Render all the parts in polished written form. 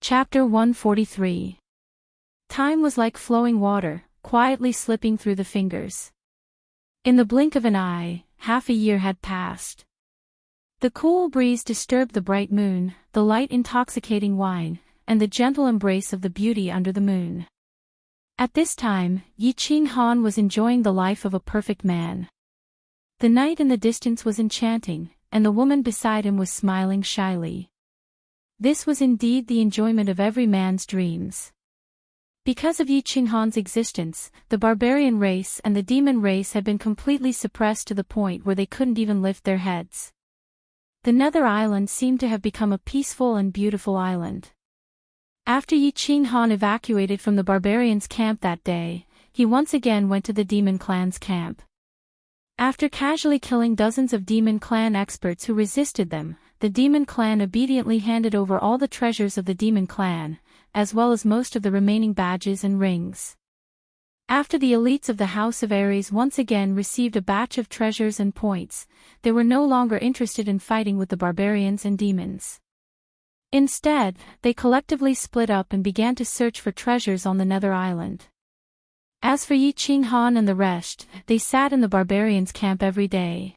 Chapter 143. Time was like flowing water, quietly slipping through the fingers. In the blink of an eye, half a year had passed. The cool breeze disturbed the bright moon, the light intoxicating wine, and the gentle embrace of the beauty under the moon. At this time, Yi Qing Han was enjoying the life of a perfect man. The night in the distance was enchanting, and the woman beside him was smiling shyly. This was indeed the enjoyment of every man's dreams. Because of Yi Qing Han's existence, the barbarian race and the demon race had been completely suppressed to the point where they couldn't even lift their heads. The Nether Island seemed to have become a peaceful and beautiful island. After Yi Qing Han evacuated from the barbarians' camp that day, he once again went to the demon clan's camp. After casually killing dozens of demon clan experts who resisted them, the demon clan obediently handed over all the treasures of the demon clan, as well as most of the remaining badges and rings. After the elites of the House of Aries once again received a batch of treasures and points, they were no longer interested in fighting with the barbarians and demons. Instead, they collectively split up and began to search for treasures on the Nether Island. As for Yi Qing Han and the rest, they sat in the barbarians' camp every day.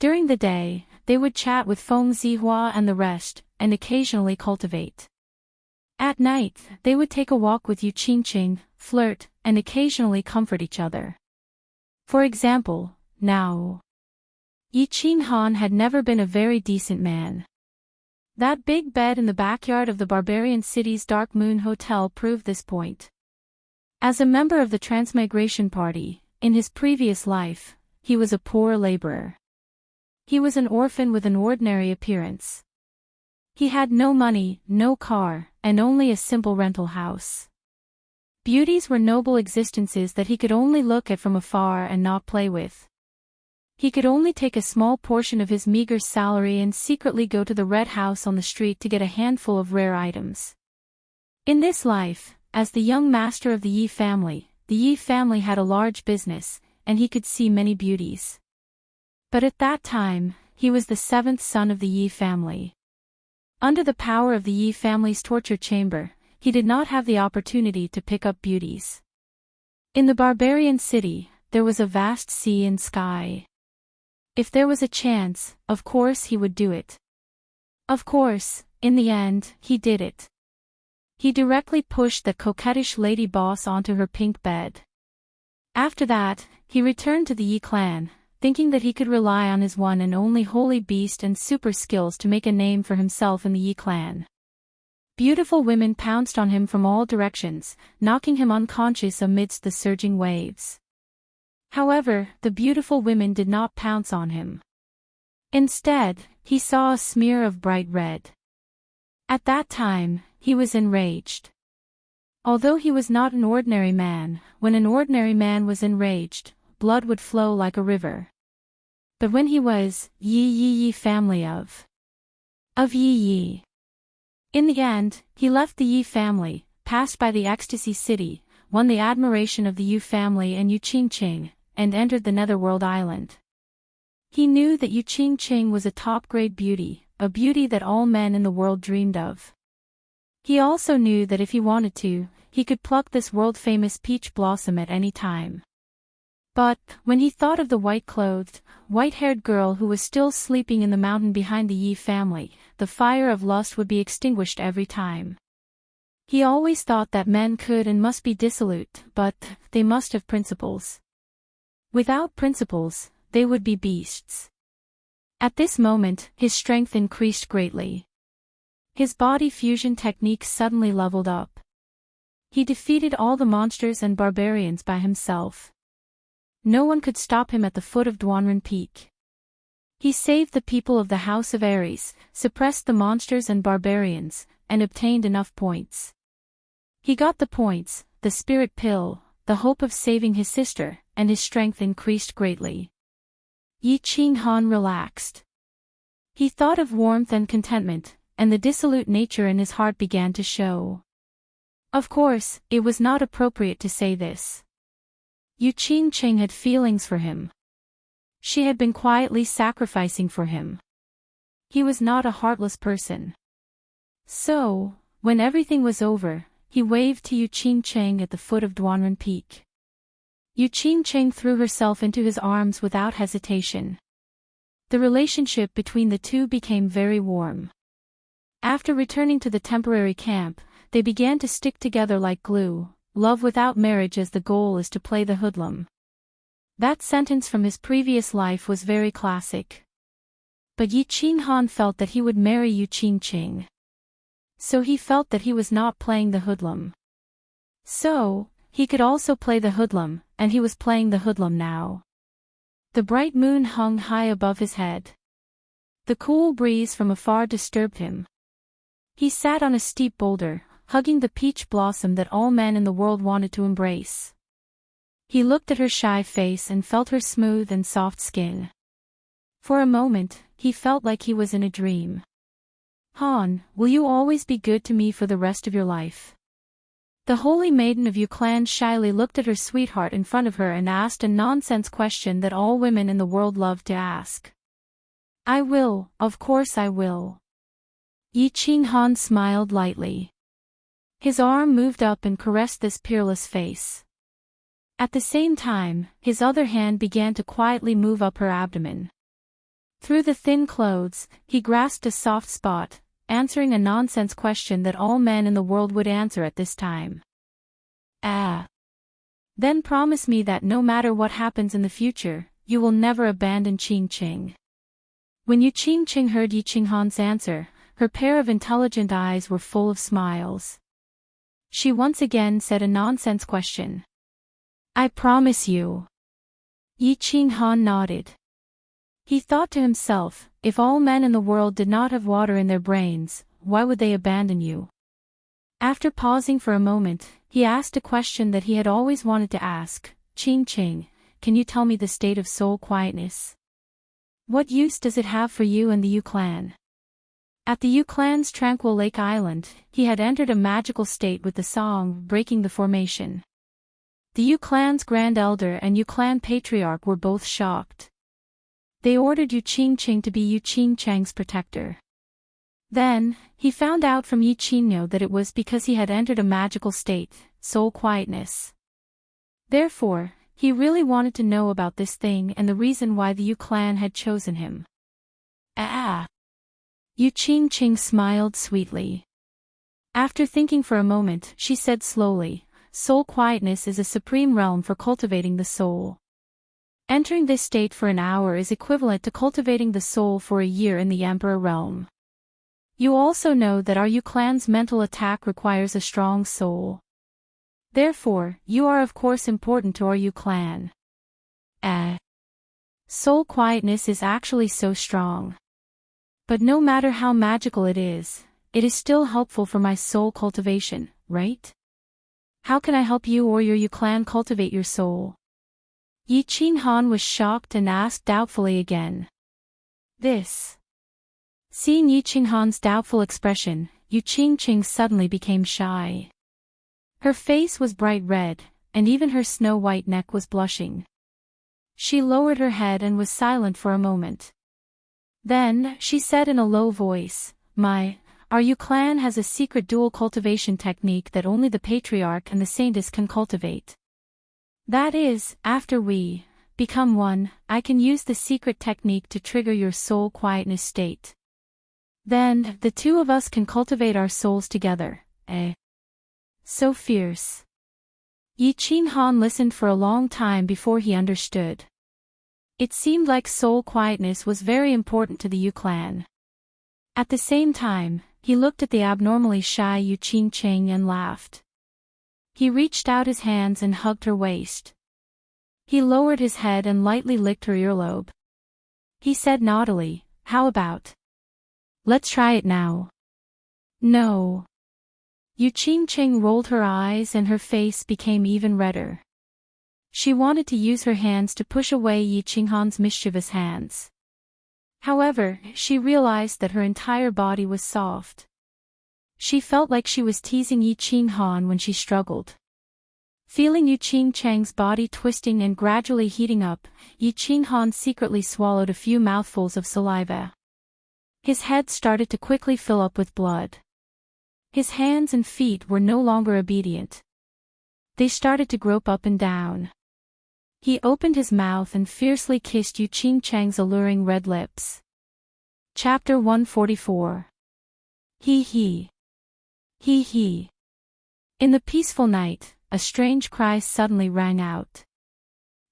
During the day, they would chat with Feng Zihua and the rest, and occasionally cultivate. At night, they would take a walk with Yu Qingqing, flirt, and occasionally comfort each other. For example, now, Yi Qing Han had never been a very decent man. That big bed in the backyard of the barbarian city's Dark Moon Hotel proved this point. As a member of the Transmigration Party, in his previous life, he was a poor laborer. He was an orphan with an ordinary appearance. He had no money, no car, and only a simple rental house. Beauties were noble existences that he could only look at from afar and not play with. He could only take a small portion of his meager salary and secretly go to the red house on the street to get a handful of rare items. In this life, as the young master of the Yi family had a large business, and he could see many beauties. But at that time, he was the seventh son of the Yi family. Under the power of the Yi family's torture chamber, he did not have the opportunity to pick up beauties. In the barbarian city, there was a vast sea and sky. If there was a chance, of course he would do it. Of course, in the end, he did it. He directly pushed the coquettish lady boss onto her pink bed. After that, he returned to the Yi clan, thinking that he could rely on his one and only holy beast and super skills to make a name for himself in the Yi clan. Beautiful women pounced on him from all directions, knocking him unconscious amidst the surging waves. However, the beautiful women did not pounce on him. Instead, he saw a smear of bright red. At that time, he was enraged. Although he was not an ordinary man, when an ordinary man was enraged, blood would flow like a river. But when he was Yi family of Yi. In the end, he left the Yi family, passed by the Ecstasy City, won the admiration of the Yu family and Yu Qingqing, and entered the Netherworld Island. He knew that Yu Qingqing was a top-grade beauty, a beauty that all men in the world dreamed of. He also knew that if he wanted to, he could pluck this world-famous peach blossom at any time. But, when he thought of the white-clothed, white-haired girl who was still sleeping in the mountain behind the Yi family, the fire of lust would be extinguished every time. He always thought that men could and must be dissolute, but they must have principles. Without principles, they would be beasts. At this moment, his strength increased greatly. His body fusion techniques suddenly leveled up. He defeated all the monsters and barbarians by himself. No one could stop him at the foot of Duanren Peak. He saved the people of the House of Aries, suppressed the monsters and barbarians, and obtained enough points. He got the points, the spirit pill, the hope of saving his sister, and his strength increased greatly. Yi Qing Han relaxed. He thought of warmth and contentment, and the dissolute nature in his heart began to show. Of course, it was not appropriate to say this. Yu Qingqing had feelings for him. She had been quietly sacrificing for him. He was not a heartless person. So, When everything was over, he waved to Yu Qingcheng at the foot of Duanren Peak. Yu Qingcheng threw herself into his arms without hesitation. The relationship between the two became very warm. After returning to the temporary camp, they began to stick together like glue. Love without marriage as the goal is to play the hoodlum. That sentence from his previous life was very classic. But Yi Qinghan felt that he would marry Yu Qingqing. So he felt that he was not playing the hoodlum. So, he could also play the hoodlum, and he was playing the hoodlum now. The bright moon hung high above his head. The cool breeze from afar disturbed him. He sat on a steep boulder, hugging the peach blossom that all men in the world wanted to embrace. He looked at her shy face and felt her smooth and soft skin. For a moment, he felt like he was in a dream. Han, will you always be good to me for the rest of your life? The holy maiden of Yu clan shyly looked at her sweetheart in front of her and asked a nonsense question that all women in the world love to ask. I will, of course I will. Yi Qinghan smiled lightly. His arm moved up and caressed this peerless face. At the same time, his other hand began to quietly move up her abdomen. Through the thin clothes, he grasped a soft spot, answering a nonsense question that all men in the world would answer at this time. Then promise me that no matter what happens in the future, you will never abandon Qingqing. When Yu Qingqing heard Yi Qinghan's answer, her pair of intelligent eyes were full of smiles. She once again said a nonsense question. I promise you. Yi Qinghan nodded. He thought to himself, if all men in the world did not have water in their brains, why would they abandon you? After pausing for a moment, he asked a question that he had always wanted to ask. Qingqing, can you tell me the state of soul quietness? What use does it have for you and the Yu clan? At the Yu clan's tranquil lake island, he had entered a magical state with the song breaking the formation. The Yu clan's grand elder and Yu clan patriarch were both shocked. They ordered Yu Qingqing to be Yu Qingchang's protector. Then, he found out from Yi Qingyo that it was because he had entered a magical state, soul quietness. Therefore, he really wanted to know about this thing and the reason why the Yu clan had chosen him. Yu Qingqing smiled sweetly. After thinking for a moment, she said slowly, soul quietness is a supreme realm for cultivating the soul. Entering this state for an hour is equivalent to cultivating the soul for a year in the Emperor realm. You also know that our Yu clan's mental attack requires a strong soul. Therefore, you are of course important to our Yu clan. Soul quietness is actually so strong. But no matter how magical it is still helpful for my soul cultivation, right? How can I help you or your Yu clan cultivate your soul? Yi Qinghan was shocked and asked doubtfully again. Seeing Yi Qinghan's doubtful expression, Yu Qingqing suddenly became shy. Her face was bright red, and even her snow-white neck was blushing. She lowered her head and was silent for a moment. Then, she said in a low voice, our Yu clan has a secret dual cultivation technique that only the patriarch and the saintess can cultivate. That is, after we become one, I can use the secret technique to trigger your soul quietness state. Then, the two of us can cultivate our souls together, So fierce. Yi Qinghan listened for a long time before he understood. It seemed like soul quietness was very important to the Yu clan. At the same time, he looked at the abnormally shy Yu Qingqing and laughed. He reached out his hands and hugged her waist. He lowered his head and lightly licked her earlobe. He said naughtily, how about? Let's try it now. No. Yu Qingqing rolled her eyes and her face became even redder. She wanted to use her hands to push away Yi Qinghan's mischievous hands. However, she realized that her entire body was soft. She felt like she was teasing Yi Qinghan when she struggled. Feeling Yu Qingchang's body twisting and gradually heating up, Yi Qinghan secretly swallowed a few mouthfuls of saliva. His head started to quickly fill up with blood. His hands and feet were no longer obedient. They started to grope up and down. He opened his mouth and fiercely kissed Yu Qingcheng's alluring red lips. Chapter 144. He. He. In the peaceful night, a strange cry suddenly rang out.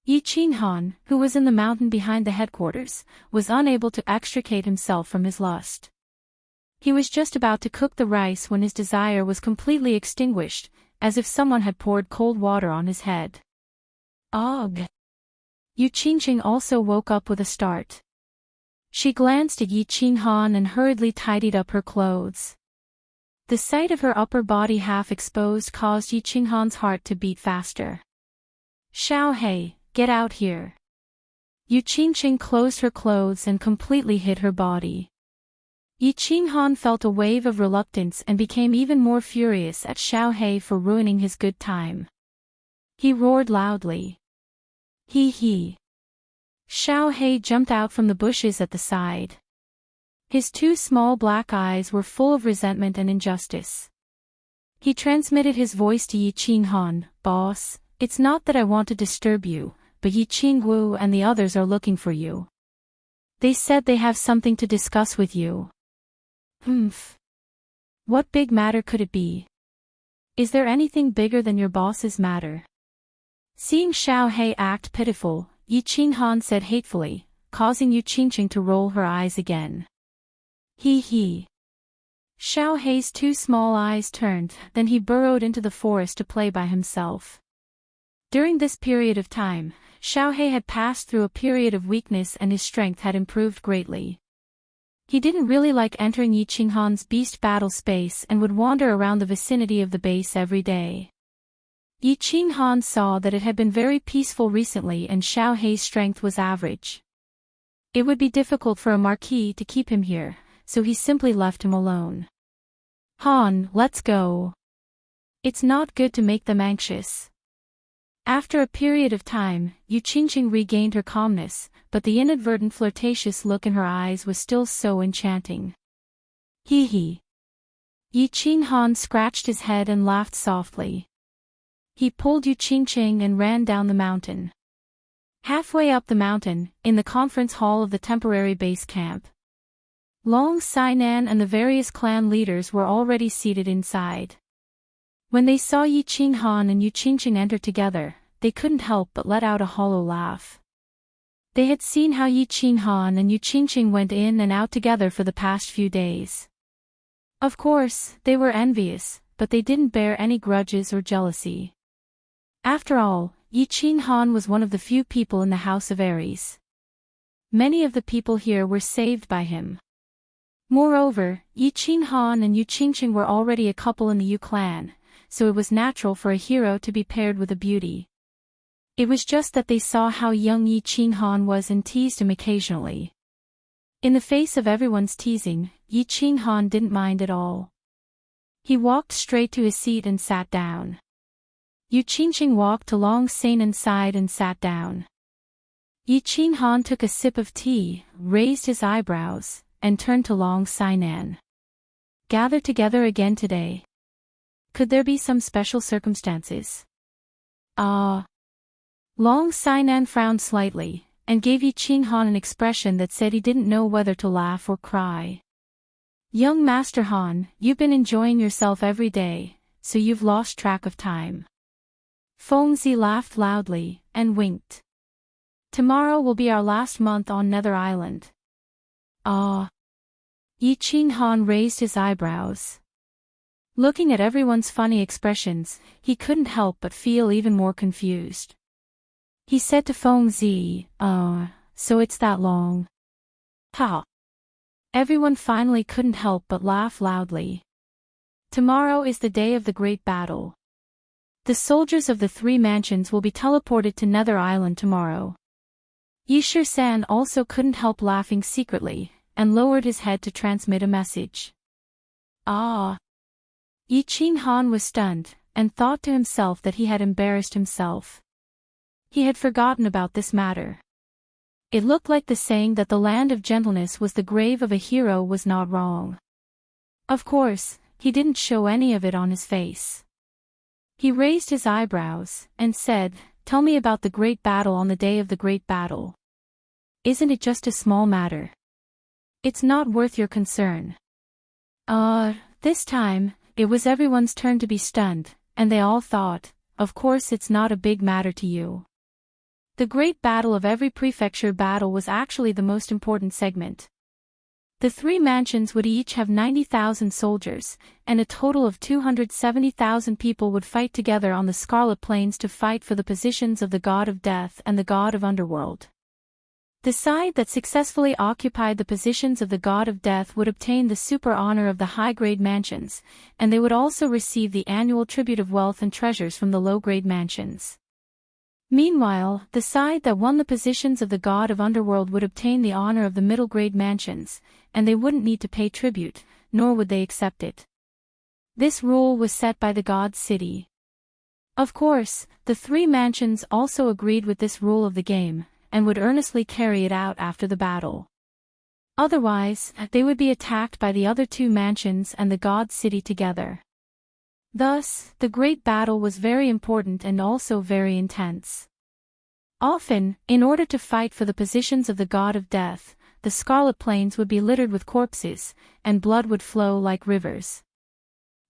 Yi Qinghan, who was in the mountain behind the headquarters, was unable to extricate himself from his lust. He was just about to cook the rice when his desire was completely extinguished, as if someone had poured cold water on his head. Ugh! Yu Qingcheng also woke up with a start. She glanced at Yi Qinghan and hurriedly tidied up her clothes. The sight of her upper body half exposed caused Yi Qinghan's heart to beat faster. Xiao Hei, get out here. Yu Qingcheng closed her clothes and completely hid her body. Yi Qinghan felt a wave of reluctance and became even more furious at Xiao Hei for ruining his good time. He roared loudly. He. Xiao Hei jumped out from the bushes at the side. His two small black eyes were full of resentment and injustice. He transmitted his voice to Yi Qinghan. Boss, it's not that I want to disturb you, but Yi Qingwu and the others are looking for you. They said they have something to discuss with you. What big matter could it be? Is there anything bigger than your boss's matter? Seeing Xiao Hei act pitiful, Yi Qinghan said hatefully, causing Yu Qingcheng to roll her eyes again. He. Xiao Hei's two small eyes turned, then he burrowed into the forest to play by himself. During this period of time, Xiao Hei had passed through a period of weakness and his strength had improved greatly. He didn't really like entering Yi Qinghan's beast battle space and would wander around the vicinity of the base every day. Yi Qinghan saw that it had been very peaceful recently and Xiao Hei's strength was average. It would be difficult for a marquis to keep him here, so he simply left him alone. Han, let's go. It's not good to make them anxious. After a period of time, Yu Qingcheng regained her calmness, but the inadvertent flirtatious look in her eyes was still so enchanting. He. Yi Qinghan scratched his head and laughed softly. He pulled Yu Qingcheng and ran down the mountain. Halfway up the mountain, in the conference hall of the temporary base camp, Long Sainan and the various clan leaders were already seated inside. When they saw Yi Qinghan and Yu Qingcheng enter together, they couldn't help but let out a hollow laugh. They had seen how Yi Qinghan and Yu Qingcheng went in and out together for the past few days. Of course, they were envious, but they didn't bear any grudges or jealousy. After all, Yi Qinghan was one of the few people in the House of Aries. Many of the people here were saved by him. Moreover, Yi Qinghan and Yu Qingcheng were already a couple in the Yu clan, so it was natural for a hero to be paired with a beauty. It was just that they saw how young Yi Qinghan was and teased him occasionally. In the face of everyone's teasing, Yi Qinghan didn't mind at all. He walked straight to his seat and sat down. Yu Qingcheng walked to Long Sainan's side and sat down. Yi Qinghan took a sip of tea, raised his eyebrows, and turned to Long Sainan. Gather together again today. Could there be some special circumstances? Long Sainan frowned slightly, and gave Yi Qinghan an expression that said he didn't know whether to laugh or cry. Young Master Han, you've been enjoying yourself every day, so you've lost track of time. Fengzi laughed loudly, and winked. Tomorrow will be our last month on Nether Island. Yi Qinghan raised his eyebrows. Looking at everyone's funny expressions, he couldn't help but feel even more confused. He said to Fengzi, so it's that long. Ha! Everyone finally couldn't help but laugh loudly. Tomorrow is the day of the great battle. The soldiers of the three mansions will be teleported to Nether Island tomorrow. Yi Shisan also couldn't help laughing secretly, and lowered his head to transmit a message. Yi Qinghan was stunned, and thought to himself that he had embarrassed himself. He had forgotten about this matter. It looked like the saying that the land of gentleness was the grave of a hero was not wrong. Of course, he didn't show any of it on his face. He raised his eyebrows, and said, "Tell me about the great battle on the day of the great battle. Isn't it just a small matter? It's not worth your concern." This time, it was everyone's turn to be stunned, and they all thought, "Of course it's not a big matter to you." The great battle of every prefecture battle was actually the most important segment. The three mansions would each have 90,000 soldiers, and a total of 270,000 people would fight together on the Scarlet Plains to fight for the positions of the god of death and the god of underworld. The side that successfully occupied the positions of the god of death would obtain the super honor of the high-grade mansions, and they would also receive the annual tribute of wealth and treasures from the low-grade mansions. Meanwhile, the side that won the positions of the god of underworld would obtain the honor of the middle-grade mansions, and they wouldn't need to pay tribute, nor would they accept it. This rule was set by the god's city. Of course, the three mansions also agreed with this rule of the game, and would earnestly carry it out after the battle. Otherwise, they would be attacked by the other two mansions and the god's city together. Thus, the great battle was very important and also very intense. Often, in order to fight for the positions of the god of death, the Scarlet Plains would be littered with corpses, and blood would flow like rivers.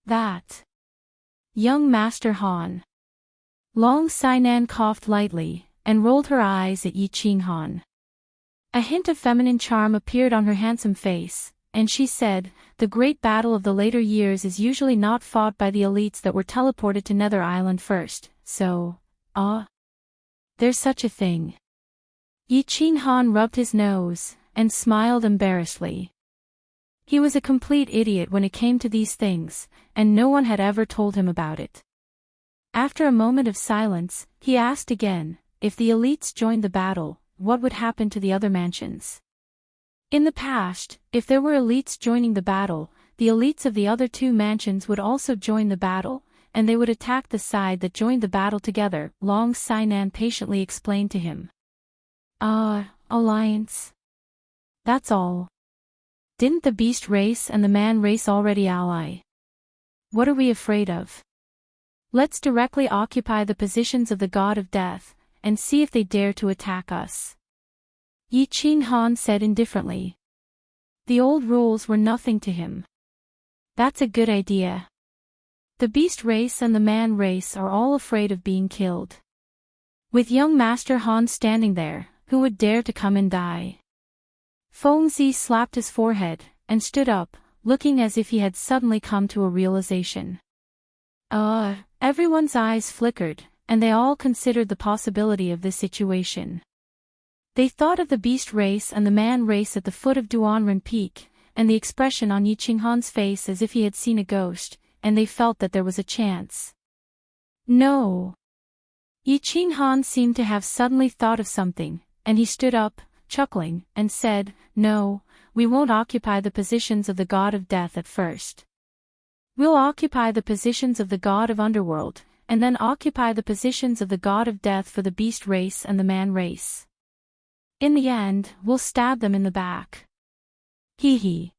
That young Master Han. Long Sainan coughed lightly, and rolled her eyes at Yi Ching Han. A hint of feminine charm appeared on her handsome face, and she said, "The great battle of the later years is usually not fought by the elites that were teleported to Nether Island first, so, there's such a thing." Yi Ching Han rubbed his nose, and smiled embarrassedly. He was a complete idiot when it came to these things, and no one had ever told him about it. After a moment of silence, he asked again, if the elites joined the battle, what would happen to the other mansions? In the past, if there were elites joining the battle, the elites of the other two mansions would also join the battle, and they would attack the side that joined the battle together, Long Sainan patiently explained to him. Alliance. That's all. Didn't the beast race and the man race already ally? What are we afraid of? Let's directly occupy the positions of the god of death, and see if they dare to attack us. Yi Ching Han said indifferently. The old rules were nothing to him. That's a good idea. The beast race and the man race are all afraid of being killed. With young Master Han standing there, who would dare to come and die? Feng Zi slapped his forehead, and stood up, looking as if he had suddenly come to a realization. Everyone's eyes flickered, and they all considered the possibility of this situation. They thought of the beast race and the man race at the foot of Duanren Peak, and the expression on Yi Ching Han's face as if he had seen a ghost, and they felt that there was a chance. No. Yi Ching Han seemed to have suddenly thought of something, and he stood up, chuckling, and said, "No, we won't occupy the positions of the god of death at first. We'll occupy the positions of the god of underworld, and then occupy the positions of the god of death for the beast race and the man race. In the end, we'll stab them in the back." Hee hee.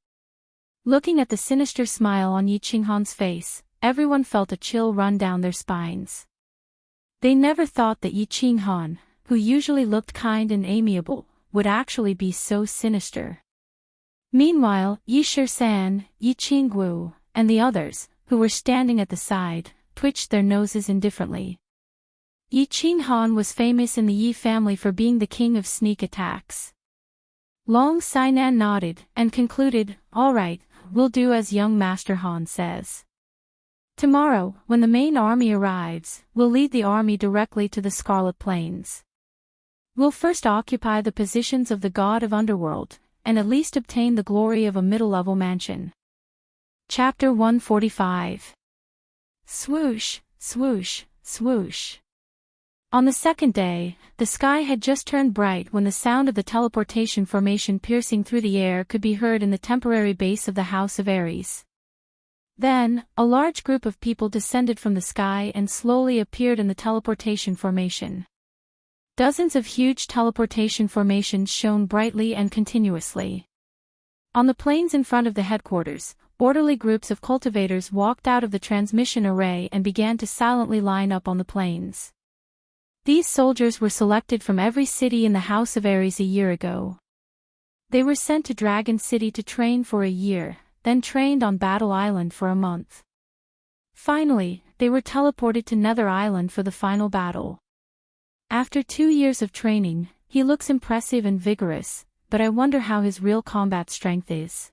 Looking at the sinister smile on Yi Ching Han's face, everyone felt a chill run down their spines. They never thought that Yi Ching Han, who usually looked kind and amiable, would actually be so sinister. Meanwhile, Yi Shisan, Yi Qinggu, and the others, who were standing at the side, twitched their noses indifferently. Yi Ching Han was famous in the Yi family for being the king of sneak attacks. Long Sainan nodded, and concluded, "All right, we'll do as young Master Han says. Tomorrow, when the main army arrives, we'll lead the army directly to the Scarlet Plains. We'll first occupy the positions of the god of underworld, and at least obtain the glory of a middle-level mansion." Chapter 145. Swoosh, swoosh, swoosh. On the second day, the sky had just turned bright when the sound of the teleportation formation piercing through the air could be heard in the temporary base of the House of Aries. Then, a large group of people descended from the sky and slowly appeared in the teleportation formation. Dozens of huge teleportation formations shone brightly and continuously. On the plains in front of the headquarters, Orderly groups of cultivators walked out of the transmission array and began to silently line up on the plains. These soldiers were selected from every city in the House of Aries a year ago. They were sent to Dragon City to train for a year, then trained on Battle Island for a month. Finally, they were teleported to Nether Island for the final battle. After 2 years of training, he looks impressive and vigorous, but I wonder how his real combat strength is.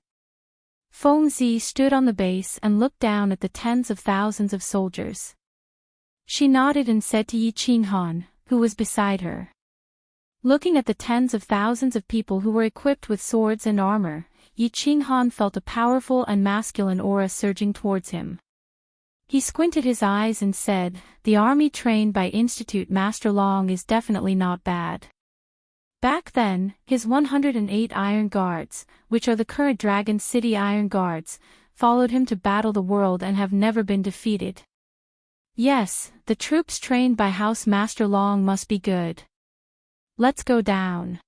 Feng Zi stood on the base and looked down at the tens of thousands of soldiers. She nodded and said to Yi Qinghan, who was beside her. Looking at the tens of thousands of people who were equipped with swords and armor, Yi Qinghan felt a powerful and masculine aura surging towards him. He squinted his eyes and said, "The army trained by Institute Master Long is definitely not bad." Back then, his 108 Iron Guards, which are the current Dragon City Iron Guards, followed him to battle the world and have never been defeated. Yes, the troops trained by House Master Long must be good. Let's go down.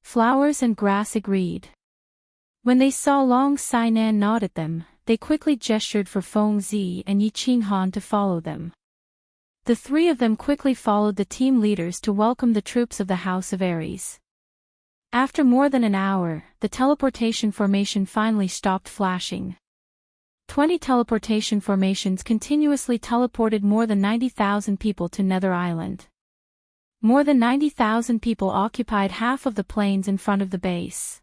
Flowers and Grass agreed. When they saw Long Sainan nod at them, they quickly gestured for Feng Zi and Yi Qinghan to follow them. The three of them quickly followed the team leaders to welcome the troops of the House of Aries. After more than an hour, the teleportation formation finally stopped flashing. 20 teleportation formations continuously teleported more than 90,000 people to Nether Island. More than 90,000 people occupied half of the plains in front of the base.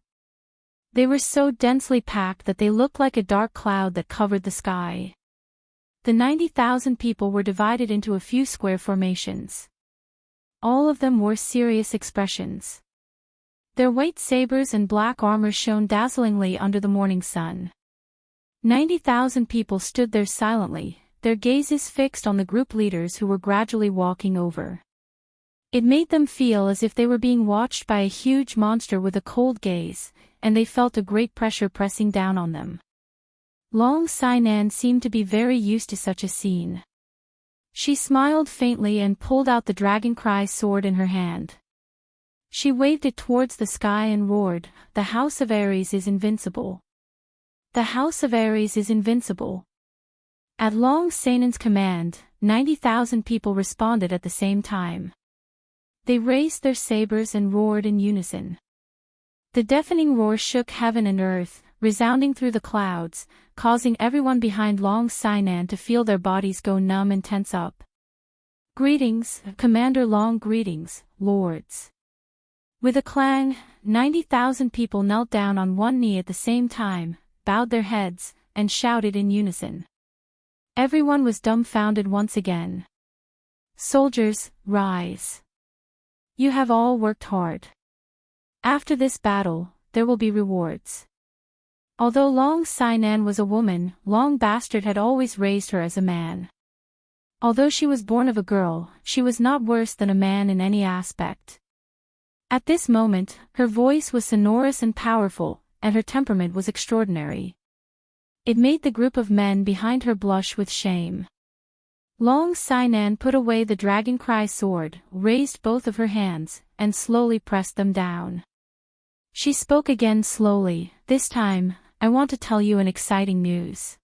They were so densely packed that they looked like a dark cloud that covered the sky. The 90,000 people were divided into a few square formations. All of them wore serious expressions. Their white sabers and black armor shone dazzlingly under the morning sun. 90,000 people stood there silently, their gazes fixed on the group leaders who were gradually walking over. It made them feel as if they were being watched by a huge monster with a cold gaze, and they felt a great pressure pressing down on them. Long Sainan seemed to be very used to such a scene. She smiled faintly and pulled out the Dragon Cry sword in her hand. She waved it towards the sky and roared, "The House of Aries is invincible. The House of Aries is invincible." At Long Sainan's command, 90,000 people responded at the same time. They raised their sabers and roared in unison. The deafening roar shook heaven and earth, resounding through the clouds, causing everyone behind Long Sainan to feel their bodies go numb and tense up. "Greetings, Commander Long, greetings, lords." With a clang, 90,000 people knelt down on one knee at the same time, bowed their heads, and shouted in unison. Everyone was dumbfounded once again. "Soldiers, rise. You have all worked hard. After this battle, there will be rewards." Although Long Sainan was a woman, Long Bastard had always raised her as a man. Although she was born of a girl, she was not worse than a man in any aspect. At this moment, her voice was sonorous and powerful, and her temperament was extraordinary. It made the group of men behind her blush with shame. Long Sainan put away the Dragon Cry sword, raised both of her hands, and slowly pressed them down. She spoke again slowly, "This time, I want to tell you an exciting news.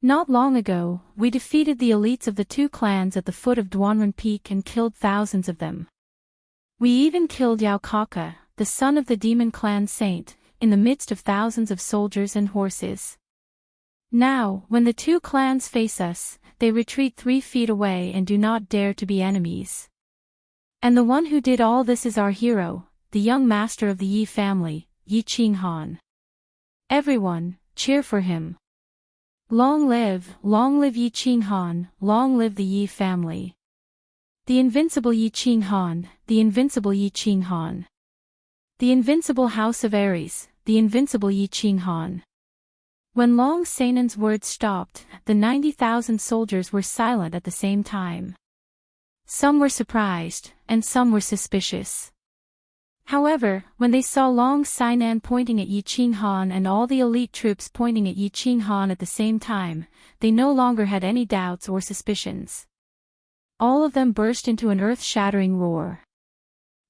Not long ago, we defeated the elites of the two clans at the foot of Duanren Peak and killed thousands of them. We even killed Yao Kaka, the son of the demon clan saint, in the midst of thousands of soldiers and horses. Now, when the two clans face us, they retreat 3 feet away and do not dare to be enemies. And the one who did all this is our hero, the young master of the Yi family, Yi Qinghan. Everyone, cheer for him. Long live Yi Qinghan, long live the Yi family. The invincible Yi Qinghan, the invincible Yi Qinghan. The invincible House of Aries, the invincible Yi Qinghan." When Long Sainan's words stopped, the 90,000 soldiers were silent at the same time. Some were surprised, and some were suspicious. However, when they saw Long Sainan pointing at Yi Qinghan and all the elite troops pointing at Yi Qinghan at the same time, they no longer had any doubts or suspicions. All of them burst into an earth-shattering roar.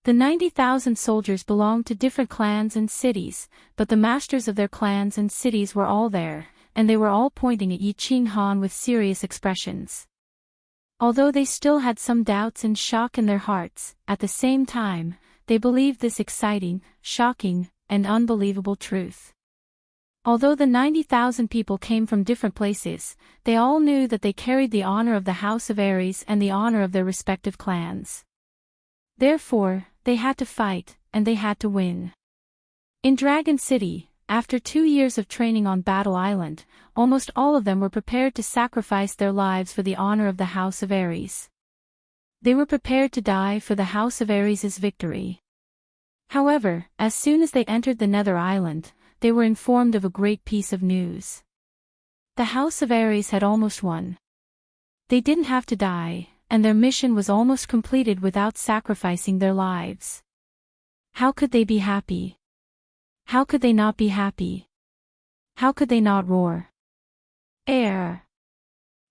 The 90,000 soldiers belonged to different clans and cities, but the masters of their clans and cities were all there, and they were all pointing at Yi Qing Han with serious expressions. Although they still had some doubts and shock in their hearts, at the same time, they believed this exciting, shocking, and unbelievable truth. Although the 90,000 people came from different places, they all knew that they carried the honor of the House of Aries and the honor of their respective clans. Therefore, they had to fight, and they had to win. In Dragon City, after 2 years of training on Battle Island, almost all of them were prepared to sacrifice their lives for the honor of the House of Aries. They were prepared to die for the House of Aries' victory. However, as soon as they entered the Nether Island, they were informed of a great piece of news. The House of Aries had almost won. They didn't have to die, and their mission was almost completed without sacrificing their lives. How could they be happy? How could they not be happy? How could they not roar? Air.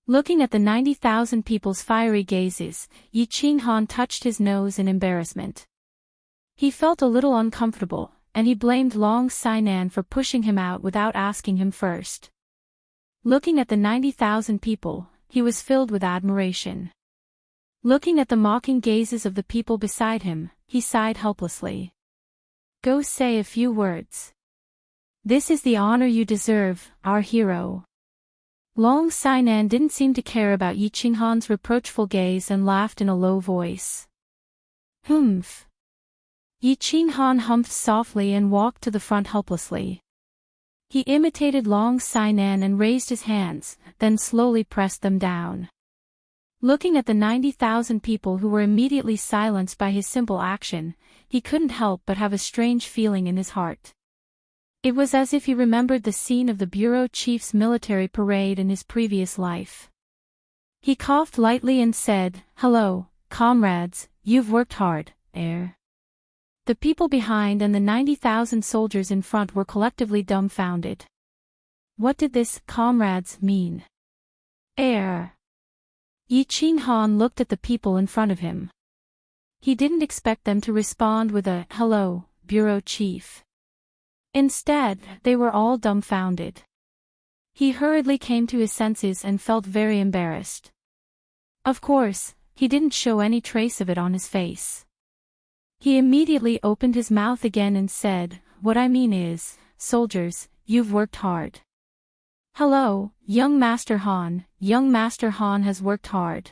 Looking at the 90,000 people's fiery gazes, Yi Qing Han touched his nose in embarrassment. He felt a little uncomfortable, and he blamed Long Sainan for pushing him out without asking him first. Looking at the 90,000 people, he was filled with admiration. Looking at the mocking gazes of the people beside him, he sighed helplessly. Go say a few words. This is the honor you deserve, our hero. Long Sainan didn't seem to care about Yi Qing Han's reproachful gaze and laughed in a low voice. Humph. Yi Qing Han humphed softly and walked to the front helplessly. He imitated Long Sainan and raised his hands, then slowly pressed them down. Looking at the 90,000 people who were immediately silenced by his simple action, he couldn't help but have a strange feeling in his heart. It was as if he remembered the scene of the bureau chief's military parade in his previous life. He coughed lightly and said, "Hello, comrades, you've worked hard, eh?" The people behind and the 90,000 soldiers in front were collectively dumbfounded. What did this, comrades, mean? Yi Qing Han looked at the people in front of him. He didn't expect them to respond with a, "Hello, bureau chief." Instead, they were all dumbfounded. He hurriedly came to his senses and felt very embarrassed. Of course, he didn't show any trace of it on his face. He immediately opened his mouth again and said, "What I mean is, soldiers, you've worked hard. Hello, young Master Han, young Master Han has worked hard."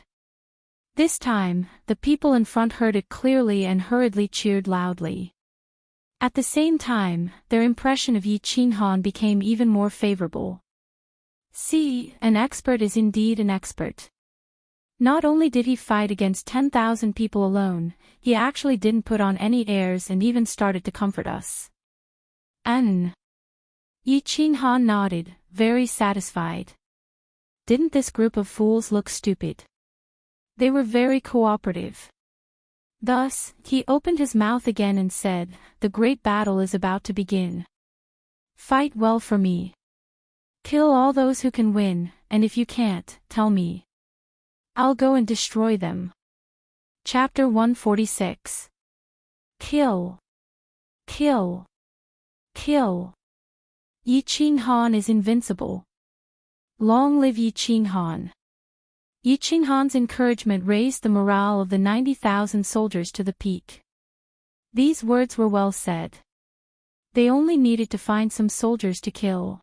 This time, the people in front heard it clearly and hurriedly cheered loudly. At the same time, their impression of Yi Qing Han became even more favorable. See, an expert is indeed an expert. Not only did he fight against 10,000 people alone, he actually didn't put on any airs and even started to comfort us. Yi Qing Han nodded, very satisfied. Didn't this group of fools look stupid? They were very cooperative. Thus, he opened his mouth again and said, "The great battle is about to begin. Fight well for me. Kill all those who can win, and if you can't, tell me. I'll go and destroy them." Chapter 146. Kill. Kill. Kill. Yi Qing Han is invincible. Long live Yi Qing Han. Yi Qing Han's encouragement raised the morale of the 90,000 soldiers to the peak. These words were well said. They only needed to find some soldiers to kill.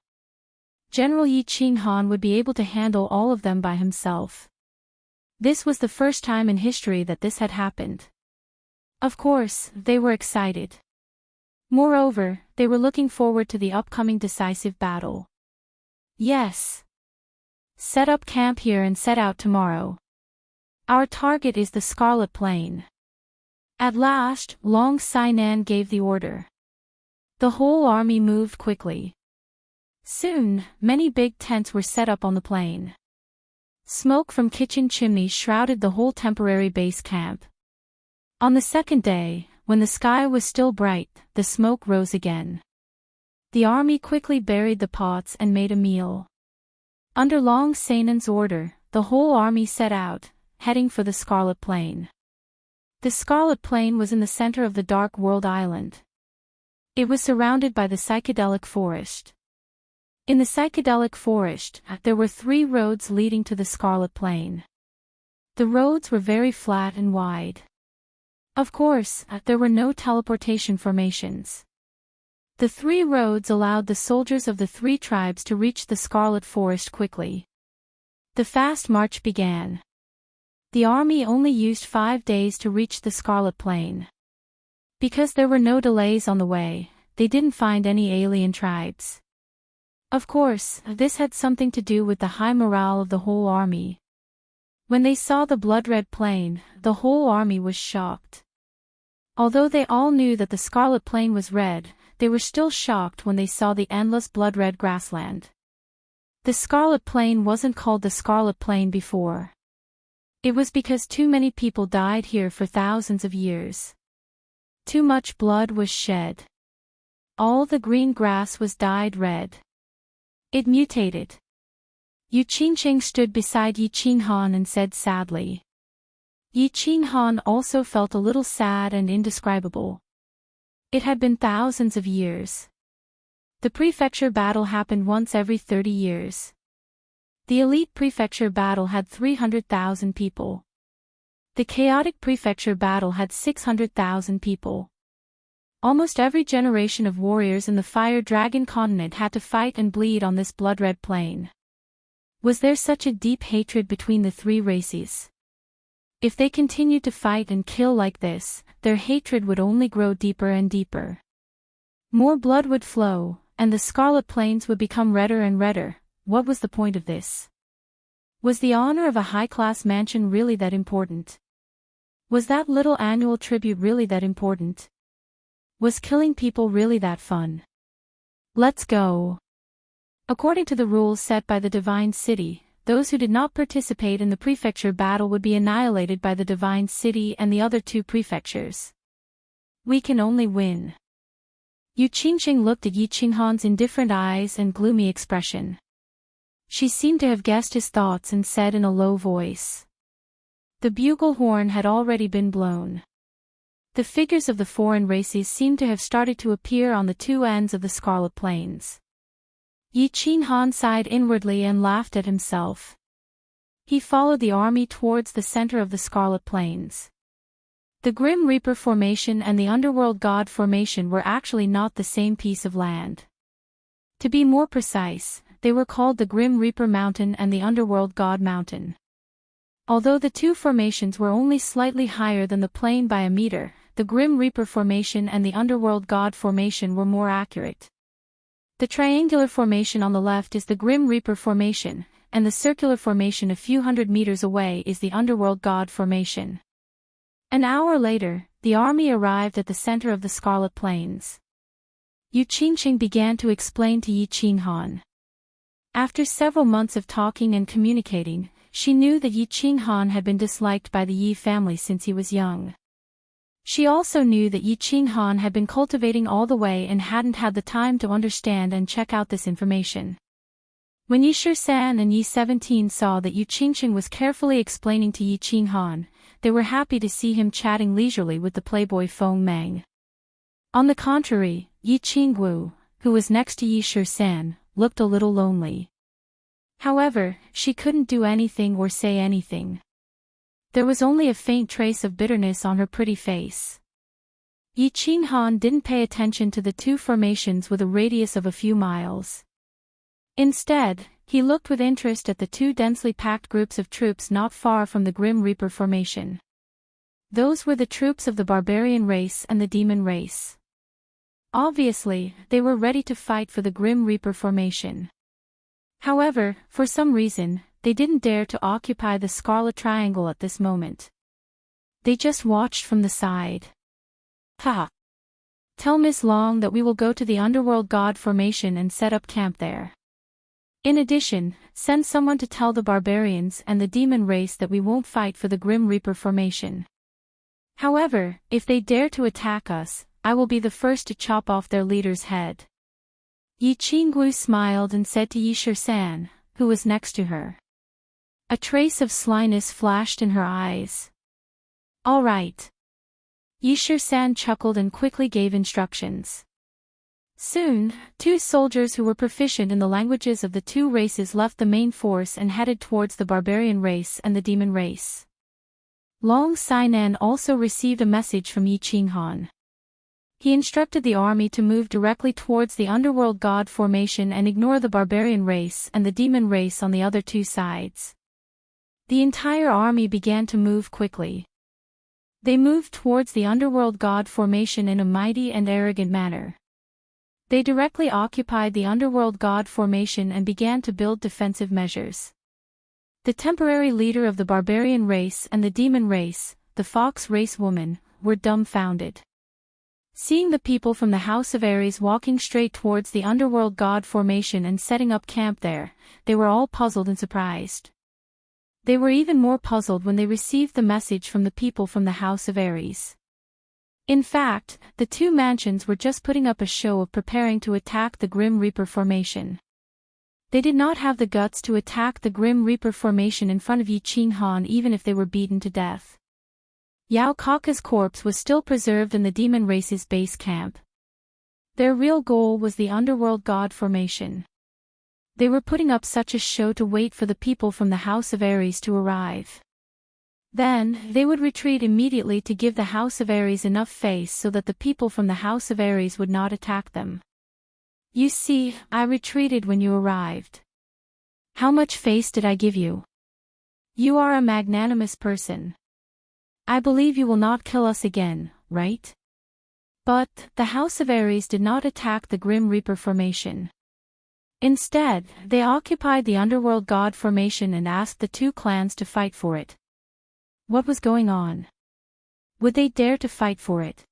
General Yi Qing Han would be able to handle all of them by himself. This was the first time in history that this had happened. Of course, they were excited. Moreover, they were looking forward to the upcoming decisive battle. Yes. Set up camp here and set out tomorrow. Our target is the Scarlet Plain. At last, Long Sainan gave the order. The whole army moved quickly. Soon, many big tents were set up on the plain. Smoke from kitchen chimneys shrouded the whole temporary base camp. On the second day, when the sky was still bright, the smoke rose again. The army quickly buried the pots and made a meal. Under Long Sainan's order, the whole army set out, heading for the Scarlet Plain. The Scarlet Plain was in the center of the Dark World Island. It was surrounded by the psychedelic forest. In the psychedelic forest, there were 3 roads leading to the Scarlet Plain. The roads were very flat and wide. Of course, there were no teleportation formations. The 3 roads allowed the soldiers of the 3 tribes to reach the Scarlet Forest quickly. The fast march began. The army only used 5 days to reach the Scarlet Plain. Because there were no delays on the way, they didn't find any alien tribes. Of course, this had something to do with the high morale of the whole army. When they saw the blood-red plain, the whole army was shocked. Although they all knew that the Scarlet Plain was red, they were still shocked when they saw the endless blood-red grassland. The Scarlet Plain wasn't called the Scarlet Plain before. It was because too many people died here for thousands of years. Too much blood was shed. All the green grass was dyed red. It mutated. Yu Qingqing stood beside Yi Qinghan and said sadly. Yi Qinghan also felt a little sad and indescribable. It had been thousands of years. The prefecture battle happened once every 30 years. The elite prefecture battle had 300,000 people. The chaotic prefecture battle had 600,000 people. Almost every generation of warriors in the Fire Dragon continent had to fight and bleed on this blood-red plain. Was there such a deep hatred between the 3 races? If they continued to fight and kill like this, their hatred would only grow deeper and deeper. More blood would flow, and the Scarlet Plains would become redder and redder. What was the point of this? Was the honor of a high-class mansion really that important? Was that little annual tribute really that important? Was killing people really that fun? Let's go. According to the rules set by the Divine City, those who did not participate in the prefecture battle would be annihilated by the Divine City and the other 2 prefectures. We can only win. Yu Qingqing looked at Yi Qinghan's indifferent eyes and gloomy expression. She seemed to have guessed his thoughts and said in a low voice. The bugle horn had already been blown. The figures of the foreign races seemed to have started to appear on the 2 ends of the Scarlet Plains. Yi Qinghan sighed inwardly and laughed at himself. He followed the army towards the center of the Scarlet Plains. The Grim Reaper Formation and the Underworld God Formation were actually not the same piece of land. To be more precise, they were called the Grim Reaper Mountain and the Underworld God Mountain. Although the 2 formations were only slightly higher than the plain by a meter, the Grim Reaper Formation and the Underworld God Formation were more accurate. The triangular formation on the left is the Grim Reaper Formation, and the circular formation a few hundred meters away is the Underworld God Formation. An hour later, the army arrived at the center of the Scarlet Plains. Yu Qingqing began to explain to Yi Qinghan. After several months of talking and communicating, she knew that Yi Qinghan had been disliked by the Yi family since he was young. She also knew that Yi Qinghan had been cultivating all the way and hadn't had the time to understand and check out this information. When Yi Shisan and Yi 17 saw that Yu Qingqing was carefully explaining to Yi Qinghan, they were happy to see him chatting leisurely with the playboy Feng Meng. On the contrary, Yi Qingwu, who was next to Yi Shisan, looked a little lonely. However, she couldn't do anything or say anything. There was only a faint trace of bitterness on her pretty face. Yi Qinghan didn't pay attention to the 2 formations with a radius of a few miles. Instead, he looked with interest at the 2 densely packed groups of troops not far from the Grim Reaper Formation. Those were the troops of the barbarian race and the demon race. Obviously, they were ready to fight for the Grim Reaper Formation. However, for some reason, they didn't dare to occupy the Scarlet Triangle at this moment. They just watched from the side. Ha! Tell Miss Long that we will go to the Underworld God Formation and set up camp there. In addition, send someone to tell the barbarians and the demon race that we won't fight for the Grim Reaper Formation. However, if they dare to attack us, I will be the first to chop off their leader's head. Yi Qingwu smiled and said to Yi Shisan, who was next to her. A trace of slyness flashed in her eyes. All right. Yi San chuckled and quickly gave instructions. Soon, 2 soldiers who were proficient in the languages of the 2 races left the main force and headed towards the barbarian race and the demon race. Long Sainan also received a message from Yi Han. He instructed the army to move directly towards the underworld god formation and ignore the barbarian race and the demon race on the other 2 sides. The entire army began to move quickly. They moved towards the underworld god formation in a mighty and arrogant manner. They directly occupied the underworld god formation and began to build defensive measures. The temporary leader of the barbarian race and the demon race, the fox race woman, were dumbfounded. Seeing the people from the House of Aries walking straight towards the underworld god formation and setting up camp there, they were all puzzled and surprised. They were even more puzzled when they received the message from the people from the House of Aries. In fact, the 2 mansions were just putting up a show of preparing to attack the Grim Reaper formation. They did not have the guts to attack the Grim Reaper formation in front of Yi Han even if they were beaten to death. Yao Kaka's corpse was still preserved in the demon race's base camp. Their real goal was the underworld god formation. They were putting up such a show to wait for the people from the House of Aries to arrive. Then, they would retreat immediately to give the House of Aries enough face so that the people from the House of Aries would not attack them. You see, I retreated when you arrived. How much face did I give you? You are a magnanimous person. I believe you will not kill us again, right? But, the House of Aries did not attack the Grim Reaper formation. Instead, they occupied the underworld god formation and asked the 2 clans to fight for it. What was going on? Would they dare to fight for it?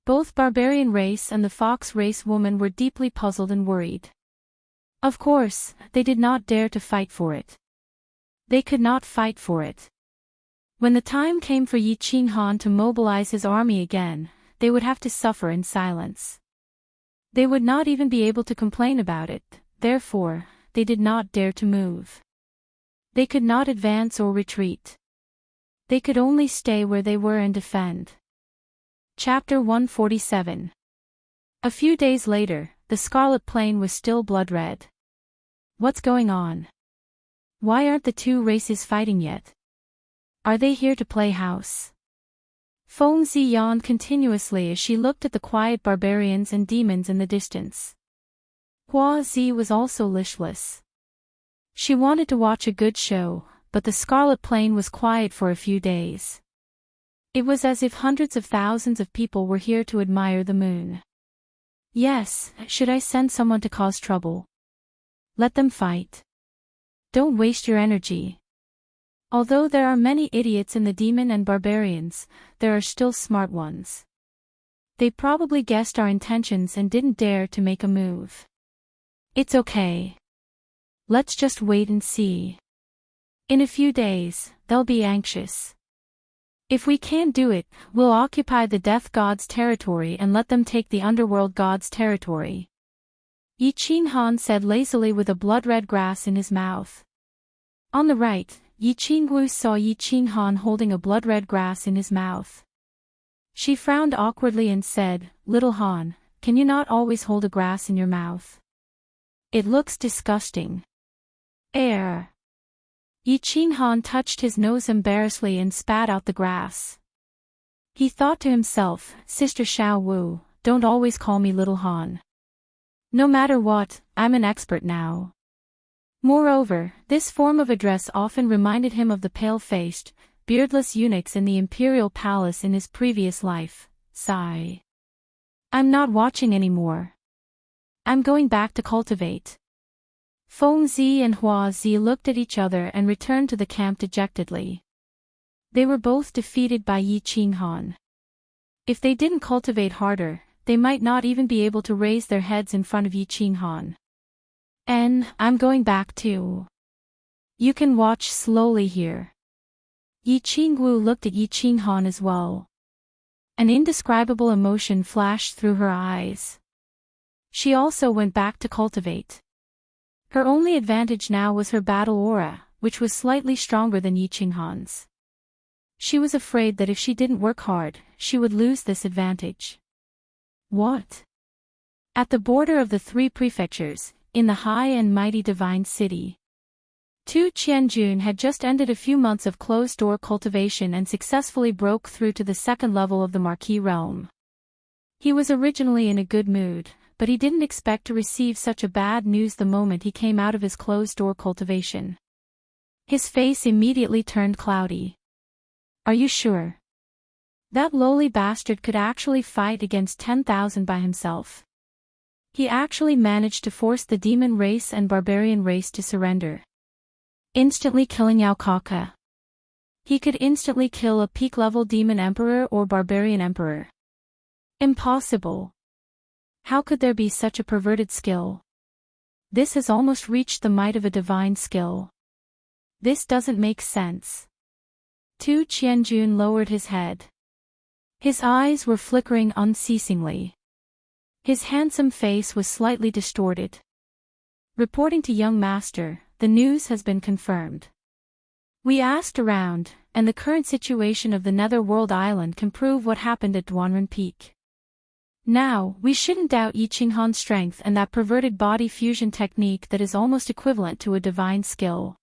Both barbarian race and the fox race woman were deeply puzzled and worried. Of course, they did not dare to fight for it. They could not fight for it. When the time came for Yi Han to mobilize his army again, they would have to suffer in silence. They would not even be able to complain about it, therefore, they did not dare to move. They could not advance or retreat. They could only stay where they were and defend. Chapter 147. A few days later, the Scarlet Plain was still blood-red. What's going on? Why aren't the 2 races fighting yet? Are they here to play house? Feng Zi yawned continuously as she looked at the quiet barbarians and demons in the distance. Hua Zi was also listless. She wanted to watch a good show, but the Scarlet Plain was quiet for a few days. It was as if hundreds of thousands of people were here to admire the moon. Yes, should I send someone to cause trouble? Let them fight. Don't waste your energy. Although there are many idiots in the demon and barbarians, there are still smart ones. They probably guessed our intentions and didn't dare to make a move. It's okay. Let's just wait and see. In a few days, they'll be anxious. If we can't do it, we'll occupy the death god's territory and let them take the underworld god's territory. Yi Han said lazily with a blood-red grass in his mouth. On the right, Yi Qingwu saw Yi Han holding a blood-red grass in his mouth. She frowned awkwardly and said, "Little Han, can you not always hold a grass in your mouth? It looks disgusting." Air. Yi Han touched his nose embarrassedly and spat out the grass. He thought to himself, "Sister Xiao Wu, don't always call me Little Han. No matter what, I'm an expert now." Moreover, this form of address often reminded him of the pale-faced, beardless eunuchs in the imperial palace in his previous life. Sigh. I'm not watching anymore. I'm going back to cultivate. Feng Zi and Hua Zi looked at each other and returned to the camp dejectedly. They were both defeated by Yi Han. If they didn't cultivate harder, they might not even be able to raise their heads in front of Yi Han. And I'm going back too. You can watch slowly here. Yi Qingwu looked at Yi Han as well. An indescribable emotion flashed through her eyes. She also went back to cultivate. Her only advantage now was her battle aura, which was slightly stronger than Yi Han's. She was afraid that if she didn't work hard, she would lose this advantage. What? At the border of the 3 prefectures, in the high and mighty divine city, Tu Qianjun had just ended a few months of closed-door cultivation and successfully broke through to the 2nd level of the Marquis realm. He was originally in a good mood, but he didn't expect to receive such a bad news the moment he came out of his closed-door cultivation. His face immediately turned cloudy. Are you sure? That lowly bastard could actually fight against 10,000 by himself. He actually managed to force the demon race and barbarian race to surrender, instantly killing Yao Kaka. He could instantly kill a peak-level demon emperor or barbarian emperor. Impossible. How could there be such a perverted skill? This has almost reached the might of a divine skill. This doesn't make sense. Tu Qianjun lowered his head. His eyes were flickering unceasingly. His handsome face was slightly distorted. Reporting to young master, the news has been confirmed. We asked around, and the current situation of the Netherworld Island can prove what happened at Duanren Peak. Now, we shouldn't doubt Yi Qinghan's strength and that perverted body fusion technique that is almost equivalent to a divine skill.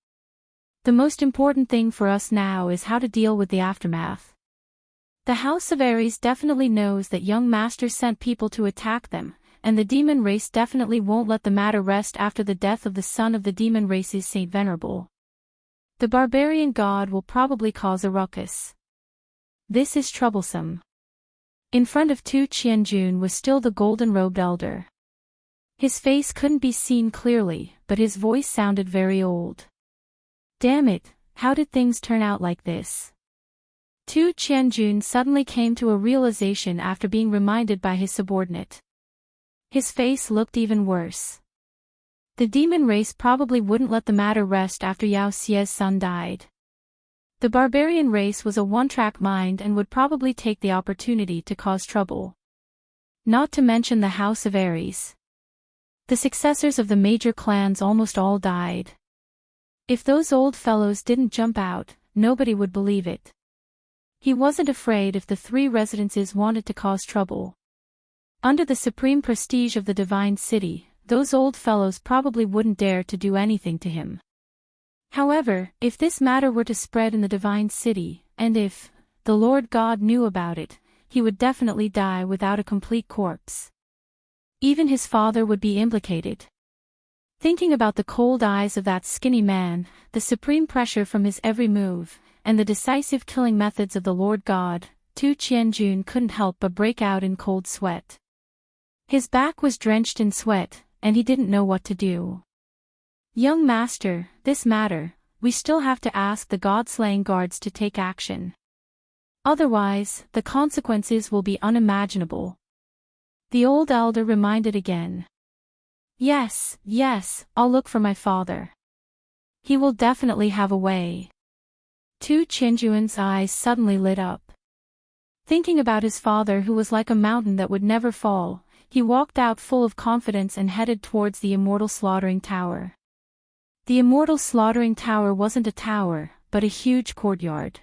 The most important thing for us now is how to deal with the aftermath. The House of Aries definitely knows that young master sent people to attack them, and the demon race definitely won't let the matter rest after the death of the son of the demon race's Saint Venerable. The barbarian god will probably cause a ruckus. This is troublesome. In front of Tu Qianjun was still the golden-robed elder. His face couldn't be seen clearly, but his voice sounded very old. Damn it, how did things turn out like this? Tu Qianjun suddenly came to a realization after being reminded by his subordinate. His face looked even worse. The demon race probably wouldn't let the matter rest after Yao Xie's son died. The barbarian race was a one-track mind and would probably take the opportunity to cause trouble. Not to mention the House of Aries. The successors of the major clans almost all died. If those old fellows didn't jump out, nobody would believe it. He wasn't afraid if the 3 residences wanted to cause trouble. Under the supreme prestige of the divine city, those old fellows probably wouldn't dare to do anything to him. However, if this matter were to spread in the divine city, and if the Lord God knew about it, he would definitely die without a complete corpse. Even his father would be implicated. Thinking about the cold eyes of that skinny man, the supreme pressure from his every move, and the decisive killing methods of the Lord God, Tu Qianjun couldn't help but break out in cold sweat. His back was drenched in sweat, and he didn't know what to do. Young master, this matter, we still have to ask the god-slaying guards to take action. Otherwise, the consequences will be unimaginable. The old elder reminded again. Yes, I'll look for my father. He will definitely have a way. Tu Qianjun's eyes suddenly lit up. Thinking about his father who was like a mountain that would never fall, he walked out full of confidence and headed towards the immortal slaughtering tower. The immortal slaughtering tower wasn't a tower, but a huge courtyard.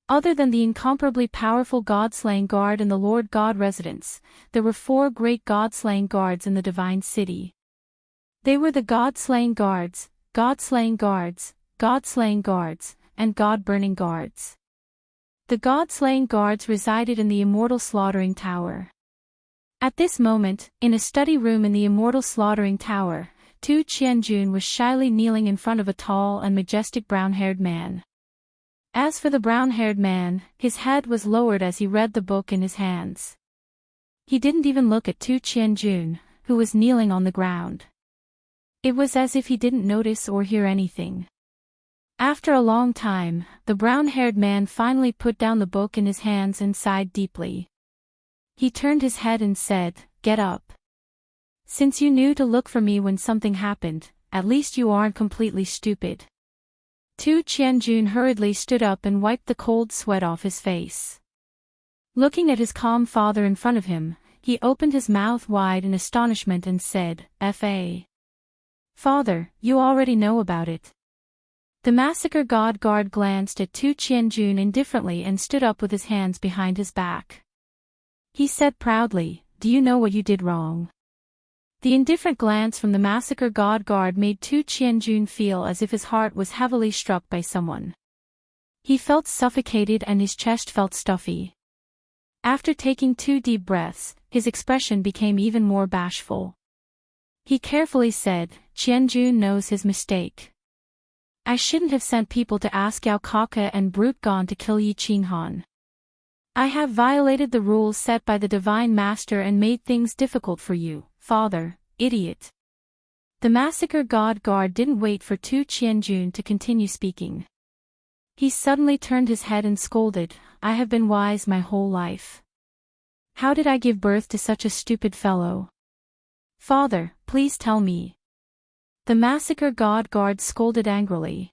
Other than the incomparably powerful god-slaying guard and the Lord God residence, there were 4 great god-slaying guards in the divine city. They were the god-slaying guards, god-slaying guards, god-slaying guards, and god-burning guards. The god-slaying guards resided in the immortal slaughtering tower. At this moment, in a study room in the immortal slaughtering tower, Tu Qianjun was shyly kneeling in front of a tall and majestic brown-haired man. As for the brown-haired man, his head was lowered as he read the book in his hands. He didn't even look at Tu Qianjun, who was kneeling on the ground. It was as if he didn't notice or hear anything. After a long time, the brown-haired man finally put down the book in his hands and sighed deeply. He turned his head and said, "Get up. Since you knew to look for me when something happened, at least you aren't completely stupid." Tu Qianjun hurriedly stood up and wiped the cold sweat off his face. Looking at his calm father in front of him, he opened his mouth wide in astonishment and said, "Fa. Father, you already know about it." The massacre god guard glanced at Tu Qianjun indifferently and stood up with his hands behind his back. He said proudly, "Do you know what you did wrong?" The indifferent glance from the massacre god guard made Tu Qianjun feel as if his heart was heavily struck by someone. He felt suffocated and his chest felt stuffy. After taking 2 deep breaths, his expression became even more bashful. He carefully said, "Qianjun knows his mistake. I shouldn't have sent people to ask Yao Kaka and Brute Gon to kill Yi Qinghan. I have violated the rules set by the Divine Master and made things difficult for you, Father, idiot." The massacre god guard didn't wait for Tu Qianjun to continue speaking. He suddenly turned his head and scolded, "I have been wise my whole life. How did I give birth to such a stupid fellow? Father, please tell me." The massacre god guard scolded angrily.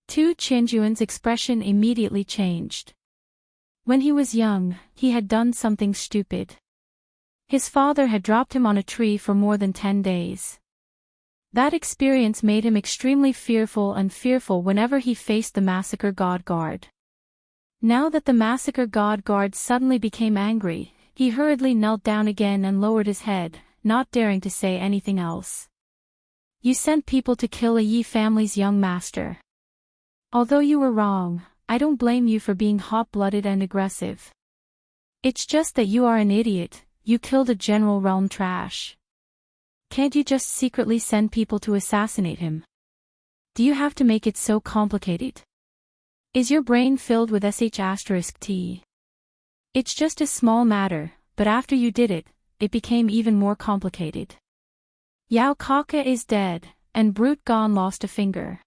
Tu Qianjun's expression immediately changed. When he was young, he had done something stupid. His father had dropped him on a tree for more than 10 days. That experience made him extremely fearful whenever he faced the massacre god guard. Now that the massacre god guard suddenly became angry, he hurriedly knelt down again and lowered his head, not daring to say anything else. "You sent people to kill a Yi family's young master. Although you were wrong, I don't blame you for being hot-blooded and aggressive. It's just that you are an idiot, you killed a general realm trash. Can't you just secretly send people to assassinate him? Do you have to make it so complicated? Is your brain filled with sh*t? It's just a small matter, but after you did it, it became even more complicated. Yao Kaka is dead, and Brute Gon lost a finger.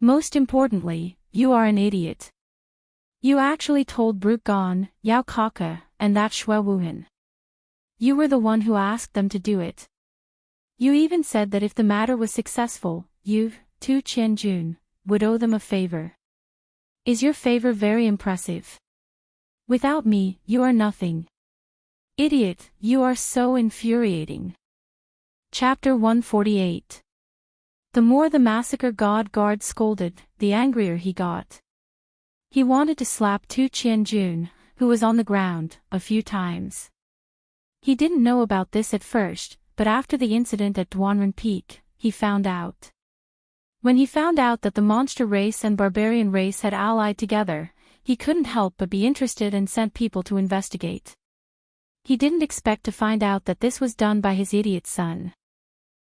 Most importantly, you are an idiot. You actually told Brute Gon, Yao Kaka, and that Shui Wuhan. You were the one who asked them to do it. You even said that if the matter was successful, you, Tu Qianjun, would owe them a favor. Is your favor very impressive? Without me, you are nothing. Idiot, you are so infuriating." Chapter 148. The more the massacre god guard scolded, the angrier he got. He wanted to slap Tu Qianjun, who was on the ground, a few times. He didn't know about this at first, but after the incident at Duanren Peak, he found out. When he found out that the monster race and barbarian race had allied together, he couldn't help but be interested and sent people to investigate. He didn't expect to find out that this was done by his idiot son.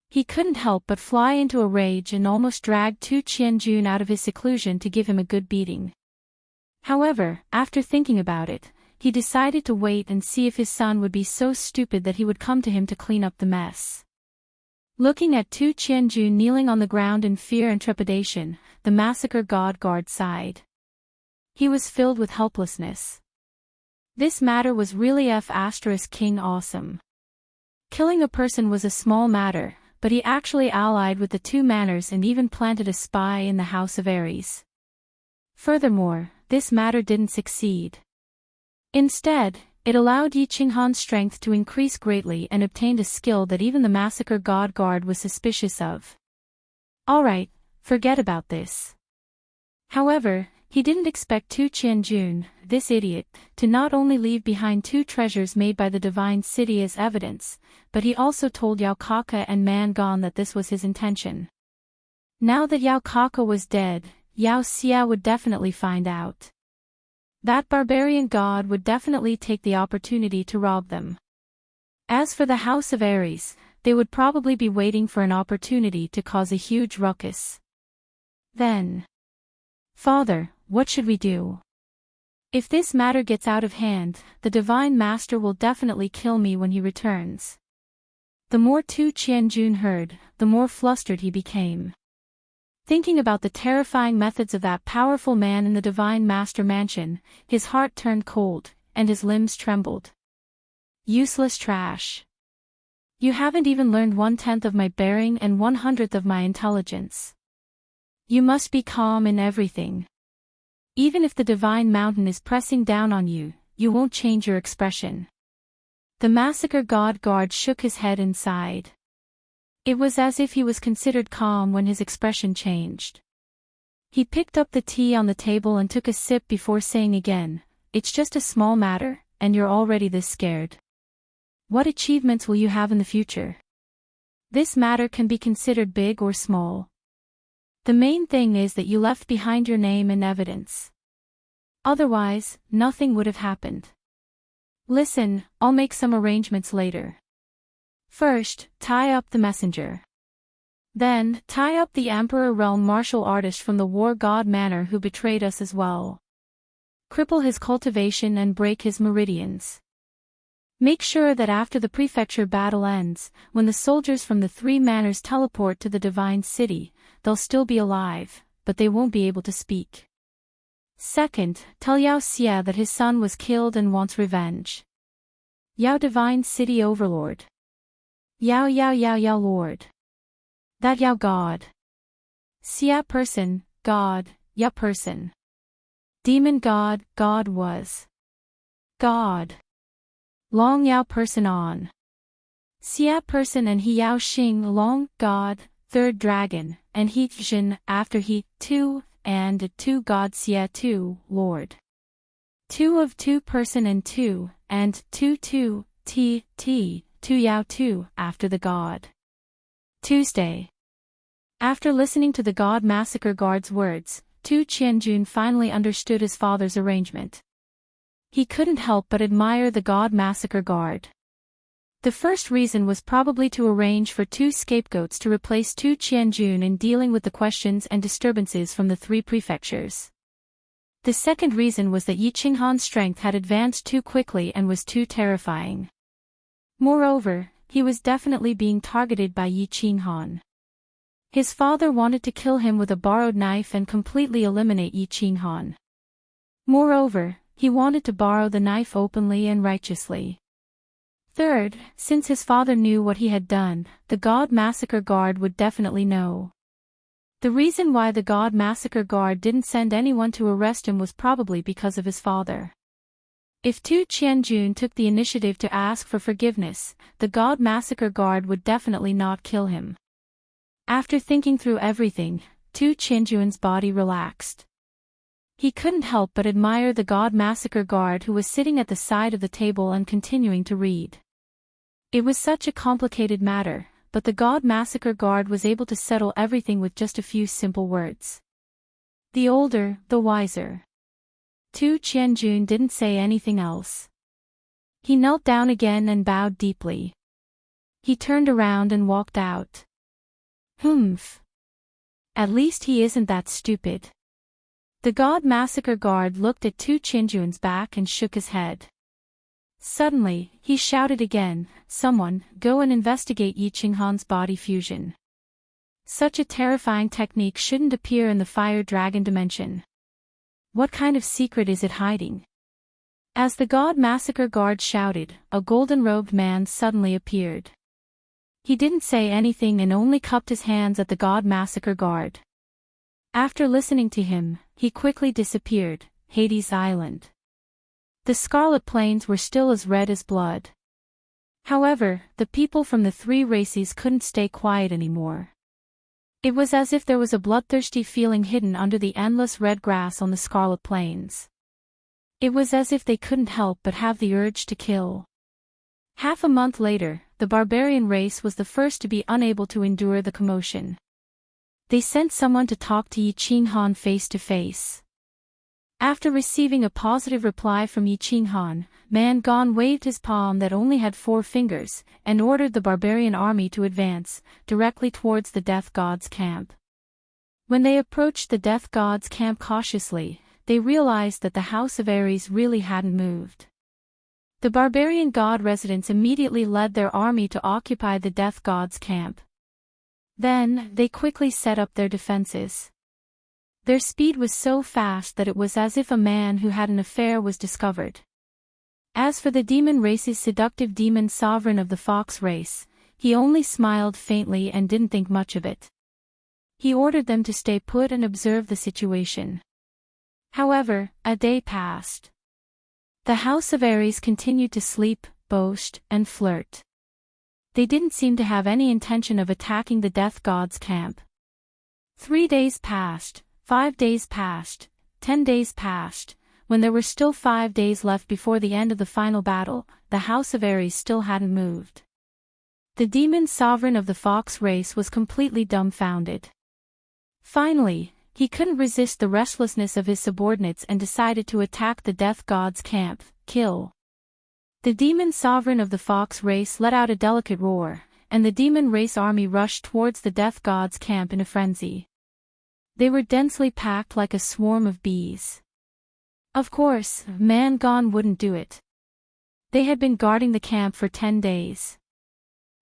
He couldn't help but fly into a rage and almost dragged Tu Qianjun out of his seclusion to give him a good beating. However, after thinking about it, he decided to wait and see if his son would be so stupid that he would come to him to clean up the mess. Looking at Tu Qianjun kneeling on the ground in fear and trepidation, the massacre god guard sighed. He was filled with helplessness. This matter was really King awesome. Killing a person was a small matter, but he actually allied with the two manners and even planted a spy in the House of Aries. Furthermore, this matter didn't succeed. Instead, it allowed Yi Qinghan's strength to increase greatly and obtained a skill that even the massacre god guard was suspicious of. Alright, forget about this. However, he didn't expect Tu Qianjun, this idiot, to not only leave behind 2 treasures made by the divine city as evidence, but he also told Yao Kaka and Man Gon that this was his intention. Now that Yao Kaka was dead, Yao Xia would definitely find out. That barbarian god would definitely take the opportunity to rob them. As for the House of Aries, they would probably be waiting for an opportunity to cause a huge ruckus. Then, "Father, what should we do? If this matter gets out of hand, the Divine Master will definitely kill me when he returns." The more Tu Qianjun heard, the more flustered he became. Thinking about the terrifying methods of that powerful man in the Divine Master Mansion, his heart turned cold, and his limbs trembled. Useless trash. You haven't even learned 1/10 of my bearing and 1/100th of my intelligence. You must be calm in everything. Even if the Divine Mountain is pressing down on you, you won't change your expression. The massacre god guard shook his head and sighed. It was as if he was considered calm when his expression changed. He picked up the tea on the table and took a sip before saying again, "It's just a small matter, and you're already this scared. What achievements will you have in the future? This matter can be considered big or small. The main thing is that you left behind your name and evidence. Otherwise, nothing would have happened. Listen, I'll make some arrangements later. First, tie up the messenger. Then, tie up the Emperor Realm martial artist from the war god Manor who betrayed us as well. Cripple his cultivation and break his meridians. Make sure that after the prefecture battle ends, when the soldiers from the 3 manors teleport to the divine city, they'll still be alive, but they won't be able to speak. Second, tell Yao Xia that his son was killed and wants revenge. Yao divine city overlord. Yao Yao Yao Yao lord. That Yao god. Xia person, god, Ya person. Demon god, god was. God. Long Yao person on. Xia person and He Yao Xing long, god, 3rd dragon, and He Jin after He, 2, and 2 god Xia 2, lord. 2 of 2 person and 2, and 2 2, T, 2 Yao 2 after the god. Tuesday. After listening to the god massacre guard's words, Tu Qianjun finally understood his father's arrangement. He couldn't help but admire the god massacre guard. The first reason was probably to arrange for 2 scapegoats to replace Tu Qianjun in dealing with the questions and disturbances from the 3 prefectures. The second reason was that Yi Qinghan's strength had advanced too quickly and was too terrifying. Moreover, he was definitely being targeted by Yi Qinghan. His father wanted to kill him with a borrowed knife and completely eliminate Yi Qinghan. Moreover, he wanted to borrow the knife openly and righteously. Third, since his father knew what he had done, the God Massacre Guard would definitely know. The reason why the God Massacre Guard didn't send anyone to arrest him was probably because of his father. If Tu Qianjun took the initiative to ask for forgiveness, the God Massacre Guard would definitely not kill him. After thinking through everything, Tu Qianjun's body relaxed. He couldn't help but admire the God Massacre Guard who was sitting at the side of the table and continuing to read. It was such a complicated matter, but the God Massacre Guard was able to settle everything with just a few simple words. The older, the wiser. Tu Qianjun didn't say anything else. He knelt down again and bowed deeply. He turned around and walked out. Humph. At least he isn't that stupid. The God Massacre Guard looked at Tu Qianjun's back and shook his head. Suddenly, he shouted again, "Someone, go and investigate Yi Qinghan's body fusion." Such a terrifying technique shouldn't appear in the Fire Dragon dimension. What kind of secret is it hiding? As the God Massacre Guard shouted, a golden-robed man suddenly appeared. He didn't say anything and only cupped his hands at the God Massacre Guard. After listening to him, he quickly disappeared, Hades Island. The Scarlet Plains were still as red as blood. However, the people from the 3 races couldn't stay quiet anymore. It was as if there was a bloodthirsty feeling hidden under the endless red grass on the Scarlet Plains. It was as if they couldn't help but have the urge to kill. Half a month later, the barbarian race was the first to be unable to endure the commotion. They sent someone to talk to Yi Qinghan face to face. After receiving a positive reply from Yi Qinghan, Man Gone waved his palm that only had 4 fingers, and ordered the barbarian army to advance, directly towards the Death God's camp. When they approached the Death God's camp cautiously, they realized that the House of Ares really hadn't moved. The barbarian god residents immediately led their army to occupy the Death God's camp. Then, they quickly set up their defenses. Their speed was so fast that it was as if a man who had an affair was discovered. As for the demon race's seductive demon sovereign of the fox race, he only smiled faintly and didn't think much of it. He ordered them to stay put and observe the situation. However, a day passed. The House of Ares continued to sleep, boast, and flirt. They didn't seem to have any intention of attacking the Death God's camp. 3 days passed, 5 days passed, 10 days passed. When there were still 5 days left before the end of the final battle, the House of Aries still hadn't moved. The demon sovereign of the fox race was completely dumbfounded. Finally, he couldn't resist the restlessness of his subordinates and decided to attack the death god's camp, kill. The demon sovereign of the fox race let out a delicate roar, and the demon race army rushed towards the death god's camp in a frenzy. They were densely packed like a swarm of bees. Of course, Man-Gone wouldn't do it. They had been guarding the camp for 10 days.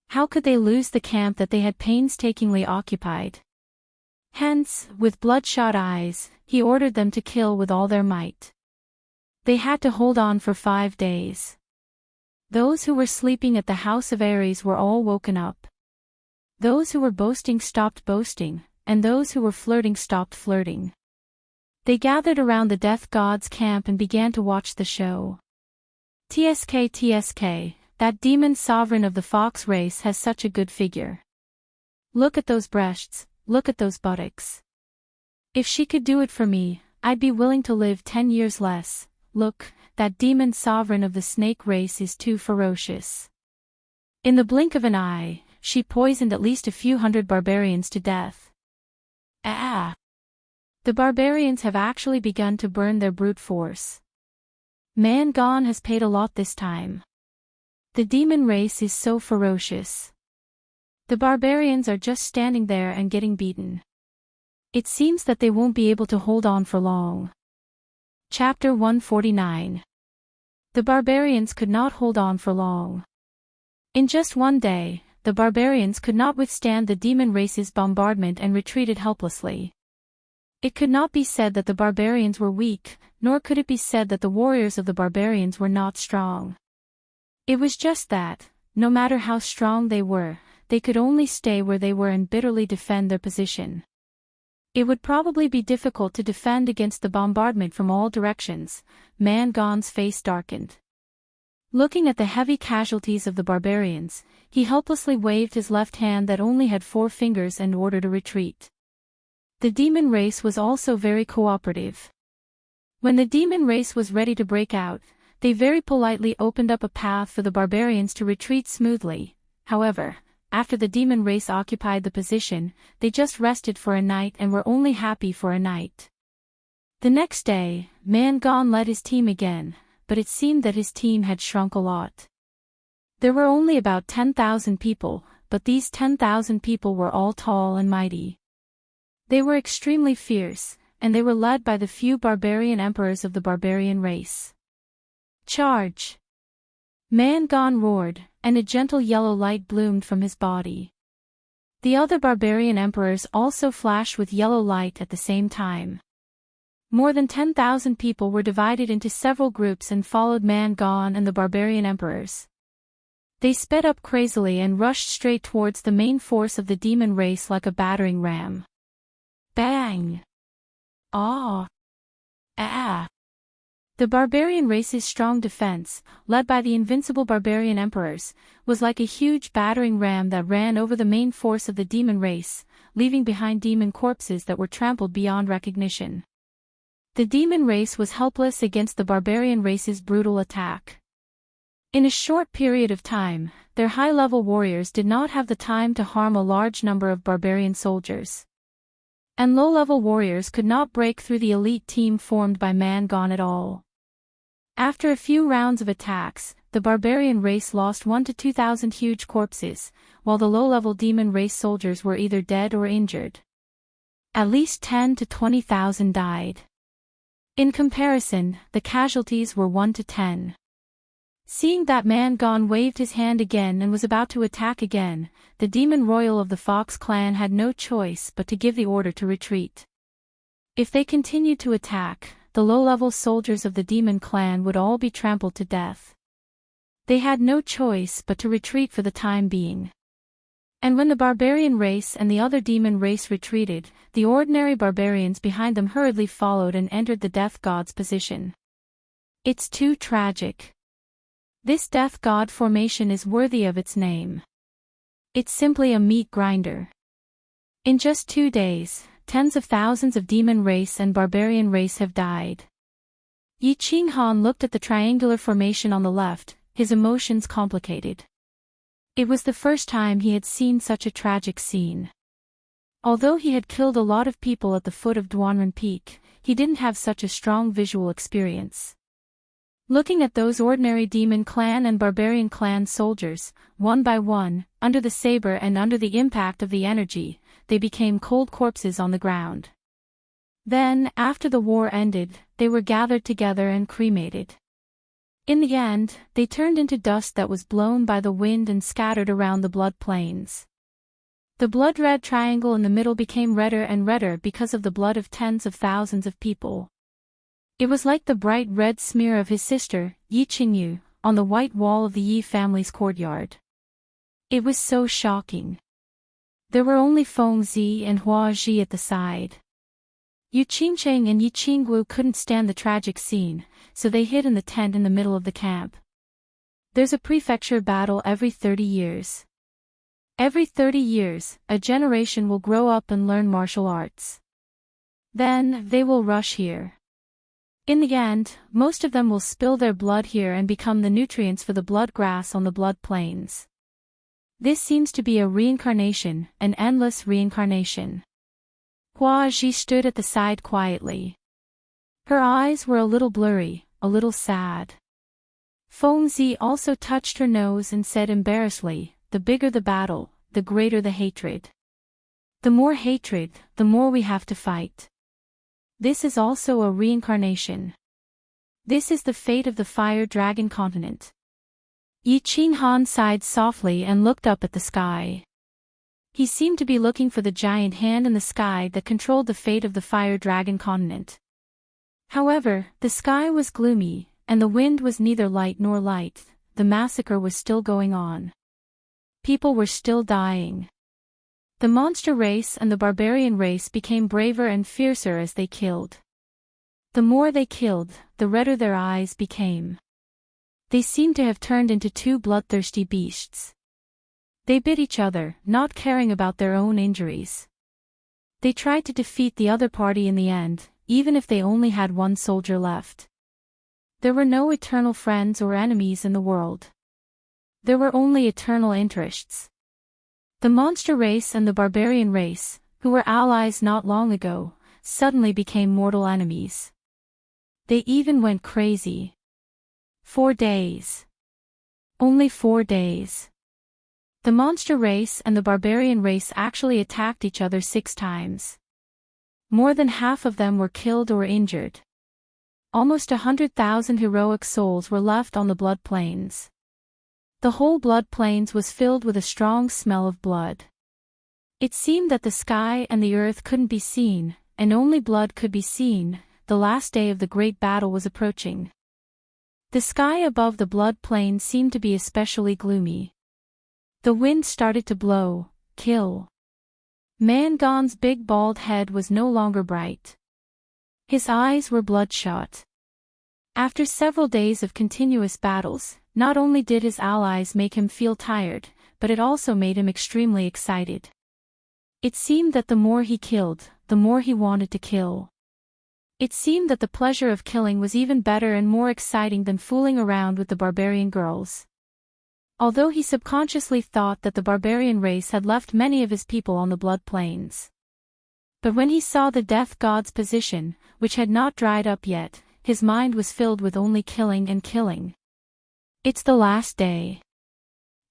How could they lose the camp that they had painstakingly occupied? Hence, with bloodshot eyes, he ordered them to kill with all their might. They had to hold on for 5 days. Those who were sleeping at the House of Aries were all woken up. Those who were boasting stopped boasting, and those who were flirting stopped flirting. They gathered around the death god's camp and began to watch the show. TSK, that demon sovereign of the fox race has such a good figure. Look at those breasts, look at those buttocks. If she could do it for me, I'd be willing to live 10 years less. Look, that demon sovereign of the snake race is too ferocious. In the blink of an eye, she poisoned at least a few hundred barbarians to death. The barbarians have actually begun to burn their brute force. Man-Gone has paid a lot this time. The demon race is so ferocious. The barbarians are just standing there and getting beaten. It seems that they won't be able to hold on for long. Chapter 149. The barbarians could not hold on for long. In just one day, the barbarians could not withstand the demon race's bombardment and retreated helplessly. It could not be said that the barbarians were weak, nor could it be said that the warriors of the barbarians were not strong. It was just that, no matter how strong they were, they could only stay where they were and bitterly defend their position. It would probably be difficult to defend against the bombardment from all directions. Man-Gone's face darkened. Looking at the heavy casualties of the barbarians, he helplessly waved his left hand that only had 4 fingers and ordered a retreat. The demon race was also very cooperative. When the demon race was ready to break out, they very politely opened up a path for the barbarians to retreat smoothly. However, after the demon race occupied the position, they just rested for a night and were only happy for a night. The next day, Man-Gone led his team again, but it seemed that his team had shrunk a lot. There were only about 10,000 people, but these 10,000 people were all tall and mighty. They were extremely fierce, and they were led by the few barbarian emperors of the barbarian race. Charge! Man-Gone roared, and a gentle yellow light bloomed from his body. The other barbarian emperors also flashed with yellow light at the same time. More than 10,000 people were divided into several groups and followed Man-Gone and the barbarian emperors. They sped up crazily and rushed straight towards the main force of the demon race like a battering ram. Bang! Ah! Ah! The barbarian race's strong defense, led by the invincible barbarian emperors, was like a huge battering ram that ran over the main force of the demon race, leaving behind demon corpses that were trampled beyond recognition. The demon race was helpless against the barbarian race's brutal attack. In a short period of time, their high-level warriors did not have the time to harm a large number of barbarian soldiers. And low-level warriors could not break through the elite team formed by Man-Gone at all. After a few rounds of attacks, the barbarian race lost 1,000 to 2,000 huge corpses, while the low-level demon race soldiers were either dead or injured. At least 10,000 to 20,000 died. In comparison, the casualties were 1 to 10. Seeing that Man-Gone waved his hand again and was about to attack again, the demon royal of the Fox clan had no choice but to give the order to retreat. If they continued to attack, the low-level soldiers of the demon clan would all be trampled to death. They had no choice but to retreat for the time being. And when the barbarian race and the other demon race retreated, the ordinary barbarians behind them hurriedly followed and entered the death god's position. It's too tragic. This death god formation is worthy of its name. It's simply a meat grinder. In just 2 days, tens of thousands of demon race and barbarian race have died. Yi Qinghan looked at the triangular formation on the left, his emotions complicated. It was the first time he had seen such a tragic scene. Although he had killed a lot of people at the foot of Duanren Peak, he didn't have such a strong visual experience. Looking at those ordinary demon clan and barbarian clan soldiers, one by one, under the saber and under the impact of the energy, they became cold corpses on the ground. Then, after the war ended, they were gathered together and cremated. In the end, they turned into dust that was blown by the wind and scattered around the blood plains. The blood-red triangle in the middle became redder and redder because of the blood of tens of thousands of people. It was like the bright red smear of his sister, Yi Qingyu, on the white wall of the Yi family's courtyard. It was so shocking. There were only Feng Zi and Hua Ji at the side. Yu Qingcheng and Yi Qinggu couldn't stand the tragic scene, so they hid in the tent in the middle of the camp. There's a prefecture battle every 30 years. Every 30 years, a generation will grow up and learn martial arts. Then, they will rush here. In the end, most of them will spill their blood here and become the nutrients for the blood grass on the blood plains. This seems to be a reincarnation, an endless reincarnation. Hua Ji stood at the side quietly. Her eyes were a little blurry, a little sad. Feng Zi also touched her nose and said embarrassedly, "The bigger the battle, the greater the hatred. The more hatred, the more we have to fight. This is also a reincarnation. This is the fate of the fire dragon continent." Yi Qinghan sighed softly and looked up at the sky. He seemed to be looking for the giant hand in the sky that controlled the fate of the fire dragon continent. However, the sky was gloomy, and the wind was neither light nor light. The massacre was still going on. People were still dying. The monster race and the barbarian race became braver and fiercer as they killed. The more they killed, the redder their eyes became. They seemed to have turned into two bloodthirsty beasts. They bit each other, not caring about their own injuries. They tried to defeat the other party in the end, even if they only had one soldier left. There were no eternal friends or enemies in the world. There were only eternal interests. The monster race and the barbarian race, who were allies not long ago, suddenly became mortal enemies. They even went crazy. 4 days. Only 4 days. The monster race and the barbarian race actually attacked each other 6 times. More than half of them were killed or injured. Almost 100,000 heroic souls were left on the blood plains. The whole blood plains was filled with a strong smell of blood. It seemed that the sky and the earth couldn't be seen, and only blood could be seen. The last day of the great battle was approaching. The sky above the blood plain seemed to be especially gloomy. The wind started to blow, kill. Mangon's big bald head was no longer bright. His eyes were bloodshot. After several days of continuous battles, not only did his allies make him feel tired, but it also made him extremely excited. It seemed that the more he killed, the more he wanted to kill. It seemed that the pleasure of killing was even better and more exciting than fooling around with the barbarian girls. Although he subconsciously thought that the barbarian race had left many of his people on the blood plains. But when he saw the death god's position, which had not dried up yet, his mind was filled with only killing and killing. It's the last day.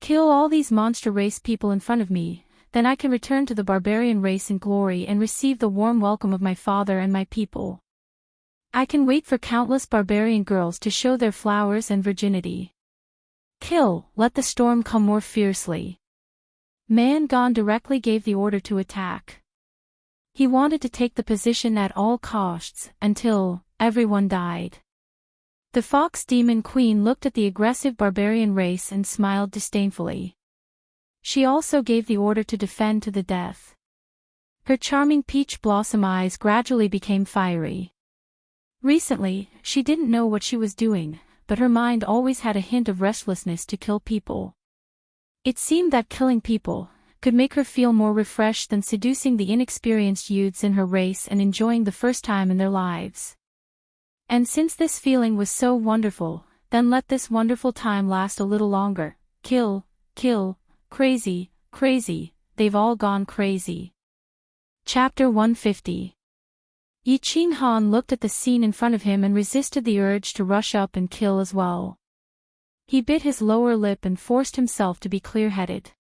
Kill all these monster race people in front of me, then I can return to the barbarian race in glory and receive the warm welcome of my father and my people. I can wait for countless barbarian girls to show their flowers and virginity. Kill, let the storm come more fiercely. Mangon directly gave the order to attack. He wanted to take the position at all costs, until everyone died. The fox demon queen looked at the aggressive barbarian race and smiled disdainfully. She also gave the order to defend to the death. Her charming peach blossom eyes gradually became fiery. Recently, she didn't know what she was doing, but her mind always had a hint of restlessness to kill people. It seemed that killing people, could make her feel more refreshed than seducing the inexperienced youths in her race and enjoying the first time in their lives. And since this feeling was so wonderful, then let this wonderful time last a little longer. Kill, kill, crazy, crazy, they've all gone crazy. Chapter 150. Yi Ching Han looked at the scene in front of him and resisted the urge to rush up and kill as well. He bit his lower lip and forced himself to be clear-headed.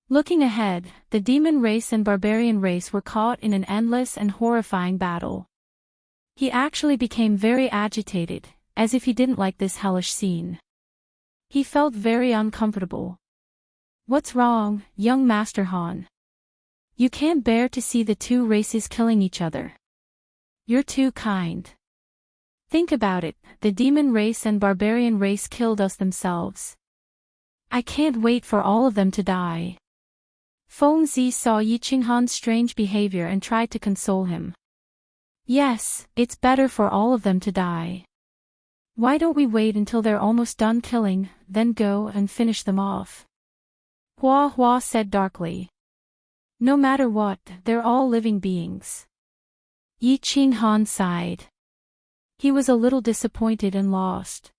Looking ahead, the demon race and barbarian race were caught in an endless and horrifying battle. He actually became very agitated, as if he didn't like this hellish scene. He felt very uncomfortable. What's wrong, young Master Han? You can't bear to see the two races killing each other. You're too kind. Think about it, the demon race and barbarian race killed us themselves. I can't wait for all of them to die. Feng Zi saw Yi Ching Han's strange behavior and tried to console him. Yes, it's better for all of them to die. Why don't we wait until they're almost done killing, then go and finish them off? Hua Hua said darkly. No matter what, they're all living beings. Yi Ching Han sighed. He was a little disappointed and lost.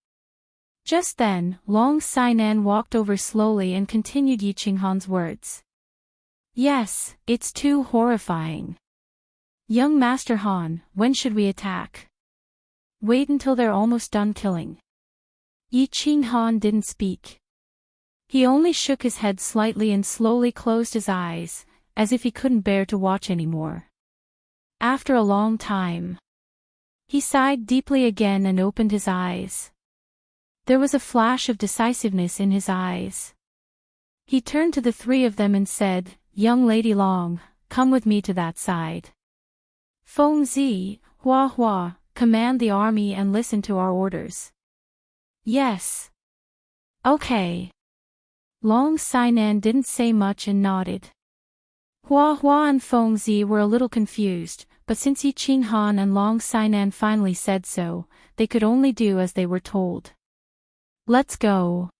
Just then, Long Sainan walked over slowly and continued Yi Ching Han's words. Yes, it's too horrifying. Young Master Han, when should we attack? Wait until they're almost done killing. Yi Ching Han didn't speak. He only shook his head slightly and slowly closed his eyes, as if he couldn't bear to watch anymore. After a long time, he sighed deeply again and opened his eyes. There was a flash of decisiveness in his eyes. He turned to the three of them and said, Young Lady Long, come with me to that side. Feng Zi, Hua Hua, command the army and listen to our orders. Yes. Okay. Long Sainan didn't say much and nodded. Hua Hua and Feng Zi were a little confused, but since Yi Ching Han and Long Sainan finally said so, they could only do as they were told. Let's go.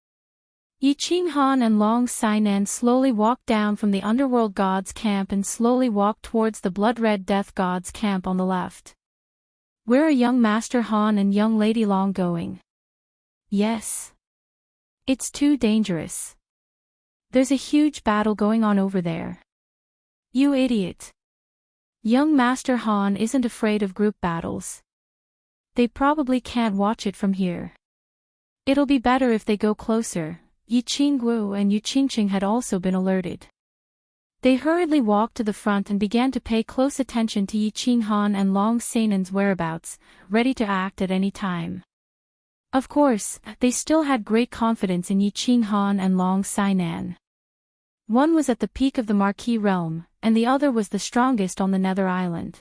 Yi Ching Han and Long Sainan slowly walked down from the underworld god's camp and slowly walked towards the blood-red death god's camp on the left. Where are young Master Han and young Lady Long going? Yes. It's too dangerous. There's a huge battle going on over there. You idiot. Young Master Han isn't afraid of group battles. They probably can't watch it from here. It'll be better if they go closer. Yi Qingguo and Yu Qingqing had also been alerted. They hurriedly walked to the front and began to pay close attention to Yi Ching Han and Long Sainan's whereabouts, ready to act at any time. Of course, they still had great confidence in Yi Ching Han and Long Sainan. One was at the peak of the Marquis realm, and the other was the strongest on the Nether Island.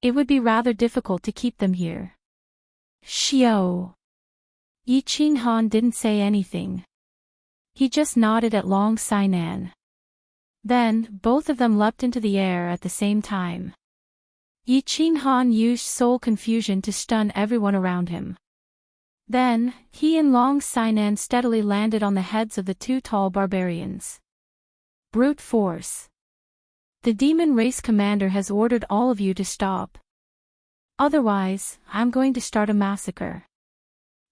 It would be rather difficult to keep them here. Xiao. Yi Ching Han didn't say anything. He just nodded at Long Sainan. Then, both of them leapt into the air at the same time. Yi Ching Han used soul confusion to stun everyone around him. Then, he and Long Sainan steadily landed on the heads of the two tall barbarians. Brute force. The demon race commander has ordered all of you to stop. Otherwise, I'm going to start a massacre.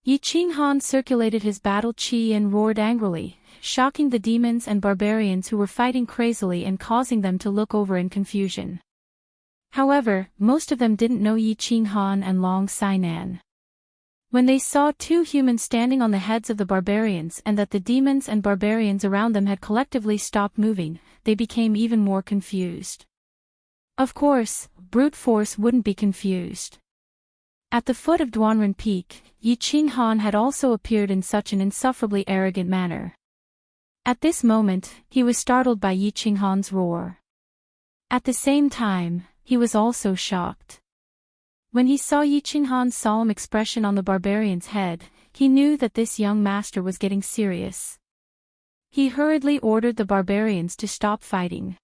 Yi Ching Han circulated his battle chi and roared angrily, shocking the demons and barbarians who were fighting crazily and causing them to look over in confusion. However, most of them didn't know Yi Ching Han and Long Sainan. When they saw two humans standing on the heads of the barbarians and that the demons and barbarians around them had collectively stopped moving, they became even more confused. Of course, brute force wouldn't be confused. At the foot of Duanren Peak, Yi Ching Han had also appeared in such an insufferably arrogant manner. At this moment, he was startled by Yi Ching Han's roar. At the same time, he was also shocked. When he saw Yi Ching Han's solemn expression on the barbarian's head, he knew that this young master was getting serious. He hurriedly ordered the barbarians to stop fighting.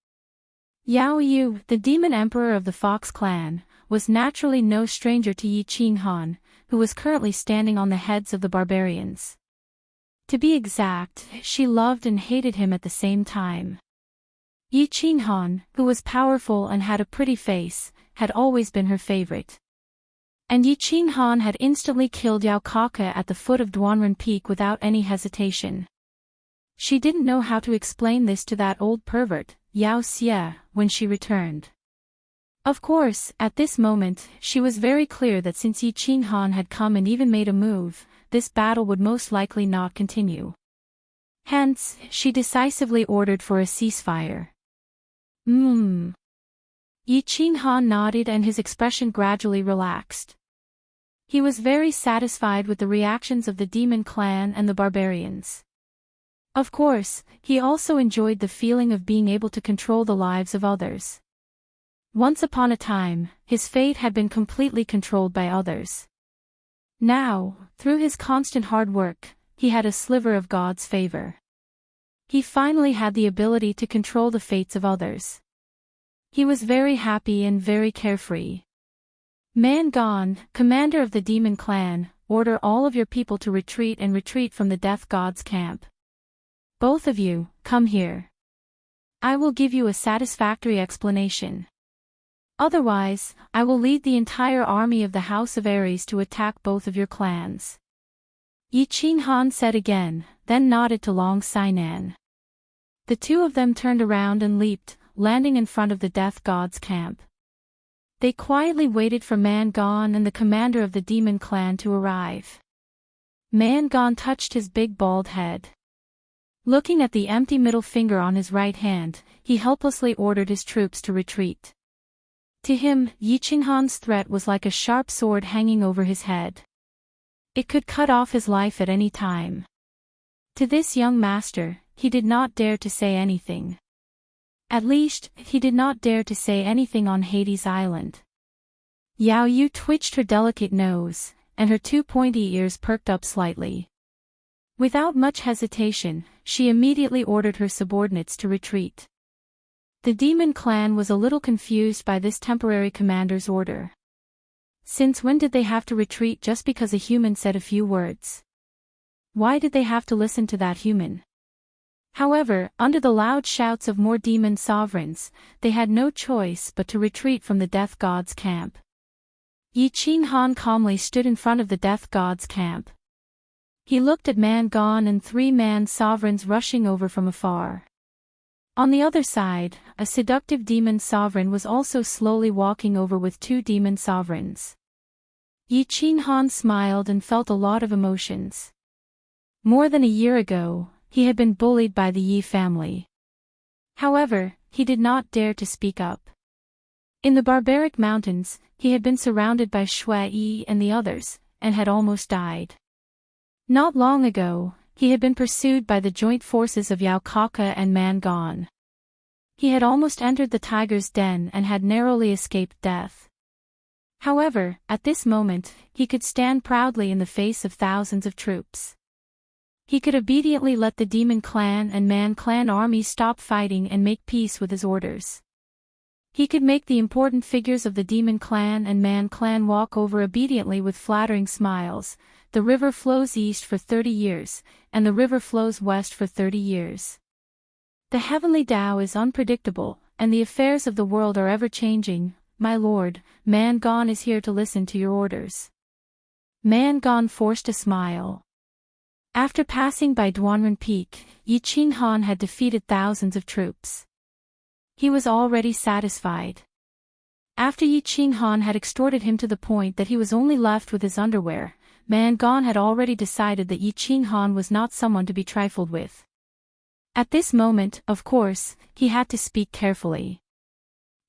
Yao Yu, the demon emperor of the Fox clan, was naturally no stranger to Yi Ching Han, who was currently standing on the heads of the barbarians. To be exact, she loved and hated him at the same time. Yi Qinghan, who was powerful and had a pretty face, had always been her favorite. And Yi Qinghan had instantly killed Yao Kaka at the foot of Duanren Peak without any hesitation. She didn't know how to explain this to that old pervert, Yao Xie, when she returned. Of course, at this moment, she was very clear that since Yi Qinghan had come and even made a move, this battle would most likely not continue. Hence, she decisively ordered for a ceasefire. Yi Qinghan nodded and his expression gradually relaxed. He was very satisfied with the reactions of the demon clan and the barbarians. Of course, he also enjoyed the feeling of being able to control the lives of others. Once upon a time, his fate had been completely controlled by others. Now, through his constant hard work, he had a sliver of God's favor. He finally had the ability to control the fates of others. He was very happy and very carefree. Man Gone, commander of the demon clan, order all of your people to retreat from the death god's camp. Both of you, come here. I will give you a satisfactory explanation. Otherwise, I will lead the entire army of the House of Aries to attack both of your clans. Yi Qinghan said again, then nodded to Long Sainan. The two of them turned around and leaped, landing in front of the death god's camp. They quietly waited for Man Gone and the commander of the demon clan to arrive. Man Gone touched his big bald head. Looking at the empty middle finger on his right hand, he helplessly ordered his troops to retreat. To him, Yi Qinghan's threat was like a sharp sword hanging over his head. It could cut off his life at any time. To this young master, he did not dare to say anything. At least, he did not dare to say anything on Hades Island. Yao Yu twitched her delicate nose, and her two pointy ears perked up slightly. Without much hesitation, she immediately ordered her subordinates to retreat. The demon clan was a little confused by this temporary commander's order. Since when did they have to retreat just because a human said a few words? Why did they have to listen to that human? However, under the loud shouts of more demon sovereigns, they had no choice but to retreat from the death god's camp. Yi Qinghan calmly stood in front of the death god's camp. He looked at Man Gone and 3 man sovereigns rushing over from afar. On the other side, a seductive demon sovereign was also slowly walking over with 2 demon sovereigns. Yi Qinghan smiled and felt a lot of emotions. More than a year ago, he had been bullied by the Yi family. However, he did not dare to speak up. In the barbaric mountains, he had been surrounded by Shui Yi and the others, and had almost died. Not long ago, he had been pursued by the joint forces of Yao Kaka and Man Gone. He had almost entered the tiger's den and had narrowly escaped death. However, at this moment, he could stand proudly in the face of thousands of troops. He could obediently let the demon clan and Man clan armies stop fighting and make peace with his orders. He could make the important figures of the demon clan and Man clan walk over obediently with flattering smiles. The river flows east for 30 years, and the river flows west for 30 years. The heavenly Tao is unpredictable, and the affairs of the world are ever-changing. My lord, Man Gone is here to listen to your orders. Man Gone forced a smile. After passing by Duanren Peak, Yi Qinghan had defeated thousands of troops. He was already satisfied. After Yi Qinghan had extorted him to the point that he was only left with his underwear, Man Gone had already decided that Yi Qinghan was not someone to be trifled with. At this moment, of course, he had to speak carefully.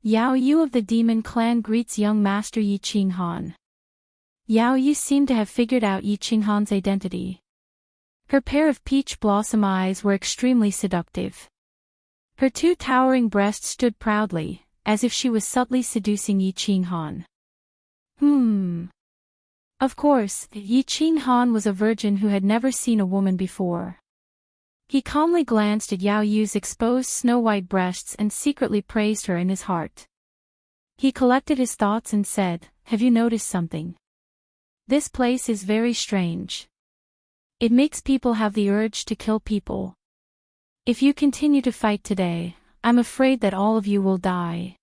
Yao Yu of the demon clan greets young master Yi Qinghan. Yao Yu seemed to have figured out Yi Qinghan's identity. Her pair of peach blossom eyes were extremely seductive. Her 2 towering breasts stood proudly, as if she was subtly seducing Yi Qinghan. Of course, Yi Qinghan was a virgin who had never seen a woman before. He calmly glanced at Yao Yu's exposed snow-white breasts and secretly praised her in his heart. He collected his thoughts and said, "Have you noticed something? This place is very strange. It makes people have the urge to kill people. If you continue to fight today, I'm afraid that all of you will die.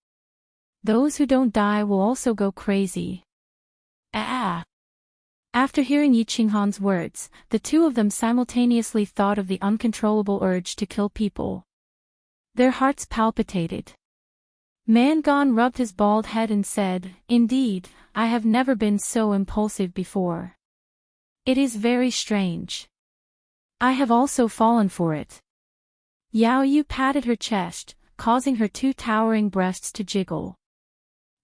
Those who don't die will also go crazy. Ah! After hearing Yi Qinghan's words, the two of them simultaneously thought of the uncontrollable urge to kill people. Their hearts palpitated. Man Gone rubbed his bald head and said, "Indeed, I have never been so impulsive before. It is very strange. I have also fallen for it." Yao Yu patted her chest, causing her two towering breasts to jiggle.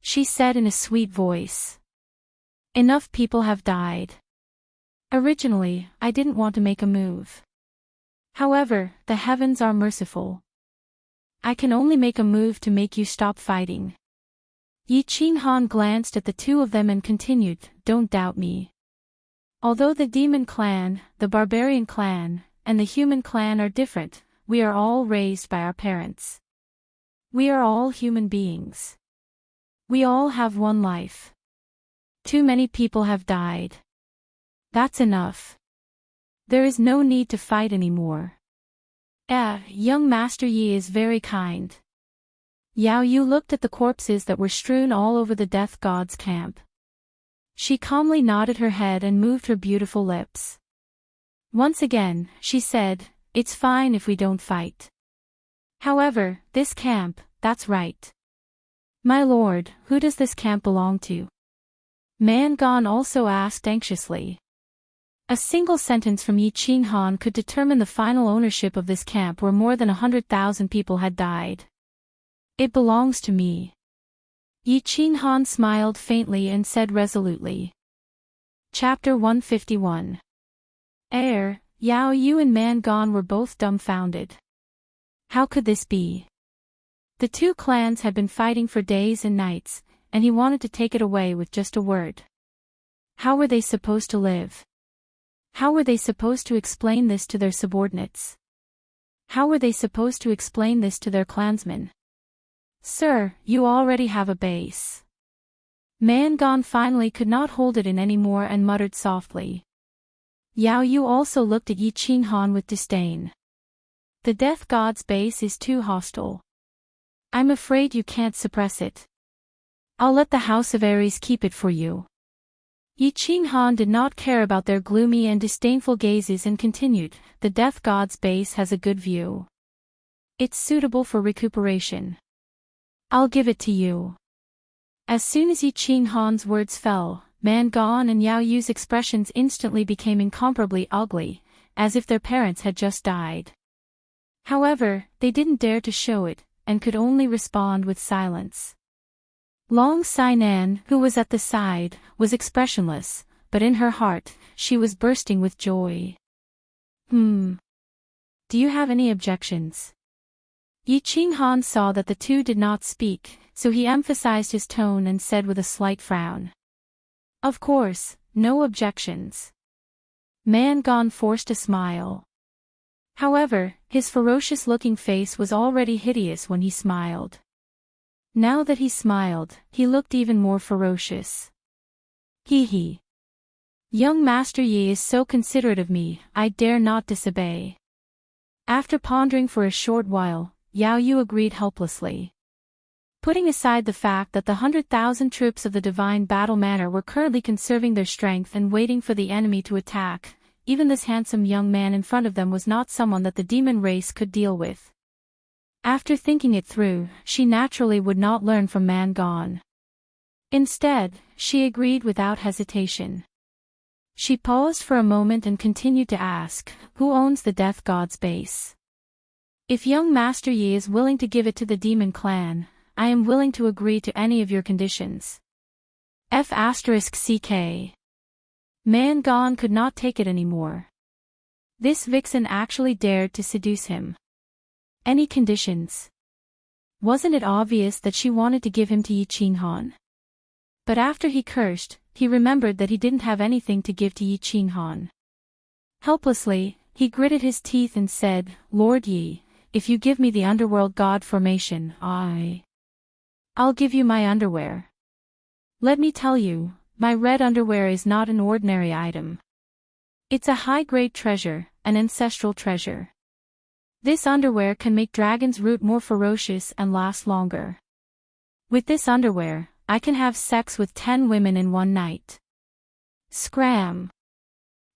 She said in a sweet voice, "Enough people have died. Originally, I didn't want to make a move. However, the heavens are merciful. I can only make a move to make you stop fighting." Yi Qinghan glanced at the two of them and continued, "Don't doubt me. Although the demon clan, the barbarian clan, and the human clan are different, we are all raised by our parents. We are all human beings. We all have one life. Too many people have died. That's enough. There is no need to fight anymore. Young Master Yi is very kind." Yao Yu looked at the corpses that were strewn all over the death god's camp. She calmly nodded her head and moved her beautiful lips. Once again, she said, "It's fine if we don't fight. However, this camp, that's right. My lord, who does this camp belong to?" Man Gone also asked anxiously. A single sentence from Yi Qinghan could determine the final ownership of this camp where more than 100,000 people had died. "It belongs to me." Yi Qinghan smiled faintly and said resolutely. Chapter 151. Yao Yu and Man Gone were both dumbfounded. How could this be? The two clans had been fighting for days and nights, and he wanted to take it away with just a word. How were they supposed to live? How were they supposed to explain this to their subordinates? How were they supposed to explain this to their clansmen? "Sir, you already have a base." Man Gone finally could not hold it in anymore and muttered softly. Yao Yu also looked at Yi Qinghan with disdain. "The death god's base is too hostile. I'm afraid you can't suppress it. I'll let the House of Aries keep it for you." Yi Qinghan did not care about their gloomy and disdainful gazes and continued, "The death god's base has a good view. It's suitable for recuperation. I'll give it to you." As soon as Yi Qinghan's words fell, Man Gone and Yao Yu's expressions instantly became incomparably ugly, as if their parents had just died. However, they didn't dare to show it, and could only respond with silence. Long Sainan, who was at the side, was expressionless, but in her heart, she was bursting with joy. Do you have any objections?" Yi Qinghan saw that the two did not speak, so he emphasized his tone and said with a slight frown. "Of course, no objections." Man Gone forced a smile. However, his ferocious-looking face was already hideous when he smiled. Now that he smiled, he looked even more ferocious. Hee. Young Master Yi is so considerate of me, I dare not disobey." After pondering for a short while, Yao Yu agreed helplessly. Putting aside the fact that the 100,000 troops of the Divine Battle Manor were currently conserving their strength and waiting for the enemy to attack, even this handsome young man in front of them was not someone that the demon race could deal with. After thinking it through, she naturally would not learn from Man Gone. Instead, she agreed without hesitation. She paused for a moment and continued to ask, "Who owns the Death God's base?" "If young Master Yi is willing to give it to the demon clan, I am willing to agree to any of your conditions." F***CK. Man Gone could not take it anymore. This vixen actually dared to seduce him. Any conditions? Wasn't it obvious that she wanted to give him to Yi Qinghan? But after he cursed, he remembered that he didn't have anything to give to Yi Qinghan. Helplessly, he gritted his teeth and said, "Lord Yi, if you give me the underworld god formation, I'll give you my underwear. Let me tell you, my red underwear is not an ordinary item. It's a high-grade treasure, an ancestral treasure. This underwear can make dragons root more ferocious and last longer. With this underwear, I can have sex with 10 women in one night. Scram.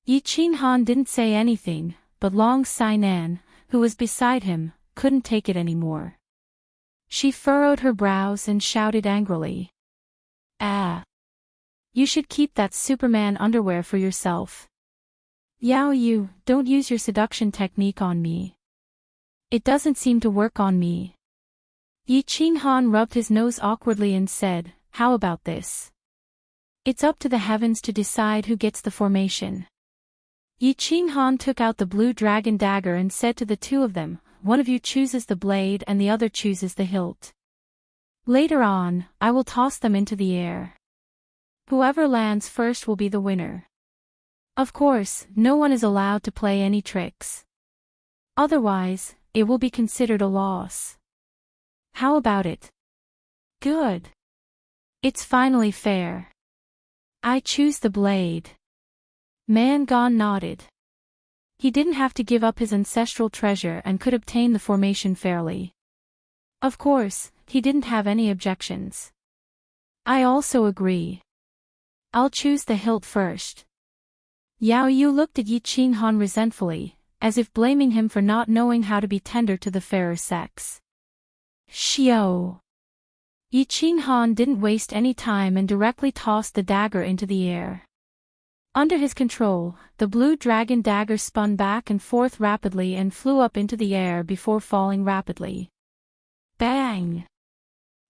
Yi Qinghan didn't say anything, but Long Sainan, who was beside him, couldn't take it anymore. She furrowed her brows and shouted angrily. Ah! You should keep that Superman underwear for yourself. Yao Yu, don't use your seduction technique on me. It doesn't seem to work on me. Yi Qinghan rubbed his nose awkwardly and said, how about this? It's up to the heavens to decide who gets the formation. Yi Qinghan took out the blue dragon dagger and said to the two of them, one of you chooses the blade and the other chooses the hilt. Later on, I will toss them into the air. Whoever lands first will be the winner. Of course, no one is allowed to play any tricks. Otherwise, it will be considered a loss. How about it? Good. It's finally fair. I choose the blade. Mangon nodded. He didn't have to give up his ancestral treasure and could obtain the formation fairly. Of course, he didn't have any objections. I also agree. I'll choose the hilt first. Yao Yu looked at Yi Qinghan resentfully, as if blaming him for not knowing how to be tender to the fairer sex. Xiao. Yi Qinghan didn't waste any time and directly tossed the dagger into the air. Under his control, the blue dragon dagger spun back and forth rapidly and flew up into the air before falling rapidly. Bang!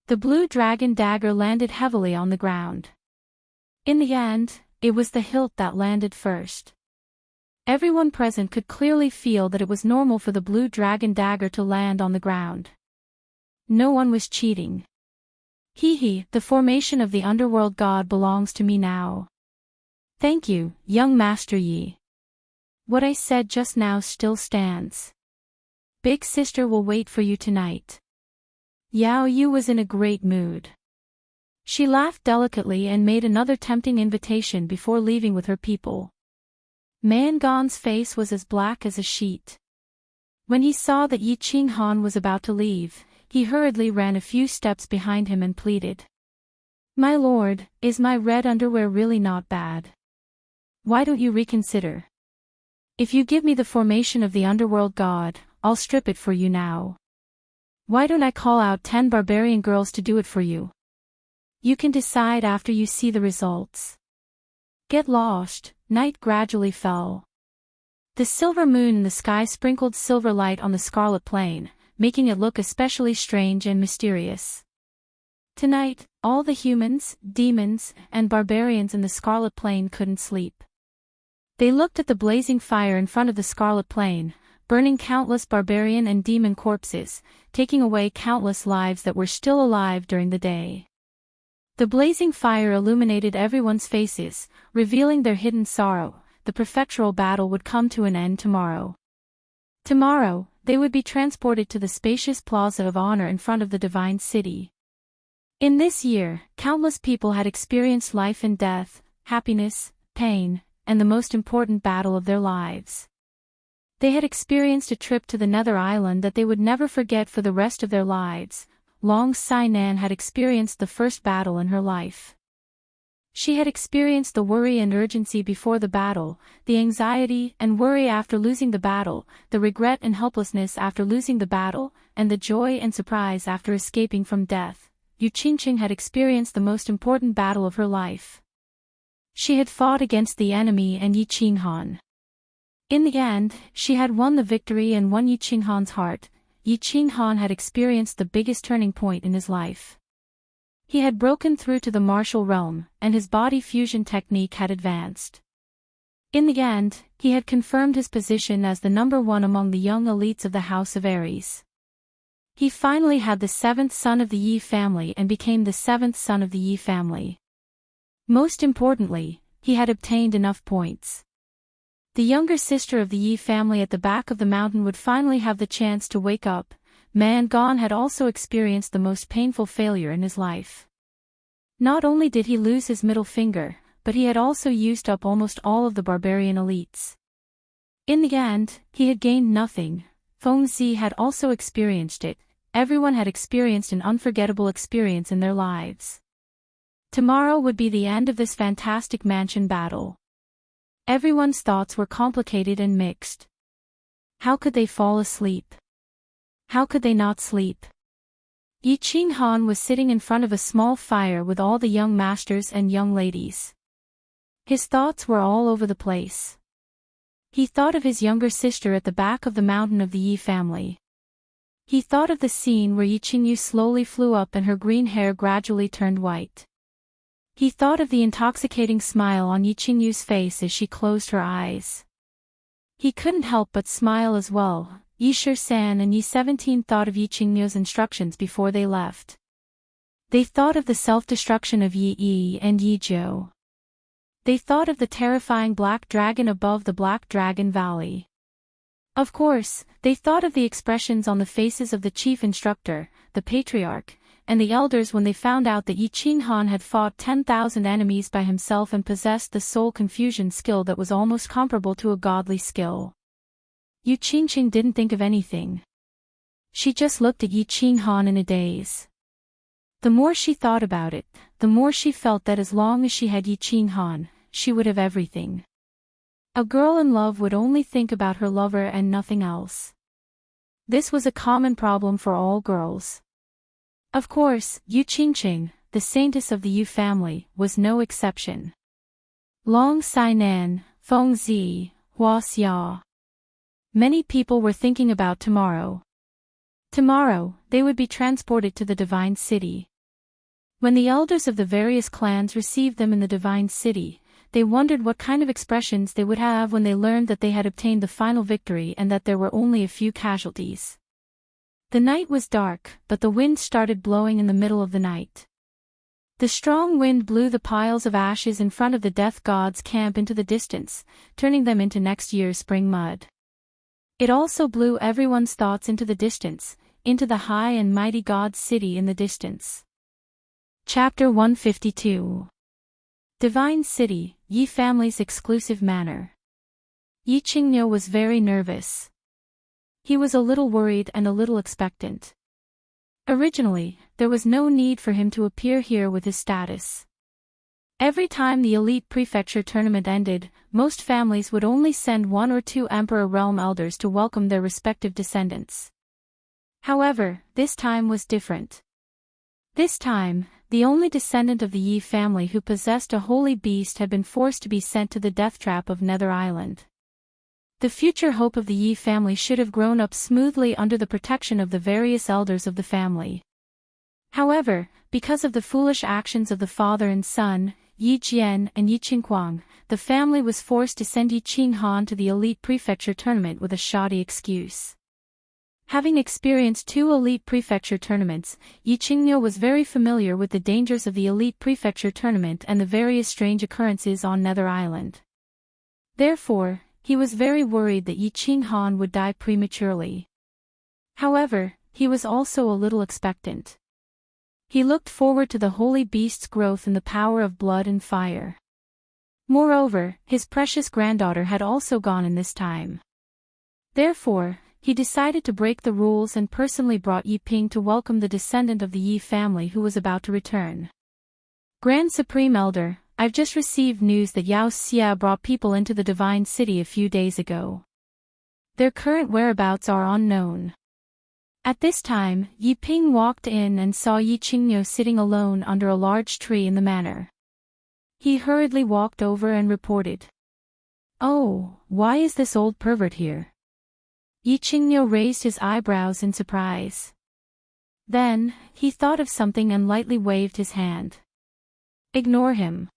The blue dragon dagger landed heavily on the ground. In the end, it was the hilt that landed first. Everyone present could clearly feel that it was normal for the blue dragon dagger to land on the ground. No one was cheating. Hee, the formation of the underworld god belongs to me now. Thank you, young Master Yi. What I said just now still stands. Big sister will wait for you tonight. Yao Yu was in a great mood. She laughed delicately and made another tempting invitation before leaving with her people. Mangon's face was as black as a sheet. When he saw that Yi Qinghan was about to leave, he hurriedly ran a few steps behind him and pleaded. My lord, is my red underwear really not bad? Why don't you reconsider? If you give me the formation of the underworld god, I'll strip it for you now. Why don't I call out 10 barbarian girls to do it for you? You can decide after you see the results. Get lost. Night gradually fell. The silver moon in the sky sprinkled silver light on the scarlet plain, making it look especially strange and mysterious. Tonight, all the humans, demons, and barbarians in the scarlet plain couldn't sleep. They looked at the blazing fire in front of the scarlet plain, burning countless barbarian and demon corpses, taking away countless lives that were still alive during the day. The blazing fire illuminated everyone's faces, revealing their hidden sorrow. The prefectural battle would come to an end tomorrow. Tomorrow, they would be transported to the spacious plaza of honor in front of the divine city. In this year, countless people had experienced life and death, happiness, pain, and the most important battle of their lives. They had experienced a trip to the Nether Island that they would never forget for the rest of their lives. Long Sainan had experienced the first battle in her life. She had experienced the worry and urgency before the battle, the anxiety and worry after losing the battle, the regret and helplessness after losing the battle, and the joy and surprise after escaping from death. Yu Qingqing had experienced the most important battle of her life. She had fought against the enemy and Yi Qinghan. In the end, she had won the victory and won Yi Qinghan's heart. Yi Qinghan had experienced the biggest turning point in his life. He had broken through to the martial realm, and his body fusion technique had advanced. In the end, he had confirmed his position as the number one among the young elites of the House of Aries. He finally had the 7th son of the Yi family and became the 7th son of the Yi family. Most importantly, he had obtained enough points. The younger sister of the Yi family at the back of the mountain would finally have the chance to wake up. Mangon had also experienced the most painful failure in his life. Not only did he lose his middle finger, but he had also used up almost all of the barbarian elites. In the end, he had gained nothing. Fengzi had also experienced it. Everyone had experienced an unforgettable experience in their lives. Tomorrow would be the end of this fantastic mansion battle. Everyone's thoughts were complicated and mixed. How could they fall asleep? How could they not sleep? Yi Qinghan was sitting in front of a small fire with all the young masters and young ladies. His thoughts were all over the place. He thought of his younger sister at the back of the mountain of the Yi family. He thought of the scene where Yi Qingyu slowly flew up and her green hair gradually turned white. He thought of the intoxicating smile on Yi Qingyu's face as she closed her eyes. He couldn't help but smile as well. Yi Shisan and Yi 17 thought of Yi Qingyu's instructions before they left. They thought of the self-destruction of Yi Yi and Yi Zhou. They thought of the terrifying black dragon above the Black Dragon Valley. Of course, they thought of the expressions on the faces of the chief instructor, the patriarch, and the elders when they found out that Yi Qinghan had fought 10,000 enemies by himself and possessed the soul confusion skill that was almost comparable to a godly skill. Yu Qingqing didn't think of anything. She just looked at Yi Qinghan in a daze. The more she thought about it, the more she felt that as long as she had Yi Qinghan, she would have everything. A girl in love would only think about her lover and nothing else. This was a common problem for all girls. Of course, Yu Qingqing, the saintess of the Yu family, was no exception. Long Sainan, Fengzi, Hua Xia. Many people were thinking about tomorrow. Tomorrow, they would be transported to the Divine City. When the elders of the various clans received them in the Divine City, they wondered what kind of expressions they would have when they learned that they had obtained the final victory and that there were only a few casualties. The night was dark, but the wind started blowing in the middle of the night. The strong wind blew the piles of ashes in front of the death god's camp into the distance, turning them into next year's spring mud. It also blew everyone's thoughts into the distance, into the high and mighty God's city in the distance. Chapter 152. Divine City, Yi family's exclusive manor. Yi Qingniu was very nervous. He was a little worried and a little expectant. Originally, there was no need for him to appear here with his status. Every time the elite prefecture tournament ended, most families would only send 1 or 2 Emperor Realm elders to welcome their respective descendants. However, this time was different. This time, the only descendant of the Yi family who possessed a holy beast had been forced to be sent to the death trap of Nether Island. The future hope of the Yi family should have grown up smoothly under the protection of the various elders of the family. However, because of the foolish actions of the father and son, Yi Jian and Yi Qingquang, the family was forced to send Yi Qinghan to the elite prefecture tournament with a shoddy excuse. Having experienced 2 elite prefecture tournaments, Yi Qingniu was very familiar with the dangers of the elite prefecture tournament and the various strange occurrences on Nether Island. Therefore, he was very worried that Yi Qinghan would die prematurely. However, he was also a little expectant. He looked forward to the holy beast's growth in the power of blood and fire. Moreover, his precious granddaughter had also gone in this time. Therefore, he decided to break the rules and personally brought Yi Ping to welcome the descendant of the Yi family who was about to return. Grand Supreme Elder, I've just received news that Yao Xia brought people into the Divine City a few days ago. Their current whereabouts are unknown. At this time, Yi Ping walked in and saw Yi Qingniu sitting alone under a large tree in the manor. He hurriedly walked over and reported. "Oh, why is this old pervert here?" Yi Qingniu raised his eyebrows in surprise. Then, he thought of something and lightly waved his hand. "Ignore him.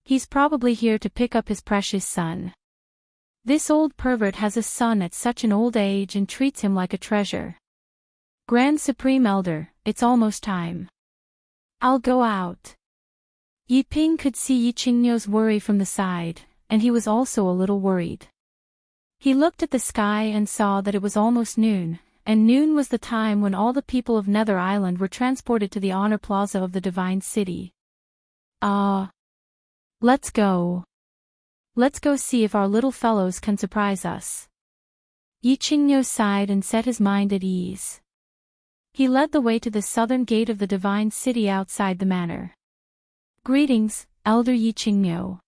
He's probably here to pick up his precious son. This old pervert has a son at such an old age and treats him like a treasure. Grand Supreme Elder, it's almost time. I'll go out." Yi Ping could see Yi Qingniu's worry from the side, and he was also a little worried. He looked at the sky and saw that it was almost noon, and noon was the time when all the people of Nether Island were transported to the Honor Plaza of the Divine City. Let's go. Let's go see if our little fellows can surprise us. Yi Qingyo sighed and set his mind at ease. He led the way to the southern gate of the divine city outside the manor. Greetings, Elder Yi Qingyo.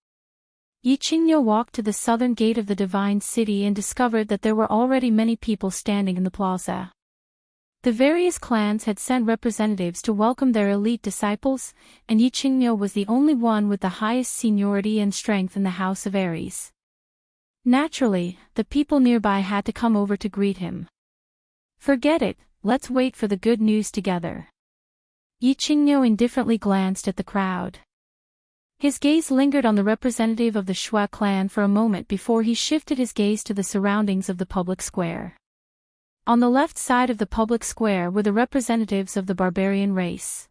Yi Qingyo walked to the southern gate of the divine city and discovered that there were already many people standing in the plaza. The various clans had sent representatives to welcome their elite disciples, and Yi Qingyo was the only one with the highest seniority and strength in the House of Aries. Naturally, the people nearby had to come over to greet him. Forget it, let's wait for the good news together. Yi Qingyo indifferently glanced at the crowd. His gaze lingered on the representative of the Shui clan for a moment before he shifted his gaze to the surroundings of the public square. On the left side of the public square were the representatives of the barbarian race.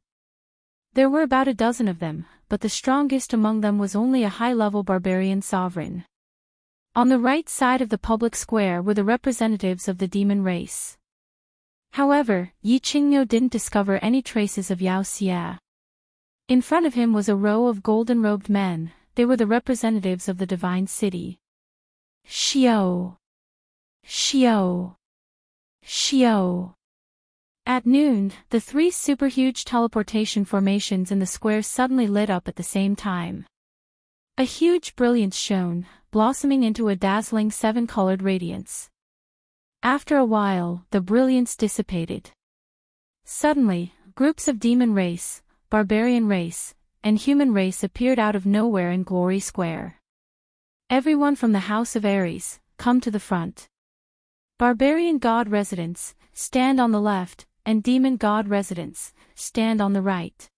There were about a dozen of them, but the strongest among them was only a high-level barbarian sovereign. On the right side of the public square were the representatives of the demon race. However, Yi Qingyo didn't discover any traces of Yao Xia. In front of him was a row of golden-robed men. They were the representatives of the divine city. Xiao! Xiao! Xiao! At noon, the three superhuge teleportation formations in the square suddenly lit up at the same time. A huge brilliance shone, blossoming into a dazzling seven-colored radiance. After a while, the brilliance dissipated. Suddenly, groups of demon race, barbarian race, and human race appeared out of nowhere in Glory Square. Everyone from the House of Aries, come to the front. Barbarian god residents, stand on the left, and demon god residents, stand on the right.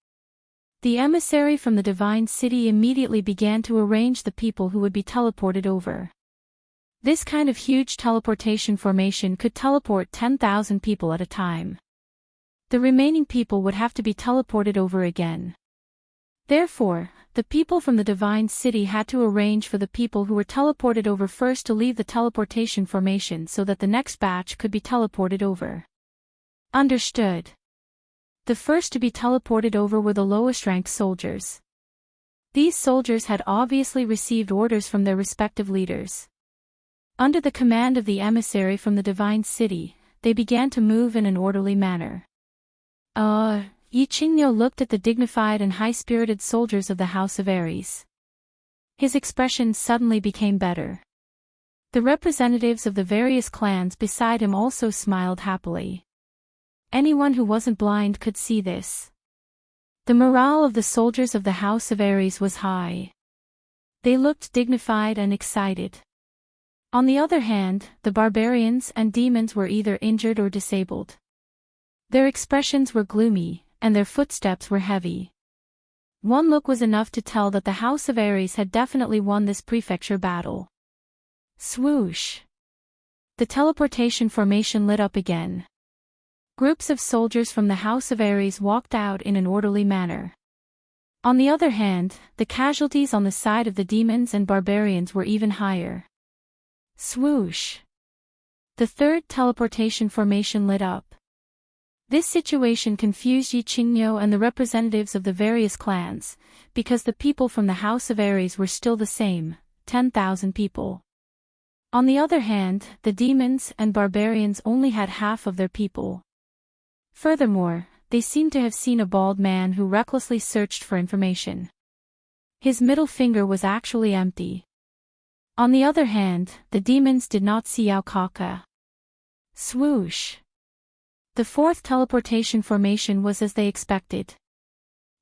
The emissary from the divine city immediately began to arrange the people who would be teleported over. This kind of huge teleportation formation could teleport 10,000 people at a time. The remaining people would have to be teleported over again. Therefore, the people from the divine city had to arrange for the people who were teleported over first to leave the teleportation formation so that the next batch could be teleported over. Understood. The first to be teleported over were the lowest-ranked soldiers. These soldiers had obviously received orders from their respective leaders. Under the command of the emissary from the divine city, they began to move in an orderly manner. Yi Qingyo looked at the dignified and high-spirited soldiers of the House of Aries. His expression suddenly became better. The representatives of the various clans beside him also smiled happily. Anyone who wasn't blind could see this. The morale of the soldiers of the House of Aries was high. They looked dignified and excited. On the other hand, the barbarians and demons were either injured or disabled. Their expressions were gloomy, and their footsteps were heavy. One look was enough to tell that the House of Aries had definitely won this prefecture battle. Swoosh! The teleportation formation lit up again. Groups of soldiers from the House of Aries walked out in an orderly manner. On the other hand, the casualties on the side of the demons and barbarians were even higher. Swoosh! The third teleportation formation lit up. This situation confused Yi Qingyo and the representatives of the various clans, because the people from the House of Aries were still the same, 10,000 people. On the other hand, the demons and barbarians only had half of their people. Furthermore, they seemed to have seen a bald man who recklessly searched for information. His middle finger was actually empty. On the other hand, the demons did not see Yao Kaka. Swoosh! The fourth teleportation formation was as they expected.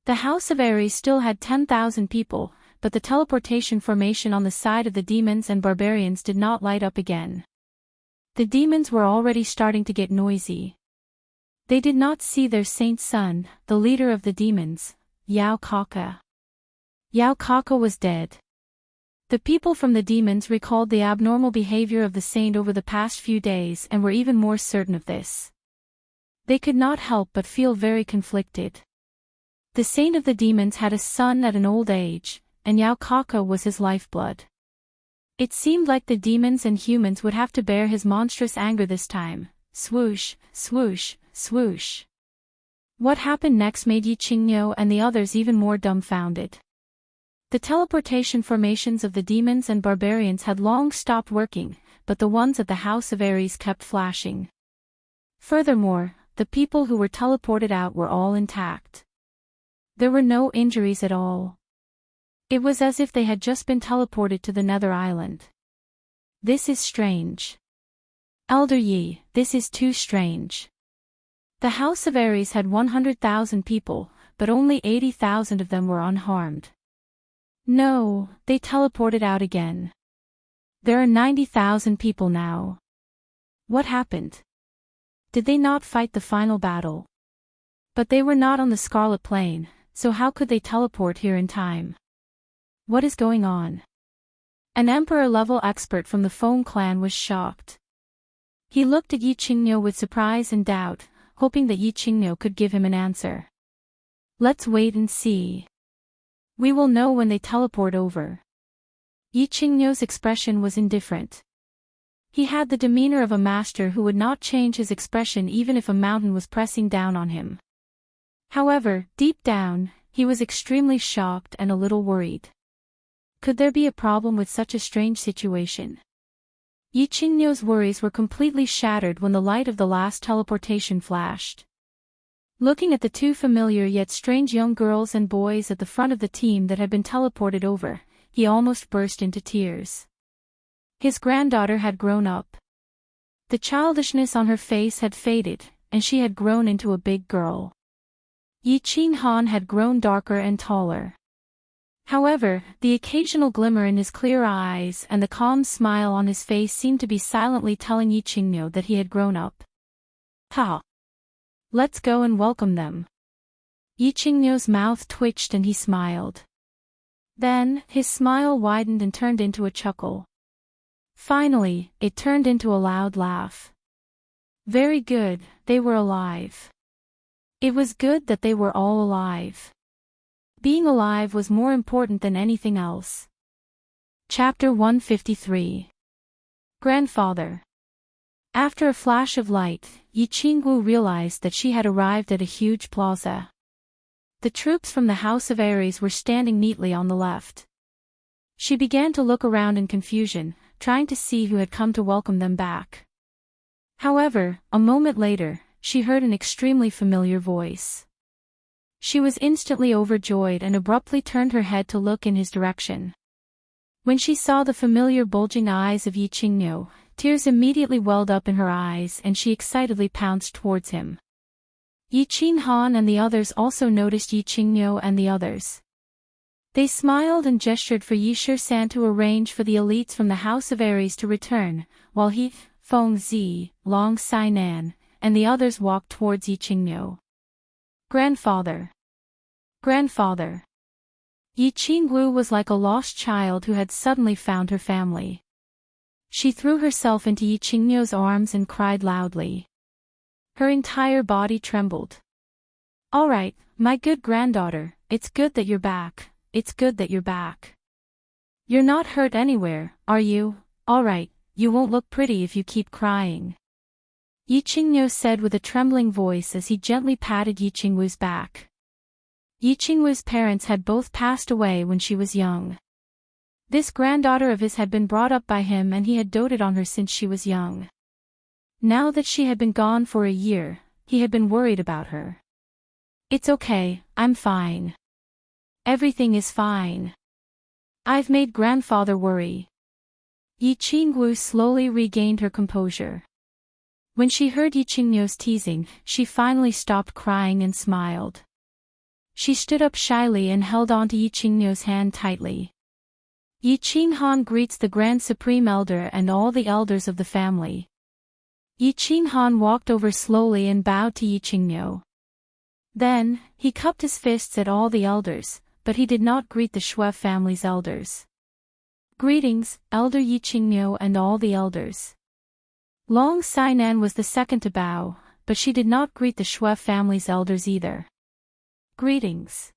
The House of Aries still had 10,000 people, but the teleportation formation on the side of the demons and barbarians did not light up again. The demons were already starting to get noisy. They did not see their saint son, the leader of the demons, Yao Kaka. Yao Kaka was dead. The people from the demons recalled the abnormal behavior of the saint over the past few days and were even more certain of this. They could not help but feel very conflicted. The saint of the demons had a son at an old age, and Yao Kaka was his lifeblood. It seemed like the demons and humans would have to bear his monstrous anger this time. Swoosh, swoosh, swoosh. What happened next made Yi Qingyo and the others even more dumbfounded. The teleportation formations of the demons and barbarians had long stopped working, but the ones at the House of Aries kept flashing. Furthermore, the people who were teleported out were all intact. There were no injuries at all. It was as if they had just been teleported to the Nether Island. This is strange. Elder Yi, this is too strange. The House of Aries had 100,000 people, but only 80,000 of them were unharmed. No, they teleported out again. There are 90,000 people now. What happened? Did they not fight the final battle? But they were not on the Scarlet Plane, so how could they teleport here in time? What is going on? An Emperor-level expert from the Foam clan was shocked. He looked at Yi Qingniu with surprise and doubt, hoping that Yi Qingniu could give him an answer. Let's wait and see. We will know when they teleport over. Yi Qingniu's expression was indifferent. He had the demeanor of a master who would not change his expression even if a mountain was pressing down on him. However, deep down, he was extremely shocked and a little worried. Could there be a problem with such a strange situation? Yi Qingniu's worries were completely shattered when the light of the last teleportation flashed. Looking at the two familiar yet strange young girls and boys at the front of the team that had been teleported over, he almost burst into tears. His granddaughter had grown up. The childishness on her face had faded, and she had grown into a big girl. Yi Qinghan had grown darker and taller. However, the occasional glimmer in his clear eyes and the calm smile on his face seemed to be silently telling Yi Qingniu that he had grown up. Ha! Let's go and welcome them. Yi Qingniu's mouth twitched and he smiled. Then, his smile widened and turned into a chuckle. Finally, it turned into a loud laugh. Very good, they were alive. It was good that they were all alive. Being alive was more important than anything else. Chapter 153. Grandfather. After a flash of light, Yi Qingwu realized that she had arrived at a huge plaza. The troops from the House of Aries were standing neatly on the left. She began to look around in confusion, trying to see who had come to welcome them back. However, a moment later, she heard an extremely familiar voice. She was instantly overjoyed and abruptly turned her head to look in his direction. When she saw the familiar bulging eyes of Yi Qingniu, tears immediately welled up in her eyes and she excitedly pounced towards him. Yi Qinghan and the others also noticed Yi Qingniu and the others. They smiled and gestured for Yi Shisan to arrange for the elites from the House of Aries to return, while he, Feng Zi, Long Sainan, and the others walked towards Yi Qingniu. Grandfather. Grandfather. Yi Qingwu was like a lost child who had suddenly found her family. She threw herself into Yi Qingniu's arms and cried loudly. Her entire body trembled. All right, my good granddaughter, it's good that you're back, it's good that you're back. You're not hurt anywhere, are you? All right, you won't look pretty if you keep crying. Yi Qingniu said with a trembling voice as he gently patted Yi Qingwu's back. Yi Qingwu's parents had both passed away when she was young. This granddaughter of his had been brought up by him and he had doted on her since she was young. Now that she had been gone for a year, he had been worried about her. It's okay, I'm fine. Everything is fine. I've made grandfather worry. Yi Qingwu slowly regained her composure. When she heard Yi Qingniu's teasing, she finally stopped crying and smiled. She stood up shyly and held onto Yi Qingniu's hand tightly. Yi Qinghan greets the Grand Supreme Elder and all the elders of the family. Yi Qinghan walked over slowly and bowed to Yi Qingniu. Then, he cupped his fists at all the elders, but he did not greet the Shui family's elders. Greetings, Elder Yi Qingniu and all the elders. Long Sainan was the second to bow, but she did not greet the Shui family's elders either. Greetings.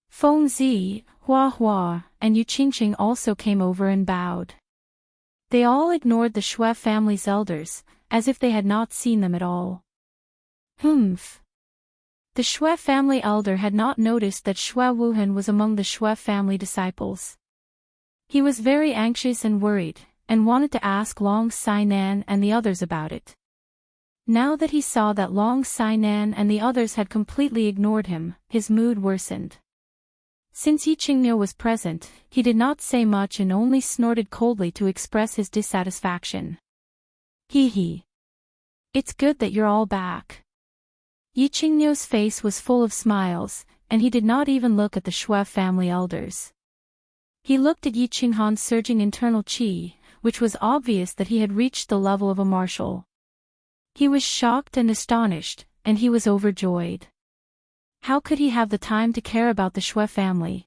Feng Zi, Hua Hua, and Yu Qingqing also came over and bowed. They all ignored the Shui family's elders, as if they had not seen them at all. Humph. The Shui family elder had not noticed that Shui Wuhan was among the Shui family disciples. He was very anxious and worried, and wanted to ask Long Sainan and the others about it. Now that he saw that Long Sainan and the others had completely ignored him, his mood worsened. Since Yi Qingniu was present, he did not say much and only snorted coldly to express his dissatisfaction. Hee hee. It's good that you're all back. Yi Qingniu's face was full of smiles, and he did not even look at the Shui family elders. He looked at Yi Qinghan's surging internal qi, which was obvious that he had reached the level of a martial. He was shocked and astonished, and he was overjoyed. How could he have the time to care about the Shui family?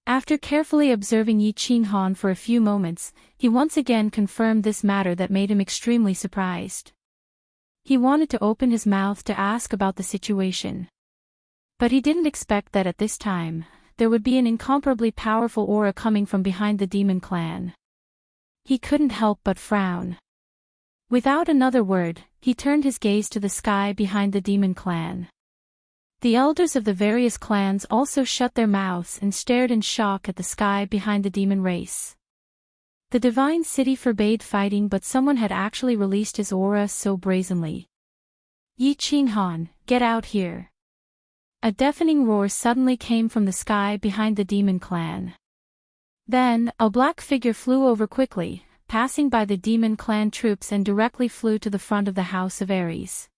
After carefully observing Yi Qinghan for a few moments, he once again confirmed this matter that made him extremely surprised. He wanted to open his mouth to ask about the situation. But he didn't expect that at this time, there would be an incomparably powerful aura coming from behind the demon clan. He couldn't help but frown. Without another word, he turned his gaze to the sky behind the demon clan. The elders of the various clans also shut their mouths and stared in shock at the sky behind the demon race. The divine city forbade fighting, but someone had actually released his aura so brazenly. Yi Qinghan, get out here. A deafening roar suddenly came from the sky behind the demon clan. Then, a black figure flew over quickly, passing by the demon clan troops and directly flew to the front of the House of Aries.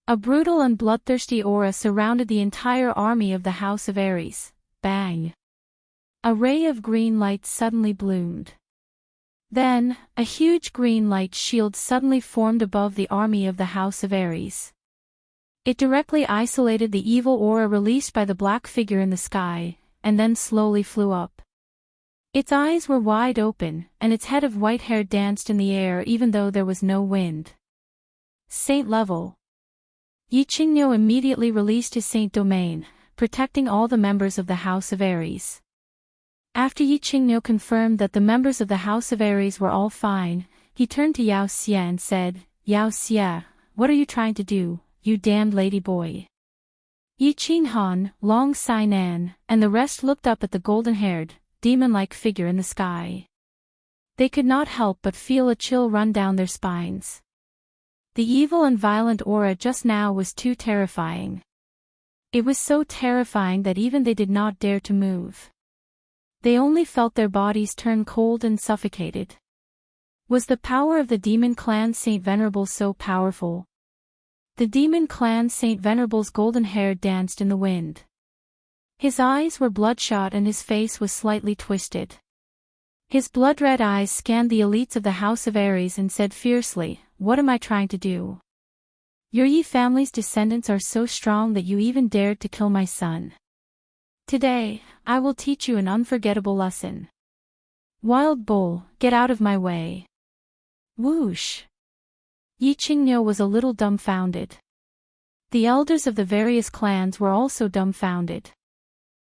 A brutal and bloodthirsty aura surrounded the entire army of the House of Aries. Bang! A ray of green light suddenly bloomed. Then, a huge green light shield suddenly formed above the army of the House of Aries. It directly isolated the evil aura released by the black figure in the sky, and then slowly flew up. Its eyes were wide open, and its head of white hair danced in the air even though there was no wind. Saint level. Yi Qingniu immediately released his saint domain, protecting all the members of the House of Aries. After Yi Qingniu confirmed that the members of the House of Aries were all fine, he turned to Yao Xie and said, Yao Xie, what are you trying to do, you damned lady boy? Yi Qinghan, Long Sainan, and the rest looked up at the golden-haired, demon-like figure in the sky. They could not help but feel a chill run down their spines. The evil and violent aura just now was too terrifying. It was so terrifying that even they did not dare to move. They only felt their bodies turn cold and suffocated. Was the power of the demon clan Saint Venerable so powerful? The demon clan Saint Venerable's golden hair danced in the wind. His eyes were bloodshot and his face was slightly twisted. His blood-red eyes scanned the elites of the House of Aries and said fiercely, what am I trying to do? Your Yi family's descendants are so strong that you even dared to kill my son. Today, I will teach you an unforgettable lesson. Wild bull, get out of my way. Whoosh! Yi Qingniu was a little dumbfounded. The elders of the various clans were also dumbfounded.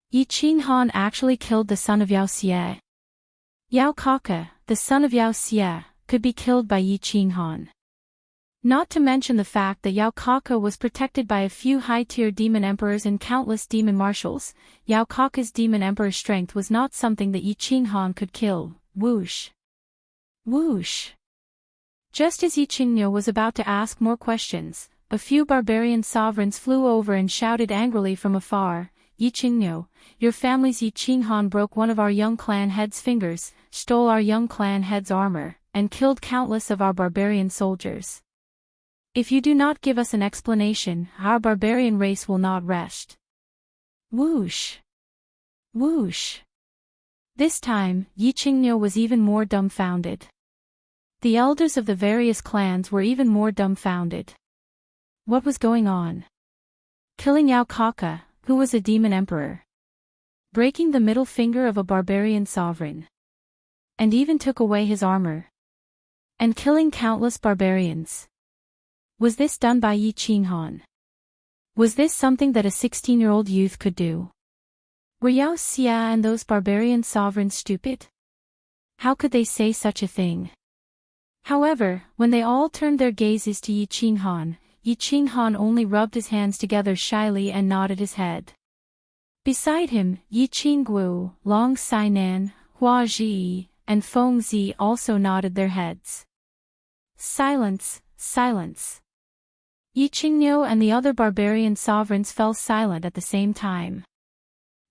Yi Qinghan actually killed the son of Yao Xie. Yao Kaka, the son of Yao Xie, could be killed by Yi Qinghan. Not to mention the fact that Yao Kaka was protected by a few high-tier demon emperors and countless demon marshals. Yao Kaka's demon emperor strength was not something that Yi Qinghan could kill. Whoosh! Whoosh! Just as Yi Qingniu was about to ask more questions, a few barbarian sovereigns flew over and shouted angrily from afar, Yi Qingniu, your family's Yi Qinghan broke one of our young clan head's fingers, stole our young clan head's armor, and killed countless of our barbarian soldiers. If you do not give us an explanation, our barbarian race will not rest. Whoosh! Whoosh! This time, Yi Qingniu was even more dumbfounded. The elders of the various clans were even more dumbfounded. What was going on? Killing Yao Kaka, who was a demon emperor. Breaking the middle finger of a barbarian sovereign. And even took away his armor. And killing countless barbarians. Was this done by Yi Qinghan? Was this something that a 16-year-old youth could do? Were Yao Xie and those barbarian sovereigns stupid? How could they say such a thing? However, when they all turned their gazes to Yi Qinghan only rubbed his hands together shyly and nodded his head. Beside him, Yi Qingguo, Long Sainan, Hua Zhi, and Feng Zi also nodded their heads. Silence, silence. Yi Qingniu and the other barbarian sovereigns fell silent at the same time.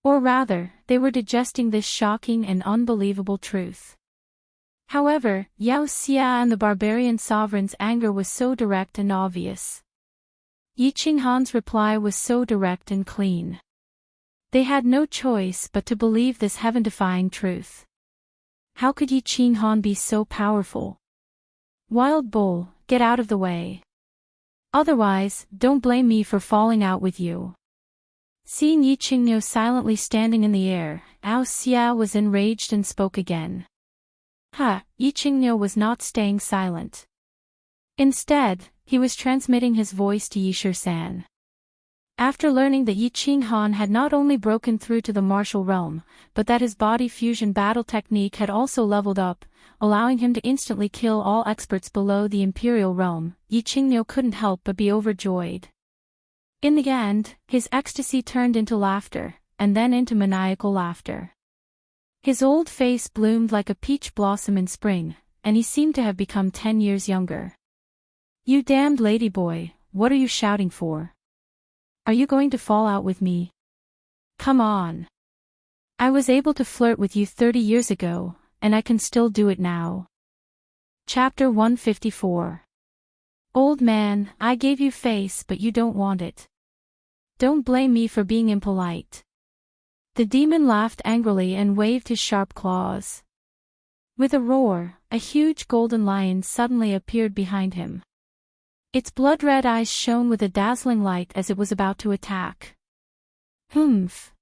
Or rather, they were digesting this shocking and unbelievable truth. However, Yao Xia and the barbarian sovereign's anger was so direct and obvious. Yi Qinghan's reply was so direct and clean. They had no choice but to believe this heaven-defying truth. How could Yi Qinghan be so powerful? Wild bull, get out of the way. Otherwise, don't blame me for falling out with you. Seeing Yi Qingniu silently standing in the air, Yao Xia was enraged and spoke again. Yi Qingniu was not staying silent. Instead, he was transmitting his voice to Yi Shisan. After learning that Yi Qinghan had not only broken through to the martial realm, but that his body fusion battle technique had also leveled up, allowing him to instantly kill all experts below the imperial realm, Yi Qingniu couldn't help but be overjoyed. In the end, his ecstasy turned into laughter, and then into maniacal laughter. His old face bloomed like a peach blossom in spring, and he seemed to have become 10 years younger. You damned ladyboy, what are you shouting for? Are you going to fall out with me? Come on. I was able to flirt with you 30 years ago, and I can still do it now. Chapter 154. Old man, I gave you face but you don't want it. Don't blame me for being impolite. The demon laughed angrily and waved his sharp claws. With a roar, a huge golden lion suddenly appeared behind him. Its blood-red eyes shone with a dazzling light as it was about to attack. Humph!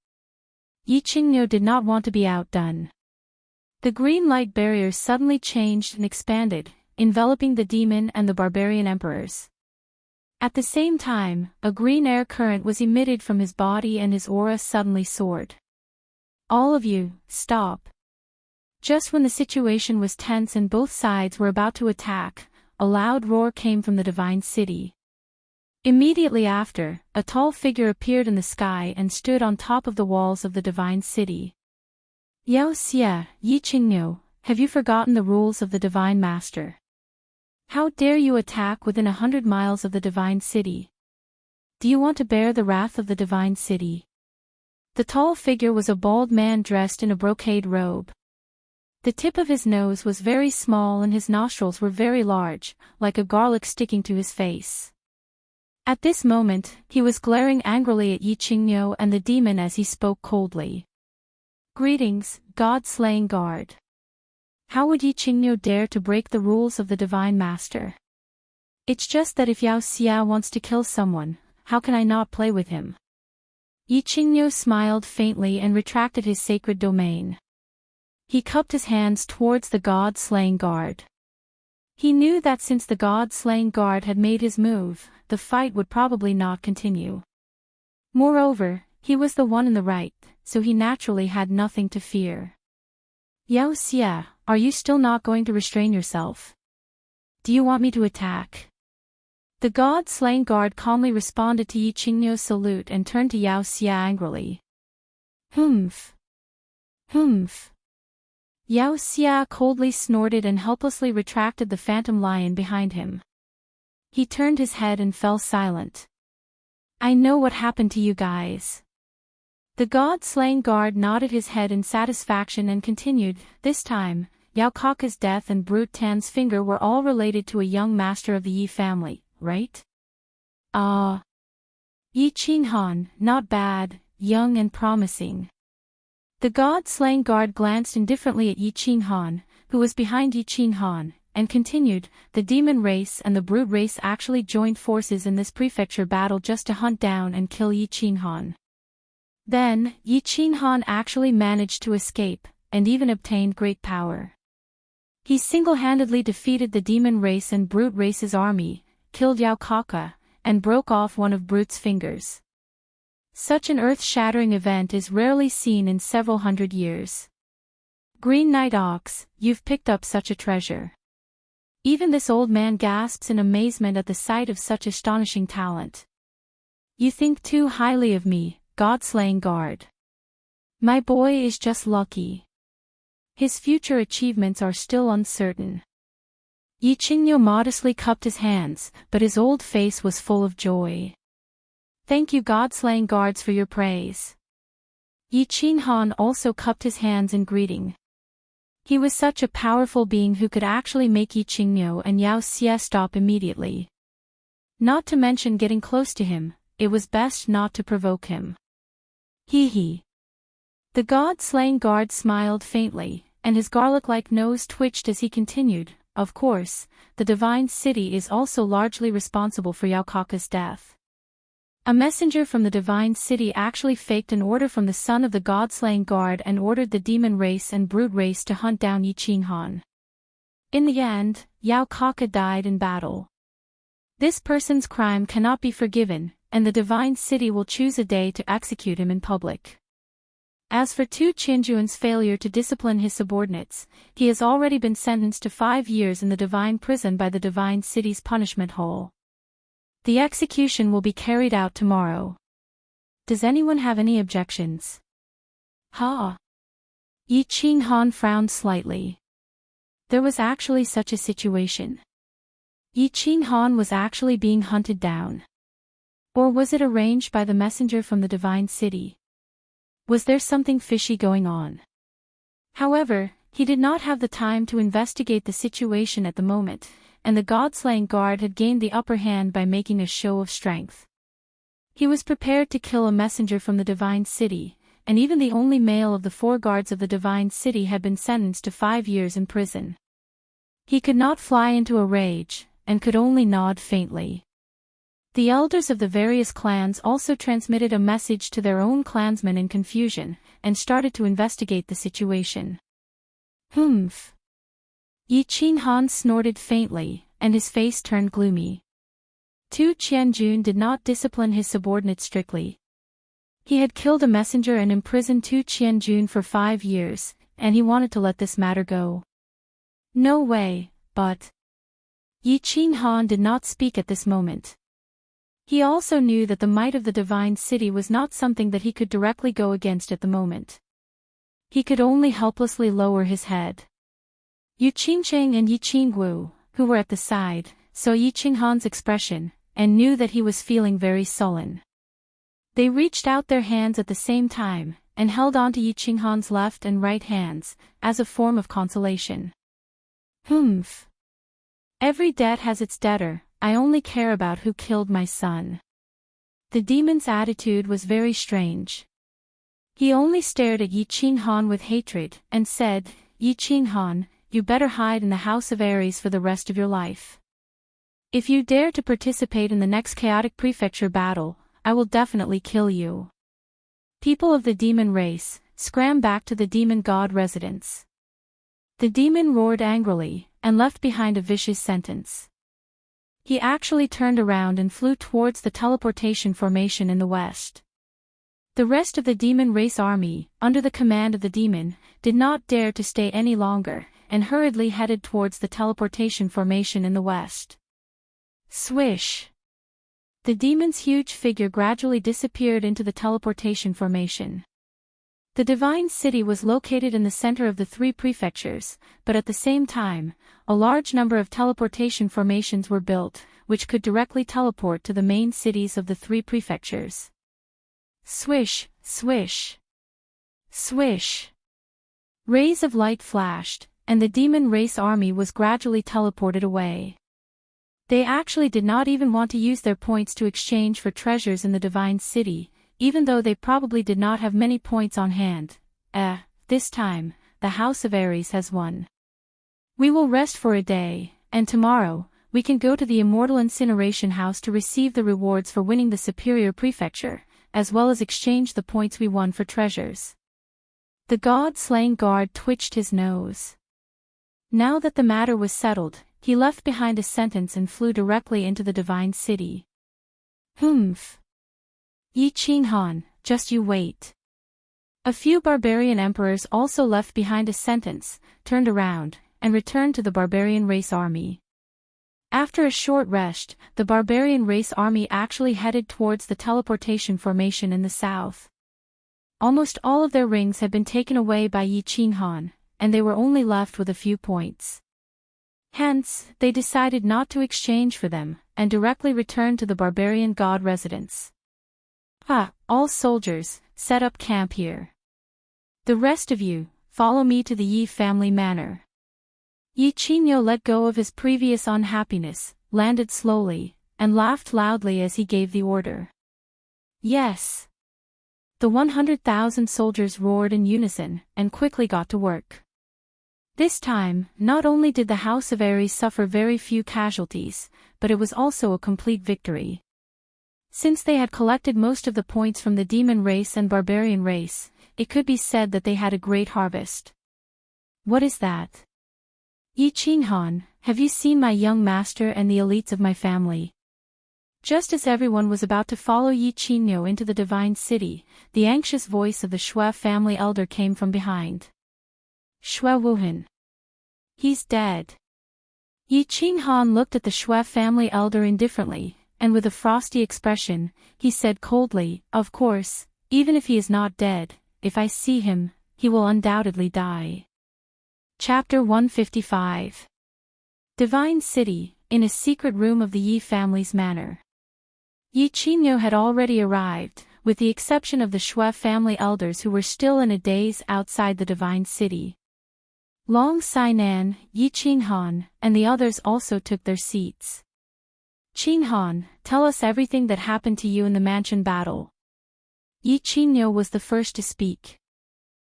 Yi Qingniu did not want to be outdone. The green light barrier suddenly changed and expanded, enveloping the demon and the barbarian emperors. At the same time, a green air current was emitted from his body and his aura suddenly soared. All of you, stop! Just when the situation was tense and both sides were about to attack, a loud roar came from the divine city. Immediately after, a tall figure appeared in the sky and stood on top of the walls of the divine city. Yao Xia, Yi Qingniu, have you forgotten the rules of the divine master? How dare you attack within 100 miles of the divine city? Do you want to bear the wrath of the divine city? The tall figure was a bald man dressed in a brocade robe. The tip of his nose was very small and his nostrils were very large, like a garlic sticking to his face. At this moment, he was glaring angrily at Yi Qingniu and the demon as he spoke coldly. Greetings, God-slaying guard. How would Yi Qingniu dare to break the rules of the divine master? It's just that if Yao Xia wants to kill someone, how can I not play with him? Yi Qingniu smiled faintly and retracted his sacred domain. He cupped his hands towards the god-slaying guard. He knew that since the god-slaying guard had made his move, the fight would probably not continue. Moreover, he was the one in the right, so he naturally had nothing to fear. Yao Xia, are you still not going to restrain yourself? Do you want me to attack? The god-slaying guard calmly responded to Yi Qingniu's salute and turned to Yao Xia angrily. Humph! Humph! Yao Xia coldly snorted and helplessly retracted the phantom lion behind him. He turned his head and fell silent. I know what happened to you guys. The god-slaying guard nodded his head in satisfaction and continued, this time, Yao Kaka's death and Brute Tan's finger were all related to a young master of the Yi family, right? Yi Qinghan, not bad, young and promising. The god-slaying guard glanced indifferently at Yi Qinghan, who was behind Yi Qinghan, and continued, the demon race and the brute race actually joined forces in this prefecture battle just to hunt down and kill Yi Qinghan. Then, Yi Qinghan actually managed to escape, and even obtained great power. He single-handedly defeated the demon race and brute race's army, killed Yao Kaka, and broke off one of Brute's fingers. Such an earth-shattering event is rarely seen in several hundred years. Green Night Ox, you've picked up such a treasure. Even this old man gasps in amazement at the sight of such astonishing talent. You think too highly of me, God-slaying guard. My boy is just lucky. His future achievements are still uncertain. Yi Qingniu modestly cupped his hands, but his old face was full of joy. Thank you God-slaying guards for your praise. Yi Qinghan also cupped his hands in greeting. He was such a powerful being who could actually make Yi Qingniu and Yao Xie stop immediately. Not to mention getting close to him, it was best not to provoke him. Hee hee. The god-slaying guard smiled faintly, and his garlic-like nose twitched as he continued, of course, the divine city is also largely responsible for Yao Kaka's death. A messenger from the divine city actually faked an order from the son of the god-slaying guard and ordered the demon race and brood race to hunt down Yi Qinghan. In the end, Yao Kaka died in battle. This person's crime cannot be forgiven, and the divine city will choose a day to execute him in public. As for Tu Qianjuan's failure to discipline his subordinates, he has already been sentenced to 5 years in the divine prison by the divine city's punishment hole. The execution will be carried out tomorrow. Does anyone have any objections? Ha! Yi Qinghan frowned slightly. There was actually such a situation. Yi Qinghan was actually being hunted down. Or was it arranged by the messenger from the divine city? Was there something fishy going on? However, he did not have the time to investigate the situation at the moment, and the god-slaying guard had gained the upper hand by making a show of strength. He was prepared to kill a messenger from the divine city, and even the only male of the 4 guards of the divine city had been sentenced to 5 years in prison. He could not fly into a rage, and could only nod faintly. The elders of the various clans also transmitted a message to their own clansmen in confusion, and started to investigate the situation. Humph. Yi Qinghan snorted faintly, and his face turned gloomy. Tu Qianjun did not discipline his subordinates strictly. He had killed a messenger and imprisoned Tu Qianjun for 5 years, and he wanted to let this matter go. No way, but... Yi Qinghan did not speak at this moment. He also knew that the might of the divine city was not something that he could directly go against at the moment. He could only helplessly lower his head. Yu Qingcheng and Yi Qingwu, who were at the side, saw Yi Qinghan's expression, and knew that he was feeling very sullen. They reached out their hands at the same time, and held onto Yi Qinghan's left and right hands, as a form of consolation. Humph. Every debt has its debtor, I only care about who killed my son. The demon's attitude was very strange. He only stared at Yi Qinghan with hatred, and said, Yi Qinghan, you better hide in the House of Aries for the rest of your life. If you dare to participate in the next chaotic prefecture battle, I will definitely kill you. People of the demon race, scram back to the demon god residence. The demon roared angrily, and left behind a vicious sentence. He actually turned around and flew towards the teleportation formation in the west. The rest of the demon race army, under the command of the demon, did not dare to stay any longer, and hurriedly headed towards the teleportation formation in the west. Swish! The demon's huge figure gradually disappeared into the teleportation formation. The divine city was located in the center of the 3 prefectures, but at the same time, a large number of teleportation formations were built, which could directly teleport to the main cities of the 3 prefectures. Swish, swish. Swish. Rays of light flashed, and the demon race army was gradually teleported away. They actually did not even want to use their points to exchange for treasures in the divine city, even though they probably did not have many points on hand. This time, the House of Aries has won. We will rest for a day, and tomorrow, we can go to the Immortal Incineration House to receive the rewards for winning the Superior Prefecture, as well as exchange the points we won for treasures. The god-slaying guard twitched his nose. Now that the matter was settled, he left behind a sentence and flew directly into the divine city. Humph. Yi Qinghan, just you wait. A few barbarian emperors also left behind a sentence, turned around, and returned to the barbarian race army. After a short rest, the barbarian race army actually headed towards the teleportation formation in the south. Almost all of their rings had been taken away by Yi Qinghan, and they were only left with a few points. Hence, they decided not to exchange for them, and directly returned to the barbarian god residence. All soldiers, set up camp here. The rest of you, follow me to the Yi family manor. Yi Qingyo let go of his previous unhappiness, landed slowly, and laughed loudly as he gave the order. Yes. The 100,000 soldiers roared in unison, and quickly got to work. This time, not only did the House of Aries suffer very few casualties, but it was also a complete victory. Since they had collected most of the points from the demon race and barbarian race, it could be said that they had a great harvest. What is that? Yi Qinghan, have you seen my young master and the elites of my family? Just as everyone was about to follow Yi Qingyo into the divine city, the anxious voice of the Shui family elder came from behind. Shui Wuhan. He's dead. Yi Qinghan looked at the Shui family elder indifferently, and with a frosty expression, he said coldly, "Of course, even if he is not dead, if I see him, he will undoubtedly die." Chapter 155. Divine City, in a secret room of the Yi family's manor. Yi Qingyo had already arrived, with the exception of the Shui family elders who were still in a daze outside the divine city. Long Sainan, Yi Qinghan, and the others also took their seats. Qinghan, tell us everything that happened to you in the mansion battle. Yi Qingyo was the first to speak.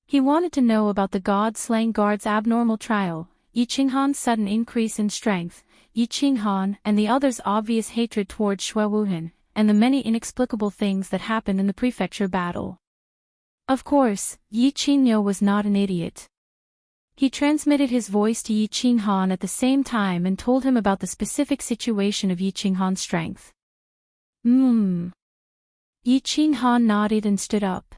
He wanted to know about the god-slaying guard's abnormal trial, Yi Qinghan's sudden increase in strength, Yi Qinghan and the others' obvious hatred towards Shui Wuhan, and the many inexplicable things that happened in the prefecture battle. Of course, Yi Qingyo was not an idiot. He transmitted his voice to Yi Qinghan at the same time and told him about the specific situation of Yi Qinghan's strength. Yi Qinghan nodded and stood up.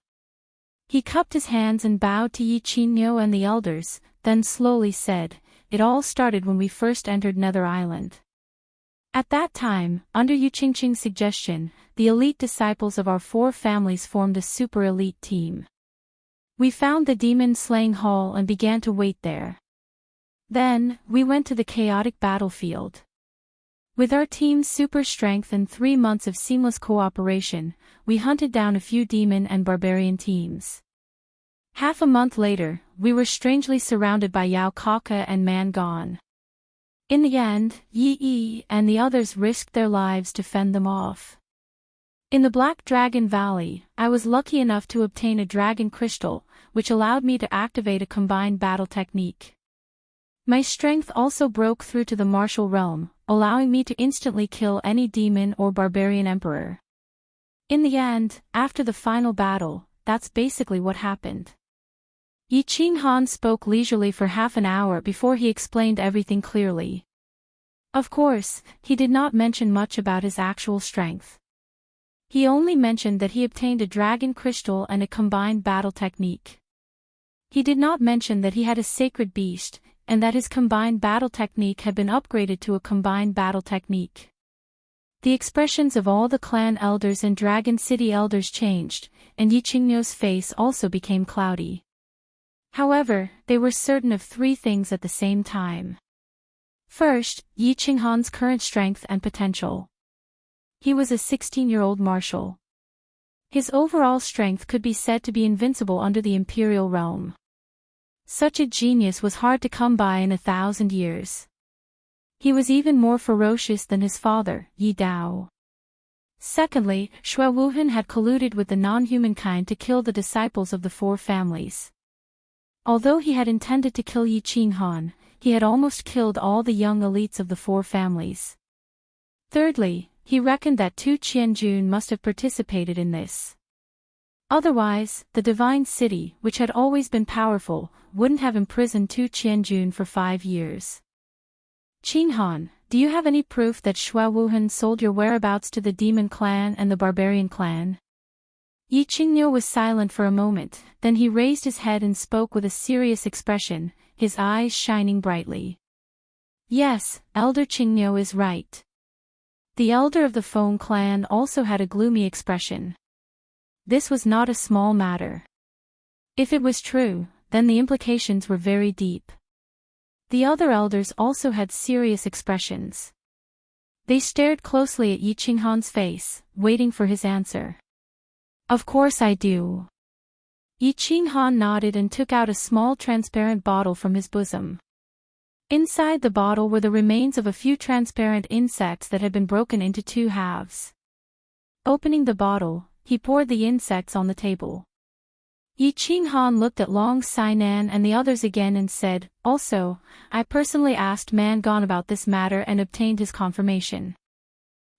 He cupped his hands and bowed to Yi Qingyo and the elders, then slowly said, "It all started when we first entered Nether Island. At that time, under Yu Qingqing's suggestion, the elite disciples of our 4 families formed a super elite team. We found the demon-slaying hall and began to wait there. Then, we went to the chaotic battlefield. With our team's super strength and 3 months of seamless cooperation, we hunted down a few demon and barbarian teams. Half a month later, we were strangely surrounded by Yao Kaka and Man Gone. In the end, Yi and the others risked their lives to fend them off. In the Black Dragon Valley, I was lucky enough to obtain a dragon crystal, which allowed me to activate a combined battle technique. My strength also broke through to the martial realm, allowing me to instantly kill any demon or barbarian emperor. In the end, after the final battle, that's basically what happened." Yi Qinghan spoke leisurely for half an hour before he explained everything clearly. Of course, he did not mention much about his actual strength. He only mentioned that he obtained a dragon crystal and a combined battle technique. He did not mention that he had a sacred beast, and that his combined battle technique had been upgraded to a combined battle technique. The expressions of all the clan elders and Dragon City elders changed, and Yi Qingyo's face also became cloudy. However, they were certain of 3 things at the same time. First, Yi Qinghan's current strength and potential. He was a 16-year-old marshal. His overall strength could be said to be invincible under the imperial realm. Such a genius was hard to come by in 1,000 years. He was even more ferocious than his father, Yi Dao. Secondly, Shui Wuhan had colluded with the non-humankind to kill the disciples of the 4 families. Although he had intended to kill Yi Qinghan, he had almost killed all the young elites of the 4 families. Thirdly, he reckoned that Tu Qianjun must have participated in this. Otherwise, the divine city, which had always been powerful, wouldn't have imprisoned Tu Qianjun for 5 years. Qinghan, do you have any proof that Shui Wuhan sold your whereabouts to the demon clan and the barbarian clan? Yi Qingyo was silent for a moment, then he raised his head and spoke with a serious expression, his eyes shining brightly. Yes, Elder Qingyo is right. The elder of the Feng clan also had a gloomy expression. This was not a small matter. If it was true, then the implications were very deep. The other elders also had serious expressions. They stared closely at Yi Qinghan's face, waiting for his answer. Of course I do. Yi Qinghan nodded and took out a small transparent bottle from his bosom. Inside the bottle were the remains of a few transparent insects that had been broken into two halves. Opening the bottle, he poured the insects on the table. Yi Qinghan looked at Long Sainan and the others again and said, "Also, I personally asked Man Gone about this matter and obtained his confirmation."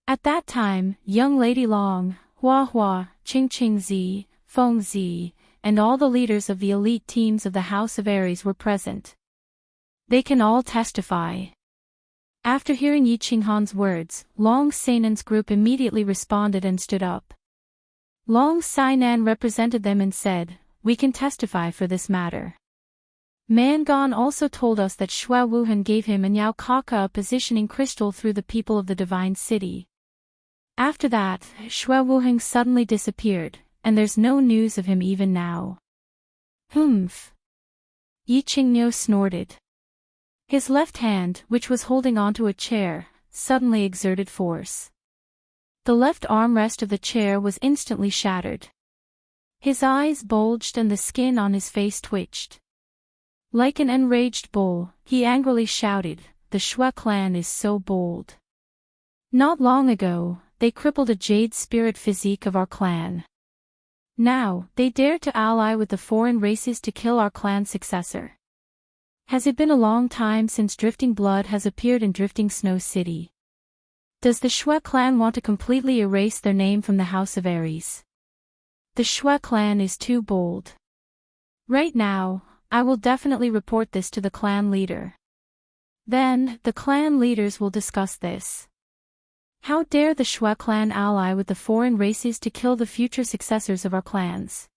At that time, young Lady Long, Hua Hua, Qing Zi, Feng Zi, and all the leaders of the elite teams of the House of Aries were present. They can all testify. After hearing Yi Qinghan's words, Long Sainan's group immediately responded and stood up. Long Sainan represented them and said, "We can testify for this matter. Man Gone also told us that Xue Wuhan gave him and Yao Kaka a positioning crystal through the people of the Divine City. After that, Xue Wuhan suddenly disappeared, and there's no news of him even now." Humph. Yi Qingniu snorted. His left hand, which was holding onto a chair, suddenly exerted force. The left armrest of the chair was instantly shattered. His eyes bulged and the skin on his face twitched. Like an enraged bull, he angrily shouted, "The Xue clan is so bold. Not long ago, they crippled a jade spirit physique of our clan. Now, they dare to ally with the foreign races to kill our clan's successor. Has it been a long time since Drifting Blood has appeared in Drifting Snow City? Does the Xue clan want to completely erase their name from the House of Aries? The Xue clan is too bold. Right now, I will definitely report this to the clan leader. Then, the clan leaders will discuss this. How dare the Xue clan ally with the foreign races to kill the future successors of our clans?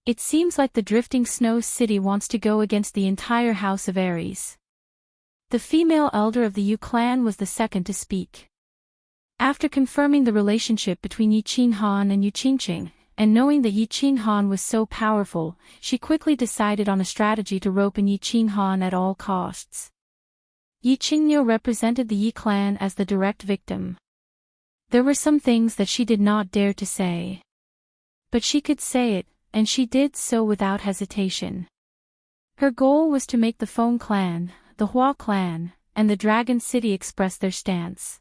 It seems like the Drifting Snow City wants to go against the entire House of Aries." The female elder of the Yu clan was the second to speak. After confirming the relationship between Yi Qinghan and Yu Qingqing, and knowing that Yi Qinghan was so powerful, she quickly decided on a strategy to rope in Yi Qinghan at all costs. Yi Qingniu represented the Yi clan as the direct victim. There were some things that she did not dare to say. But she could say it, and she did so without hesitation. Her goal was to make the Feng clan, the Hua clan, and the Dragon City express their stance.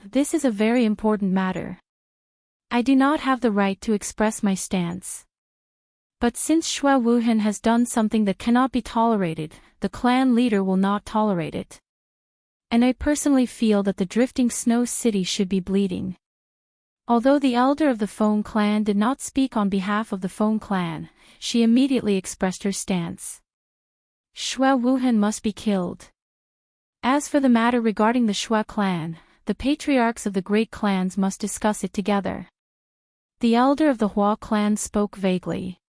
This is a very important matter. I do not have the right to express my stance. But since Xue Wuhan has done something that cannot be tolerated, the clan leader will not tolerate it. And I personally feel that the Drifting Snow City should be bleeding. Although the elder of the Feng clan did not speak on behalf of the Feng clan, she immediately expressed her stance. Xue Wuhan must be killed. As for the matter regarding the Xue clan, the patriarchs of the great clans must discuss it together. The elder of the Hua clan spoke vaguely.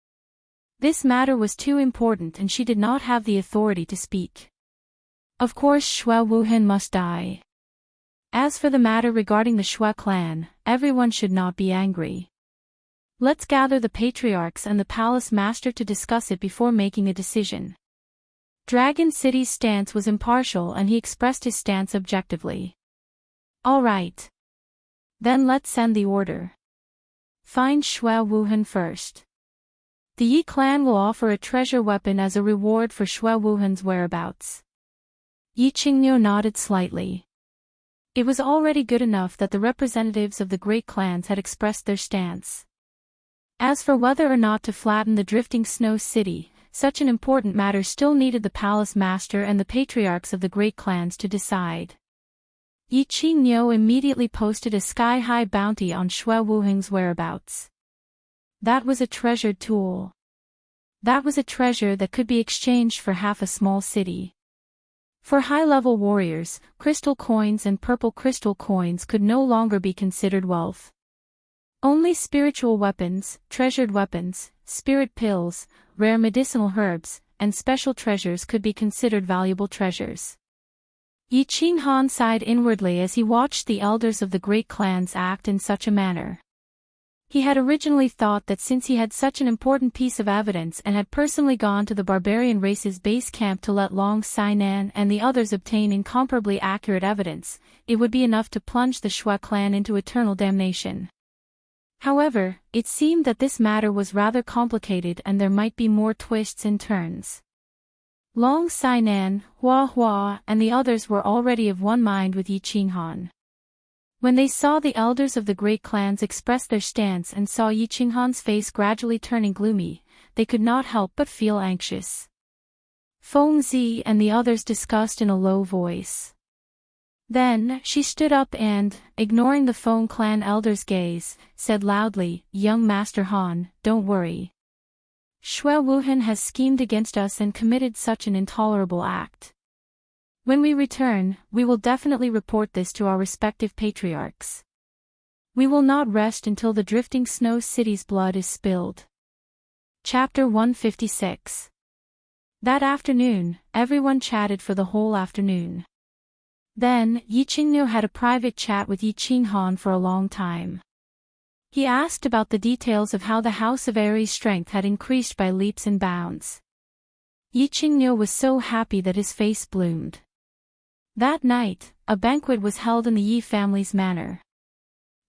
This matter was too important and she did not have the authority to speak. Of course Xue Wuhan must die. As for the matter regarding the Xue clan, everyone should not be angry. Let's gather the patriarchs and the palace master to discuss it before making a decision. Dragon City's stance was impartial and he expressed his stance objectively. All right. Then let's send the order. Find Xue Wuhan first. The Yi clan will offer a treasure weapon as a reward for Xue Wuhan's whereabouts. Yi Qingniu nodded slightly. It was already good enough that the representatives of the great clans had expressed their stance. As for whether or not to flatten the Drifting Snow City, such an important matter still needed the palace master and the patriarchs of the great clans to decide. Yi Qingniu immediately posted a sky-high bounty on Xue Wuhan's whereabouts. That was a treasured tool. That was a treasure that could be exchanged for half a small city. For high-level warriors, crystal coins and purple crystal coins could no longer be considered wealth. Only spiritual weapons, treasured weapons, spirit pills, rare medicinal herbs, and special treasures could be considered valuable treasures. Yi Qinghan sighed inwardly as he watched the elders of the great clans act in such a manner. He had originally thought that since he had such an important piece of evidence and had personally gone to the barbarian race's base camp to let Long Sinan and the others obtain incomparably accurate evidence, it would be enough to plunge the Shui clan into eternal damnation. However, it seemed that this matter was rather complicated and there might be more twists and turns. Long Sinan, Hua Hua, and the others were already of one mind with Yi Qinghan. When they saw the elders of the great clans express their stance and saw Yi Qinghan's face gradually turning gloomy, they could not help but feel anxious. Feng Zi and the others discussed in a low voice. Then, she stood up and, ignoring the Feng clan elder's gaze, said loudly, "Young Master Han, don't worry. Shui Wuhan has schemed against us and committed such an intolerable act. When we return, we will definitely report this to our respective patriarchs. We will not rest until the drifting snow city's blood is spilled." Chapter 156. That afternoon, everyone chatted for the whole afternoon. Then, Yi Qingniu had a private chat with Yi Qinghan for a long time. He asked about the details of how the House of Aries' strength had increased by leaps and bounds. Yi Qingniu was so happy that his face bloomed. That night, a banquet was held in the Yi family's manor.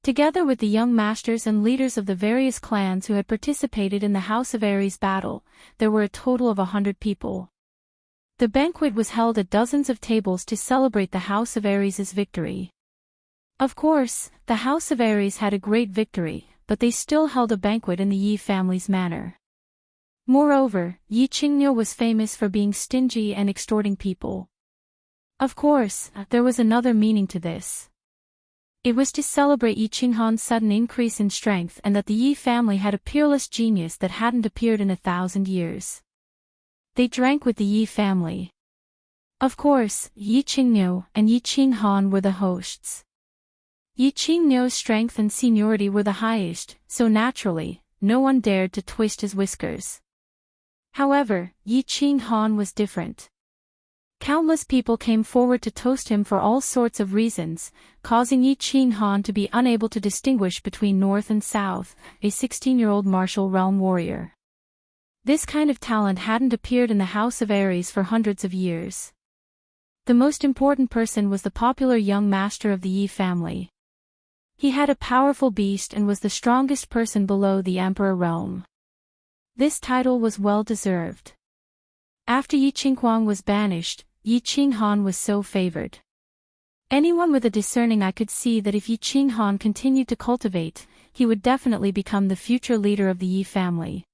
Together with the young masters and leaders of the various clans who had participated in the House of Aries battle, there were a total of 100 people. The banquet was held at dozens of tables to celebrate the House of Aries' victory. Of course, the House of Aries had a great victory, but they still held a banquet in the Yi family's manor. Moreover, Yi Qingniu was famous for being stingy and extorting people. Of course, there was another meaning to this. It was to celebrate Yi Qinghan's sudden increase in strength and that the Yi family had a peerless genius that hadn't appeared in 1,000 years. They drank with the Yi family. Of course, Yi Qingniu and Yi Qinghan were the hosts. Yi Qingniu's strength and seniority were the highest, so naturally, no one dared to twist his whiskers. However, Yi Qinghan was different. Countless people came forward to toast him for all sorts of reasons, causing Yi Qinghan to be unable to distinguish between North and South, a 16-year-old martial realm warrior. This kind of talent hadn't appeared in the House of Aries for hundreds of years. The most important person was the popular young master of the Yi family. He had a powerful beast and was the strongest person below the Emperor realm. This title was well deserved. After Yi Qinghuang was banished, Yi Qinghan was so favored. Anyone with a discerning eye could see that if Yi Qinghan continued to cultivate, he would definitely become the future leader of the Yi family.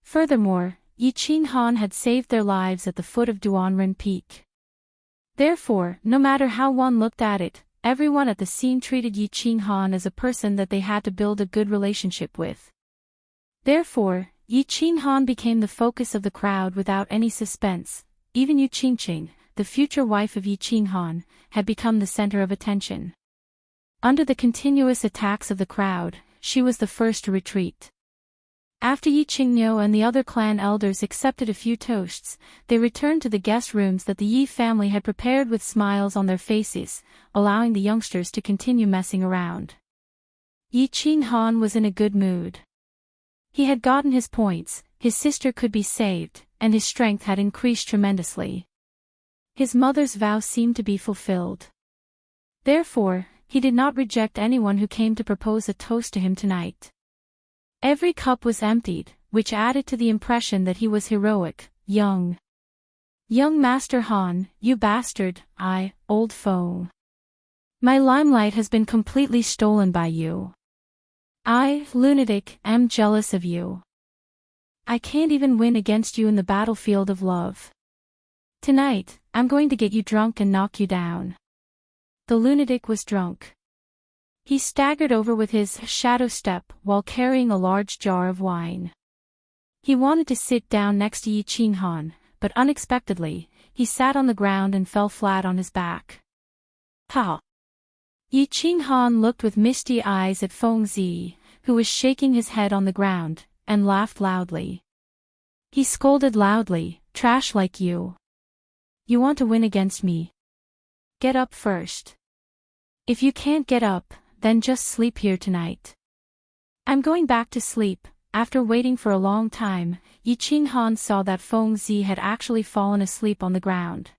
Furthermore, Yi Qinghan had saved their lives at the foot of Duanren Peak. Therefore, no matter how one looked at it, everyone at the scene treated Yi Qinghan as a person that they had to build a good relationship with. Therefore, Yi Qinghan became the focus of the crowd without any suspense. Even Yu Qingqing, the future wife of Yi Qinghan, had become the center of attention. Under the continuous attacks of the crowd, she was the first to retreat. After Yi Qingniu and the other clan elders accepted a few toasts, they returned to the guest rooms that the Yi family had prepared with smiles on their faces, allowing the youngsters to continue messing around. Yi Qinghan was in a good mood. He had gotten his points, his sister could be saved, and his strength had increased tremendously. His mother's vow seemed to be fulfilled. Therefore, he did not reject anyone who came to propose a toast to him tonight. Every cup was emptied, which added to the impression that he was heroic, young. "Young Master Han, you bastard, old foe. My limelight has been completely stolen by you. I, lunatic, am jealous of you. I can't even win against you in the battlefield of love. Tonight, I'm going to get you drunk and knock you down." The lunatic was drunk. He staggered over with his shadow step while carrying a large jar of wine. He wanted to sit down next to Yi Qinghan, but unexpectedly, he sat on the ground and fell flat on his back. Ha! Yi Qinghan looked with misty eyes at Feng Zi, who was shaking his head on the ground, and laughed loudly. He scolded loudly, "Trash like you. You want to win against me? Get up first. If you can't get up, then just sleep here tonight." I'm going back to sleep. After waiting for a long time, Yi Qinghan saw that Feng Zi had actually fallen asleep on the ground.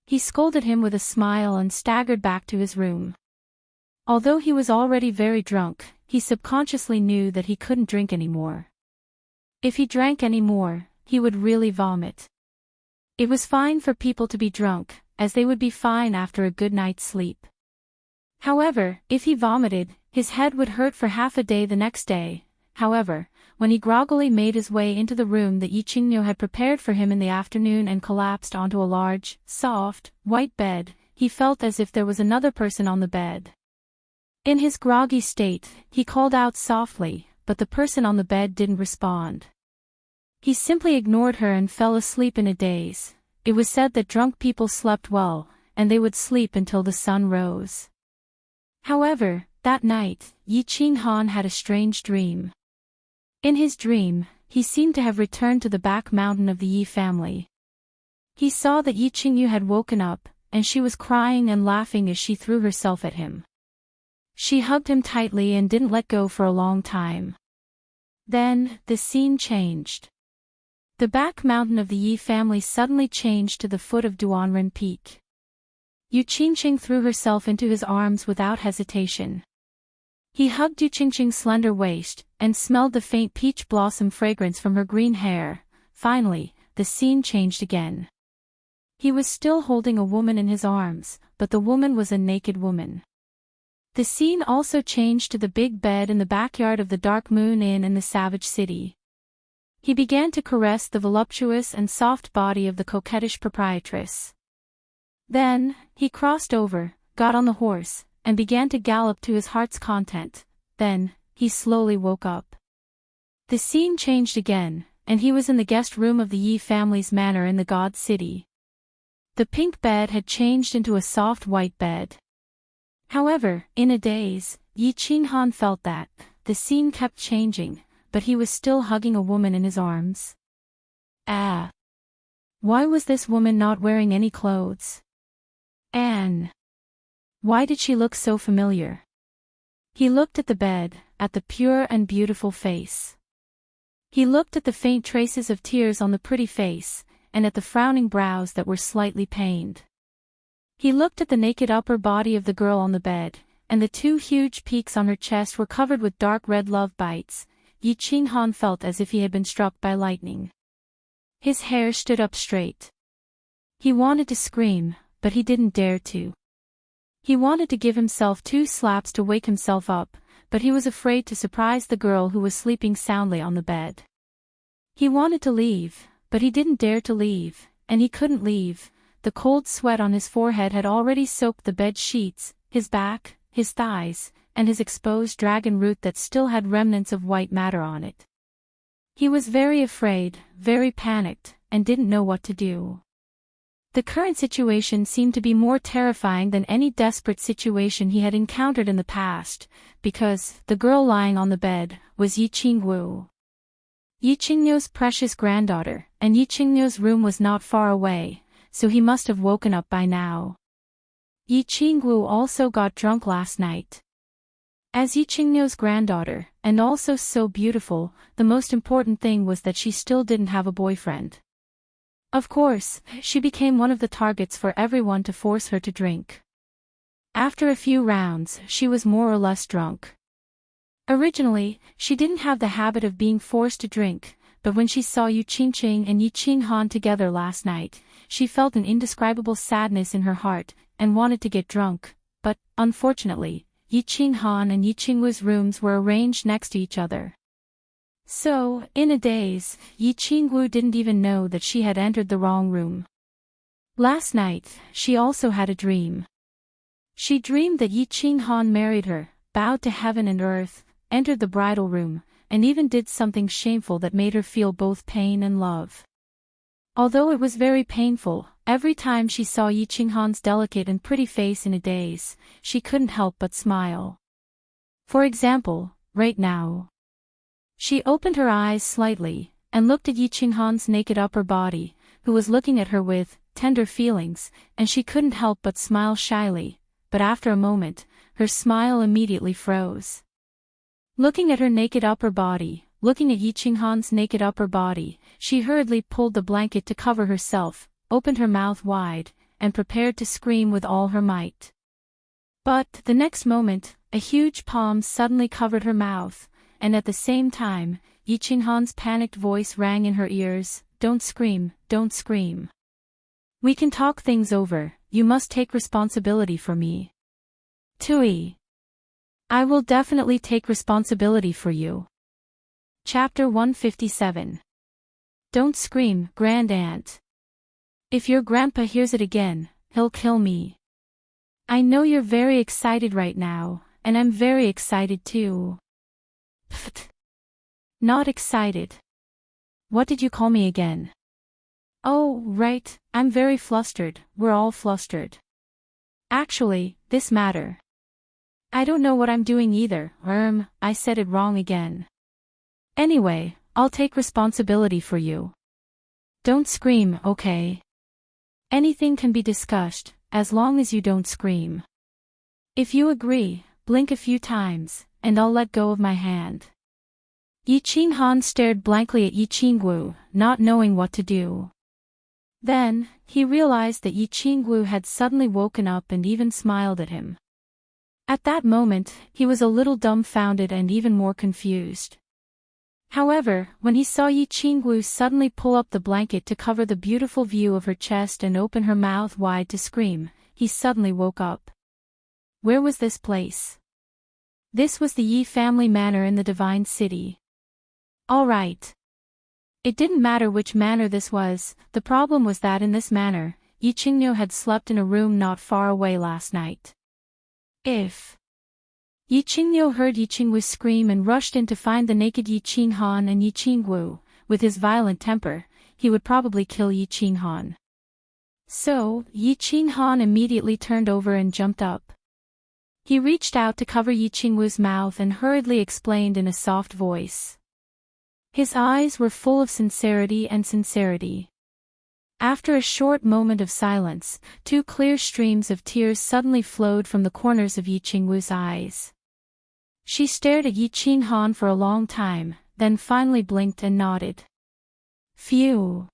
He scolded him with a smile and staggered back to his room. Although he was already very drunk, he subconsciously knew that he couldn't drink anymore. If he drank any more, he would really vomit. It was fine for people to be drunk, as they would be fine after a good night's sleep. However, if he vomited, his head would hurt for half a day the next day. However, when he groggily made his way into the room that Yi Qingniu had prepared for him in the afternoon and collapsed onto a large, soft, white bed, he felt as if there was another person on the bed. In his groggy state, he called out softly, but the person on the bed didn't respond. He simply ignored her and fell asleep in a daze. It was said that drunk people slept well, and they would sleep until the sun rose. However, that night, Yi Qinghan had a strange dream. In his dream, he seemed to have returned to the back mountain of the Yi family. He saw that Yi Qingyu had woken up, and she was crying and laughing as she threw herself at him. She hugged him tightly and didn't let go for a long time. Then, the scene changed. The back mountain of the Yi family suddenly changed to the foot of Duanren Peak. Yu Qingqing threw herself into his arms without hesitation. He hugged Yu Qingqing's slender waist, and smelled the faint peach blossom fragrance from her green hair. Finally, the scene changed again. He was still holding a woman in his arms, but the woman was a naked woman. The scene also changed to the big bed in the backyard of the Dark Moon Inn in the Savage City. He began to caress the voluptuous and soft body of the coquettish proprietress. Then, he crossed over, got on the horse, and began to gallop to his heart's content. Then, he slowly woke up. The scene changed again, and he was in the guest room of the Yi family's manor in the God City. The pink bed had changed into a soft white bed. However, in a daze, Yi Qinghan felt that the scene kept changing, but he was still hugging a woman in his arms. Ah! Why was this woman not wearing any clothes? And why did she look so familiar? He looked at the bed, at the pure and beautiful face. He looked at the faint traces of tears on the pretty face, and at the frowning brows that were slightly pained. He looked at the naked upper body of the girl on the bed, and the two huge peaks on her chest were covered with dark red love bites. Yi Qinghan felt as if he had been struck by lightning. His hair stood up straight. He wanted to scream, but he didn't dare to. He wanted to give himself 2 slaps to wake himself up, but he was afraid to surprise the girl who was sleeping soundly on the bed. He wanted to leave, but he didn't dare to leave, and he couldn't leave. The cold sweat on his forehead had already soaked the bed sheets, his back, his thighs, and his exposed dragon root that still had remnants of white matter on it. He was very afraid, very panicked, and didn't know what to do. The current situation seemed to be more terrifying than any desperate situation he had encountered in the past, because the girl lying on the bed was Yi Qingwu. Yi Qingniu's precious granddaughter, and Yi Qingniu's room was not far away, so he must have woken up by now. Yi Qingwu also got drunk last night. As Yi Qingniu's granddaughter, and also so beautiful, the most important thing was that she still didn't have a boyfriend. Of course, she became one of the targets for everyone to force her to drink. After a few rounds, she was more or less drunk. Originally, she didn't have the habit of being forced to drink, but when she saw Yu Qingqing and Yi Qinghan together last night, she felt an indescribable sadness in her heart, and wanted to get drunk, but, unfortunately, Yi Qinghan and Yi Qingwu's rooms were arranged next to each other. So, in a daze, Yi Qingwu didn't even know that she had entered the wrong room. Last night, she also had a dream. She dreamed that Yi Qinghan married her, bowed to heaven and earth, entered the bridal room, and even did something shameful that made her feel both pain and love. Although it was very painful, every time she saw Yi Qinghan's delicate and pretty face in a daze, she couldn't help but smile. For example, right now. She opened her eyes slightly, and looked at Yi Qinghan's naked upper body, who was looking at her with tender feelings, and she couldn't help but smile shyly, but after a moment, her smile immediately froze. Looking at her naked upper body, looking at Yi Qinghan's naked upper body, she hurriedly pulled the blanket to cover herself, opened her mouth wide, and prepared to scream with all her might. But, the next moment, a huge palm suddenly covered her mouth, and at the same time, Yi Qinghan's panicked voice rang in her ears, "Don't scream, don't scream. We can talk things over, you must take responsibility for me. Tui. I will definitely take responsibility for you." Chapter 157. Don't scream, Grand Aunt. If your grandpa hears it again, he'll kill me. I know you're very excited right now, and I'm very excited too. Pfft. Not excited. What did you call me again? Oh, right, I'm very flustered, we're all flustered. Actually, this matter. I don't know what I'm doing either, I said it wrong again. Anyway, I'll take responsibility for you. Don't scream, okay? Anything can be discussed, as long as you don't scream. If you agree, blink a few times, and I'll let go of my hand. Yi Qinghan stared blankly at Yi Qingwu, not knowing what to do. Then, he realized that Yi Qingwu had suddenly woken up and even smiled at him. At that moment, he was a little dumbfounded and even more confused. However, when he saw Yi Qingwu suddenly pull up the blanket to cover the beautiful view of her chest and open her mouth wide to scream, he suddenly woke up. Where was this place? This was the Yi family manor in the Divine City. All right. It didn't matter which manor this was, the problem was that in this manor, Yi Qingniu had slept in a room not far away last night. If Yi Qingniu heard Yi Qingwu scream and rushed in to find the naked Yi Qinghan and Yi Qingwu, with his violent temper, he would probably kill Yi Qinghan. So, Yi Qinghan immediately turned over and jumped up. He reached out to cover Yi Qingwu's mouth and hurriedly explained in a soft voice. His eyes were full of sincerity and sincerity. After a short moment of silence, two clear streams of tears suddenly flowed from the corners of Yi Qingwu's eyes. She stared at Yi Qinghan for a long time, then finally blinked and nodded. Phew!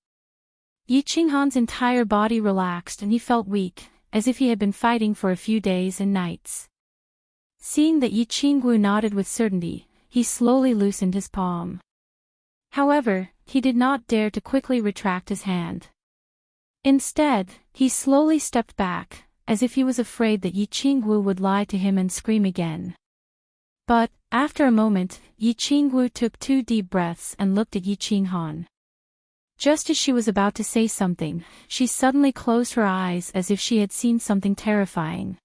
Yi Qinghan's entire body relaxed and he felt weak, as if he had been fighting for a few days and nights. Seeing that Yi Qingwu nodded with certainty, he slowly loosened his palm. However, he did not dare to quickly retract his hand. Instead, he slowly stepped back, as if he was afraid that Yi Qingwu would lie to him and scream again. But, after a moment, Yi Qingwu took 2 deep breaths and looked at Yi Qinghan. Just as she was about to say something, she suddenly closed her eyes as if she had seen something terrifying.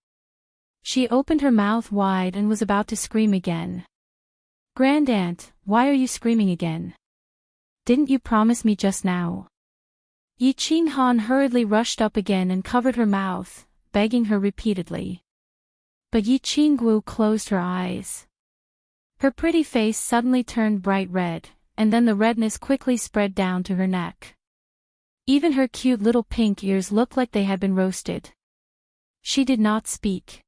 She opened her mouth wide and was about to scream again. Grand Aunt, why are you screaming again? Didn't you promise me just now? Yi Qinghan hurriedly rushed up again and covered her mouth, begging her repeatedly. But Yi Qingwu closed her eyes. Her pretty face suddenly turned bright red, and then the redness quickly spread down to her neck. Even her cute little pink ears looked like they had been roasted. She did not speak.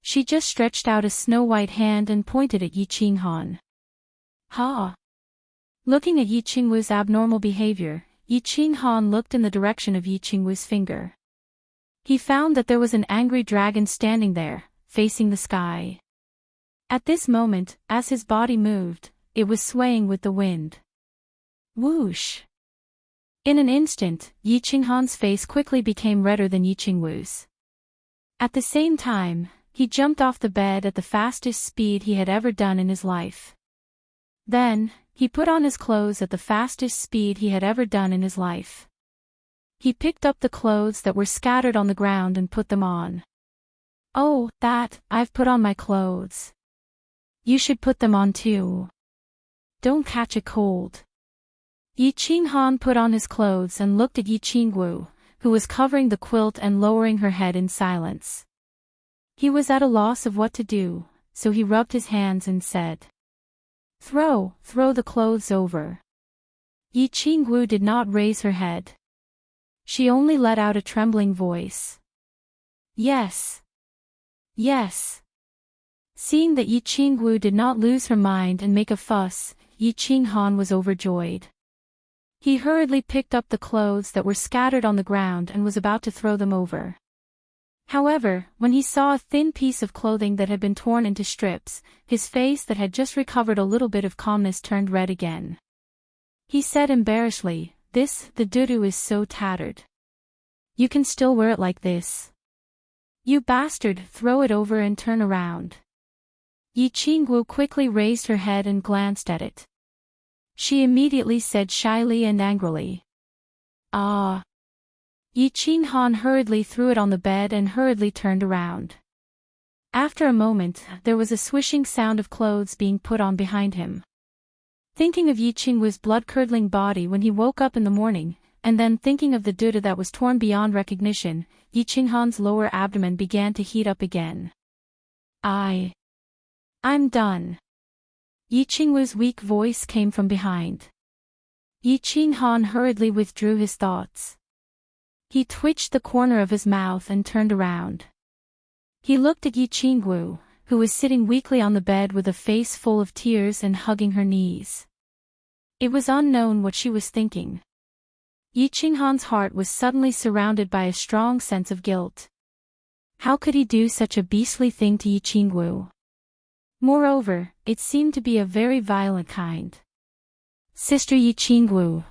She just stretched out a snow-white hand and pointed at Yi Qinghan. Ha! Looking at Yi Qingwu's abnormal behavior, Yi Qinghan looked in the direction of Yi Qingwu's finger. He found that there was an angry dragon standing there, facing the sky. At this moment, as his body moved, it was swaying with the wind. Whoosh! In an instant, Yi Qinghan's face quickly became redder than Yi Qingwu's. At the same time, he jumped off the bed at the fastest speed he had ever done in his life. Then, he put on his clothes at the fastest speed he had ever done in his life. He picked up the clothes that were scattered on the ground and put them on. Oh, I've put on my clothes. You should put them on too. Don't catch a cold. Yi Qinghan put on his clothes and looked at Yi Qingwu, who was covering the quilt and lowering her head in silence. He was at a loss of what to do, so he rubbed his hands and said, Throw the clothes over. Yi Qingwu did not raise her head. She only let out a trembling voice. Yes. Yes. Seeing that Yi Qingwu did not lose her mind and make a fuss, Yi Qinghan was overjoyed. He hurriedly picked up the clothes that were scattered on the ground and was about to throw them over. However, when he saw a thin piece of clothing that had been torn into strips, his face that had just recovered a little bit of calmness turned red again. He said embarrassedly, the dudu is so tattered. You can still wear it like this? You bastard, throw it over and turn around. Yi Qingwu quickly raised her head and glanced at it. She immediately said shyly and angrily, "Ah." Yi Qinghan hurriedly threw it on the bed and hurriedly turned around. After a moment, there was a swishing sound of clothes being put on behind him. Thinking of Yi Qingwu's blood-curdling body when he woke up in the morning, and then thinking of the duda that was torn beyond recognition, Yi Qinghan's lower abdomen began to heat up again. I'm done. Yi Qingwu's weak voice came from behind. Yi Qinghan hurriedly withdrew his thoughts. He twitched the corner of his mouth and turned around. He looked at Yi Qingwu, who was sitting weakly on the bed with a face full of tears and hugging her knees. It was unknown what she was thinking. Yi Qinghan's heart was suddenly surrounded by a strong sense of guilt. How could he do such a beastly thing to Yi Qingwu? Moreover, it seemed to be a very violent kind. Sister Yi Qingwu,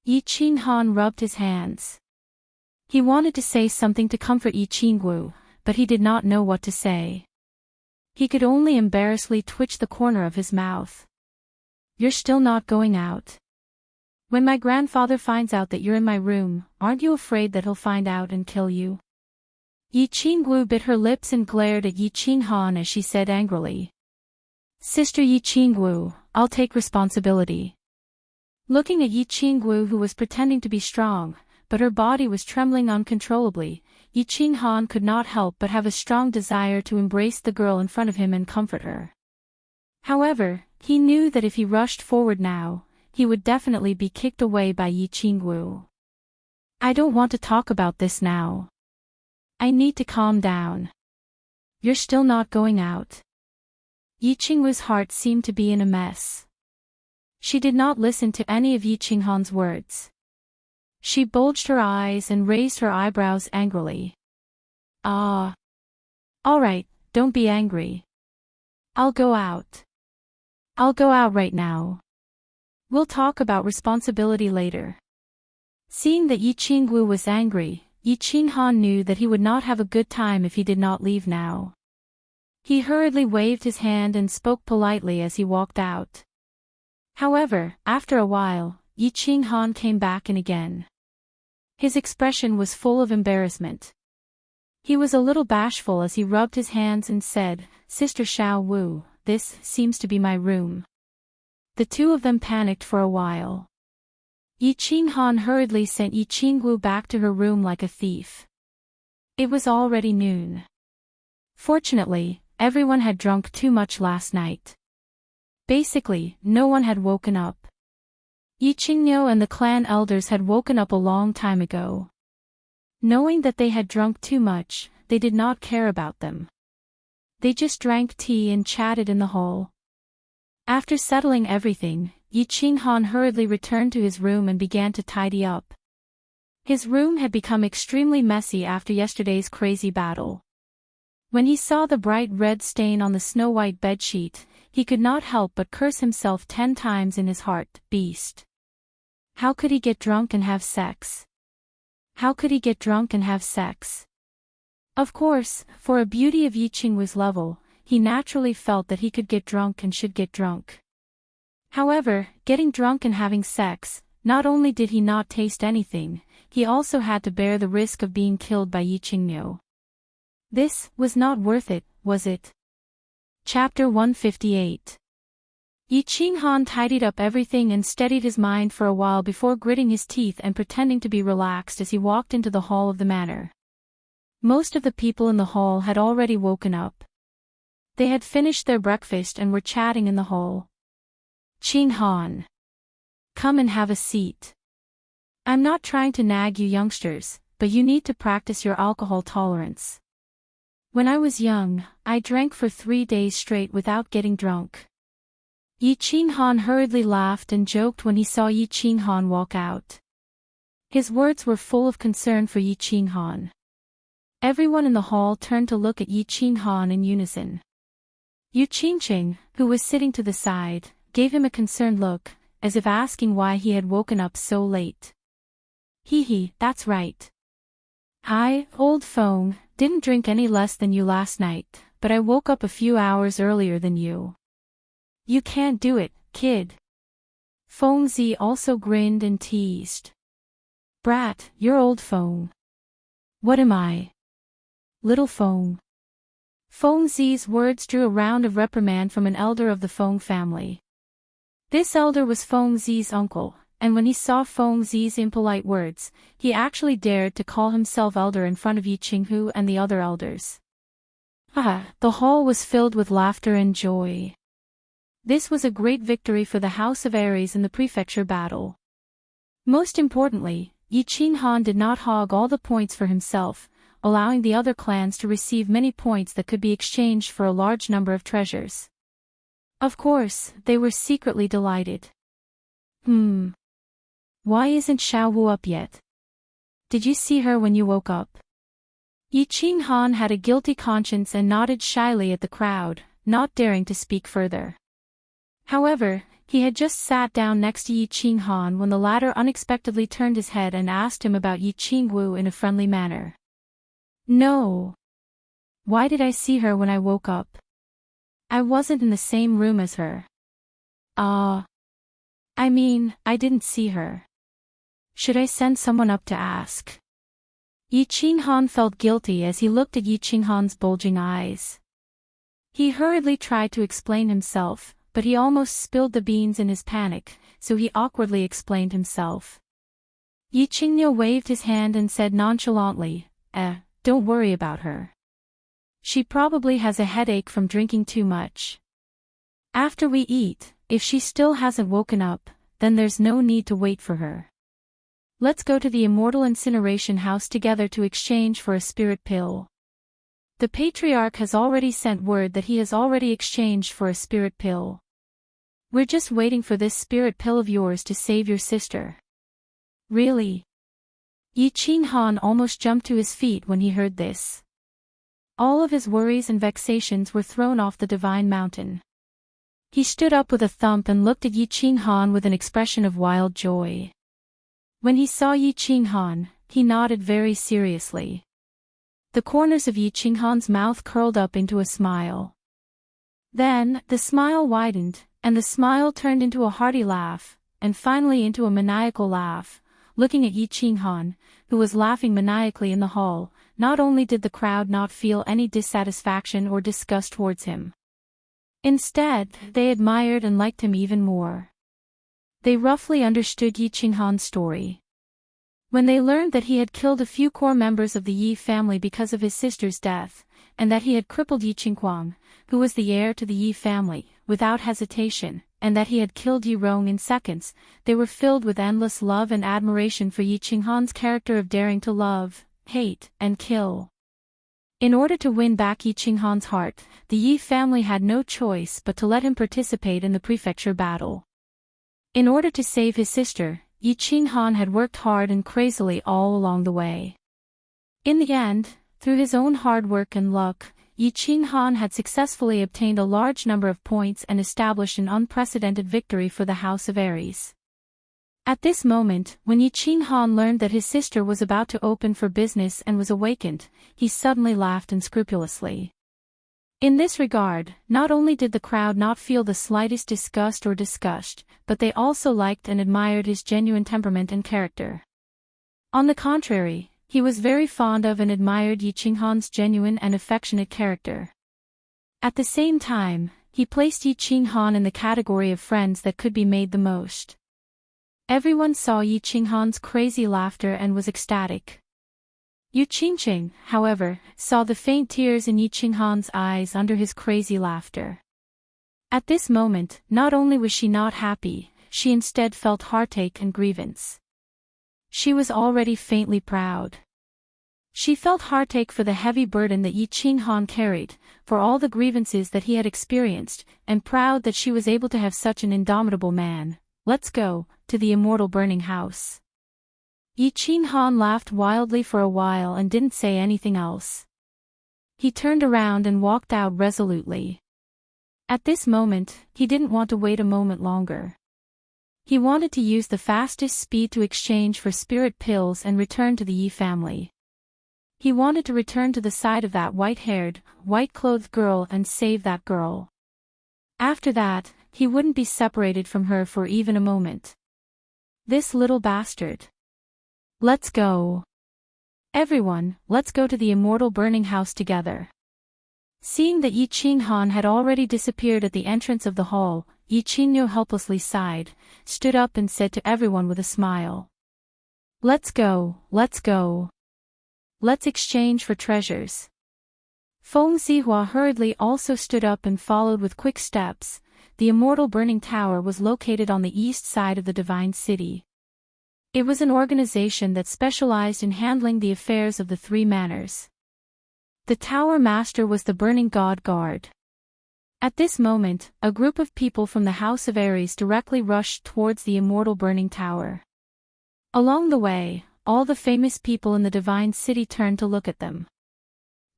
Yi Qinghan rubbed his hands. He wanted to say something to comfort Yi Qingwu, but he did not know what to say. He could only embarrassedly twitch the corner of his mouth. You're still not going out? When my grandfather finds out that you're in my room, aren't you afraid that he'll find out and kill you? Yi Qingwu bit her lips and glared at Yi Qinghan as she said angrily. Sister Yi Qingwu, I'll take responsibility. Looking at Yi Qingwu, who was pretending to be strong, but her body was trembling uncontrollably, Yi Qinghan could not help but have a strong desire to embrace the girl in front of him and comfort her. However, he knew that if he rushed forward now, he would definitely be kicked away by Yi Qingwu. I don't want to talk about this now. I need to calm down. You're still not going out? Yi Qingwu's heart seemed to be in a mess. She did not listen to any of Yi Qinghan's words. She bulged her eyes and raised her eyebrows angrily. All right, don't be angry. I'll go out. I'll go out right now. We'll talk about responsibility later. Seeing that Yi Qingwu was angry, Yi Qinghan knew that he would not have a good time if he did not leave now. He hurriedly waved his hand and spoke politely as he walked out. However, after a while, Yi Qinghan came back in again. His expression was full of embarrassment. He was a little bashful as he rubbed his hands and said, Sister Xiao Wu, this seems to be my room. The two of them panicked for a while. Yi Qinghan hurriedly sent Yi Qingwu back to her room like a thief. It was already noon. Fortunately, everyone had drunk too much last night. Basically, no one had woken up. Yi Qingniu and the clan elders had woken up a long time ago. Knowing that they had drunk too much, they did not care about them. They just drank tea and chatted in the hall. After settling everything, Yi Qinghan hurriedly returned to his room and began to tidy up. His room had become extremely messy after yesterday's crazy battle. When he saw the bright red stain on the snow-white bedsheet, he could not help but curse himself 10 times in his heart, beast. How could he get drunk and have sex? How could he get drunk and have sex? Of course, for a beauty of Yi Qingwu's level, he naturally felt that he could get drunk and should get drunk. However, getting drunk and having sex, not only did he not taste anything, he also had to bear the risk of being killed by Yi Qingniu. This was not worth it, was it? Chapter 158. Yi Qinghan tidied up everything and steadied his mind for a while before gritting his teeth and pretending to be relaxed as he walked into the hall of the manor. Most of the people in the hall had already woken up. They had finished their breakfast and were chatting in the hall. Qinghan. Come and have a seat. I'm not trying to nag you youngsters, but you need to practice your alcohol tolerance. When I was young, I drank for 3 days straight without getting drunk. Yi Qinghan hurriedly laughed and joked when he saw Yi Qinghan walk out. His words were full of concern for Yi Qinghan. Everyone in the hall turned to look at Yi Qinghan in unison. Yu Qingqing, who was sitting to the side, gave him a concerned look, as if asking why he had woken up so late. Hee, that's right. I, old Feng, didn't drink any less than you last night, but I woke up a few hours earlier than you. You can't do it, kid. Feng Zi also grinned and teased. Brat, you're old Feng. What am I? Little Feng. Feng Zi's words drew a round of reprimand from an elder of the Feng family. This elder was Feng Zi's uncle, and when he saw Feng Zi's impolite words, he actually dared to call himself elder in front of Yi Qinghu and the other elders. The hall was filled with laughter and joy. This was a great victory for the House of Aries in the prefecture battle. Most importantly, Yi Qinghan did not hog all the points for himself, allowing the other clans to receive many points that could be exchanged for a large number of treasures. Of course, they were secretly delighted. Why isn't Xiao Wu up yet? Did you see her when you woke up? Yi Qinghan had a guilty conscience and nodded shyly at the crowd, not daring to speak further. However, he had just sat down next to Yi Qinghan when the latter unexpectedly turned his head and asked him about Yi Qingwu in a friendly manner. No. Why did I see her when I woke up? I wasn't in the same room as her. I didn't see her. Should I send someone up to ask? Yi Qinghan felt guilty as he looked at Yi Qinghan's bulging eyes. He hurriedly tried to explain himself, but he almost spilled the beans in his panic, so he awkwardly explained himself. Yi Qingniu waved his hand and said nonchalantly, don't worry about her. She probably has a headache from drinking too much. After we eat, if she still hasn't woken up, then there's no need to wait for her. Let's go to the immortal incineration house together to exchange for a spirit pill. The patriarch has already sent word that he has already exchanged for a spirit pill. We're just waiting for this spirit pill of yours to save your sister. Really? Yi Qinghan almost jumped to his feet when he heard this. All of his worries and vexations were thrown off the divine mountain. He stood up with a thump and looked at Yi Qinghan with an expression of wild joy. When he saw Yi Qinghan, he nodded very seriously. The corners of Yi Qinghan's mouth curled up into a smile. Then, the smile widened, and the smile turned into a hearty laugh, and finally into a maniacal laugh. Looking at Yi Qinghan, who was laughing maniacally in the hall, not only did the crowd not feel any dissatisfaction or disgust towards him. Instead, they admired and liked him even more. They roughly understood Yi Qinghan's story. When they learned that he had killed a few core members of the Yi family because of his sister's death, and that he had crippled Yi Qingguang, who was the heir to the Yi family, without hesitation, and that he had killed Yi Rong in seconds, they were filled with endless love and admiration for Yi Qinghan's character of daring to love, hate, and kill. In order to win back Yi Qinghan's heart, the Yi family had no choice but to let him participate in the prefecture battle. In order to save his sister, Yi Qinghan had worked hard and crazily all along the way. In the end, through his own hard work and luck, Yi Qinghan had successfully obtained a large number of points and established an unprecedented victory for the House of Aries. At this moment, when Yi Qinghan learned that his sister was about to open for business and was awakened, he suddenly laughed unscrupulously. In this regard, not only did the crowd not feel the slightest disgust or disgust, but they also liked and admired his genuine temperament and character. On the contrary, he was very fond of and admired Yi Qinghan's genuine and affectionate character. At the same time, he placed Yi Qinghan in the category of friends that could be made the most. Everyone saw Yi Qinghan's crazy laughter and was ecstatic. Yu Qingqing, however, saw the faint tears in Yi Qinghan's eyes under his crazy laughter. At this moment, not only was she not happy, she instead felt heartache and grievance. She was already faintly proud. She felt heartache for the heavy burden that Yi Qinghan carried, for all the grievances that he had experienced, and proud that she was able to have such an indomitable man. Let's go, to the immortal burning house. Yi Qinghan laughed wildly for a while and didn't say anything else. He turned around and walked out resolutely. At this moment, he didn't want to wait a moment longer. He wanted to use the fastest speed to exchange for spirit pills and return to the Yi family. He wanted to return to the side of that white-haired, white-clothed girl and save that girl. After that, he wouldn't be separated from her for even a moment. This little bastard. Let's go. Everyone, let's go to the immortal burning house together. Seeing that Yi Qinghan had already disappeared at the entrance of the hall, Yi Qingyo helplessly sighed, stood up and said to everyone with a smile. Let's go, let's go. Let's exchange for treasures. Feng Zihua hurriedly also stood up and followed with quick steps. The immortal burning tower was located on the east side of the divine city. It was an organization that specialized in handling the affairs of the three manors. The tower master was the burning god guard. At this moment, a group of people from the House of Aries directly rushed towards the immortal burning tower. Along the way, all the famous people in the divine city turned to look at them.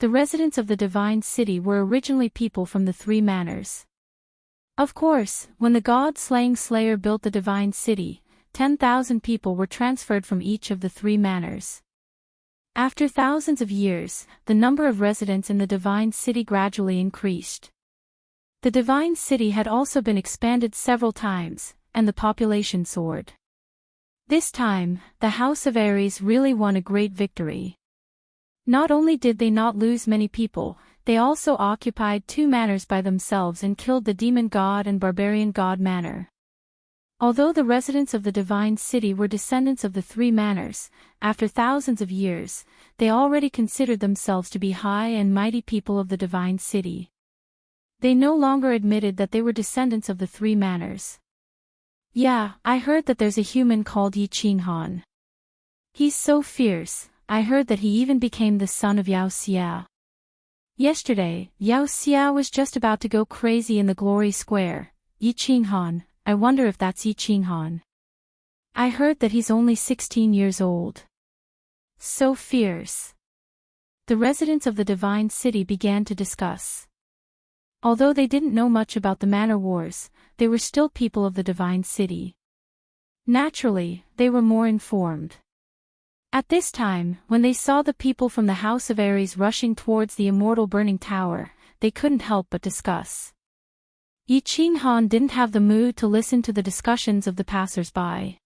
The residents of the divine city were originally people from the three manors. Of course, when the god-slaying slayer built the divine city, 10,000 people were transferred from each of the three manors. After thousands of years, the number of residents in the divine city gradually increased. The divine city had also been expanded several times, and the population soared. This time, the House of Aries really won a great victory. Not only did they not lose many people, they also occupied two manors by themselves and killed the demon god and barbarian god manor. Although the residents of the divine city were descendants of the three manors, after thousands of years, they already considered themselves to be high and mighty people of the divine city. They no longer admitted that they were descendants of the three manors. Yeah, I heard that there's a human called Yi Qinghan. He's so fierce. I heard that he even became the son of Yao Xia. Yesterday, Yao Xia was just about to go crazy in the Glory Square. Yi Qinghan, I wonder if that's Yi Qinghan. I heard that he's only 16 years old. So fierce. The residents of the divine city began to discuss. Although they didn't know much about the manor wars, they were still people of the divine city. Naturally, they were more informed. At this time, when they saw the people from the House of Aries rushing towards the immortal burning tower, they couldn't help but discuss. Yi Qinghan didn't have the mood to listen to the discussions of the passers-by.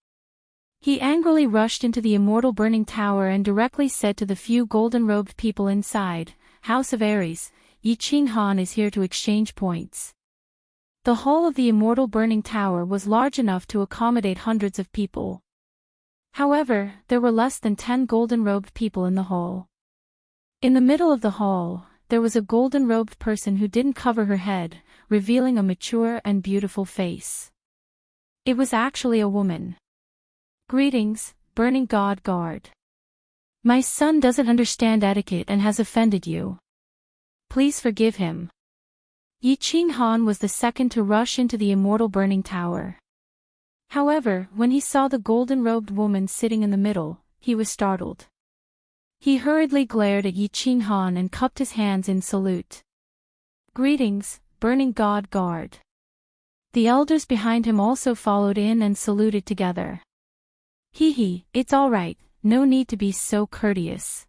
He angrily rushed into the immortal burning tower and directly said to the few golden-robed people inside, House of Aries, Yi Qinghan is here to exchange points. The hall of the immortal burning tower was large enough to accommodate hundreds of people. However, there were less than 10 golden-robed people in the hall. In the middle of the hall, there was a golden-robed person who didn't cover her head, revealing a mature and beautiful face. It was actually a woman. Greetings, burning god guard. My son doesn't understand etiquette and has offended you. Please forgive him. Yi Qinghan was the second to rush into the immortal burning tower. However, when he saw the golden-robed woman sitting in the middle, he was startled. He hurriedly glared at Yi Qinghan and cupped his hands in salute. Greetings, burning god guard. The elders behind him also followed in and saluted together. Hee, it's all right, no need to be so courteous.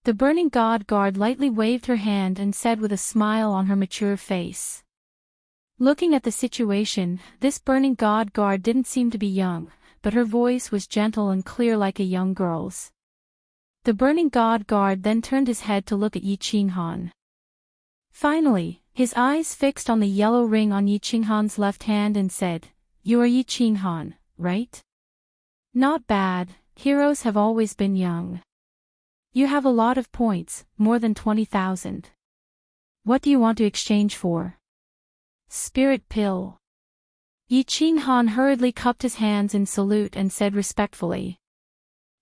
The burning god guard lightly waved her hand and said with a smile on her mature face. Looking at the situation, this burning god guard didn't seem to be young, but her voice was gentle and clear like a young girl's. The burning god guard then turned his head to look at Yi Qinghan. Finally, his eyes fixed on the yellow ring on Yi Qinghan's left hand and said, You are Yi Qinghan, right? Not bad, heroes have always been young. You have a lot of points, more than 20,000. What do you want to exchange for? Spirit pill. Yi Qinghan hurriedly cupped his hands in salute and said respectfully.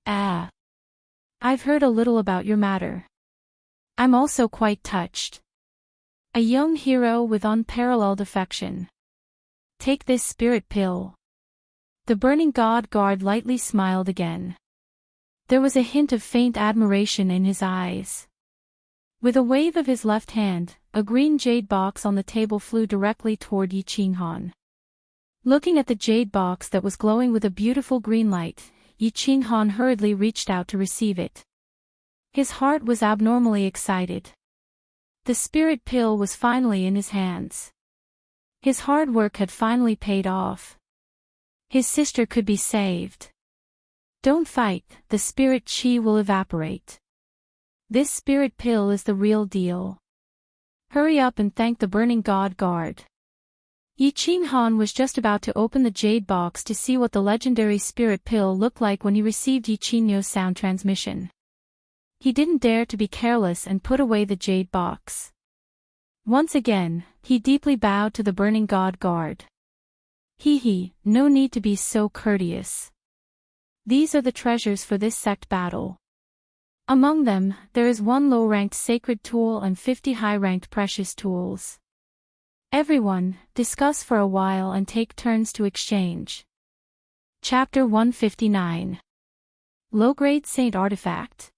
Ah. I've heard a little about your matter. I'm also quite touched. A young hero with unparalleled affection. Take this spirit pill. The burning god guard lightly smiled again. There was a hint of faint admiration in his eyes. With a wave of his left hand, a green jade box on the table flew directly toward Yi Qinghan. Looking at the jade box that was glowing with a beautiful green light, Yi Qinghan hurriedly reached out to receive it. His heart was abnormally excited. The spirit pill was finally in his hands. His hard work had finally paid off. His sister could be saved. Don't fight, the spirit chi will evaporate. This spirit pill is the real deal. Hurry up and thank the burning god guard. Yi Qinghan was just about to open the jade box to see what the legendary spirit pill looked like when he received Yi Qingyo's sound transmission. He didn't dare to be careless and put away the jade box. Once again, he deeply bowed to the burning god guard. No need to be so courteous. These are the treasures for this sect battle. Among them, there is one low-ranked sacred tool and 50 high-ranked precious tools. Everyone, discuss for a while and take turns to exchange. Chapter 159. Low-grade Saint Artifact.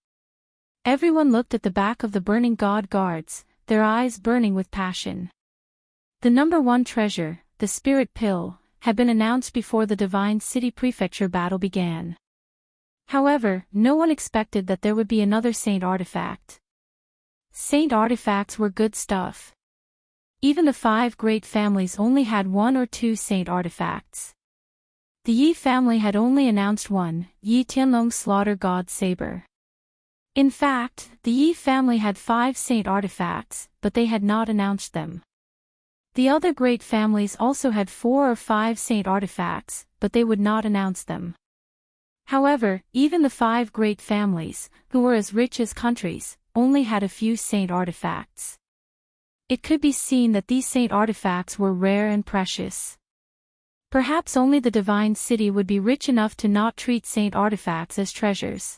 Everyone looked at the back of the burning god guards, their eyes burning with passion. The number one treasure, the spirit pill, had been announced before the Divine City Prefecture battle began. However, no one expected that there would be another saint artifact. Saint artifacts were good stuff. Even the 5 great families only had 1 or 2 saint artifacts. The Yi family had only announced one, Yi Tianlong's Slaughter God Saber. In fact, the Yi family had 5 saint artifacts, but they had not announced them. The other great families also had 4 or 5 saint artifacts, but they would not announce them. However, even the 5 great families, who were as rich as countries, only had a few saint artifacts. It could be seen that these saint artifacts were rare and precious. Perhaps only the Divine City would be rich enough to not treat saint artifacts as treasures.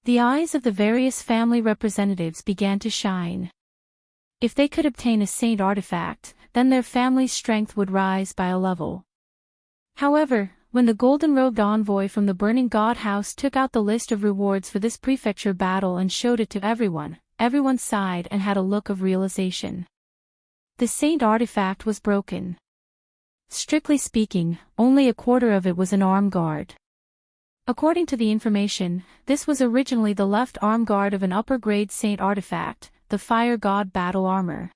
The eyes of the various family representatives began to shine. If they could obtain a saint artifact, then their family's strength would rise by a level. However, when the golden-robed envoy from the Burning God House took out the list of rewards for this prefecture battle and showed it to everyone, everyone sighed and had a look of realization. The saint artifact was broken. Strictly speaking, only a quarter of it was an arm guard. According to the information, this was originally the left arm guard of an upper-grade saint artifact, the Fire God Battle Armor.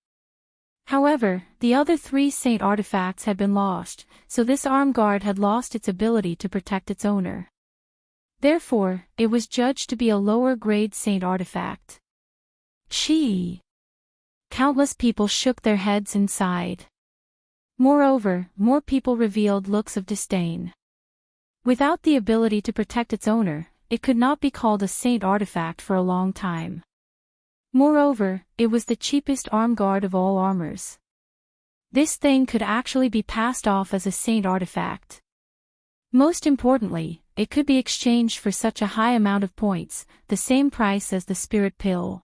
However, the other 3 saint artifacts had been lost, so this arm guard had lost its ability to protect its owner. Therefore, it was judged to be a lower-grade saint artifact. Countless people shook their heads and sighed. Moreover, more people revealed looks of disdain. Without the ability to protect its owner, it could not be called a saint artifact for a long time. Moreover, it was the cheapest arm guard of all armors. This thing could actually be passed off as a saint artifact. Most importantly, it could be exchanged for such a high amount of points, the same price as the spirit pill.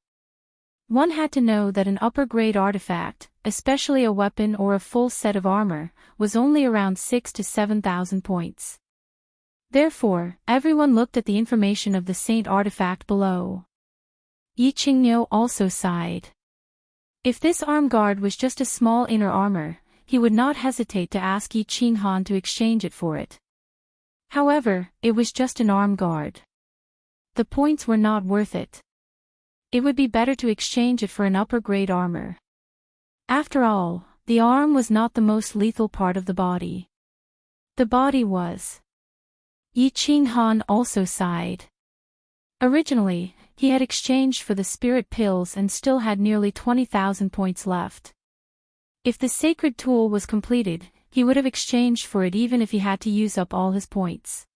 One had to know that an upper-grade artifact, especially a weapon or a full set of armor, was only around 6,000 to 7,000 points. Therefore, everyone looked at the information of the saint artifact below. Yi Qingyo also sighed. If this arm guard was just a small inner armor, he would not hesitate to ask Yi Qinghan to exchange it for it. However, it was just an arm guard. The points were not worth it. It would be better to exchange it for an upper-grade armor. After all, the arm was not the most lethal part of the body. The body was. Yi Qinghan also sighed. Originally, he had exchanged for the spirit pills and still had nearly 20,000 points left. If the sacred tool was completed, he would have exchanged for it even if he had to use up all his points.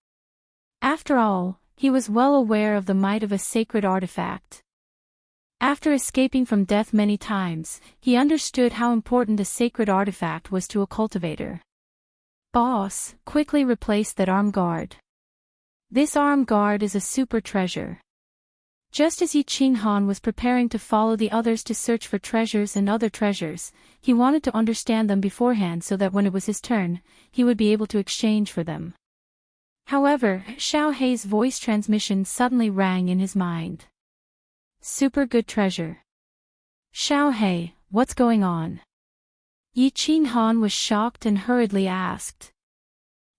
After all, he was well aware of the might of a sacred artifact. After escaping from death many times, he understood how important a sacred artifact was to a cultivator. Boss, quickly replace that arm guard. This arm guard is a super treasure. Just as Yi Ching Han was preparing to follow the others to search for treasures and other treasures, he wanted to understand them beforehand so that when it was his turn, he would be able to exchange for them. However, Xiao Hei's voice transmission suddenly rang in his mind. Super good treasure. Xiao Hei, what's going on? Yi Ching Han was shocked and hurriedly asked.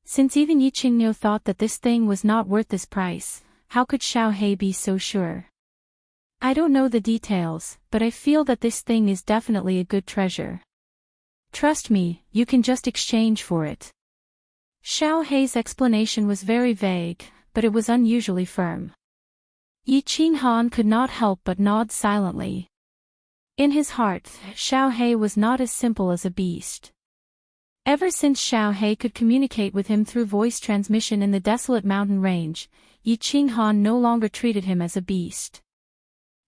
Since even Yi Qingniu thought that this thing was not worth this price, how could Xiao Hei be so sure? I don't know the details, but I feel that this thing is definitely a good treasure. Trust me, you can just exchange for it. Xiao Hei's explanation was very vague, but it was unusually firm. Yi Ching Han could not help but nod silently. In his heart, Xiao Hei was not as simple as a beast. Ever since Xiao Hei could communicate with him through voice transmission in the desolate mountain range, Yi Ching Han no longer treated him as a beast.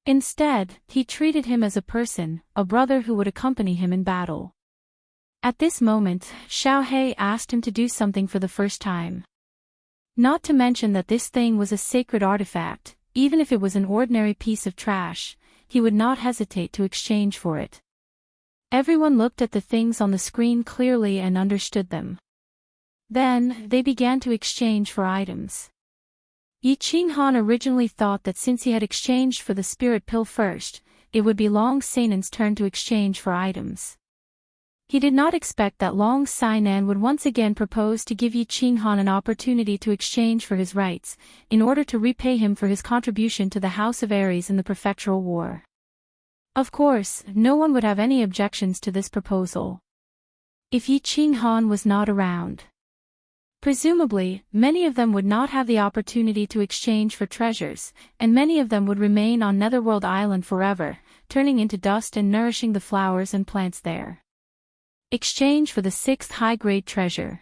Instead, he treated him as a person, a brother who would accompany him in battle. At this moment, Xiao Hei asked him to do something for the first time. Not to mention that this thing was a sacred artifact, even if it was an ordinary piece of trash, he would not hesitate to exchange for it. Everyone looked at the things on the screen clearly and understood them. Then, they began to exchange for items. Yi Ching Han originally thought that since he had exchanged for the spirit pill first, it would be Long Sainan's turn to exchange for items. He did not expect that Long Sainan would once again propose to give Yi Ching Han an opportunity to exchange for his rights, in order to repay him for his contribution to the House of Aries in the Prefectural War. Of course, no one would have any objections to this proposal. If Yi Ching Han was not around. Presumably, many of them would not have the opportunity to exchange for treasures, and many of them would remain on Netherworld Island forever, turning into dust and nourishing the flowers and plants there. Exchange for the 6th high-grade treasure.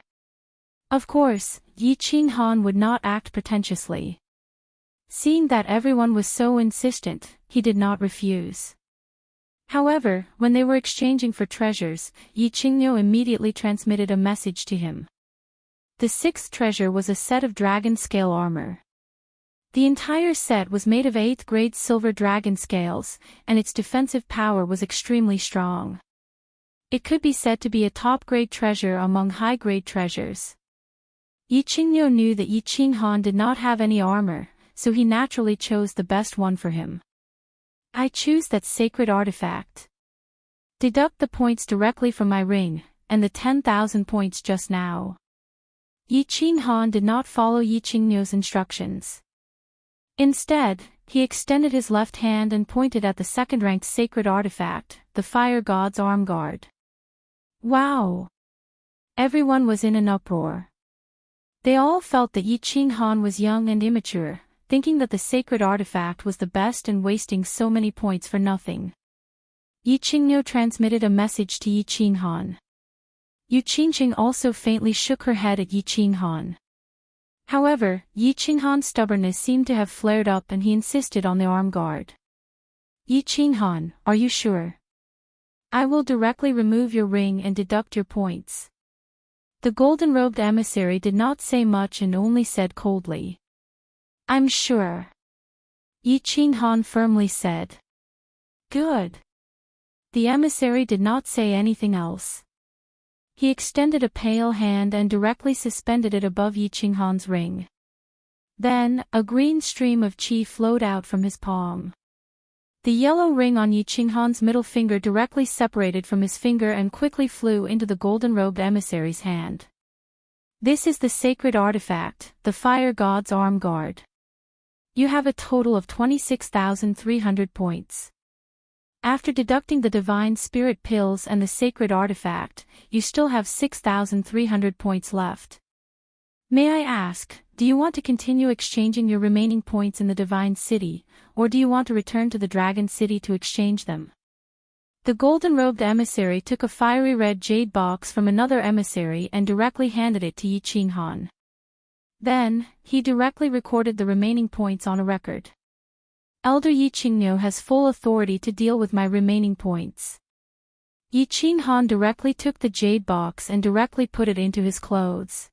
Of course, Yi Ching Han would not act pretentiously. Seeing that everyone was so insistent, he did not refuse. However, when they were exchanging for treasures, Yi Qingniu immediately transmitted a message to him. The 6th treasure was a set of dragon scale armor. The entire set was made of 8th grade silver dragon scales, and its defensive power was extremely strong. It could be said to be a top-grade treasure among high-grade treasures. Yi Qingniu knew that Yi Ching Han did not have any armor, so he naturally chose the best one for him. I choose that sacred artifact. Deduct the points directly from my ring, and the 10,000 points just now. Yi Ching Han did not follow Yi Qingniu's instructions. Instead, he extended his left hand and pointed at the second-ranked sacred artifact, the Fire God's Arm Guard. Wow! Everyone was in an uproar. They all felt that Yi Ching Han was young and immature, thinking that the sacred artifact was the best and wasting so many points for nothing. Yi Qingniu transmitted a message to Yi Ching Han. Yu Qingqing also faintly shook her head at Yi Ching Han. However, Yi Ching Han's stubbornness seemed to have flared up and he insisted on the arm guard. Yi Ching Han, are you sure? I will directly remove your ring and deduct your points. The golden-robed emissary did not say much and only said coldly. I'm sure. Yi Ching Han firmly said. Good. The emissary did not say anything else. He extended a pale hand and directly suspended it above Yi Ching Han's ring. Then, a green stream of qi flowed out from his palm. The yellow ring on Yi Ching Han's middle finger directly separated from his finger and quickly flew into the golden-robed emissary's hand. This is the sacred artifact, the Fire God's Arm Guard. You have a total of 26,300 points. After deducting the divine spirit pills and the sacred artifact, you still have 6,300 points left. May I ask, do you want to continue exchanging your remaining points in the divine city, or do you want to return to the dragon city to exchange them? The golden-robed emissary took a fiery red jade box from another emissary and directly handed it to Yi Ching Han. Then, he directly recorded the remaining points on a record. Elder Yi Qingniu has full authority to deal with my remaining points. Yi Ching Han directly took the jade box and directly put it into his clothes.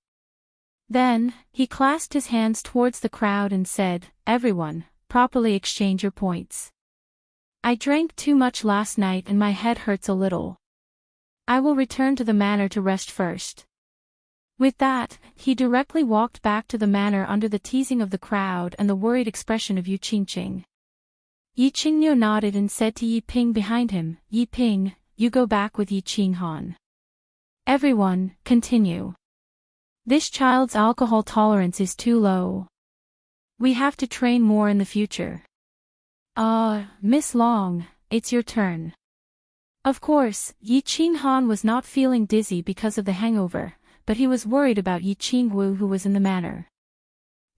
Then, he clasped his hands towards the crowd and said, Everyone, properly exchange your points. I drank too much last night and my head hurts a little. I will return to the manor to rest first. With that, he directly walked back to the manor under the teasing of the crowd and the worried expression of Yu Qingqing. Yi Qingniu nodded and said to Yi Ping behind him, "Yi Ping, you go back with Yi Qinghan. Everyone, continue. This child's alcohol tolerance is too low. We have to train more in the future. Miss Long, it's your turn." Of course, Yi Qinghan was not feeling dizzy because of the hangover, but he was worried about Yi Qingwu who was in the manor.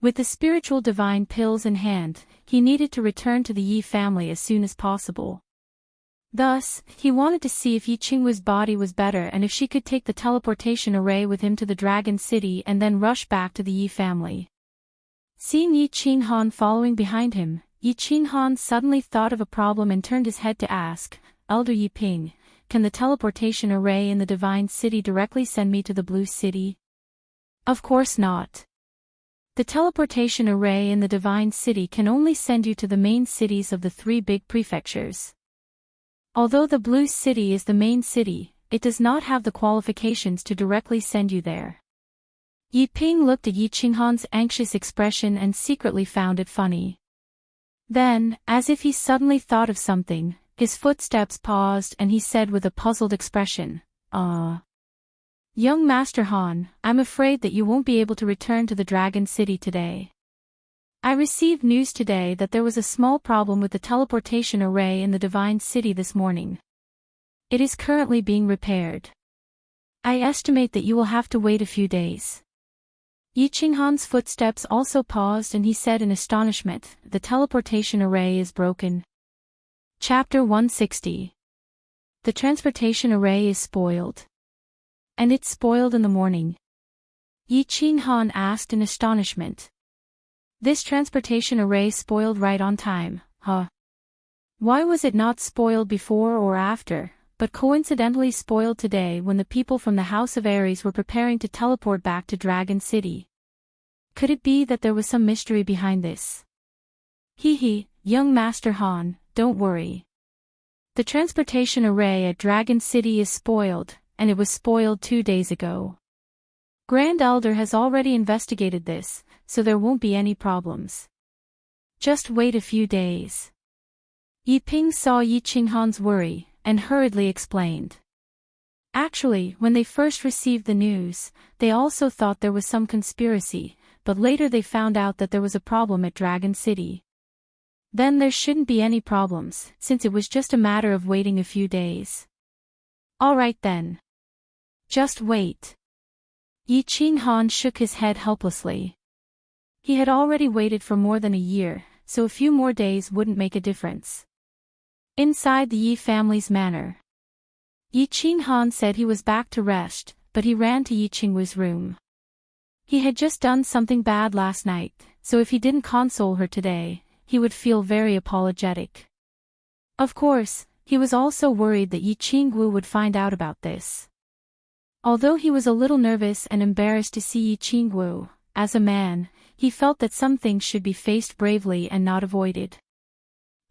With the spiritual divine pills in hand, he needed to return to the Yi family as soon as possible. Thus, he wanted to see if Yi Qingwu's body was better and if she could take the teleportation array with him to the Dragon City and then rush back to the Yi family. Seeing Yi Qinghan following behind him, Yi Qinghan suddenly thought of a problem and turned his head to ask, "Elder Yi Ping, can the teleportation array in the Divine City directly send me to the Blue City?" "Of course not. The teleportation array in the Divine City can only send you to the main cities of the 3 big prefectures. Although the Blue City is the main city, it does not have the qualifications to directly send you there." Yi Ping looked at Yi Qinghan's anxious expression and secretly found it funny. Then, as if he suddenly thought of something, his footsteps paused and he said with a puzzled expression, "Young Master Han, I'm afraid that you won't be able to return to the Dragon City today. I received news today that there was a small problem with the teleportation array in the Divine City this morning. It is currently being repaired. I estimate that you will have to wait a few days." Yi Qinghan's footsteps also paused and he said in astonishment, "The teleportation array is broken." Chapter 160. The transportation array is spoiled. "And it's spoiled in the morning?" Yi Qinghan asked in astonishment. "This transportation array spoiled right on time, huh? Why was it not spoiled before or after, but coincidentally spoiled today when the people from the House of Aries were preparing to teleport back to Dragon City? Could it be that there was some mystery behind this?" "Hee, young Master Han, don't worry. The transportation array at Dragon City is spoiled, and it was spoiled 2 days ago. Grand Elder has already investigated this, so there won't be any problems. Just wait a few days." Yi Ping saw Yi Qinghan's worry, and hurriedly explained. Actually, when they first received the news, they also thought there was some conspiracy, but later they found out that there was a problem at Dragon City. Then there shouldn't be any problems, since it was just a matter of waiting a few days. "All right then. Just wait." Yi Qinghan shook his head helplessly. He had already waited for more than a year, so a few more days wouldn't make a difference. Inside the Yi family's manor, Yi Qinghan said he was back to rest, but he ran to Yi Qingwu's room. He had just done something bad last night, so if he didn't console her today, he would feel very apologetic. Of course, he was also worried that Yi Qingwu would find out about this. Although he was a little nervous and embarrassed to see Yi Qingwu, as a man, he felt that some things should be faced bravely and not avoided.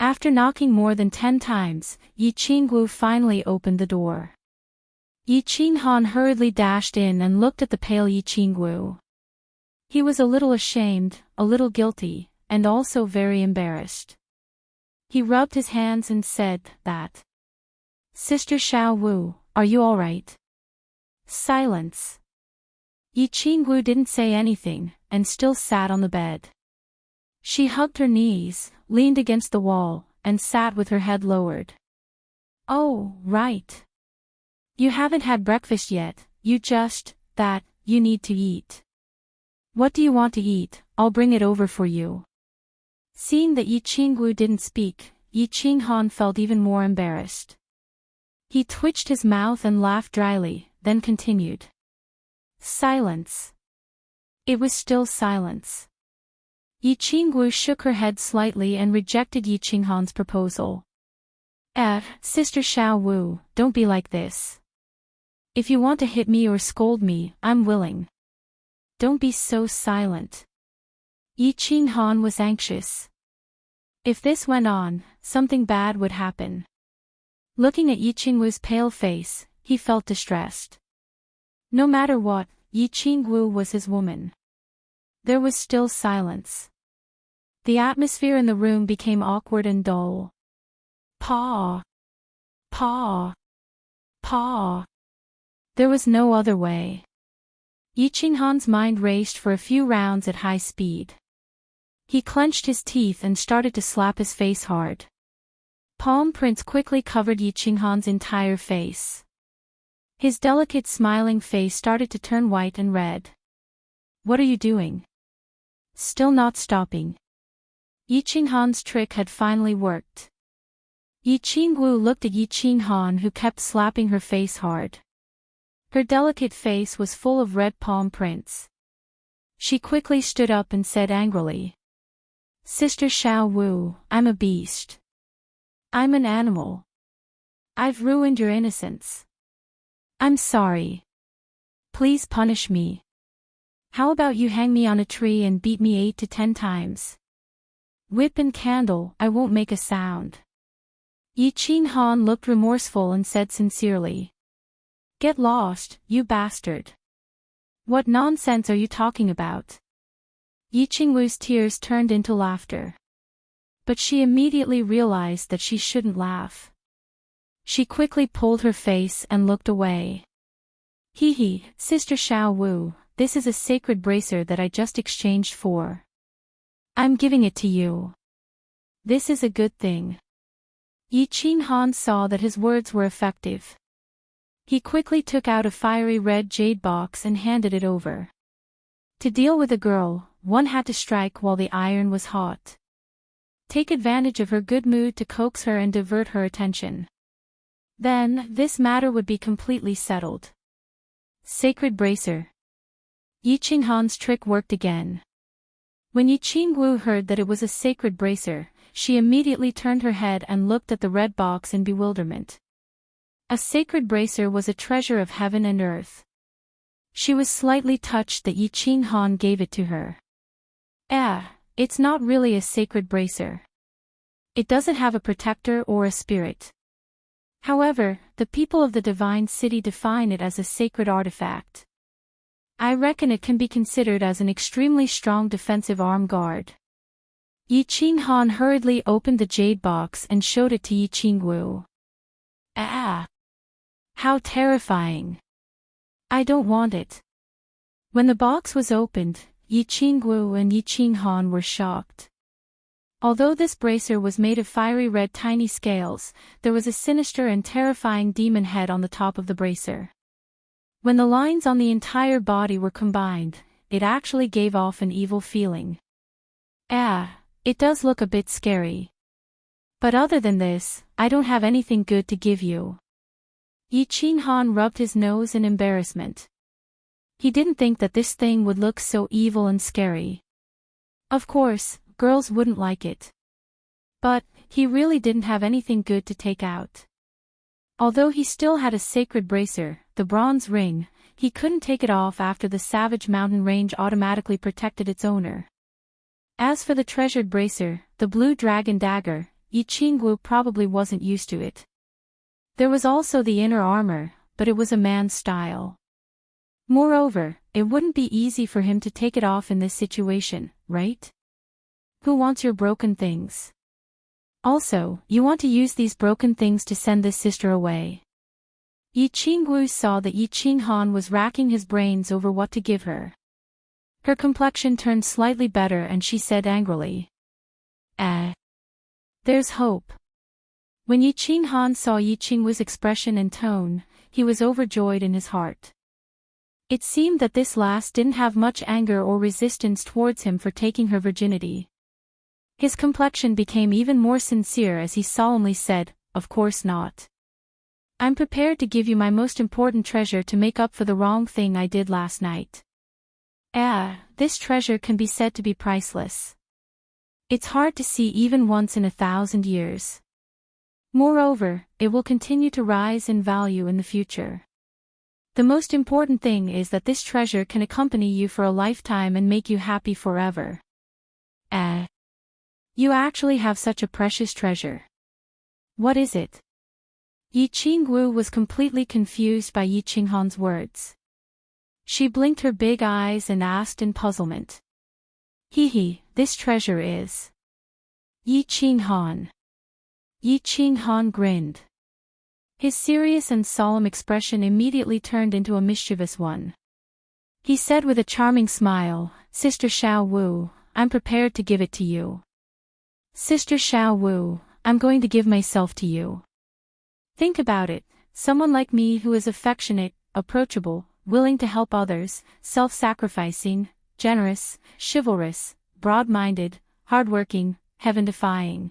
After knocking more than 10 times, Yi Qingwu finally opened the door. Yi Qinghan hurriedly dashed in and looked at the pale Yi Qingwu. He was a little ashamed, a little guilty, and also very embarrassed. He rubbed his hands and said, "That. Sister Xiao Wu, are you all right?" Silence. Yi Qingwu didn't say anything, and still sat on the bed. She hugged her knees, leaned against the wall, and sat with her head lowered. "Oh, right. You haven't had breakfast yet, you need to eat. What do you want to eat? I'll bring it over for you." Seeing that Yi Qingwu didn't speak, Yi Qinghan felt even more embarrassed. He twitched his mouth and laughed dryly, then continued. Silence. It was still silence. Yi Qingwu shook her head slightly and rejected Yi Qinghan's proposal. Sister Xiao Wu, don't be like this. If you want to hit me or scold me, I'm willing. Don't be so silent. Yi Qinghan was anxious. If this went on, something bad would happen. Looking at Yi Qingwu's pale face, he felt distressed. No matter what, Yi Qingwu was his woman. There was still silence. The atmosphere in the room became awkward and dull. Pa. Pa. Pa. There was no other way. Yi Qinghan's mind raced for a few rounds at high speed. He clenched his teeth and started to slap his face hard. Palm prints quickly covered Yi Qinghan's entire face. His delicate smiling face started to turn white and red. What are you doing? Still not stopping. Yi Qinghan's trick had finally worked. Yi Qingwu looked at Yi Qinghan, who kept slapping her face hard. Her delicate face was full of red palm prints. She quickly stood up and said angrily, "Sister Xiao Wu, I'm a beast. I'm an animal. I've ruined your innocence. I'm sorry. Please punish me. How about you hang me on a tree and beat me 8 to 10 times? Whip and candle, I won't make a sound." Yi Qinghan looked remorseful and said sincerely, "Get lost, you bastard. What nonsense are you talking about?" Yi Qingwu's tears turned into laughter. But she immediately realized that she shouldn't laugh. She quickly pulled her face and looked away. Hee, Sister Xiao Wu, this is a sacred bracer that I just exchanged for. I'm giving it to you. This is a good thing." Yi Qinghan saw that his words were effective. He quickly took out a fiery red jade box and handed it over. To deal with a girl, one had to strike while the iron was hot. Take advantage of her good mood to coax her and divert her attention. Then, this matter would be completely settled. Sacred bracer. Yi Qinghan's trick worked again. When Yi Qingwu heard that it was a sacred bracer, she immediately turned her head and looked at the red box in bewilderment. A sacred bracer was a treasure of heaven and earth. She was slightly touched that Yi Qinghan gave it to her. It's not really a sacred bracer. It doesn't have a protector or a spirit. However, the people of the divine city define it as a sacred artifact. I reckon it can be considered as an extremely strong defensive arm guard. Yi Qinghan hurriedly opened the jade box and showed it to Yi Qingwu. How terrifying. I don't want it. When the box was opened, Yi Qingwu and Yi Qinghan were shocked. Although this bracer was made of fiery red tiny scales, there was a sinister and terrifying demon head on the top of the bracer. When the lines on the entire body were combined, it actually gave off an evil feeling. It does look a bit scary. But other than this, I don't have anything good to give you. Yi Qinghan rubbed his nose in embarrassment. He didn't think that this thing would look so evil and scary. Of course, girls wouldn't like it. But, he really didn't have anything good to take out. Although he still had a sacred bracer, the bronze ring, he couldn't take it off after the savage mountain range automatically protected its owner. As for the treasured bracer, the blue dragon dagger, Yi Qingwu probably wasn't used to it. There was also the inner armor, but it was a man's style. Moreover, it wouldn't be easy for him to take it off in this situation, right? Who wants your broken things? Also, you want to use these broken things to send this sister away. Yi Qingwu saw that Yi Qinghan was racking his brains over what to give her. Her complexion turned slightly better and she said angrily, There's hope. When Yi Qinghan saw Yi Qingwu's expression and tone, he was overjoyed in his heart. It seemed that this last didn't have much anger or resistance towards him for taking her virginity. His complexion became even more sincere as he solemnly said, "Of course not. I'm prepared to give you my most important treasure to make up for the wrong thing I did last night. This treasure can be said to be priceless. It's hard to see even once in 1,000 years. Moreover, it will continue to rise in value in the future. The most important thing is that this treasure can accompany you for a lifetime and make you happy forever." You actually have such a precious treasure. What is it? Yi Qingwu was completely confused by Yi Qinghan's words. She blinked her big eyes and asked in puzzlement. This treasure is. Yi Qinghan. Yi Qinghan grinned. His serious and solemn expression immediately turned into a mischievous one. He said with a charming smile, Sister Xiao Wu, I'm prepared to give it to you. Sister Xiao Wu, I'm going to give myself to you. Think about it, someone like me who is affectionate, approachable, willing to help others, self-sacrificing, generous, chivalrous, broad-minded, hardworking, heaven-defying.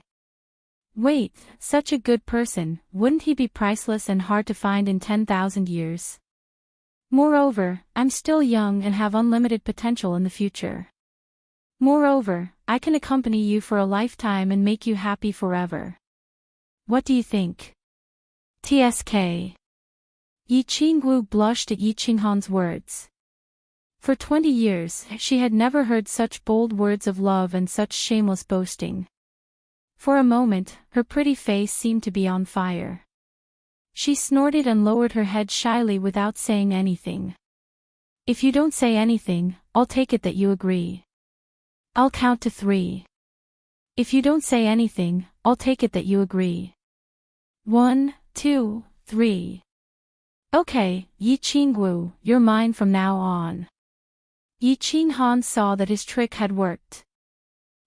Wait, such a good person, wouldn't he be priceless and hard to find in 10,000 years? Moreover, I'm still young and have unlimited potential in the future. Moreover, I can accompany you for a lifetime and make you happy forever. What do you think? TSK. Yi Qingwu blushed at Yi Qinghan's words. For 20 years, she had never heard such bold words of love and such shameless boasting. For a moment, her pretty face seemed to be on fire. She snorted and lowered her head shyly without saying anything. If you don't say anything, I'll take it that you agree. I'll count to 3. If you don't say anything, I'll take it that you agree. 1, 2, 3. Okay, Yi Qingwu, you're mine from now on. Yi Qinghan saw that his trick had worked.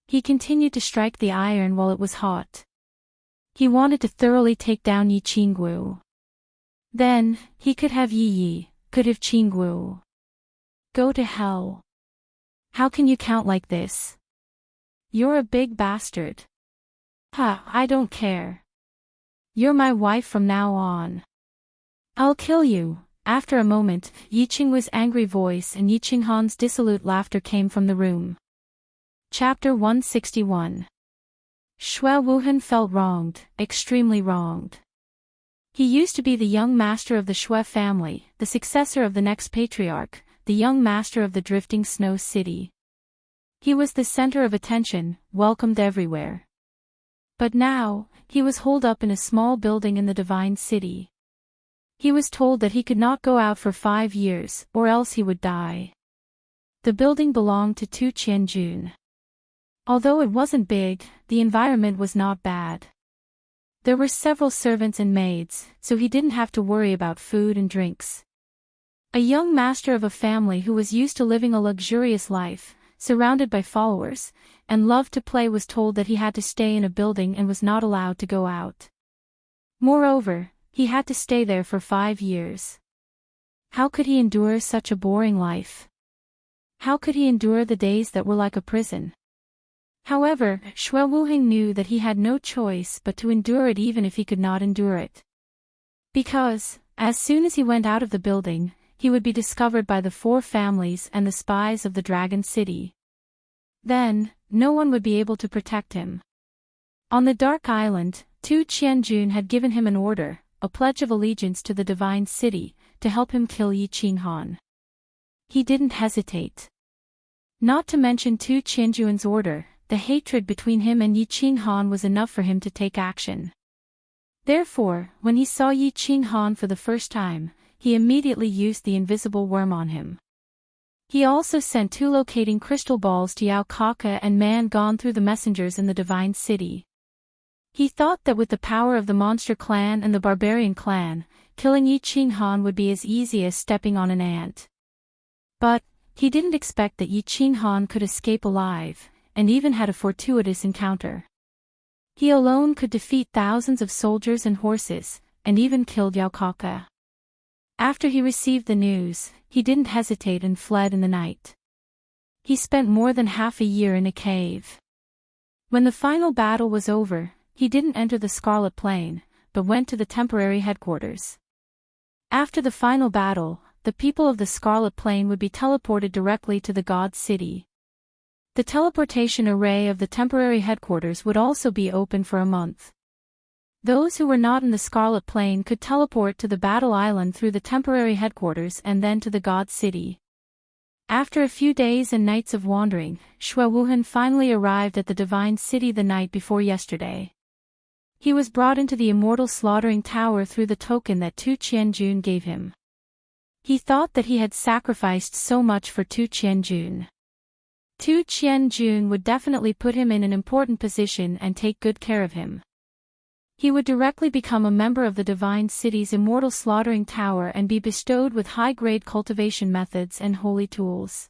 He continued to strike the iron while it was hot. He wanted to thoroughly take down Yi Qingwu. Then, he could have could have Qingwu. Go to hell. How can you count like this? You're a big bastard. I don't care. You're my wife from now on. I'll kill you. After a moment, Yi Qingwu's angry voice and Yi Qinghan's dissolute laughter came from the room. Chapter 161. Xue Wuhan felt wronged, extremely wronged. He used to be the young master of the Xue family, the successor of the next patriarch, the young master of the drifting snow city. He was the center of attention, welcomed everywhere. But now, he was holed up in a small building in the divine city. He was told that he could not go out for 5 years, or else he would die. The building belonged to Tu Qianjun. Although it wasn't big, the environment was not bad. There were several servants and maids, so he didn't have to worry about food and drinks. A young master of a family who was used to living a luxurious life, surrounded by followers, and loved to play was told that he had to stay in a building and was not allowed to go out. Moreover, he had to stay there for 5 years. How could he endure such a boring life? How could he endure the days that were like a prison? However, Xue Wuheng knew that he had no choice but to endure it even if he could not endure it. Because, as soon as he went out of the building, he would be discovered by the 4 families and the spies of the Dragon City. Then, no one would be able to protect him. On the Dark Island, Tu Qianjun had given him an order, a pledge of allegiance to the Divine City, to help him kill Yi Qinghan. He didn't hesitate. Not to mention Tu Qianjun's order, the hatred between him and Yi Qinghan was enough for him to take action. Therefore, when he saw Yi Qinghan for the first time, he immediately used the invisible worm on him. He also sent 2 locating crystal balls to Yao Kaka and Man Gone through the messengers in the Divine City. He thought that with the power of the monster clan and the barbarian clan, killing Yi Qinghan would be as easy as stepping on an ant. But, he didn't expect that Yi Qinghan could escape alive, and even had a fortuitous encounter. He alone could defeat thousands of soldiers and horses, and even killed Yao Kaka. After he received the news, he didn't hesitate and fled in the night. He spent more than half a year in a cave. When the final battle was over, he didn't enter the Scarlet Plain, but went to the temporary headquarters. After the final battle, the people of the Scarlet Plain would be teleported directly to the God City. The teleportation array of the temporary headquarters would also be open for a month. Those who were not in the Scarlet Plain could teleport to the Battle Island through the temporary headquarters and then to the God City. After a few days and nights of wandering, Shui Wuhan finally arrived at the divine city the night before yesterday. He was brought into the immortal slaughtering tower through the token that Tu Qianjun gave him. He thought that he had sacrificed so much for Tu Qianjun. Tu Qianjun would definitely put him in an important position and take good care of him. He would directly become a member of the divine city's immortal slaughtering tower and be bestowed with high-grade cultivation methods and holy tools.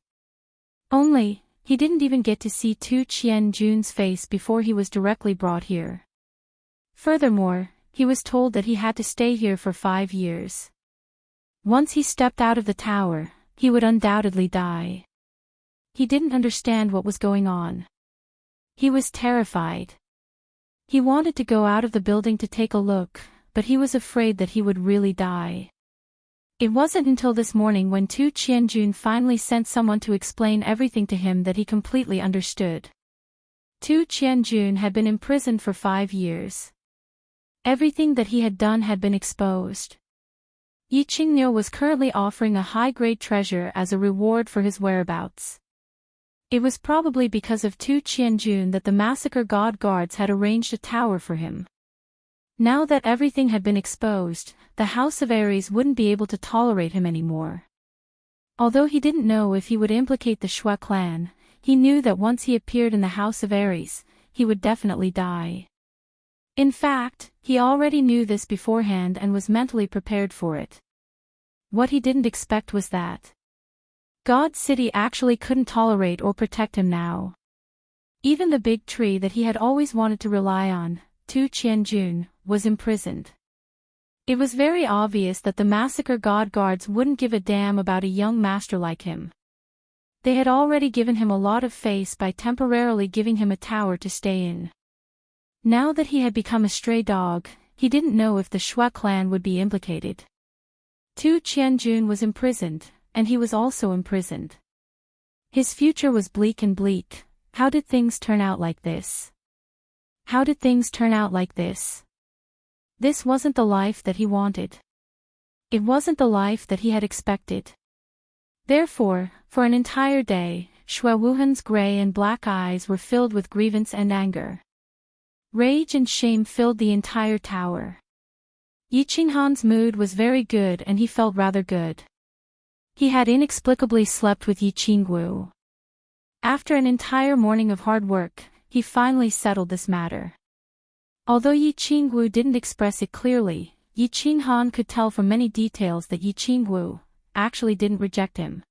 Only, he didn't even get to see Tu Qianjun's face before he was directly brought here. Furthermore, he was told that he had to stay here for 5 years. Once he stepped out of the tower, he would undoubtedly die. He didn't understand what was going on. He was terrified. He wanted to go out of the building to take a look, but he was afraid that he would really die. It wasn't until this morning when Tu Qianjun finally sent someone to explain everything to him that he completely understood. Tu Qianjun had been imprisoned for 5 years. Everything that he had done had been exposed. Yi Qingniu was currently offering a high-grade treasure as a reward for his whereabouts. It was probably because of Tu Qianjun that the massacre god guards had arranged a tower for him. Now that everything had been exposed, the House of Aries wouldn't be able to tolerate him anymore. Although he didn't know if he would implicate the Shui clan, he knew that once he appeared in the House of Aries, he would definitely die. In fact, he already knew this beforehand and was mentally prepared for it. What he didn't expect was that God City actually couldn't tolerate or protect him now. Even the big tree that he had always wanted to rely on, Tu Qianjun, was imprisoned. It was very obvious that the massacre god guards wouldn't give a damn about a young master like him. They had already given him a lot of face by temporarily giving him a tower to stay in. Now that he had become a stray dog, he didn't know if the Shui clan would be implicated. Tu Qianjun was imprisoned, and he was also imprisoned. His future was bleak and bleak. How did things turn out like this? How did things turn out like this? This wasn't the life that he wanted. It wasn't the life that he had expected. Therefore, for an entire day, Shui Wuhan's gray and black eyes were filled with grievance and anger. Rage and shame filled the entire tower. Yi Qinghan's mood was very good and he felt rather good. He had inexplicably slept with Yi Qingwu. After an entire morning of hard work, he finally settled this matter. Although Yi Qingwu didn't express it clearly, Yi Qinghan could tell from many details that Yi Qingwu actually didn't reject him.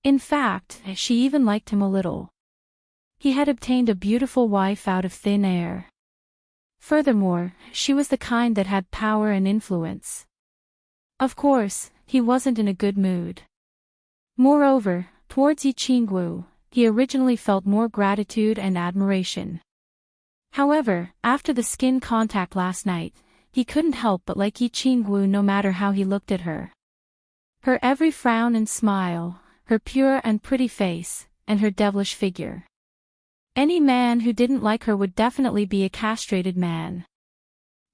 In fact, she even liked him a little. He had obtained a beautiful wife out of thin air. Furthermore, she was the kind that had power and influence. Of course, he wasn't in a good mood. Moreover, towards Yi Qingwu, he originally felt more gratitude and admiration. However, after the skin contact last night, he couldn't help but like Yi Qingwu no matter how he looked at her. Her every frown and smile, her pure and pretty face, and her devilish figure. Any man who didn't like her would definitely be a castrated man.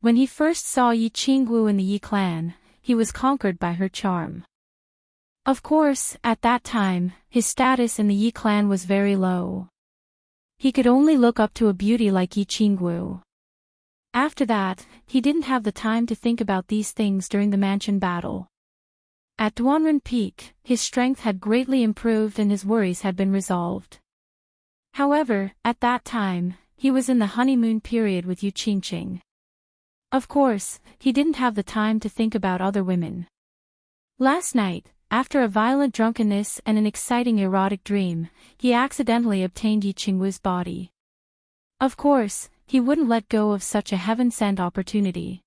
When he first saw Yi Qingwu in the Yi clan, he was conquered by her charm. Of course, at that time, his status in the Yi clan was very low. He could only look up to a beauty like Yi Qingwu. After that, he didn't have the time to think about these things during the mansion battle. At Duanren Peak, his strength had greatly improved and his worries had been resolved. However, at that time, he was in the honeymoon period with Yu Qingqing. Of course, he didn't have the time to think about other women. Last night, after a violent drunkenness and an exciting erotic dream, he accidentally obtained Yi Qingwu's body. Of course, he wouldn't let go of such a heaven-sent opportunity.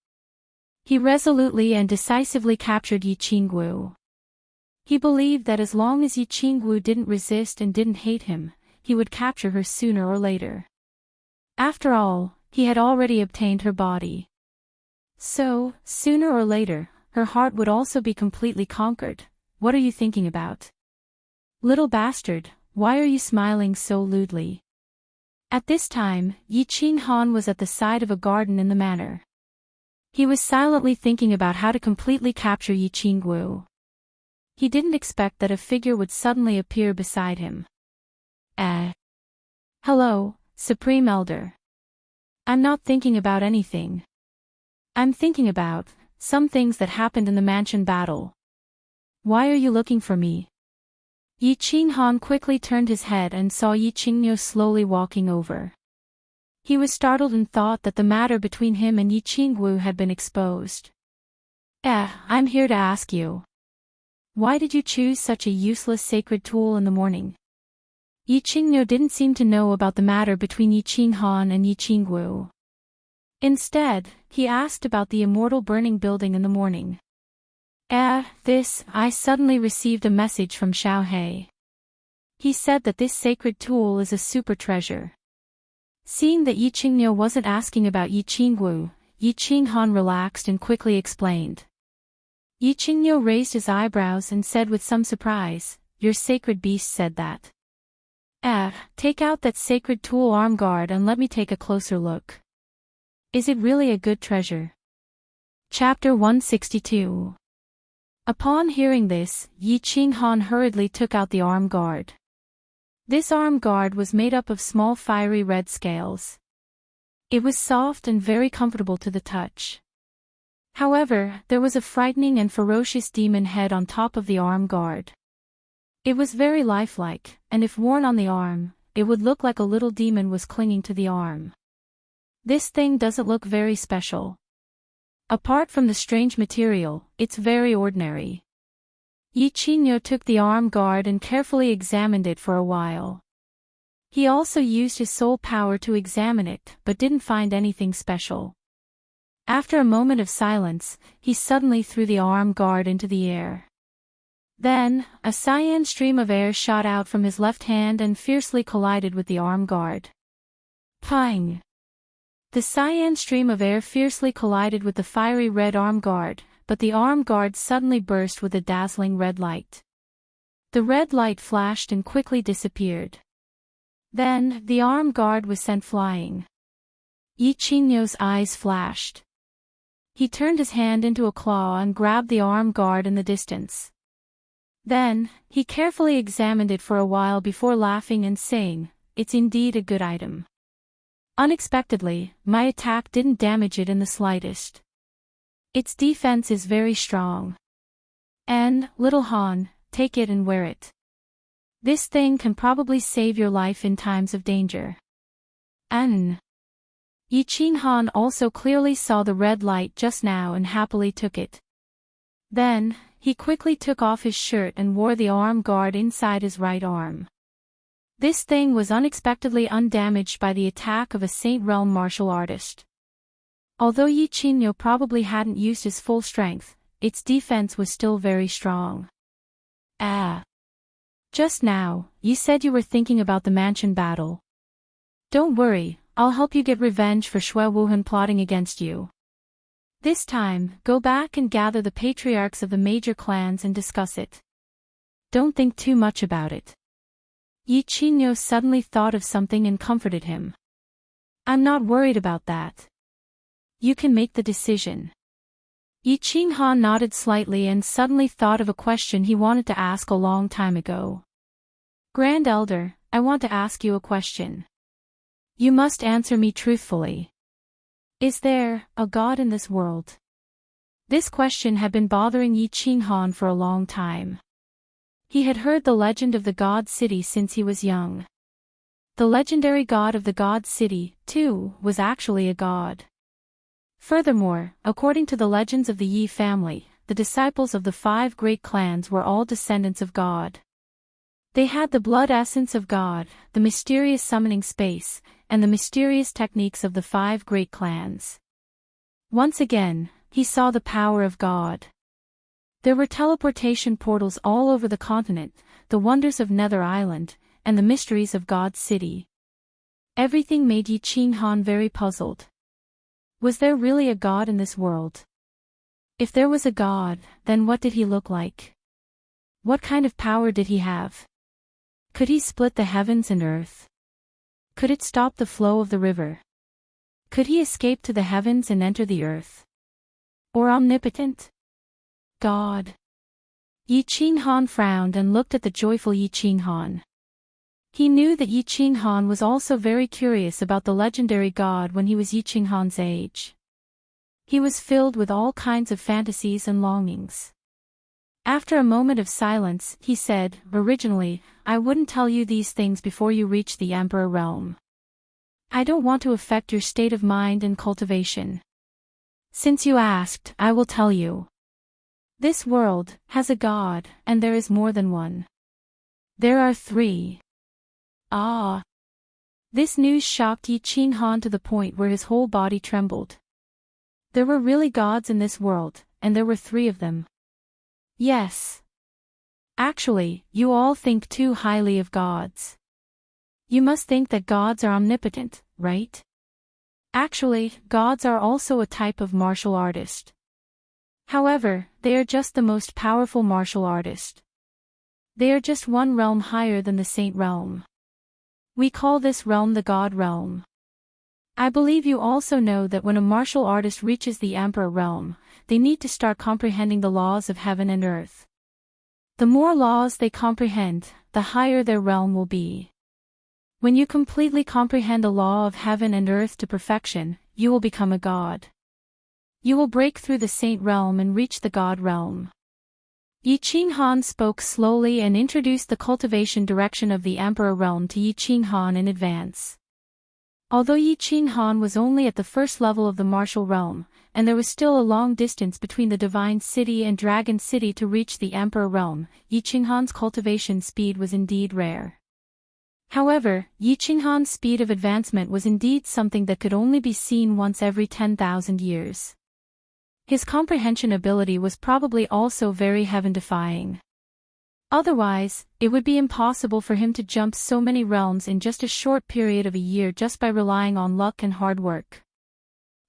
He resolutely and decisively captured Yi Qingwu. He believed that as long as Yi Qingwu didn't resist and didn't hate him, he would capture her sooner or later. After all, he had already obtained her body. So, sooner or later, her heart would also be completely conquered. What are you thinking about? Little bastard, why are you smiling so lewdly? At this time, Yi Qinghan was at the side of a garden in the manor. He was silently thinking about how to completely capture Yi Qingwu. He didn't expect that a figure would suddenly appear beside him. Hello, Supreme Elder. I'm not thinking about anything. I'm thinking about some things that happened in the mansion battle. Why are you looking for me? Yi Qinghan quickly turned his head and saw Yi Qingniu slowly walking over. He was startled and thought that the matter between him and Yi Qingwu had been exposed. I'm here to ask you. Why did you choose such a useless sacred tool in the morning? Yi Qingniu didn't seem to know about the matter between Yi Qinghan and Yi Qingwu. Instead, he asked about the immortal burning building in the morning. I suddenly received a message from Xiao He. He said that this sacred tool is a super treasure. Seeing that Yi Qingniu wasn't asking about Yi Qingwu, Yi Qinghan relaxed and quickly explained. Yi Qingniu raised his eyebrows and said with some surprise, "Your sacred beast said that." Take out that sacred tool arm guard and let me take a closer look. Is it really a good treasure? Chapter 162. Upon hearing this, Yi Qinghan hurriedly took out the arm guard. This arm guard was made up of small fiery red scales. It was soft and very comfortable to the touch. However, there was a frightening and ferocious demon head on top of the arm guard. It was very lifelike, and if worn on the arm, it would look like a little demon was clinging to the arm. This thing doesn't look very special. Apart from the strange material, it's very ordinary. Yi Qingniu took the arm guard and carefully examined it for a while. He also used his soul power to examine it, but didn't find anything special. After a moment of silence, he suddenly threw the arm guard into the air. Then, a cyan stream of air shot out from his left hand and fiercely collided with the arm guard. Pang! The cyan stream of air fiercely collided with the fiery red arm guard, but the arm guard suddenly burst with a dazzling red light. The red light flashed and quickly disappeared. Then, the arm guard was sent flying. Yi Qingniu's eyes flashed. He turned his hand into a claw and grabbed the arm guard in the distance. Then, he carefully examined it for a while before laughing and saying, "It's indeed a good item. Unexpectedly, my attack didn't damage it in the slightest. Its defense is very strong. And, little Han, take it and wear it. This thing can probably save your life in times of danger." Yi Qinghan also clearly saw the red light just now and happily took it. Then, he quickly took off his shirt and wore the arm guard inside his right arm. This thing was unexpectedly undamaged by the attack of a Saint Realm martial artist. Although Yi Qingniu probably hadn't used his full strength, its defense was still very strong. Just now, you said you were thinking about the mansion battle. Don't worry, I'll help you get revenge for Shui Wuhan plotting against you. This time, go back and gather the patriarchs of the major clans and discuss it. Don't think too much about it. Yi Qingniu suddenly thought of something and comforted him. I'm not worried about that. You can make the decision. Yi Qinghan nodded slightly and suddenly thought of a question he wanted to ask a long time ago. Grand Elder, I want to ask you a question. You must answer me truthfully. Is there a God in this world? This question had been bothering Yi Qinghan for a long time. He had heard the legend of the God City since he was young. The legendary god of the God City, too, was actually a god. Furthermore, according to the legends of the Yi family, the disciples of the 5 great clans were all descendants of God. They had the blood essence of God, the mysterious summoning space, and the mysterious techniques of the 5 great clans. Once again, he saw the power of God. There were teleportation portals all over the continent, the wonders of Nether Island, and the mysteries of God's city. Everything made Yi Qinghan very puzzled. Was there really a God in this world? If there was a God, then what did he look like? What kind of power did he have? Could he split the heavens and earth? Could it stop the flow of the river? Could he escape to the heavens and enter the earth? Or omnipotent? God. Yi Ching Han frowned and looked at the joyful Yi Ching Han. He knew that Yi Ching Han was also very curious about the legendary god when he was Yi Ching Han's age. He was filled with all kinds of fantasies and longings. After a moment of silence, he said, "Originally, I wouldn't tell you these things before you reach the Emperor realm. I don't want to affect your state of mind and cultivation. Since you asked, I will tell you. This world has a god, and there is more than one. There are 3. Ah!" This news shocked Yi Ching Han to the point where his whole body trembled. There were really gods in this world, and there were 3 of them. Yes. Actually, you all think too highly of gods. You must think that gods are omnipotent, right? Actually, gods are also a type of martial artist. However, they are just the most powerful martial artist. They are just one realm higher than the saint realm. We call this realm the god realm. I believe you also know that when a martial artist reaches the emperor realm, they need to start comprehending the laws of heaven and earth. The more laws they comprehend, the higher their realm will be. When you completely comprehend a law of heaven and earth to perfection, you will become a god. You will break through the saint realm and reach the god realm. Yi Ching Han spoke slowly and introduced the cultivation direction of the emperor realm to Yi Ching Han in advance. Although Yi Ching Han was only at the first level of the martial realm, and there was still a long distance between the Divine City and Dragon City to reach the Emperor realm, Yi Ching Han's cultivation speed was indeed rare. However, Yi Ching Han's speed of advancement was indeed something that could only be seen once every 10,000 years. His comprehension ability was probably also very heaven-defying. Otherwise, it would be impossible for him to jump so many realms in just a short period of a year just by relying on luck and hard work.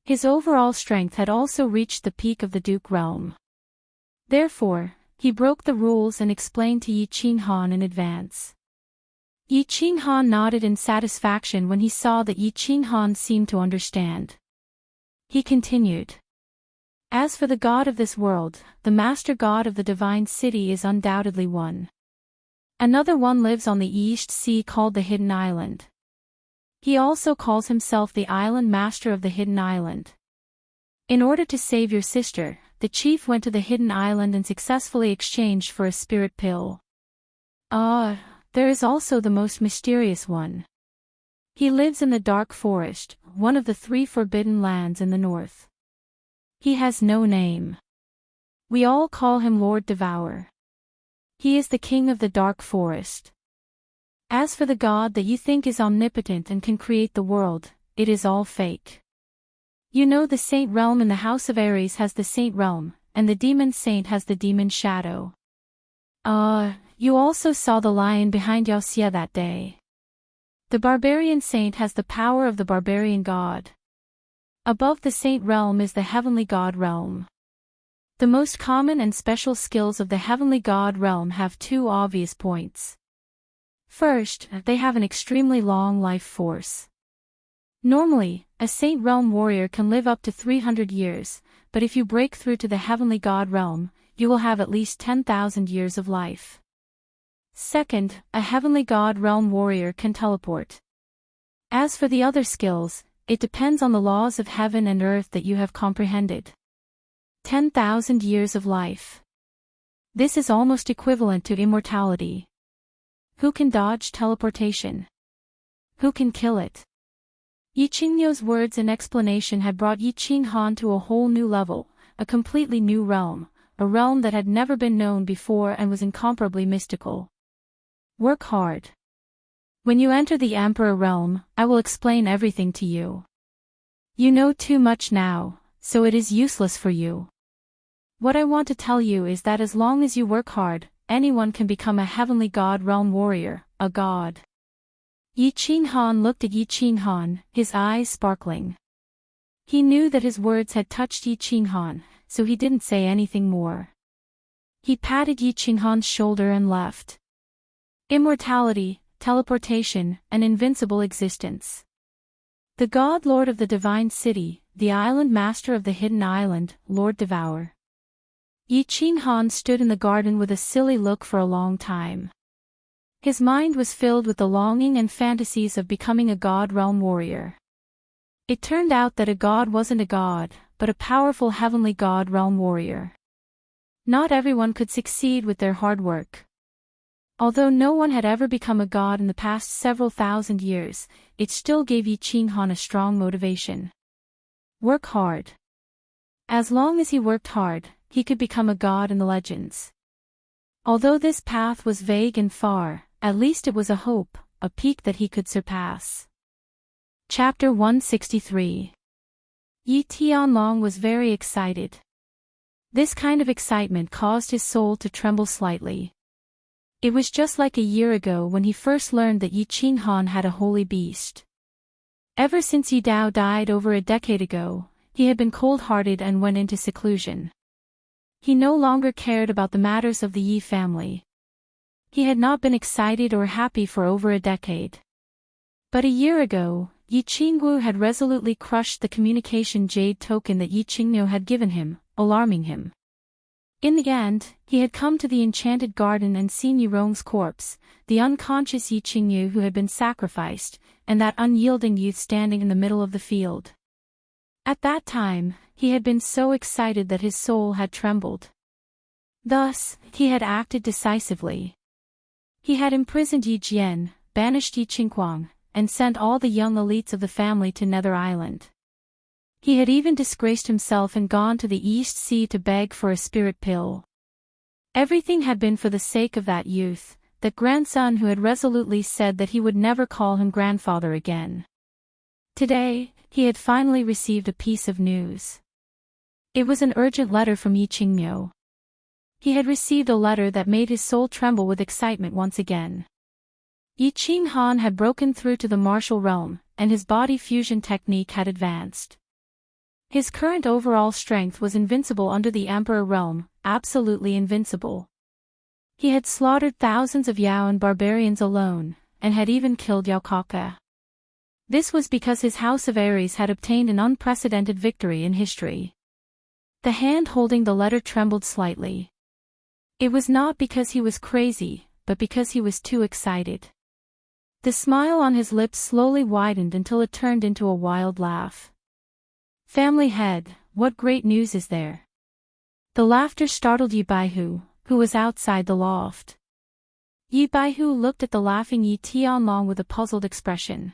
His overall strength had also reached the peak of the Duke realm. Therefore, he broke the rules and explained to Yi Ching Han in advance. Yi Ching Han nodded in satisfaction when he saw that Yi Ching Han seemed to understand. He continued. As for the god of this world, the master god of the divine city is undoubtedly one. Another one lives on the East Sea called the Hidden Island. He also calls himself the island master of the Hidden Island. In order to save your sister, the chief went to the Hidden Island and successfully exchanged for a spirit pill. There is also the most mysterious one. He lives in the dark forest, one of the 3 forbidden lands in the north. He has no name. We all call him Lord Devour. He is the king of the dark forest. As for the god that you think is omnipotent and can create the world, it is all fake. You know the saint realm in the house of Aries has the saint realm, and the demon saint has the demon shadow. You also saw the lion behind Yao Xia that day. The barbarian saint has the power of the barbarian god. Above the saint realm is the heavenly god realm. The most common and special skills of the heavenly god realm have 2 obvious points. First, they have an extremely long life force. Normally, a saint realm warrior can live up to 300 years, but if you break through to the heavenly god realm, you will have at least 10,000 years of life. Second, a heavenly god realm warrior can teleport. As for the other skills, it depends on the laws of heaven and earth that you have comprehended. 10,000 years of life. This is almost equivalent to immortality. Who can dodge teleportation? Who can kill it? Yi Qingniu's words and explanation had brought Yi Ching Han to a whole new level, a completely new realm, a realm that had never been known before and was incomparably mystical. Work hard. When you enter the Emperor realm, I will explain everything to you. You know too much now, so it is useless for you. What I want to tell you is that as long as you work hard, anyone can become a heavenly god realm warrior, a god. Yi Ching Han looked at Yi Ching Han, his eyes sparkling. He knew that his words had touched Yi Ching Han, so he didn't say anything more. He patted Yi Ching Han's shoulder and left. Immortality, teleportation, an invincible existence. The God Lord of the Divine City, the Island Master of the Hidden Island, Lord Devour. Yi Qinghan stood in the garden with a silly look for a long time. His mind was filled with the longing and fantasies of becoming a god realm warrior. It turned out that a god wasn't a god, but a powerful heavenly god realm warrior. Not everyone could succeed with their hard work. Although no one had ever become a god in the past several thousand years, it still gave Yi Qinghan a strong motivation. Work hard. As long as he worked hard, he could become a god in the legends. Although this path was vague and far, at least it was a hope, a peak that he could surpass. Chapter 163. Yi Tianlong was very excited. This kind of excitement caused his soul to tremble slightly. It was just like a year ago when he first learned that Yi Qinghan had a holy beast. Ever since Yi Dao died over a decade ago, he had been cold-hearted and went into seclusion. He no longer cared about the matters of the Yi family. He had not been excited or happy for over a decade. But a year ago, Yi Qingwu had resolutely crushed the communication jade token that Yi Qingniu had given him, alarming him. In the end, he had come to the enchanted garden and seen Yi Rong's corpse, the unconscious Yi Qingniu who had been sacrificed, and that unyielding youth standing in the middle of the field. At that time, he had been so excited that his soul had trembled. Thus, he had acted decisively. He had imprisoned Yi Jian, banished Yi Qingguang, and sent all the young elites of the family to Nether Island. He had even disgraced himself and gone to the East Sea to beg for a spirit pill. Everything had been for the sake of that youth, that grandson who had resolutely said that he would never call him grandfather again. Today, he had finally received a piece of news. It was an urgent letter from Yi Qingmiu. He had received a letter that made his soul tremble with excitement once again. Yi Qinghan had broken through to the martial realm, and his body fusion technique had advanced. His current overall strength was invincible under the Emperor realm, absolutely invincible. He had slaughtered thousands of Yaoan barbarians alone, and had even killed Yao Kaka. This was because his House of Aries had obtained an unprecedented victory in history. The hand holding the letter trembled slightly. It was not because he was crazy, but because he was too excited. The smile on his lips slowly widened until it turned into a wild laugh. Family head, what great news is there? The laughter startled Yi Baihu, who was outside the loft. Yi Baihu looked at the laughing Yi Tianlong with a puzzled expression.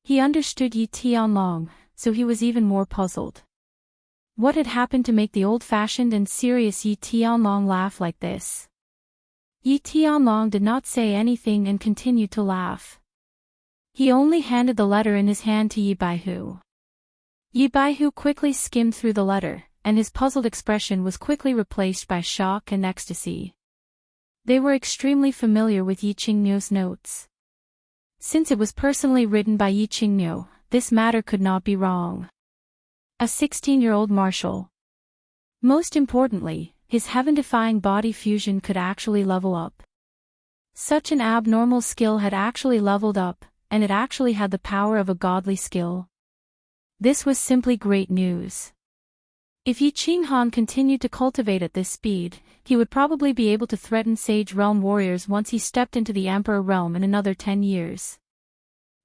He understood Yi Tianlong, so he was even more puzzled. What had happened to make the old-fashioned and serious Yi Tianlong laugh like this? Yi Tianlong did not say anything and continued to laugh. He only handed the letter in his hand to Yi Baihu. Yi Baihu quickly skimmed through the letter, and his puzzled expression was quickly replaced by shock and ecstasy. They were extremely familiar with Yi Qingmiu's notes. Since it was personally written by Yi Qingmiu, this matter could not be wrong. A 16-year-old martial. Most importantly, his heaven-defying body fusion could actually level up. Such an abnormal skill had actually leveled up, and it actually had the power of a godly skill. This was simply great news. If Yi Qinghan continued to cultivate at this speed, he would probably be able to threaten Sage Realm warriors once he stepped into the Emperor Realm in another 10 years.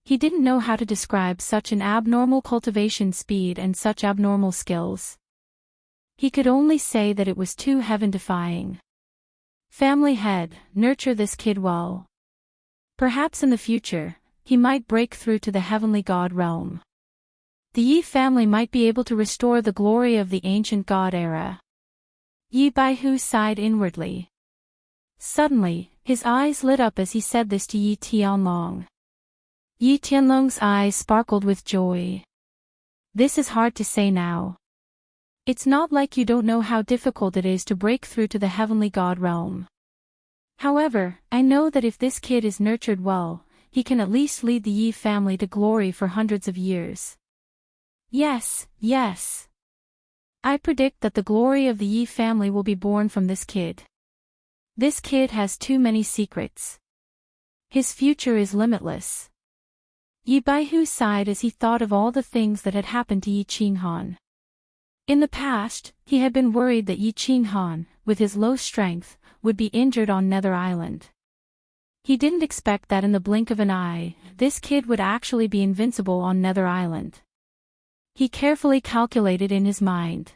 He didn't know how to describe such an abnormal cultivation speed and such abnormal skills. He could only say that it was too heaven-defying. Family head, nurture this kid well. Perhaps in the future, he might break through to the heavenly god realm. The Yi family might be able to restore the glory of the ancient god era. Yi Baihu sighed inwardly. Suddenly, his eyes lit up as he said this to Yi Tianlong. Yi Tianlong's eyes sparkled with joy. This is hard to say now. It's not like you don't know how difficult it is to break through to the heavenly god realm. However, I know that if this kid is nurtured well, he can at least lead the Yi family to glory for hundreds of years. Yes, yes. I predict that the glory of the Yi family will be born from this kid. This kid has too many secrets. His future is limitless. Yi Baihu sighed as he thought of all the things that had happened to Yi Qinghan. In the past, he had been worried that Yi Qinghan, with his low strength, would be injured on Nether Island. He didn't expect that in the blink of an eye, this kid would actually be invincible on Nether Island. He carefully calculated in his mind.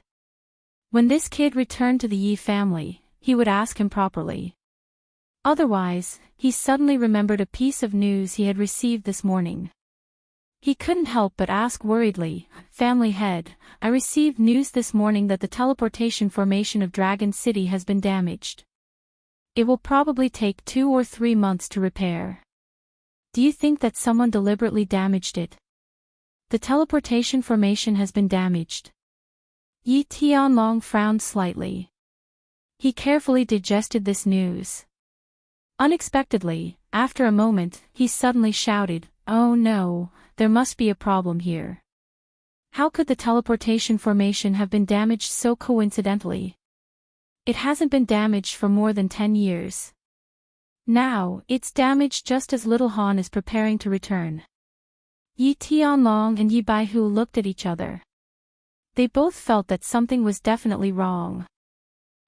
When this kid returned to the Yi family, he would ask him properly. Otherwise, he suddenly remembered a piece of news he had received this morning. He couldn't help but ask worriedly, "Family head, I received news this morning that the teleportation formation of Dragon City has been damaged. It will probably take 2 or 3 months to repair. Do you think that someone deliberately damaged it? The teleportation formation has been damaged." Yi Tianlong frowned slightly. He carefully digested this news. Unexpectedly, after a moment, he suddenly shouted, "Oh no, there must be a problem here. How could the teleportation formation have been damaged so coincidentally? It hasn't been damaged for more than 10 years. Now, it's damaged just as Little Han is preparing to return." Yi Tianlong and Yi Baihu looked at each other. They both felt that something was definitely wrong.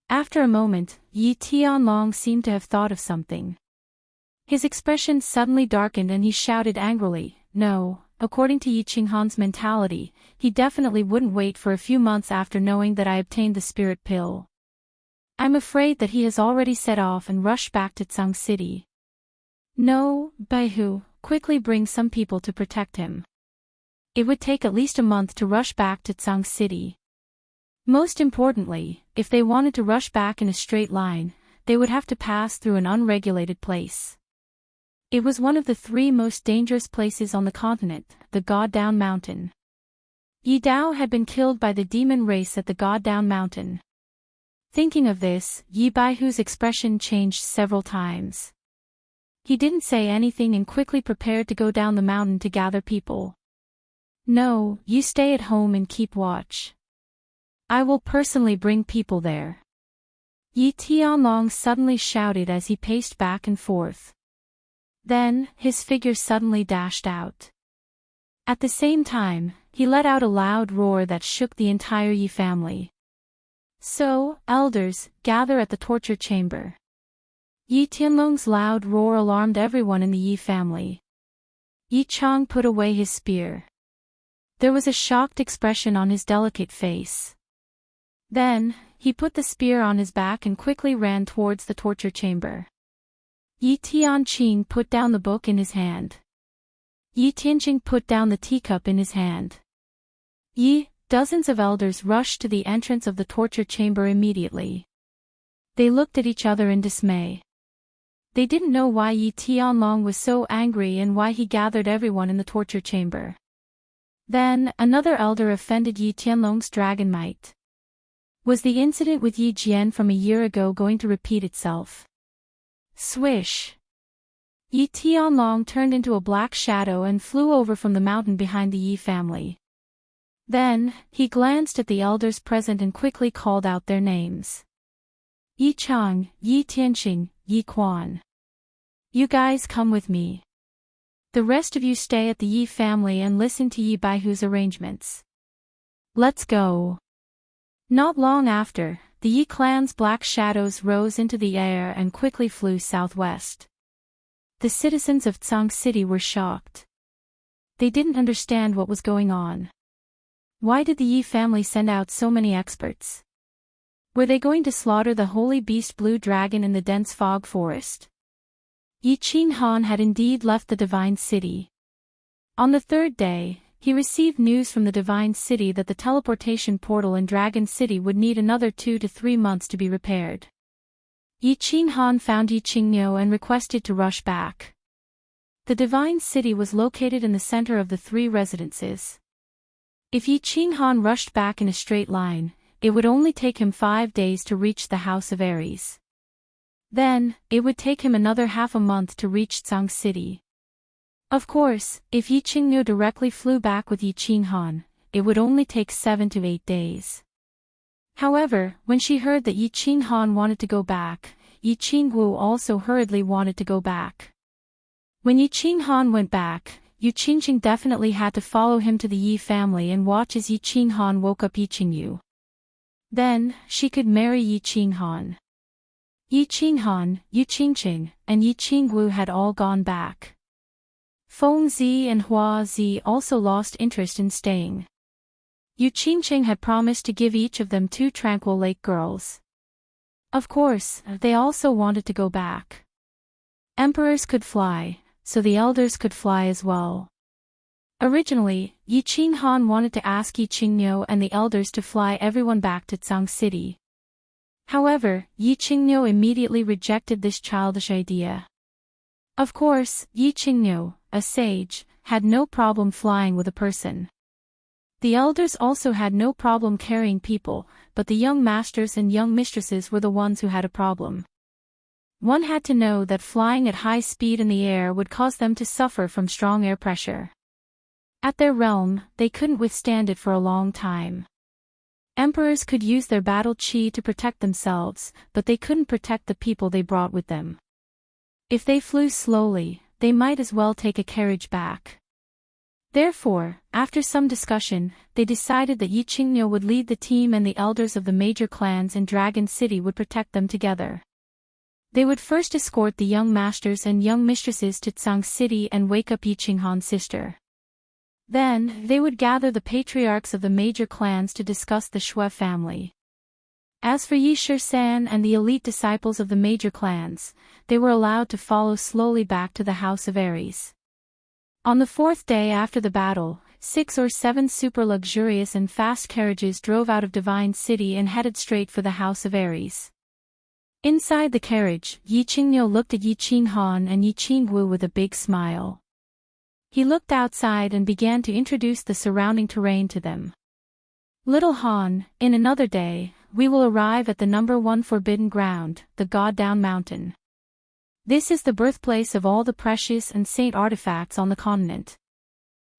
After a moment, Yi Tianlong seemed to have thought of something. His expression suddenly darkened and he shouted angrily, "No, according to Yi Qinghan's mentality, he definitely wouldn't wait for a few months after knowing that I obtained the spirit pill. I'm afraid that he has already set off and rushed back to Tsang City. No, Baihu, quickly bring some people to protect him. It would take at least a month to rush back to Tsang City. Most importantly, if they wanted to rush back in a straight line, they would have to pass through an unregulated place. It was one of the 3 most dangerous places on the continent, the God Down Mountain. Yi Dao had been killed by the demon race at the God Down Mountain." Thinking of this, Yi Baihu's expression changed several times. He didn't say anything and quickly prepared to go down the mountain to gather people. "No, you stay at home and keep watch. I will personally bring people there." Yi Tianlong suddenly shouted as he paced back and forth. Then, his figure suddenly dashed out. At the same time, he let out a loud roar that shook the entire Yi family. "So, elders, gather at the torture chamber." Yi Tianlong's loud roar alarmed everyone in the Yi family. Yi Chang put away his spear. There was a shocked expression on his delicate face. Then, he put the spear on his back and quickly ran towards the torture chamber. Yi Tianqing put down the book in his hand. Yi Tianqing put down the teacup in his hand. Dozens of elders rushed to the entrance of the torture chamber immediately. They looked at each other in dismay. They didn't know why Yi Tianlong was so angry and why he gathered everyone in the torture chamber. Then, another elder offended Yi Tianlong's dragon might. Was the incident with Yi Jian from a year ago going to repeat itself? Swish! Yi Tianlong turned into a black shadow and flew over from the mountain behind the Yi family. Then, he glanced at the elders present and quickly called out their names. Yi Chang, Yi Tianqing, Yi Quan. You guys come with me. The rest of you stay at the Yi family and listen to Yi Baihu's arrangements. Let's go. Not long after, the Yi clan's black shadows rose into the air and quickly flew southwest. The citizens of Tsang City were shocked. They didn't understand what was going on. Why did the Yi family send out so many experts? Were they going to slaughter the holy beast blue dragon in the dense fog forest? Yi Qinghan had indeed left the divine city. On the 3rd day, he received news from the divine city that the teleportation portal in Dragon City would need another 2 to 3 months to be repaired. Yi Qinghan found Yi Qingniu and requested to rush back. The divine city was located in the center of the 3 residences. If Yi Qinghan rushed back in a straight line, it would only take him 5 days to reach the House of Aries. Then, it would take him another half a month to reach Tsang City. Of course, if Yi Qingniu directly flew back with Yi Qinghan, it would only take 7 to 8 days. However, when she heard that Yi Qinghan wanted to go back, Yi Qingwu also hurriedly wanted to go back. When Yi Qinghan went back, Yi Qingqing definitely had to follow him to the Yi family and watch as Yi Qinghan woke up Yi Qingyu. Then, she could marry Yi Qinghan. Yi Qinghan, Yu Qingqing, and Yi Qingwu had all gone back. Feng Zi and Hua Zi also lost interest in staying. Yu Qingqing had promised to give each of them 2 tranquil lake girls. Of course, they also wanted to go back. Emperors could fly, so the elders could fly as well. Originally, Yi Qinghan wanted to ask Yi Qingniu and the elders to fly everyone back to Tsang City. However, Yi Qingniu immediately rejected this childish idea. Of course, Yi Qingniu, a sage, had no problem flying with a person. The elders also had no problem carrying people, but the young masters and young mistresses were the ones who had a problem. One had to know that flying at high speed in the air would cause them to suffer from strong air pressure. At their realm, they couldn't withstand it for a long time. Emperors could use their battle chi to protect themselves, but they couldn't protect the people they brought with them. If they flew slowly, they might as well take a carriage back. Therefore, after some discussion, they decided that Yi Qingniu would lead the team and the elders of the major clans in Dragon City would protect them together. They would first escort the young masters and young mistresses to Tsang City and wake up Yi Qinghan's sister. Then, they would gather the patriarchs of the major clans to discuss the Shui family. As for Yi Shisan and the elite disciples of the major clans, they were allowed to follow slowly back to the House of Aries. On the 4th day after the battle, 6 or 7 super luxurious and fast carriages drove out of Divine City and headed straight for the House of Aries. Inside the carriage, Yi Qingniu looked at Yi Qinghan and Yi Qingwu with a big smile. He looked outside and began to introduce the surrounding terrain to them. Little Han, in another day, we will arrive at the number 1 forbidden ground, the God Down Mountain. This is the birthplace of all the precious and saint artifacts on the continent.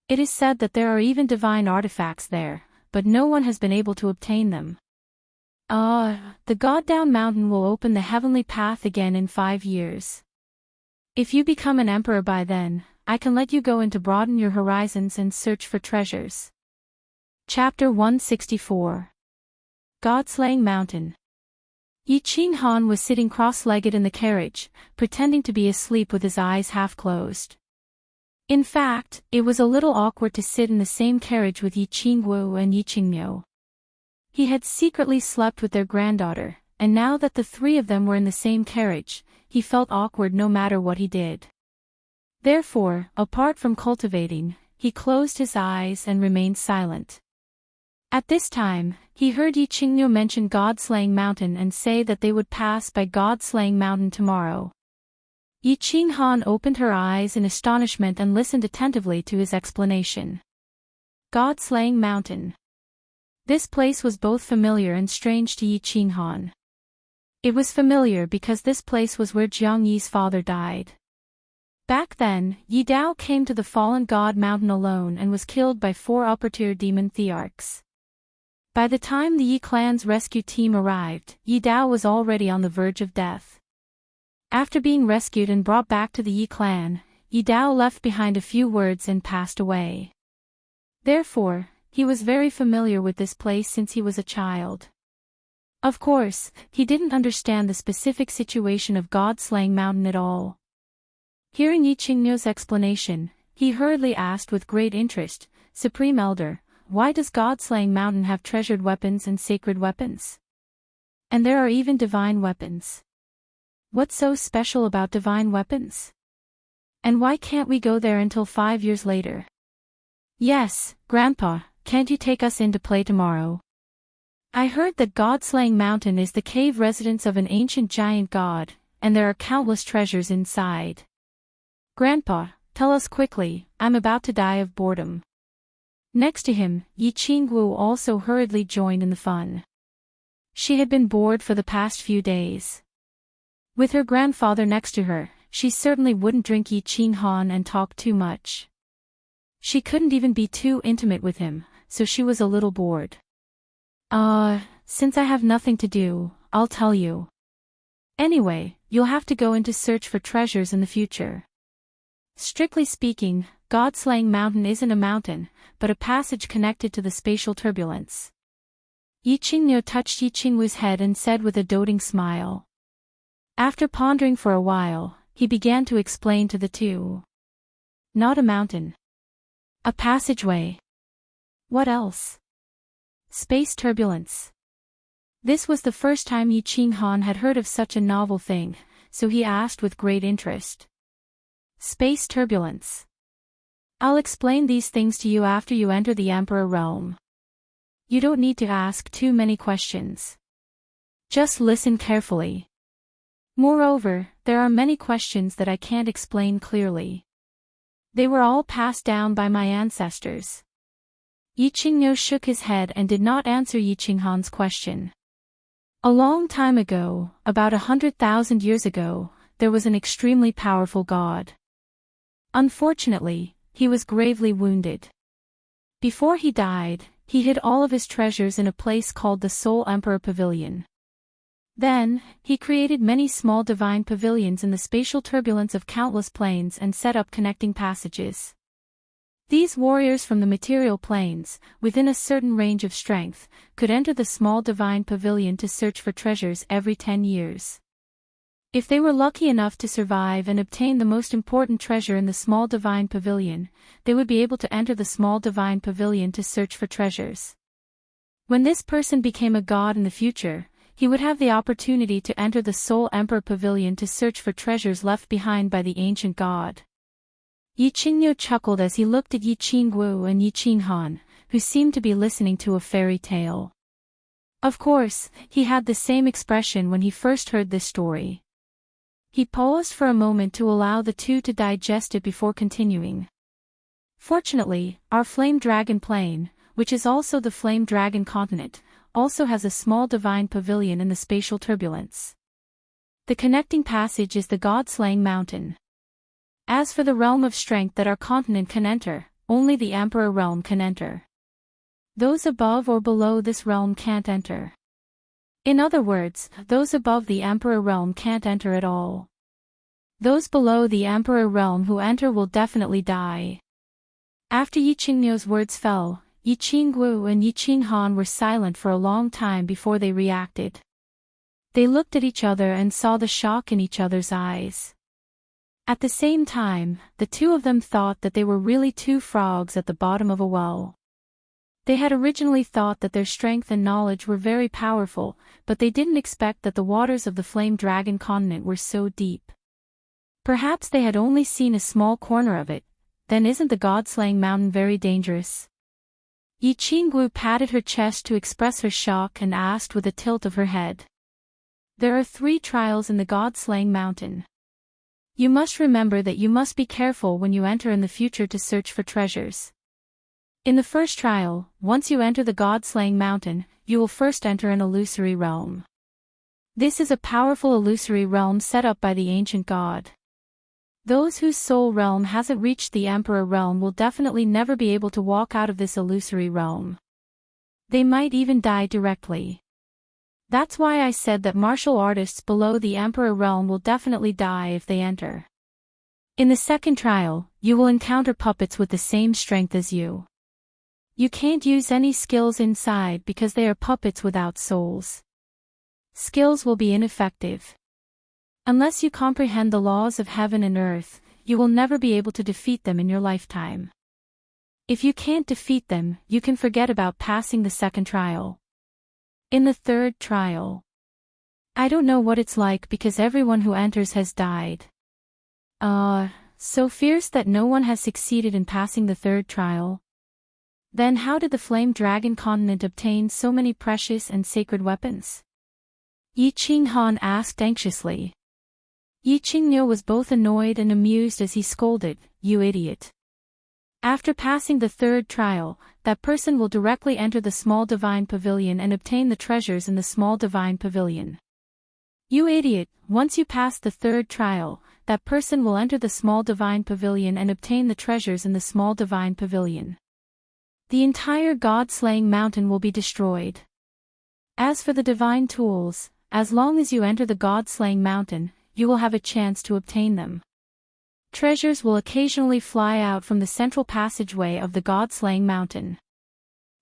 It is said that there are even divine artifacts there, but no one has been able to obtain them. The God Down Mountain will open the heavenly path again in 5 years. If you become an emperor by then, I can let you go in to broaden your horizons and search for treasures. Chapter 164. God-Slaying Mountain. Yi Qinghan was sitting cross-legged in the carriage, pretending to be asleep with his eyes half closed. In fact, it was a little awkward to sit in the same carriage with Yi Qingwu and Yi Qingniu. He had secretly slept with their granddaughter, and now that the 3 of them were in the same carriage, he felt awkward no matter what he did. Therefore, apart from cultivating, he closed his eyes and remained silent. At this time, he heard Yi Qingniu mention God-Slaying Mountain and say that they would pass by God-Slaying Mountain tomorrow. Yi Qinghan opened her eyes in astonishment and listened attentively to his explanation. God-Slaying Mountain. This place was both familiar and strange to Yi Qinghan. It was familiar because this place was where Jiang Yi's father died. Back then, Yi Dao came to the fallen God Mountain alone and was killed by 4 upper-tier demon thearchs. By the time the Yi clan's rescue team arrived, Yi Dao was already on the verge of death. After being rescued and brought back to the Yi clan, Yi Dao left behind a few words and passed away. Therefore, he was very familiar with this place since he was a child. Of course, he didn't understand the specific situation of God-Slaying Mountain at all. Hearing Yi Qingniu's explanation, he hurriedly asked with great interest, Supreme Elder, why does God-Slaying Mountain have treasured weapons and sacred weapons? And there are even divine weapons. What's so special about divine weapons? And why can't we go there until 5 years later? Yes, Grandpa, can't you take us in to play tomorrow? I heard that God-Slaying Mountain is the cave residence of an ancient giant god, and there are countless treasures inside. Grandpa, tell us quickly, I'm about to die of boredom. Next to him, Yi Qingwu also hurriedly joined in the fun. She had been bored for the past few days. With her grandfather next to her, she certainly wouldn't drink Yi Qinghan and talk too much. She couldn't even be too intimate with him, so she was a little bored. Since I have nothing to do, I'll tell you. Anyway, you'll have to go in to search for treasures in the future. Strictly speaking, God-Slaying Mountain isn't a mountain, but a passage connected to the spatial turbulence. Yi Qingniu touched Yi Qingwu's head and said with a doting smile. After pondering for a while, he began to explain to the two. Not a mountain. A passageway. What else? Space turbulence. This was the first time Yi Qinghan had heard of such a novel thing, so he asked with great interest. Space turbulence. I'll explain these things to you after you enter the Emperor realm. You don't need to ask too many questions. Just listen carefully. Moreover, there are many questions that I can't explain clearly. They were all passed down by my ancestors. Yi Qingniu shook his head and did not answer Yi Qinghan's question. A long time ago, about 100,000 years ago, there was an extremely powerful god. Unfortunately, he was gravely wounded. Before he died, he hid all of his treasures in a place called the Soul Emperor Pavilion. Then, he created many small divine pavilions in the spatial turbulence of countless planes and set up connecting passages. These warriors from the material planes, within a certain range of strength, could enter the small divine pavilion to search for treasures every 10 years. If they were lucky enough to survive and obtain the most important treasure in the small divine pavilion, they would be able to enter the small divine pavilion to search for treasures. When this person became a god in the future, he would have the opportunity to enter the Soul Emperor Pavilion to search for treasures left behind by the ancient god. Yi Qingniu chuckled as he looked at Yi Qingwu and Yi Qinghan, who seemed to be listening to a fairy tale. Of course, he had the same expression when he first heard this story. He paused for a moment to allow the two to digest it before continuing. Fortunately, our flame dragon plane, which is also the flame dragon continent, also has a small divine pavilion in the spatial turbulence. The connecting passage is the god-slaying mountain. As for the realm of strength that our continent can enter, only the Emperor realm can enter. Those above or below this realm can't enter. In other words, those above the Emperor realm can't enter at all. Those below the Emperor realm who enter will definitely die. After Yi Qingniu's words fell, Yi Qingwu and Yi Qinghan were silent for a long time before they reacted. They looked at each other and saw the shock in each other's eyes. At the same time, the two of them thought that they were really two frogs at the bottom of a well. They had originally thought that their strength and knowledge were very powerful, but they didn't expect that the waters of the Flame Dragon continent were so deep. Perhaps they had only seen a small corner of it. Then isn't the god-slaying mountain very dangerous? Yi Qingwu patted her chest to express her shock and asked with a tilt of her head. There are 3 trials in the god-slaying mountain. You must remember that you must be careful when you enter in the future to search for treasures. In the first trial, once you enter the god-slaying mountain, you will first enter an illusory realm. This is a powerful illusory realm set up by the ancient god. Those whose soul realm hasn't reached the Emperor realm will definitely never be able to walk out of this illusory realm. They might even die directly. That's why I said that martial artists below the Emperor realm will definitely die if they enter. In the second trial, you will encounter puppets with the same strength as you. You can't use any skills inside because they are puppets without souls. Skills will be ineffective. Unless you comprehend the laws of heaven and earth, you will never be able to defeat them in your lifetime. If you can't defeat them, you can forget about passing the second trial. In the third trial, I don't know what it's like because everyone who enters has died. So fierce that no one has succeeded in passing the third trial. Then how did the Flame Dragon continent obtain so many precious and sacred weapons? Yi Qinghan asked anxiously. Yi Qingniu was both annoyed and amused as he scolded, "You idiot. After passing the third trial, that person will directly enter the small divine pavilion and obtain the treasures in the small divine pavilion. You idiot, once you pass the third trial, that person will enter the small divine pavilion and obtain the treasures in the small divine pavilion. The entire god-slaying mountain will be destroyed. As for the divine tools, as long as you enter the god-slaying mountain, you will have a chance to obtain them. Treasures will occasionally fly out from the central passageway of the god-slaying mountain.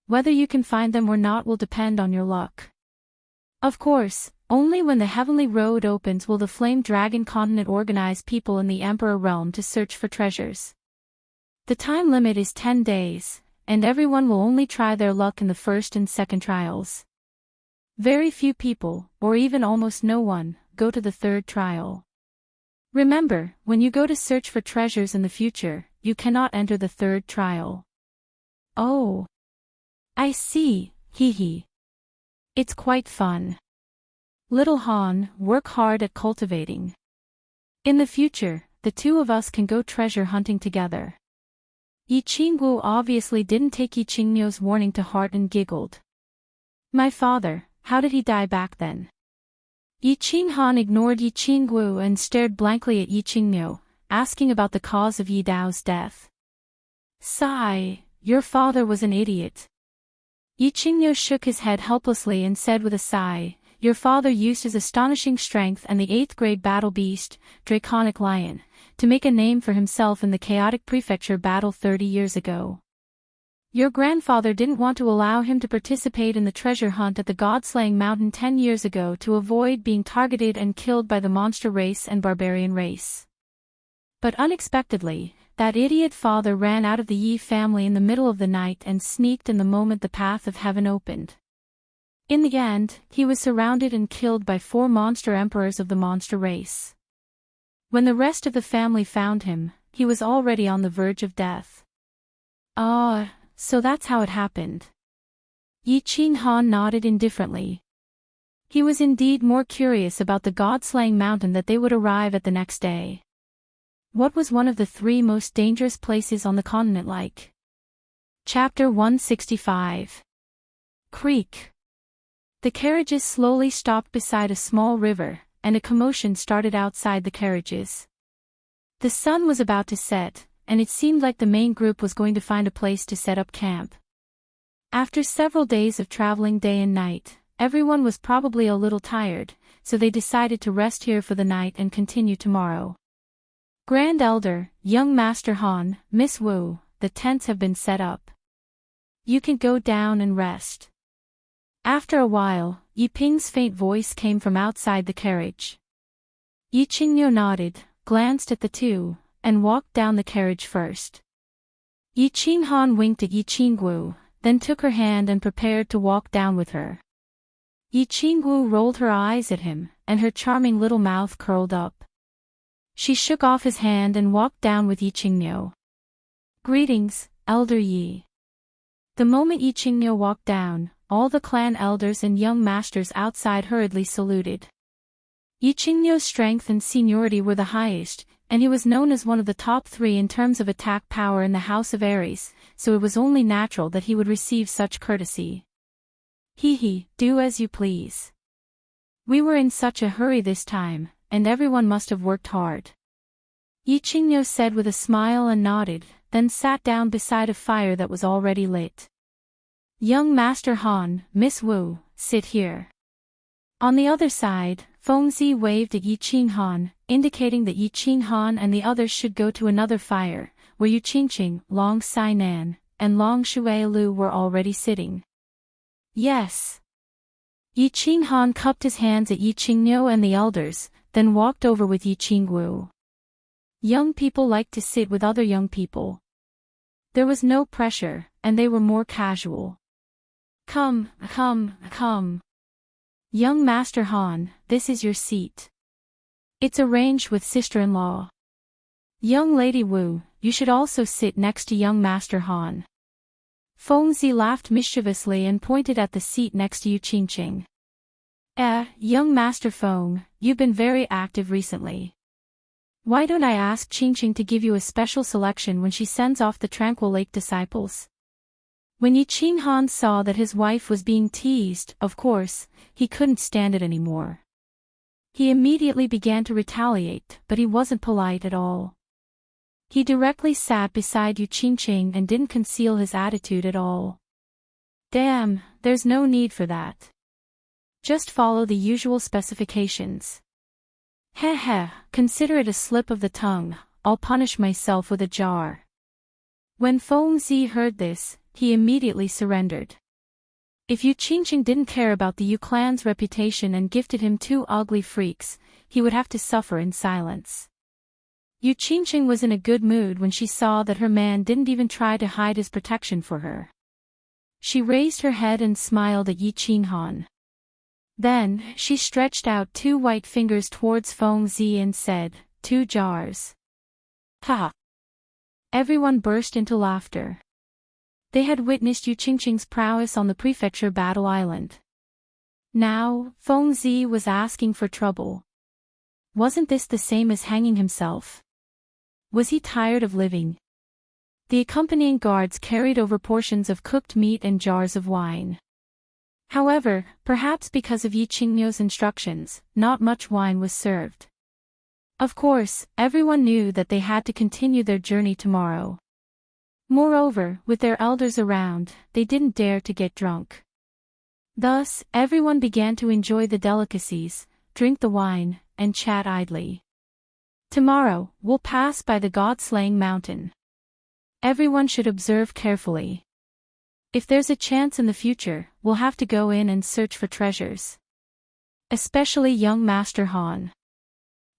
Whether you can find them or not will depend on your luck. Of course, only when the heavenly road opens will the flame dragon continent organize people in the Emperor realm to search for treasures. The time limit is 10 days, and everyone will only try their luck in the first and second trials. Very few people, or even almost no one, go to the third trial. Remember, when you go to search for treasures in the future, you cannot enter the third trial. Oh. I see, hee hee. It's quite fun. Little Han, work hard at cultivating. In the future, the two of us can go treasure hunting together. Yi Qingguo obviously didn't take Yi Qingniu's warning to heart and giggled. My father, how did he die back then? Yi Qinghan ignored Yi Qingguo and stared blankly at Yi Qingniu, asking about the cause of Yi Dao's death. Sigh, your father was an idiot. Yi Qingniu shook his head helplessly and said with a sigh, your father used his astonishing strength and the 8th grade battle beast, Draconic Lion, to make a name for himself in the chaotic prefecture battle 30 years ago. Your grandfather didn't want to allow him to participate in the treasure hunt at the God-slaying mountain 10 years ago to avoid being targeted and killed by the monster race and barbarian race. But unexpectedly, that idiot father ran out of the Yi family in the middle of the night and sneaked in the moment the path of heaven opened. In the end, he was surrounded and killed by 4 monster emperors of the monster race. When the rest of the family found him, he was already on the verge of death. Ah, so that's how it happened. Yi Qinghan nodded indifferently. He was indeed more curious about the god-slaying mountain that they would arrive at the next day. What was one of the 3 most dangerous places on the continent like? Chapter 165. Creek. The carriages slowly stopped beside a small river, and a commotion started outside the carriages. The sun was about to set, and it seemed like the main group was going to find a place to set up camp. After several days of traveling day and night, everyone was probably a little tired, so they decided to rest here for the night and continue tomorrow. Grand Elder, Young Master Han, Miss Wu, the tents have been set up. You can go down and rest. After a while, Yi Ping's faint voice came from outside the carriage. Yi Qingniu nodded, glanced at the two, and walked down the carriage first. Yi Qinghan winked at Yi Qingguo, then took her hand and prepared to walk down with her. Yi Qingguo rolled her eyes at him, and her charming little mouth curled up. She shook off his hand and walked down with Yi Qingniu. Greetings, Elder Yi. The moment Yi Qingniu walked down, all the clan elders and young masters outside hurriedly saluted. Yi Qingniu's strength and seniority were the highest, and he was known as one of the top 3 in terms of attack power in the House of Aries, so it was only natural that he would receive such courtesy. Hee hee, do as you please. We were in such a hurry this time, and everyone must have worked hard. Yi Qingniu said with a smile and nodded, then sat down beside a fire that was already lit. Young Master Han, Miss Wu, sit here. On the other side, Fengzi waved at Yi Qinghan, indicating that Yi Qinghan and the others should go to another fire, where Yu Qingqing, Long Sainan, and Long Shuailu were already sitting. Yes. Yi Qinghan cupped his hands at Yi Qingniu and the elders, then walked over with Yi Qingguo. Young people like to sit with other young people. There was no pressure, and they were more casual. Come. Young Master Han, this is your seat. It's arranged with sister-in-law. Young Lady Wu, you should also sit next to young Master Han. Fengzi laughed mischievously and pointed at the seat next to Yu Qingqing. Young Master Feng, you've been very active recently. Why don't I ask Qingqing to give you a special selection when she sends off the Tranquil Lake disciples? When Yi Qinghan saw that his wife was being teased, of course, he couldn't stand it anymore. He immediately began to retaliate, but he wasn't polite at all. He directly sat beside Yu Qingqing and didn't conceal his attitude at all. Damn, there's no need for that. Just follow the usual specifications. Heh, consider it a slip of the tongue, I'll punish myself with a jar. When Fengzi heard this, he immediately surrendered. If Yu Qingqing didn't care about the Yu clan's reputation and gifted him 2 ugly freaks, he would have to suffer in silence. Yu Qingqing was in a good mood when she saw that her man didn't even try to hide his protection for her. She raised her head and smiled at Yi Qinghan. Then, she stretched out 2 white fingers towards Feng Zi and said, 2 jars. Ha! Everyone burst into laughter. They had witnessed Yu Qingqing's prowess on the prefecture battle island. Now, Feng Zi was asking for trouble. Wasn't this the same as hanging himself? Was he tired of living? The accompanying guards carried over portions of cooked meat and jars of wine. However, perhaps because of Yi Qingmio's instructions, not much wine was served. Of course, everyone knew that they had to continue their journey tomorrow. Moreover, with their elders around, they didn't dare to get drunk. Thus, everyone began to enjoy the delicacies, drink the wine, and chat idly. Tomorrow, we'll pass by the god-slaying mountain. Everyone should observe carefully. If there's a chance in the future, we'll have to go in and search for treasures. Especially young Master Han.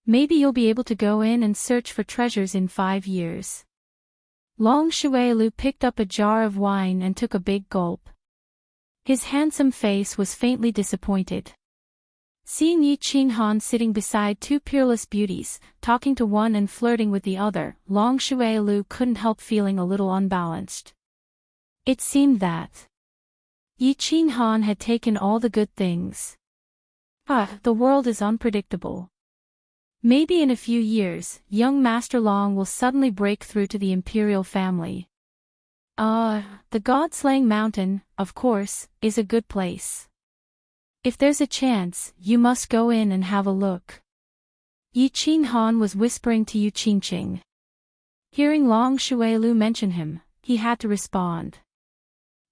Maybe you'll be able to go in and search for treasures in 5 years. Long Shuailu picked up a jar of wine and took a big gulp. His handsome face was faintly disappointed. Seeing Yi Qinghan sitting beside 2 peerless beauties, talking to one and flirting with the other, Long Shuailu couldn't help feeling a little unbalanced. It seemed that Yi Qinghan had taken all the good things. The world is unpredictable. Maybe in a few years, young Master Long will suddenly break through to the imperial family. The god-slaying mountain, of course, is a good place. If there's a chance, you must go in and have a look. Yi Qinghan was whispering to Yu Qingqing. Hearing Long Shuailu mention him, he had to respond.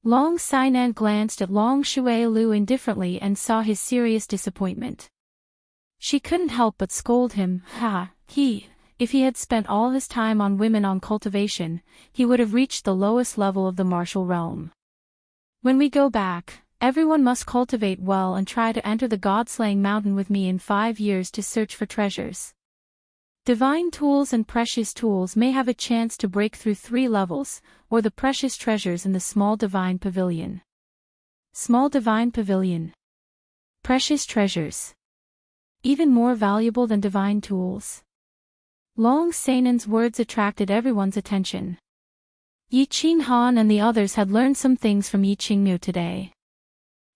Long Sainan glanced at Long Shuailu indifferently and saw his serious disappointment. She couldn't help but scold him. If he had spent all his time on women on cultivation, he would have reached the lowest level of the martial realm. When we go back, everyone must cultivate well and try to enter the god-slaying mountain with me in 5 years to search for treasures. Divine tools and precious tools may have a chance to break through 3 levels, or the precious treasures in the small divine pavilion. Small divine pavilion. Precious treasures. Even more valuable than divine tools. Long Sainan's words attracted everyone's attention. Yi Qinghan and the others had learned some things from Yi Qingmio today.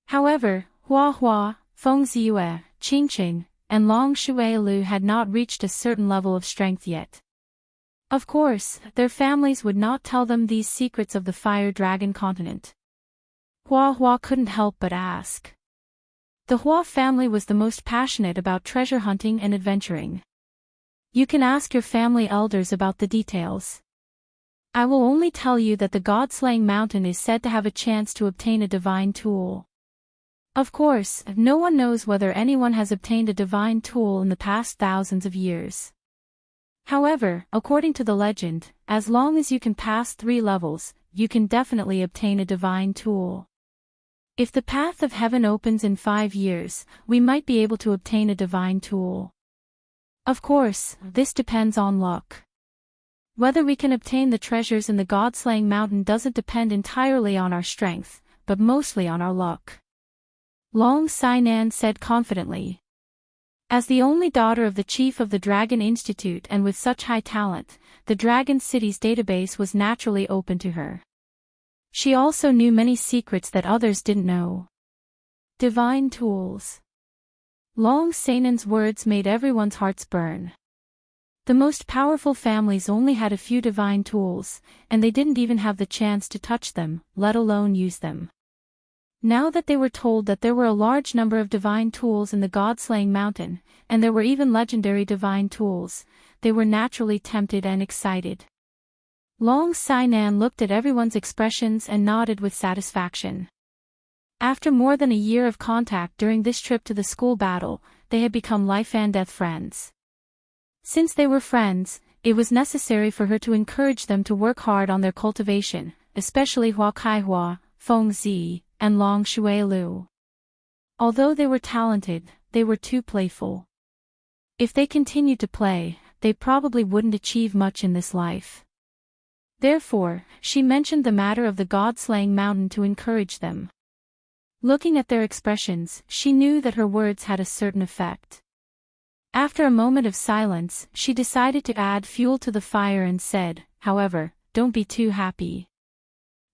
However, Hua Hua, Feng Ziyue, Qingqing, and Long Shuailu had not reached a certain level of strength yet. Of course, their families would not tell them these secrets of the Fire Dragon continent. Hua Hua couldn't help but ask. The Hua family was the most passionate about treasure hunting and adventuring. You can ask your family elders about the details. I will only tell you that the god-slaying mountain is said to have a chance to obtain a divine tool. Of course, no one knows whether anyone has obtained a divine tool in the past thousands of years. However, according to the legend, as long as you can pass 3 levels, you can definitely obtain a divine tool. If the path of heaven opens in 5 years, we might be able to obtain a divine tool. Of course, this depends on luck. Whether we can obtain the treasures in the god-slaying mountain doesn't depend entirely on our strength, but mostly on our luck. Long Sainan said confidently. As the only daughter of the chief of the Dragon Institute and with such high talent, the Dragon City's database was naturally open to her. She also knew many secrets that others didn't know. Divine tools. Long Sainan's words made everyone's hearts burn. The most powerful families only had a few divine tools, and they didn't even have the chance to touch them, let alone use them. Now that they were told that there were a large number of divine tools in the god-slaying mountain, and there were even legendary divine tools, they were naturally tempted and excited. Long Sainan looked at everyone's expressions and nodded with satisfaction. After more than a year of contact during this trip to the school battle, they had become life-and-death friends. Since they were friends, it was necessary for her to encourage them to work hard on their cultivation, especially Hua Kaihua, Feng Zi, and Long Shuilu. Although they were talented, they were too playful. If they continued to play, they probably wouldn't achieve much in this life. Therefore, she mentioned the matter of the god-slaying mountain to encourage them. Looking at their expressions, she knew that her words had a certain effect. After a moment of silence, she decided to add fuel to the fire and said, "However, don't be too happy.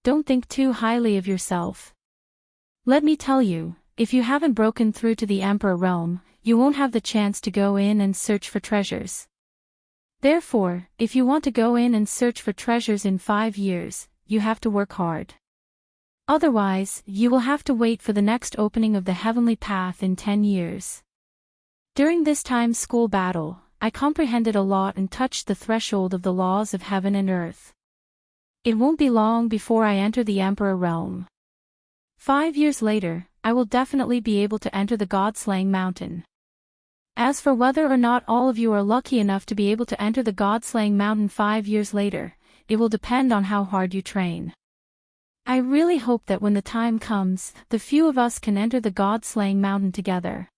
Don't think too highly of yourself. Let me tell you, if you haven't broken through to the Emperor realm, you won't have the chance to go in and search for treasures. Therefore, if you want to go in and search for treasures in 5 years, you have to work hard. Otherwise, you will have to wait for the next opening of the heavenly path in 10 years. During this time-school battle, I comprehended a lot and touched the threshold of the laws of heaven and earth. It won't be long before I enter the Emperor realm. 5 years later, I will definitely be able to enter the god-slaying mountain. As for whether or not all of you are lucky enough to be able to enter the god-slaying mountain 5 years later, it will depend on how hard you train. I really hope that when the time comes, the few of us can enter the god-slaying mountain together."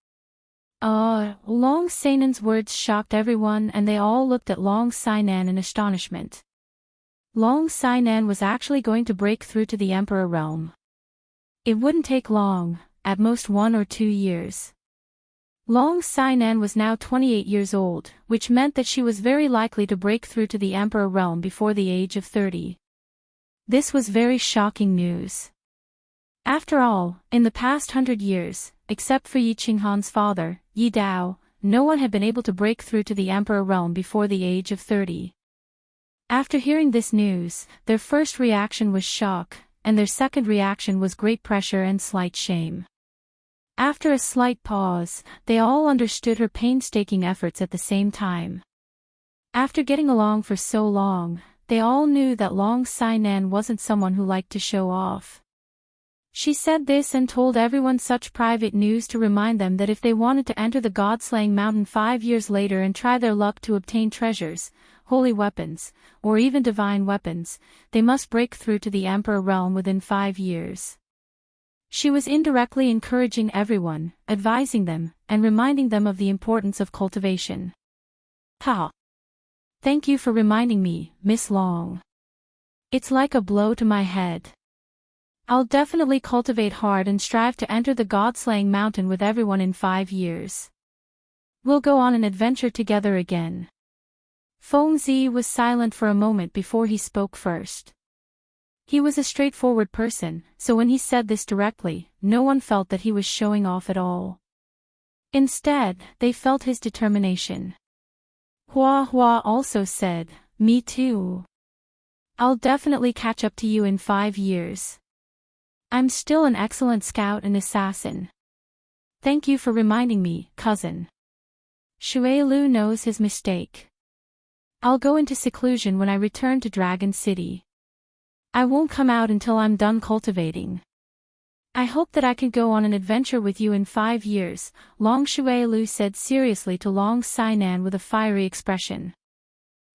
Long Sainan's words shocked everyone and they all looked at Long Sainan in astonishment. Long Sainan was actually going to break through to the Emperor realm. It wouldn't take long, at most 1 or 2 years. Long Sainan was now 28 years old, which meant that she was very likely to break through to the Emperor realm before the age of 30. This was very shocking news. After all, in the past 100 years, except for Yi Qinghan's father, Yi Dao, no one had been able to break through to the Emperor realm before the age of 30. After hearing this news, their first reaction was shock, and their second reaction was great pressure and slight shame. After a slight pause, they all understood her painstaking efforts at the same time. After getting along for so long, they all knew that Long Sainan wasn't someone who liked to show off. She said this and told everyone such private news to remind them that if they wanted to enter the god-slaying mountain 5 years later and try their luck to obtain treasures, holy weapons, or even divine weapons, they must break through to the Emperor realm within 5 years. She was indirectly encouraging everyone, advising them, and reminding them of the importance of cultivation. Ha! Thank you for reminding me, Miss Long. It's like a blow to my head. I'll definitely cultivate hard and strive to enter the god-slaying mountain with everyone in 5 years. We'll go on an adventure together again. Feng Zi was silent for a moment before he spoke first. He was a straightforward person, so when he said this directly, no one felt that he was showing off at all. Instead, they felt his determination. Hua Hua also said, "Me too. I'll definitely catch up to you in 5 years. I'm still an excellent scout and assassin. Thank you for reminding me, cousin. Shuilu knows his mistake. I'll go into seclusion when I return to Dragon City. I won't come out until I'm done cultivating. I hope that I can go on an adventure with you in 5 years, Long Shuilu said seriously to Long Sainan with a fiery expression.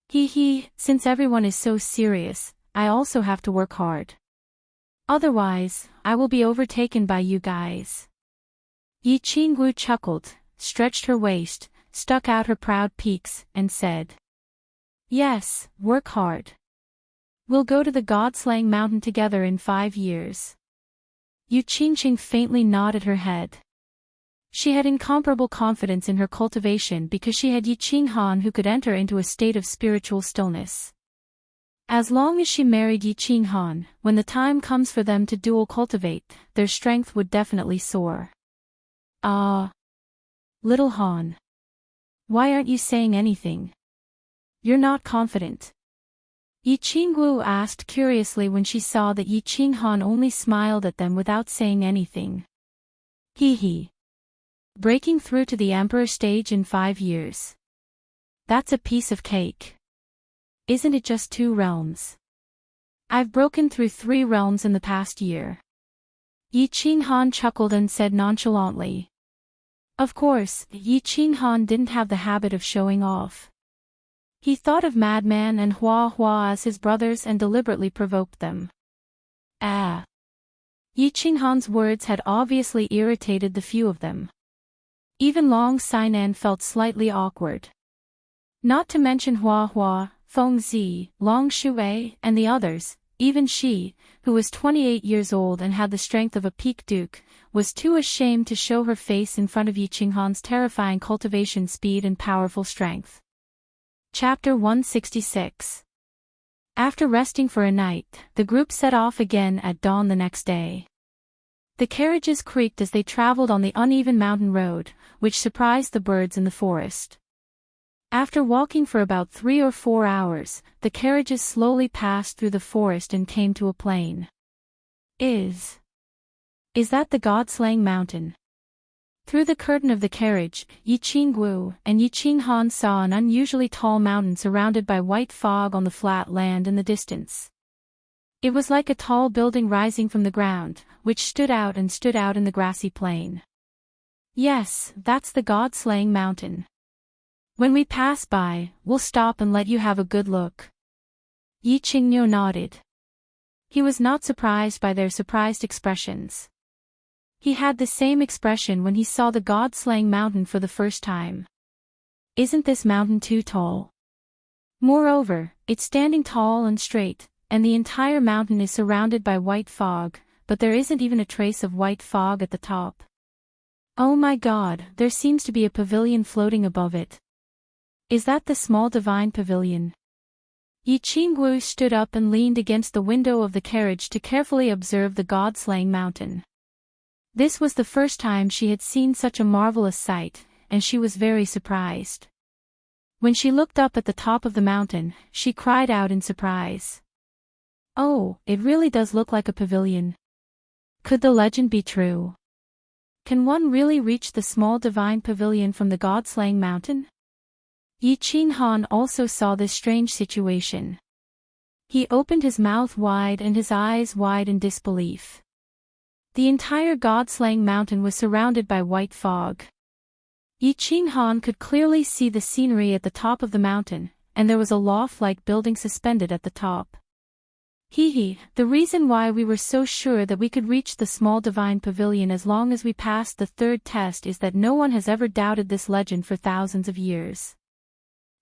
Since everyone is so serious, I also have to work hard. Otherwise, I will be overtaken by you guys. Yi Qingwu chuckled, stretched her waist, stuck out her proud peaks, and said, "Yes, work hard. We'll go to the god-slaying mountain together in 5 years." Yu Qingqing faintly nodded her head. She had incomparable confidence in her cultivation because she had Yi Qinghan who could enter into a state of spiritual stillness. As long as she married Yi Qinghan, when the time comes for them to dual cultivate, their strength would definitely soar. Little Han. Why aren't you saying anything? You're not confident. Yi Qingwu asked curiously when she saw that Yi Qinghan only smiled at them without saying anything. Breaking through to the Emperor stage in 5 years. That's a piece of cake. Isn't it just 2 realms? I've broken through 3 realms in the past year. Yi Qinghan chuckled and said nonchalantly. Of course, Yi Qinghan didn't have the habit of showing off. He thought of Madman and Hua Hua as his brothers and deliberately provoked them. Ah. Yi Qinghan's words had obviously irritated the few of them. Even Long Sainan felt slightly awkward. Not to mention Hua Hua, Feng Zi, Long Shui, and the others. Even she, who was 28 years old and had the strength of a peak duke, was too ashamed to show her face in front of Yi Qinghan's terrifying cultivation speed and powerful strength. Chapter 166. After resting for a night, the group set off again at dawn the next day. The carriages creaked as they traveled on the uneven mountain road, which surprised the birds in the forest. After walking for about 3 or 4 hours, the carriages slowly passed through the forest and came to a plain. Is that the God-slaying mountain? Through the curtain of the carriage, Yi Qinggu and Yi Qinghan saw an unusually tall mountain surrounded by white fog on the flat land in the distance. It was like a tall building rising from the ground, which stood out in the grassy plain. Yes, that's the God-slaying mountain. When we pass by, we'll stop and let you have a good look. Yi Qingyu nodded. He was not surprised by their surprised expressions. He had the same expression when he saw the God-slaying mountain for the first time. Isn't this mountain too tall? Moreover, it's standing tall and straight, and the entire mountain is surrounded by white fog, but there isn't even a trace of white fog at the top. Oh my God, there seems to be a pavilion floating above it. Is that the small divine pavilion? Yi Qinggu stood up and leaned against the window of the carriage to carefully observe the God-slaying mountain. This was the first time she had seen such a marvelous sight, and she was very surprised. When she looked up at the top of the mountain, she cried out in surprise. Oh, it really does look like a pavilion. Could the legend be true? Can one really reach the small divine pavilion from the God-slaying mountain? Yi Qinghan also saw this strange situation. He opened his mouth wide and his eyes wide in disbelief. The entire God-slaying mountain was surrounded by white fog. Yi Qinghan could clearly see the scenery at the top of the mountain, and there was a loft-like building suspended at the top. The reason why we were so sure that we could reach the small divine pavilion as long as we passed the third test is that no one has ever doubted this legend for thousands of years.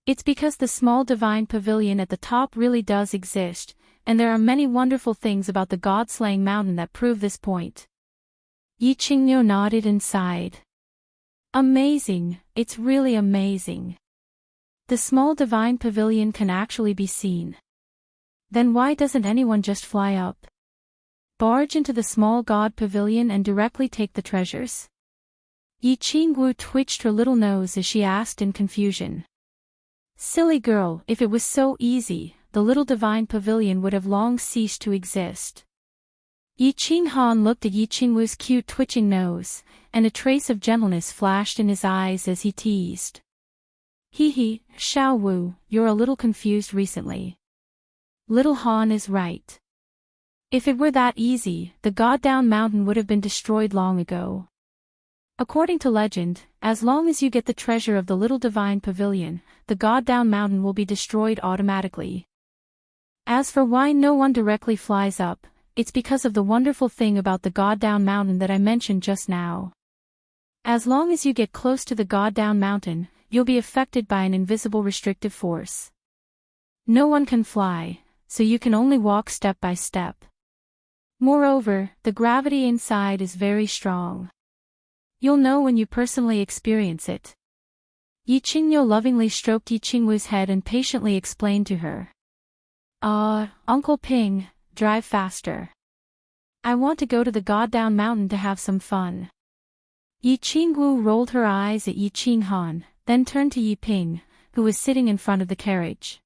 It's because the small divine pavilion at the top really does exist, and there are many wonderful things about the God-slaying mountain that prove this point. Yi Qingyu nodded and sighed. Amazing, it's really amazing. The small divine pavilion can actually be seen. Then why doesn't anyone just fly up? Barge into the small God pavilion and directly take the treasures? Yi Qinggu twitched her little nose as she asked in confusion. Silly girl, if it was so easy, the little divine pavilion would have long ceased to exist. Yi Qinghan looked at Yi Qingwu's cute twitching nose, and a trace of gentleness flashed in his eyes as he teased. Xiao Wu, you're a little confused recently. Little Han is right. If it were that easy, the God-down mountain would have been destroyed long ago. According to legend, as long as you get the treasure of the little divine pavilion, the God-down mountain will be destroyed automatically. As for why no one directly flies up, it's because of the wonderful thing about the God-down mountain that I mentioned just now. As long as you get close to the God-down mountain, you'll be affected by an invisible restrictive force. No one can fly, so you can only walk step by step. Moreover, the gravity inside is very strong. You'll know when you personally experience it. Yi Qingyu lovingly stroked Yi Qingwu's head and patiently explained to her. Uncle Ping, drive faster. I want to go to the God-down mountain to have some fun. Yi Qingwu rolled her eyes at Yi Qinghan, then turned to Yi Ping, who was sitting in front of the carriage.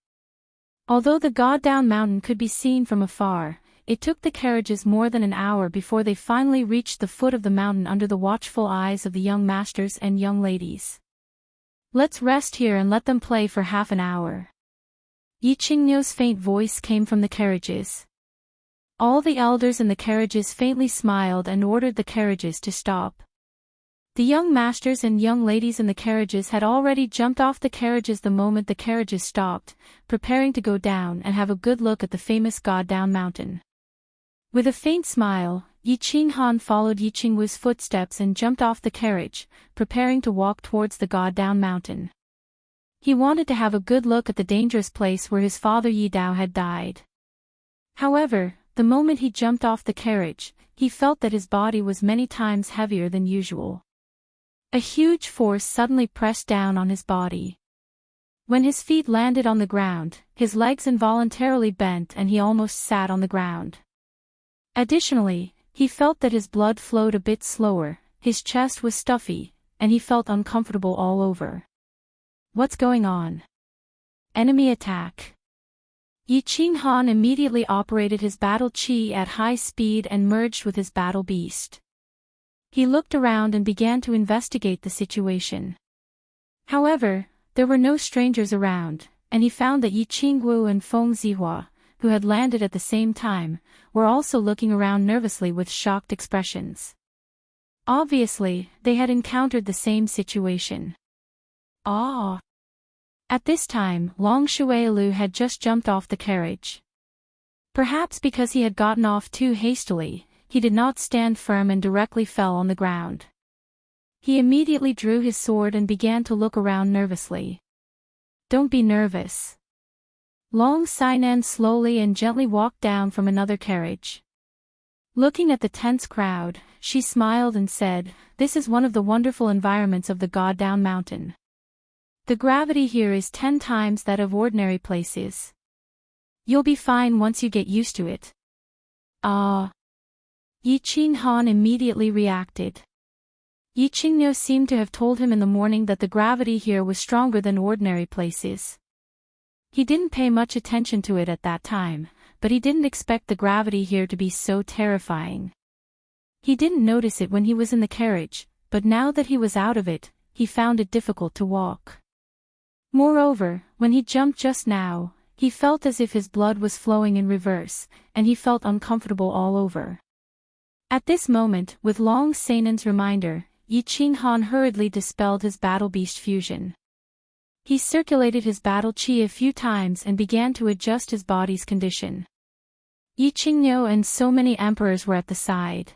Although the God-down mountain could be seen from afar, it took the carriages more than an hour before they finally reached the foot of the mountain under the watchful eyes of the young masters and young ladies. Let's rest here and let them play for half an hour. Yi Qingyu's faint voice came from the carriages. All the elders in the carriages faintly smiled and ordered the carriages to stop. The young masters and young ladies in the carriages had already jumped off the carriages the moment the carriages stopped, preparing to go down and have a good look at the famous God-down mountain. With a faint smile, Yi Qinghan followed Yi Qingwu's footsteps and jumped off the carriage, preparing to walk towards the God-down mountain. He wanted to have a good look at the dangerous place where his father Yi Dao had died. However, the moment he jumped off the carriage, he felt that his body was many times heavier than usual. A huge force suddenly pressed down on his body. When his feet landed on the ground, his legs involuntarily bent and he almost sat on the ground. Additionally, he felt that his blood flowed a bit slower, his chest was stuffy, and he felt uncomfortable all over. What's going on? Enemy attack. Yi Qinghan immediately operated his battle chi at high speed and merged with his battle beast. He looked around and began to investigate the situation. However, there were no strangers around, and he found that Yi Qingwu and Feng Zihua, who had landed at the same time, were also looking around nervously with shocked expressions. Obviously, they had encountered the same situation. Ah! At this time, Long Shuailu had just jumped off the carriage. Perhaps because he had gotten off too hastily, he did not stand firm and directly fell on the ground. He immediately drew his sword and began to look around nervously. Don't be nervous. Long Sainan slowly and gently walked down from another carriage. Looking at the tense crowd, she smiled and said, "This is one of the wonderful environments of the God-down mountain. The gravity here is 10 times that of ordinary places. You'll be fine once you get used to it." Ah! Yi Qinghan immediately reacted. Yi Qingniu seemed to have told him in the morning that the gravity here was stronger than ordinary places. He didn't pay much attention to it at that time, but he didn't expect the gravity here to be so terrifying. He didn't notice it when he was in the carriage, but now that he was out of it, he found it difficult to walk. Moreover, when he jumped just now, he felt as if his blood was flowing in reverse, and he felt uncomfortable all over. At this moment, with Long Sainan's reminder, Yi Qinghan hurriedly dispelled his battle beast fusion. He circulated his battle chi a few times and began to adjust his body's condition. Yi Qingniu and so many emperors were at the side.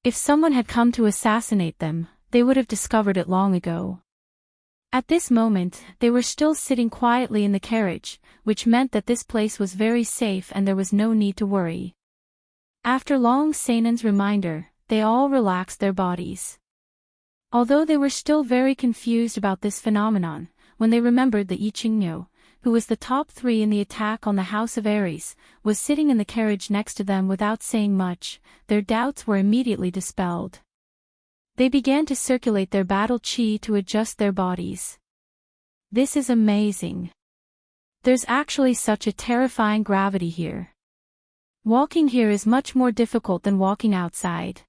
If someone had come to assassinate them, they would have discovered it long ago. At this moment, they were still sitting quietly in the carriage, which meant that this place was very safe and there was no need to worry. After Long Sainan's reminder, they all relaxed their bodies. Although they were still very confused about this phenomenon, when they remembered that Yi Qingniu, who was the top 3 in the attack on the House of Aries, was sitting in the carriage next to them without saying much, their doubts were immediately dispelled. They began to circulate their battle chi to adjust their bodies. This is amazing. There's actually such a terrifying gravity here. Walking here is much more difficult than walking outside.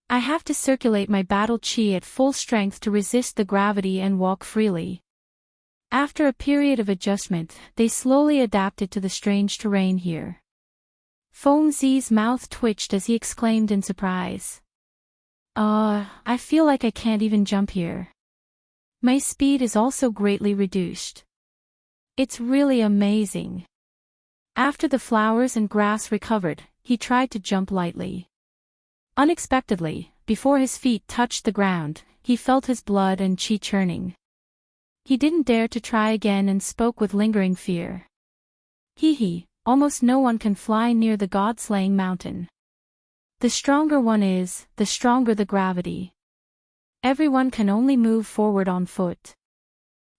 I have to circulate my battle chi at full strength to resist the gravity and walk freely. After a period of adjustment, they slowly adapted to the strange terrain here. Feng Zi's mouth twitched as he exclaimed in surprise. I feel like I can't even jump here. My speed is also greatly reduced. It's really amazing. After the flowers and grass recovered, he tried to jump lightly. Unexpectedly, before his feet touched the ground, he felt his blood and chi churning. He didn't dare to try again and spoke with lingering fear. Almost no one can fly near the god-slaying mountain. The stronger one is, the stronger the gravity. Everyone can only move forward on foot.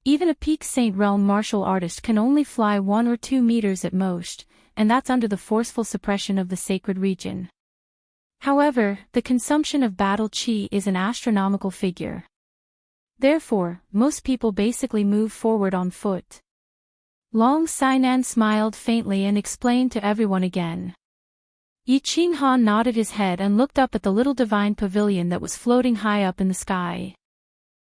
Even a peak Saint Realm martial artist can only fly 1 or 2 meters at most, and that's under the forceful suppression of the sacred region. However, the consumption of battle chi is an astronomical figure. Therefore, most people basically move forward on foot. Long Sainan smiled faintly and explained to everyone again. Yi Qinghan nodded his head and looked up at the little divine pavilion that was floating high up in the sky.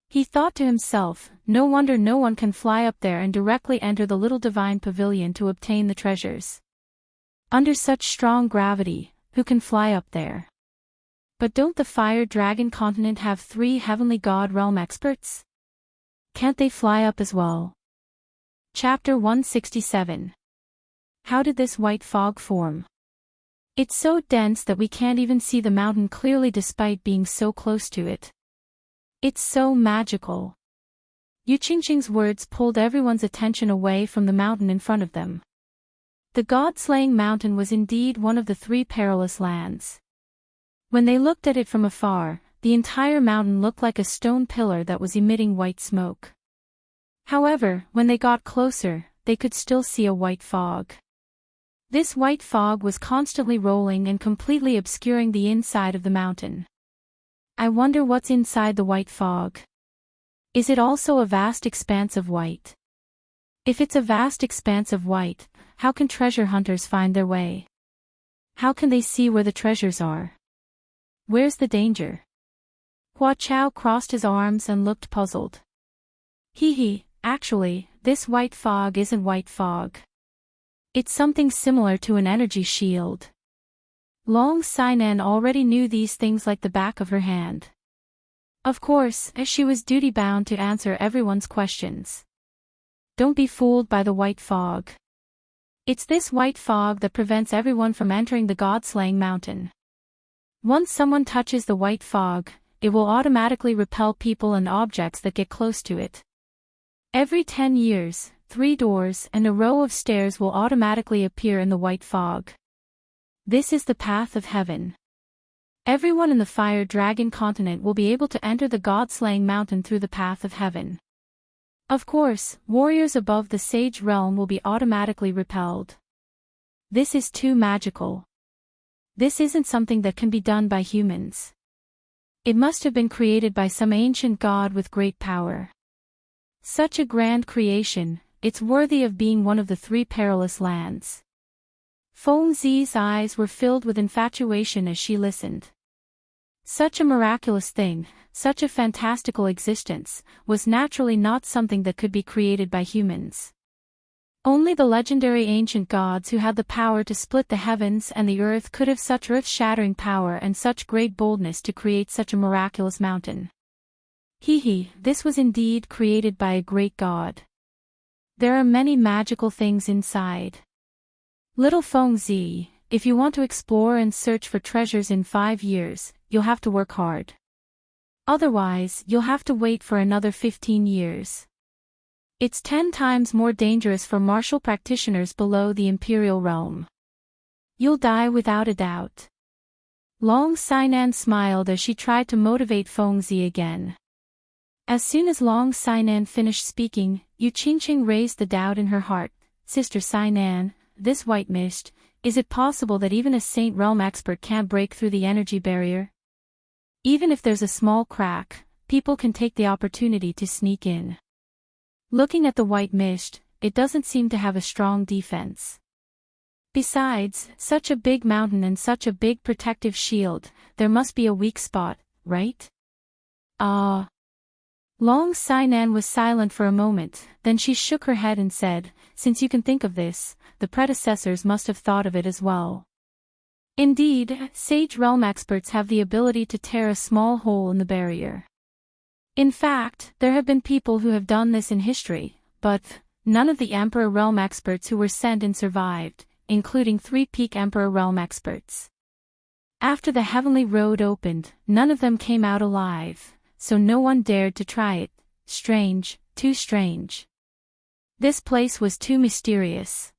He thought to himself, no wonder no one can fly up there and directly enter the little divine pavilion to obtain the treasures. Under such strong gravity, who can fly up there? But don't the Fire Dragon continent have 3 heavenly god realm experts? Can't they fly up as well? Chapter 167. How did this white fog form? It's so dense that we can't even see the mountain clearly despite being so close to it. It's so magical. Yu Qingqing's words pulled everyone's attention away from the mountain in front of them. The god-slaying mountain was indeed one of the 3 perilous lands. When they looked at it from afar, the entire mountain looked like a stone pillar that was emitting white smoke. However, when they got closer, they could still see a white fog. This white fog was constantly rolling and completely obscuring the inside of the mountain. I wonder what's inside the white fog. Is it also a vast expanse of white? If it's a vast expanse of white, how can treasure hunters find their way? How can they see where the treasures are? Where's the danger? Hua Chao crossed his arms and looked puzzled. Actually, this white fog isn't white fog. It's something similar to an energy shield. Long Sainan already knew these things like the back of her hand. Of course, as she was duty-bound to answer everyone's questions. Don't be fooled by the white fog. It's this white fog that prevents everyone from entering the god-slaying mountain. Once someone touches the white fog, it will automatically repel people and objects that get close to it. Every 10 years, 3 doors and a row of stairs will automatically appear in the white fog. This is the path of heaven. Everyone in the Fire Dragon continent will be able to enter the god-slaying mountain through the path of heaven. Of course, warriors above the sage realm will be automatically repelled. This is too magical. This isn't something that can be done by humans. It must have been created by some ancient god with great power. Such a grand creation, it's worthy of being one of the 3 perilous lands. Feng Zi's eyes were filled with infatuation as she listened. Such a miraculous thing, such a fantastical existence, was naturally not something that could be created by humans. Only the legendary ancient gods who had the power to split the heavens and the earth could have such earth-shattering power and such great boldness to create such a miraculous mountain. This was indeed created by a great god. There are many magical things inside. Little Feng Zi, if you want to explore and search for treasures in 5 years, you'll have to work hard. Otherwise, you'll have to wait for another 15 years. It's 10 times more dangerous for martial practitioners below the imperial realm. You'll die without a doubt. Long Sainan smiled as she tried to motivate Feng Zi again. As soon as Long Sainan finished speaking, Yu Qingqing raised the doubt in her heart. Sister Sainan, this white mist, is it possible that even a Saint Realm expert can't break through the energy barrier? Even if there's a small crack, people can take the opportunity to sneak in. Looking at the white mist, it doesn't seem to have a strong defense. Besides, such a big mountain and such a big protective shield, there must be a weak spot, right? Long Sainan was silent for a moment, then she shook her head and said, since you can think of this, the predecessors must have thought of it as well. Indeed, Sage Realm experts have the ability to tear a small hole in the barrier. In fact, there have been people who have done this in history, but none of the Emperor Realm experts who were sent in survived, including 3 Peak Emperor Realm experts. After the Heavenly Road opened, none of them came out alive. So no one dared to try it. Strange, too strange. This place was too mysterious.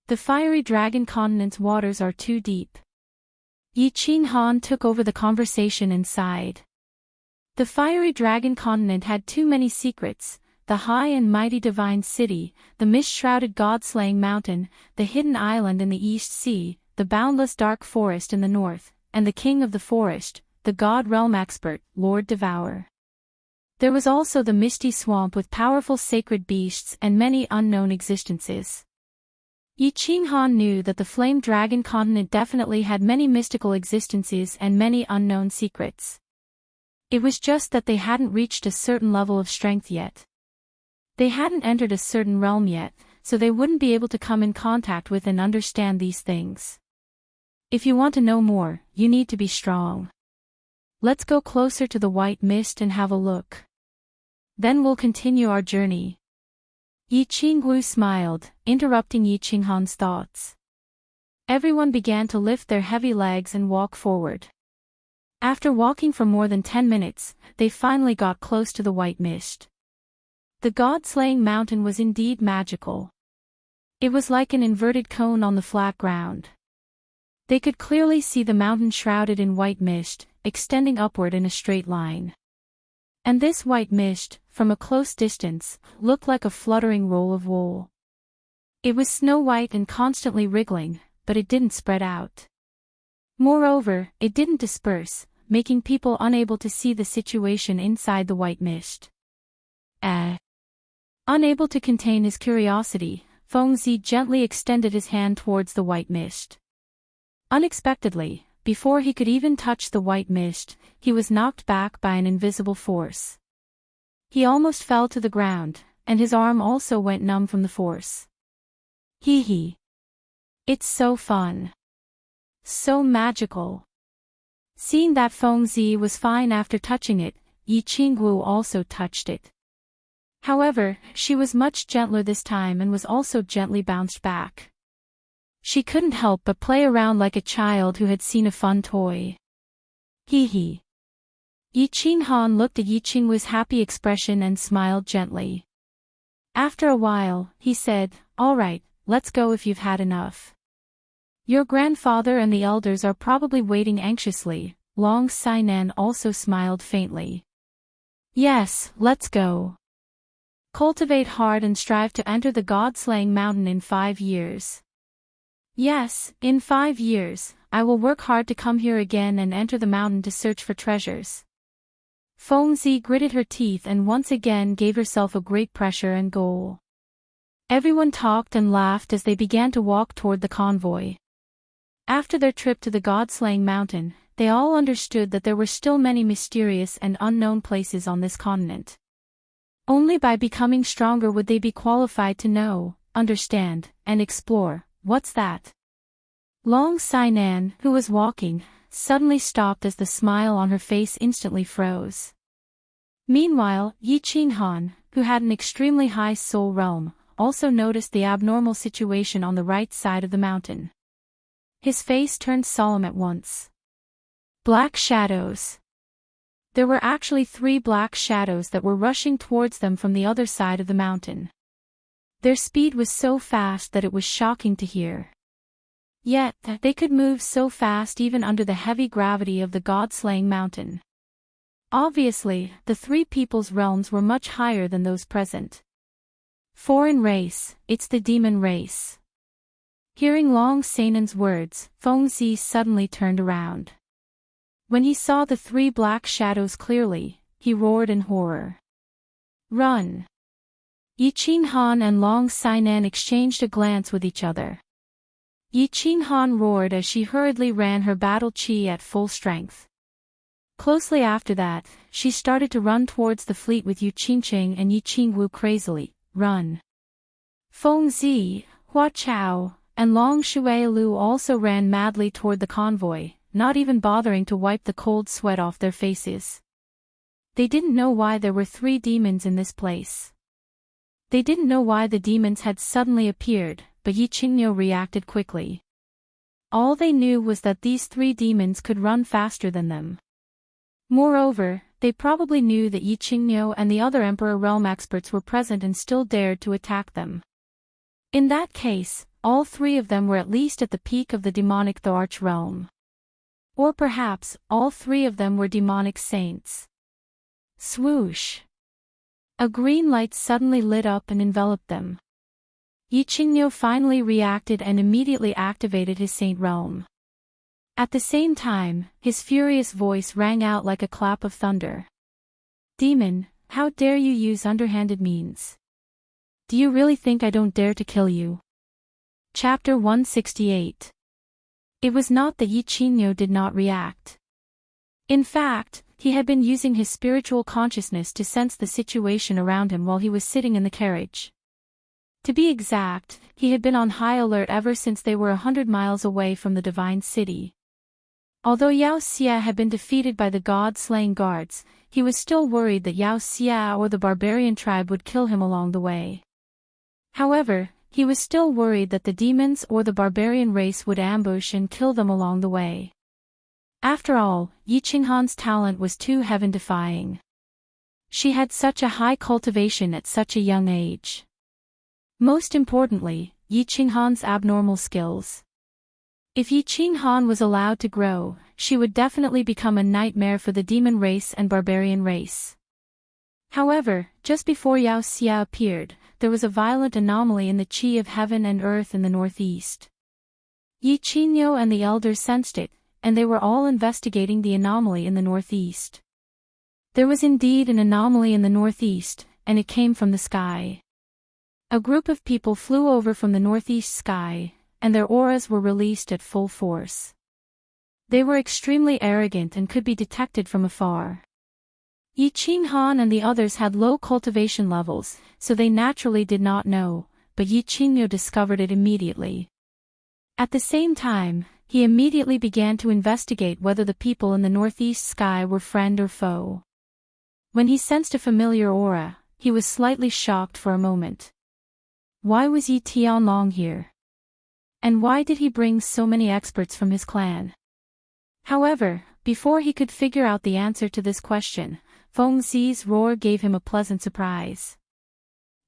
The Fiery Dragon continent's waters are too deep. Yi Qinghan took over the conversation and sighed. The Fiery Dragon continent had too many secrets, the high and mighty divine city, the mist-shrouded god-slaying mountain, the hidden island in the East Sea, the boundless dark forest in the north, and the king of the forest, the God Realm expert, Lord Devour. There was also the misty swamp with powerful sacred beasts and many unknown existences. Yi Qinghan knew that the Flame Dragon continent definitely had many mystical existences and many unknown secrets. It was just that they hadn't reached a certain level of strength yet. They hadn't entered a certain realm yet, so they wouldn't be able to come in contact with and understand these things. If you want to know more, you need to be strong. Let's go closer to the white mist and have a look. Then we'll continue our journey. Yi Qingwu smiled, interrupting Yi Qinghan's thoughts. Everyone began to lift their heavy legs and walk forward. After walking for more than 10 minutes, they finally got close to the white mist. The god-slaying mountain was indeed magical. It was like an inverted cone on the flat ground. They could clearly see the mountain shrouded in white mist, extending upward in a straight line. And this white mist, from a close distance, looked like a fluttering roll of wool. It was snow-white and constantly wriggling, but it didn't spread out. Moreover, it didn't disperse, making people unable to see the situation inside the white mist. Unable to contain his curiosity, Fengzi gently extended his hand towards the white mist. Unexpectedly, before he could even touch the white mist, he was knocked back by an invisible force. He almost fell to the ground, and his arm also went numb from the force. Hee hee. It's so fun. So magical. Seeing that Fengzi was fine after touching it, Yi Qingwu also touched it. However, she was much gentler this time and was also gently bounced back. She couldn't help but play around like a child who had seen a fun toy. Hee hee. Yi Qinghan looked at Yi Qingwu's happy expression and smiled gently. After a while, he said, "All right, let's go if you've had enough. Your grandfather and the elders are probably waiting anxiously." Long Sainan also smiled faintly. "Yes, let's go. Cultivate hard and strive to enter the god-slaying mountain in 5 years. Yes, in 5 years, I will work hard to come here again and enter the mountain to search for treasures." Fengzi gritted her teeth and once again gave herself a great pressure and goal. Everyone talked and laughed as they began to walk toward the convoy. After their trip to the god-slaying mountain, they all understood that there were still many mysterious and unknown places on this continent. Only by becoming stronger would they be qualified to know, understand, and explore. What's that? Long Sainan, who was walking, suddenly stopped as the smile on her face instantly froze. Meanwhile, Yi Qinghan, who had an extremely high soul realm, also noticed the abnormal situation on the right side of the mountain. His face turned solemn at once. Black shadows. There were actually 3 black shadows that were rushing towards them from the other side of the mountain. Their speed was so fast that it was shocking to hear. Yet, they could move so fast even under the heavy gravity of the god-slaying mountain. Obviously, the 3 people's realms were much higher than those present. Foreign race, it's the demon race. Hearing Long Sainan's words, Fengzi suddenly turned around. When he saw the 3 black shadows clearly, he roared in horror. "Run!" Yi Qinghan and Long Sainan exchanged a glance with each other. Yi Qinghan roared as she hurriedly ran her battle chi at full strength. Closely after that, she started to run towards the fleet with Yu Qingqing and Yi Qingwu crazily. "Run!" Fengzi, Hua Chao, and Long Shuailu also ran madly toward the convoy, not even bothering to wipe the cold sweat off their faces. They didn't know why there were 3 demons in this place. They didn't know why the demons had suddenly appeared, but Yi Qingniu reacted quickly. All they knew was that these 3 demons could run faster than them. Moreover, they probably knew that Yi Qingniu and the other Emperor Realm experts were present and still dared to attack them. In that case, all 3 of them were at least at the peak of the demonic Arch realm. Or perhaps, all 3 of them were demonic saints. Swoosh! A green light suddenly lit up and enveloped them. Yi Qingniu finally reacted and immediately activated his saint realm. At the same time, his furious voice rang out like a clap of thunder. "Demon, how dare you use underhanded means? Do you really think I don't dare to kill you?" Chapter 168. It was not that Yi Qingniu did not react. In fact, he had been using his spiritual consciousness to sense the situation around him while he was sitting in the carriage. To be exact, he had been on high alert ever since they were 100 miles away from the divine city. Although Yao Xia had been defeated by the god-slaying guards, he was still worried that Yao Xia or the barbarian tribe would kill him along the way. However, he was still worried that the demons or the barbarian race would ambush and kill them along the way. After all, Yi Qinghan's talent was too heaven-defying. She had such a high cultivation at such a young age. Most importantly, Yi Qinghan's abnormal skills. If Yi Qinghan was allowed to grow, she would definitely become a nightmare for the demon race and barbarian race. However, just before Yao Xia appeared, there was a violent anomaly in the qi of heaven and earth in the northeast. Yi Qingyo and the elders sensed it, and they were all investigating the anomaly in the northeast. There was indeed an anomaly in the northeast, and it came from the sky. A group of people flew over from the northeast sky, and their auras were released at full force. They were extremely arrogant and could be detected from afar. Yi Qinghan and the others had low cultivation levels, so they naturally did not know, but Yi Qingyo discovered it immediately. At the same time, he immediately began to investigate whether the people in the northeast sky were friend or foe. When he sensed a familiar aura, he was slightly shocked for a moment. Why was Yi Tianlong here? And why did he bring so many experts from his clan? However, before he could figure out the answer to this question, Feng Zi's roar gave him a pleasant surprise.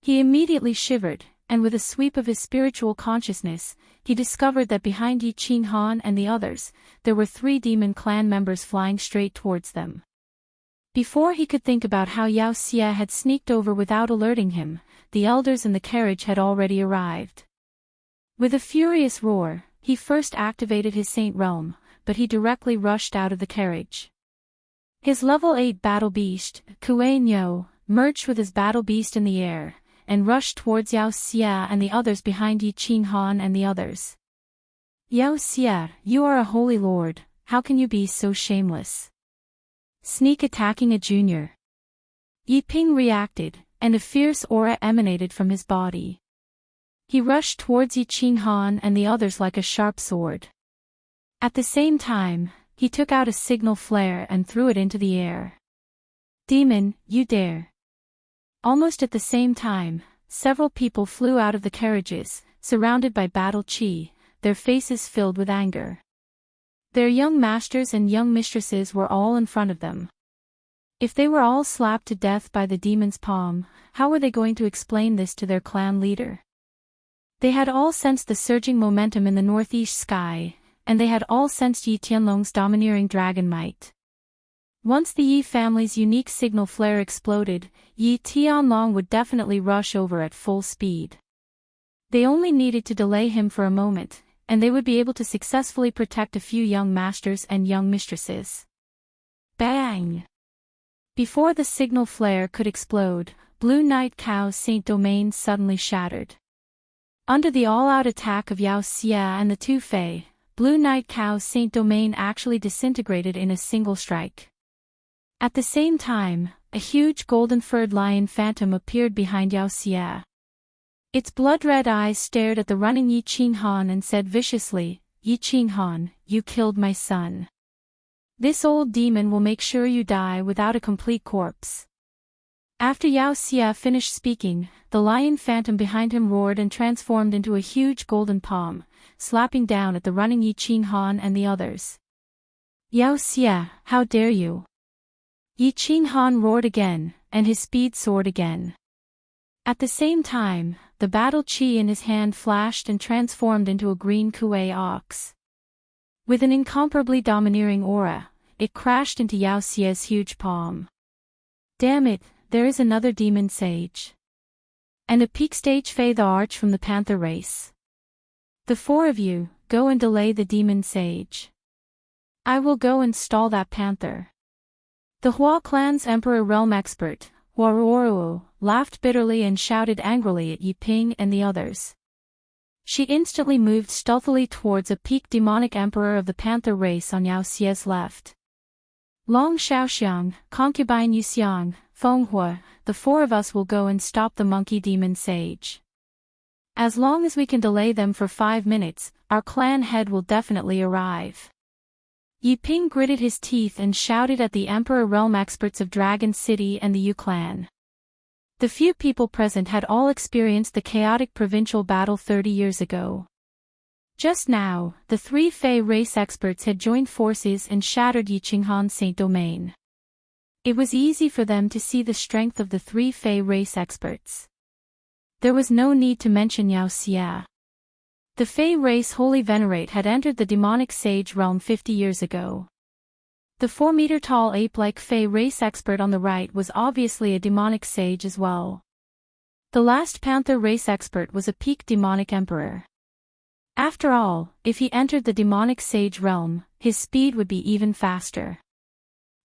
He immediately shivered, and with a sweep of his spiritual consciousness, he discovered that behind Yi Qinghan and the others, there were 3 demon clan members flying straight towards them. Before he could think about how Yao Xia had sneaked over without alerting him, the elders in the carriage had already arrived. With a furious roar, he first activated his Saint Realm, but he directly rushed out of the carriage. His level 8 battle beast, Kuei Nyo, merged with his battle beast in the air, and rushed towards Yao Xia and the others behind Yi Qinghan and the others. Yao Xia, you are a holy lord, how can you be so shameless? Sneak attacking a junior. Yi Ping reacted, and a fierce aura emanated from his body. He rushed towards Yi Qinghan and the others like a sharp sword. At the same time, he took out a signal flare and threw it into the air. Demon, you dare! Almost at the same time, several people flew out of the carriages, surrounded by battle qi, their faces filled with anger. Their young masters and young mistresses were all in front of them. If they were all slapped to death by the demon's palm, how were they going to explain this to their clan leader? They had all sensed the surging momentum in the northeast sky, and they had all sensed Yi Tianlong's domineering dragon might. Once the Yi family's unique signal flare exploded, Yi Tianlong would definitely rush over at full speed. They only needed to delay him for a moment, and they would be able to successfully protect a few young masters and young mistresses. Bang! Before the signal flare could explode, Blue Knight Cao's Saint Domain suddenly shattered. Under the all-out attack of Yao Xia and the 2 Fei, Blue Knight Cao's Saint Domain actually disintegrated in a single strike. At the same time, a huge golden-furred lion phantom appeared behind Yao Xia. Its blood-red eyes stared at the running Yi Qinghan and said viciously, Yi Qinghan, you killed my son. This old demon will make sure you die without a complete corpse. After Yao Xia finished speaking, the lion phantom behind him roared and transformed into a huge golden palm, slapping down at the running Yi Qinghan and the others. Yao Xia, how dare you! Yi Qinghan roared again, and his speed soared again. At the same time, the battle qi in his hand flashed and transformed into a green kuei ox. With an incomparably domineering aura, it crashed into Yao Xia's huge palm. Damn it, there is another demon sage. And a peak stage Fei the Arch from the Panther race. The 4 of you, go and delay the demon sage. I will go and stall that panther. The Hua clan's Emperor Realm expert, Huaruoruo, laughed bitterly and shouted angrily at Yi Ping and the others. She instantly moved stealthily towards a peak demonic emperor of the Panther race on Yao Xia's left. Long Shaoxiang, concubine Yuxiang, Fenghua, the 4 of us will go and stop the monkey demon sage. As long as we can delay them for 5 minutes, our clan head will definitely arrive. Yi Ping gritted his teeth and shouted at the Emperor Realm experts of Dragon City and the Yu clan. The few people present had all experienced the chaotic provincial battle 30 years ago. Just now, the three Fey race experts had joined forces and shattered Yi Qinghan's Saint Domain. It was easy for them to see the strength of the three Fey race experts. There was no need to mention Yao Xia. The Fey race Holy Venerate had entered the demonic sage realm 50 years ago. The 4-meter-tall ape-like Fey race expert on the right was obviously a demonic sage as well. The last panther race expert was a peak demonic emperor. After all, if he entered the demonic sage realm, his speed would be even faster.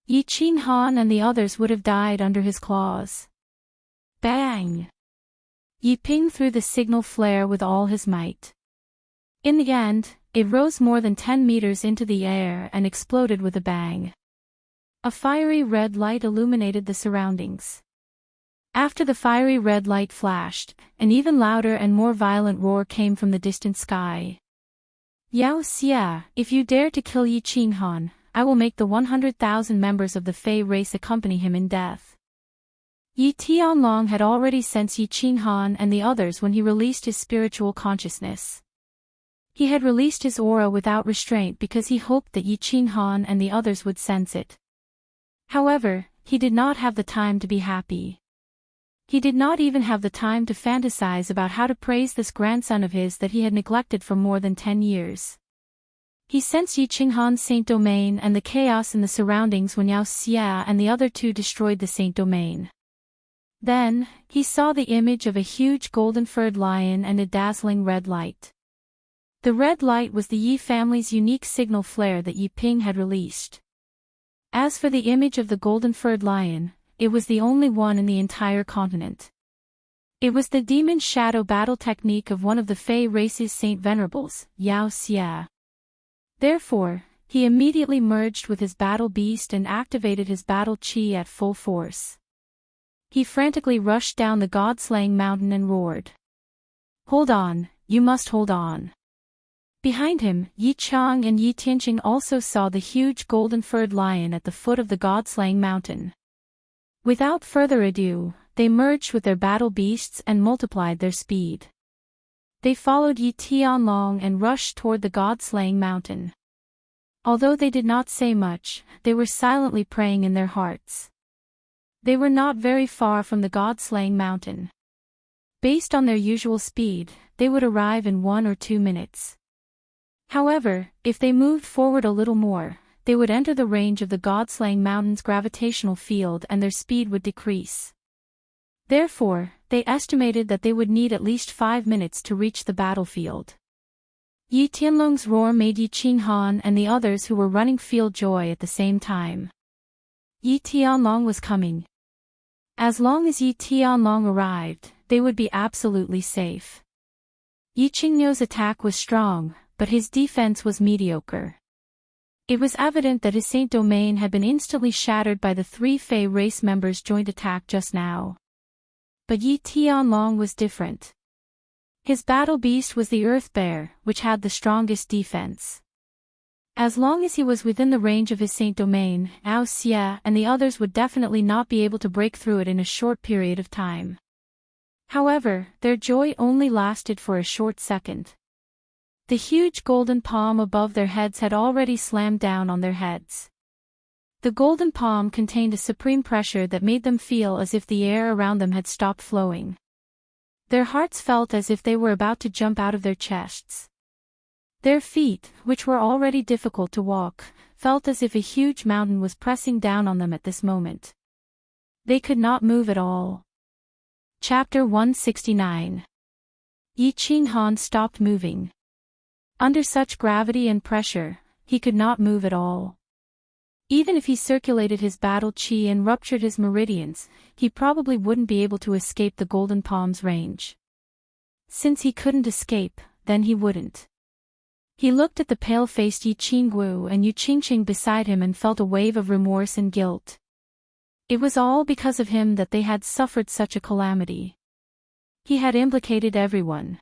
Yi Qinghan and the others would have died under his claws. Bang! Yi Ping threw the signal flare with all his might. In the end, it rose more than 10 meters into the air and exploded with a bang. A fiery red light illuminated the surroundings. After the fiery red light flashed, an even louder and more violent roar came from the distant sky. Yao Xia, if you dare to kill Yi Qinghan, I will make the 100,000 members of the Fey race accompany him in death. Yi Tianlong had already sensed Yi Qinghan and the others when he released his spiritual consciousness. He had released his aura without restraint because he hoped that Yi Qinghan and the others would sense it. However, he did not have the time to be happy. He did not even have the time to fantasize about how to praise this grandson of his that he had neglected for more than 10 years. He sensed Yi Qinghan's Saint Domain and the chaos in the surroundings when Yao Xia and the other two destroyed the Saint Domain. Then, he saw the image of a huge golden-furred lion and a dazzling red light. The red light was the Yi family's unique signal flare that Yi Ping had released. As for the image of the golden-furred lion, it was the only one in the entire continent. It was the demon shadow battle technique of one of the Fey race's Saint Venerables, Yao Xia. Therefore, he immediately merged with his battle beast and activated his battle chi at full force. He frantically rushed down the god-slaying mountain and roared. "Hold on, you must hold on." Behind him, Yi Chang and Yi Tianqing also saw the huge golden-furred lion at the foot of the god-slaying mountain. Without further ado, they merged with their battle beasts and multiplied their speed. They followed Yi Tianlong and rushed toward the god-slaying mountain. Although they did not say much, they were silently praying in their hearts. They were not very far from the god-slaying mountain. Based on their usual speed, they would arrive in 1 or 2 minutes. However, if they moved forward a little more, they would enter the range of the god-slaying mountain's gravitational field and their speed would decrease. Therefore, they estimated that they would need at least 5 minutes to reach the battlefield. Yi Tianlong's roar made Yi Qinghan and the others who were running feel joy at the same time. Yi Tianlong was coming. As long as Yi Tianlong arrived, they would be absolutely safe. Yi Qingniu's attack was strong, but his defense was mediocre. It was evident that his Saint Domain had been instantly shattered by the 3 Fey race members' joint attack just now. But Yi Tianlong was different. His battle beast was the Earth Bear, which had the strongest defense. As long as he was within the range of his Saint Domain, Yao Xia and the others would definitely not be able to break through it in a short period of time. However, their joy only lasted for a short second. The huge golden palm above their heads had already slammed down on their heads. The golden palm contained a supreme pressure that made them feel as if the air around them had stopped flowing. Their hearts felt as if they were about to jump out of their chests. Their feet, which were already difficult to walk, felt as if a huge mountain was pressing down on them at this moment. They could not move at all. Chapter 169. Yi Qinghan stopped moving. Under such gravity and pressure, he could not move at all. Even if he circulated his battle chi and ruptured his meridians, he probably wouldn't be able to escape the golden palm's range. Since he couldn't escape, then he wouldn't. He looked at the pale-faced Yi Qingguo and Yu Qingqing beside him and felt a wave of remorse and guilt. It was all because of him that they had suffered such a calamity. He had implicated everyone.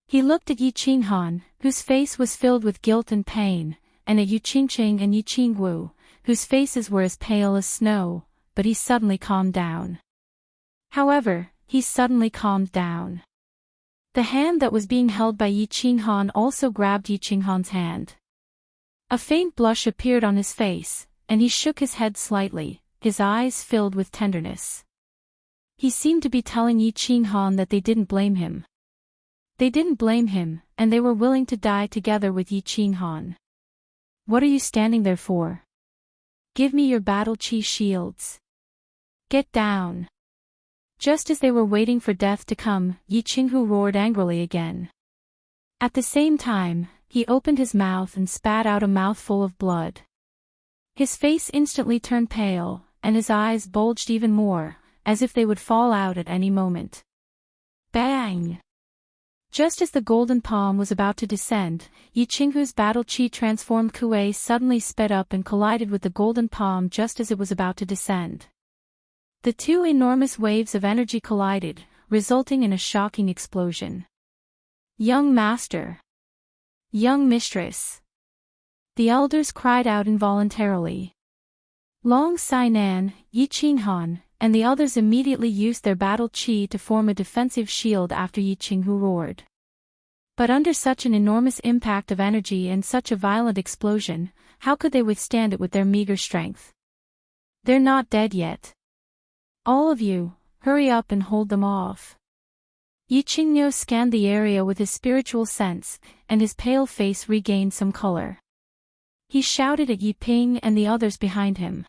He looked at Yi Qinghan, whose face was filled with guilt and pain, and at Yu Qingqing and Yi Qingguo, whose faces were as pale as snow, but he suddenly calmed down. However, he suddenly calmed down. The hand that was being held by Yi Qinghan also grabbed Yi Qinghan's hand. A faint blush appeared on his face, and he shook his head slightly, his eyes filled with tenderness. He seemed to be telling Yi Qinghan that they didn't blame him. They didn't blame him, and they were willing to die together with Yi Qinghan. What are you standing there for? Give me your battle chi shields. Get down. Just as they were waiting for death to come, Yi Qinghu roared angrily again. At the same time, he opened his mouth and spat out a mouthful of blood. His face instantly turned pale, and his eyes bulged even more, as if they would fall out at any moment. Bang! Just as the golden palm was about to descend, Yi Qinghu's battle chi transformed Kuei suddenly sped up and collided with the golden palm just as it was about to descend. The two enormous waves of energy collided, resulting in a shocking explosion. Young master! Young mistress! The elders cried out involuntarily. Long Sainan, Yi Qinghan, and the others immediately used their battle chi to form a defensive shield after Yi Qinghu roared. But under such an enormous impact of energy and such a violent explosion, how could they withstand it with their meager strength? They're not dead yet. All of you, hurry up and hold them off. Yi Qingniu scanned the area with his spiritual sense, and his pale face regained some color. He shouted at Yi Ping and the others behind him.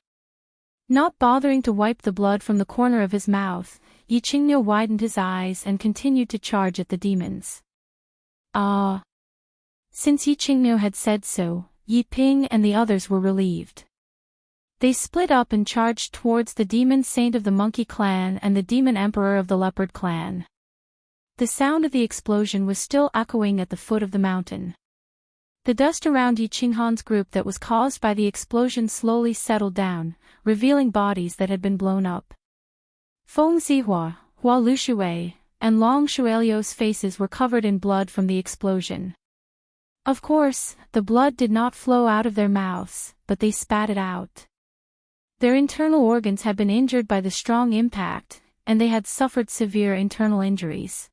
Not bothering to wipe the blood from the corner of his mouth, Yi Qingniu widened his eyes and continued to charge at the demons. Since Yi Qingniu had said so, Yi Ping and the others were relieved. They split up and charged towards the demon saint of the monkey clan and the demon emperor of the leopard clan. The sound of the explosion was still echoing at the foot of the mountain. The dust around Yi Qinghan's group that was caused by the explosion slowly settled down, revealing bodies that had been blown up. Feng Zihua, Hua Lushui, and Long Shuelio's faces were covered in blood from the explosion. Of course, the blood did not flow out of their mouths, but they spat it out. Their internal organs had been injured by the strong impact, and they had suffered severe internal injuries.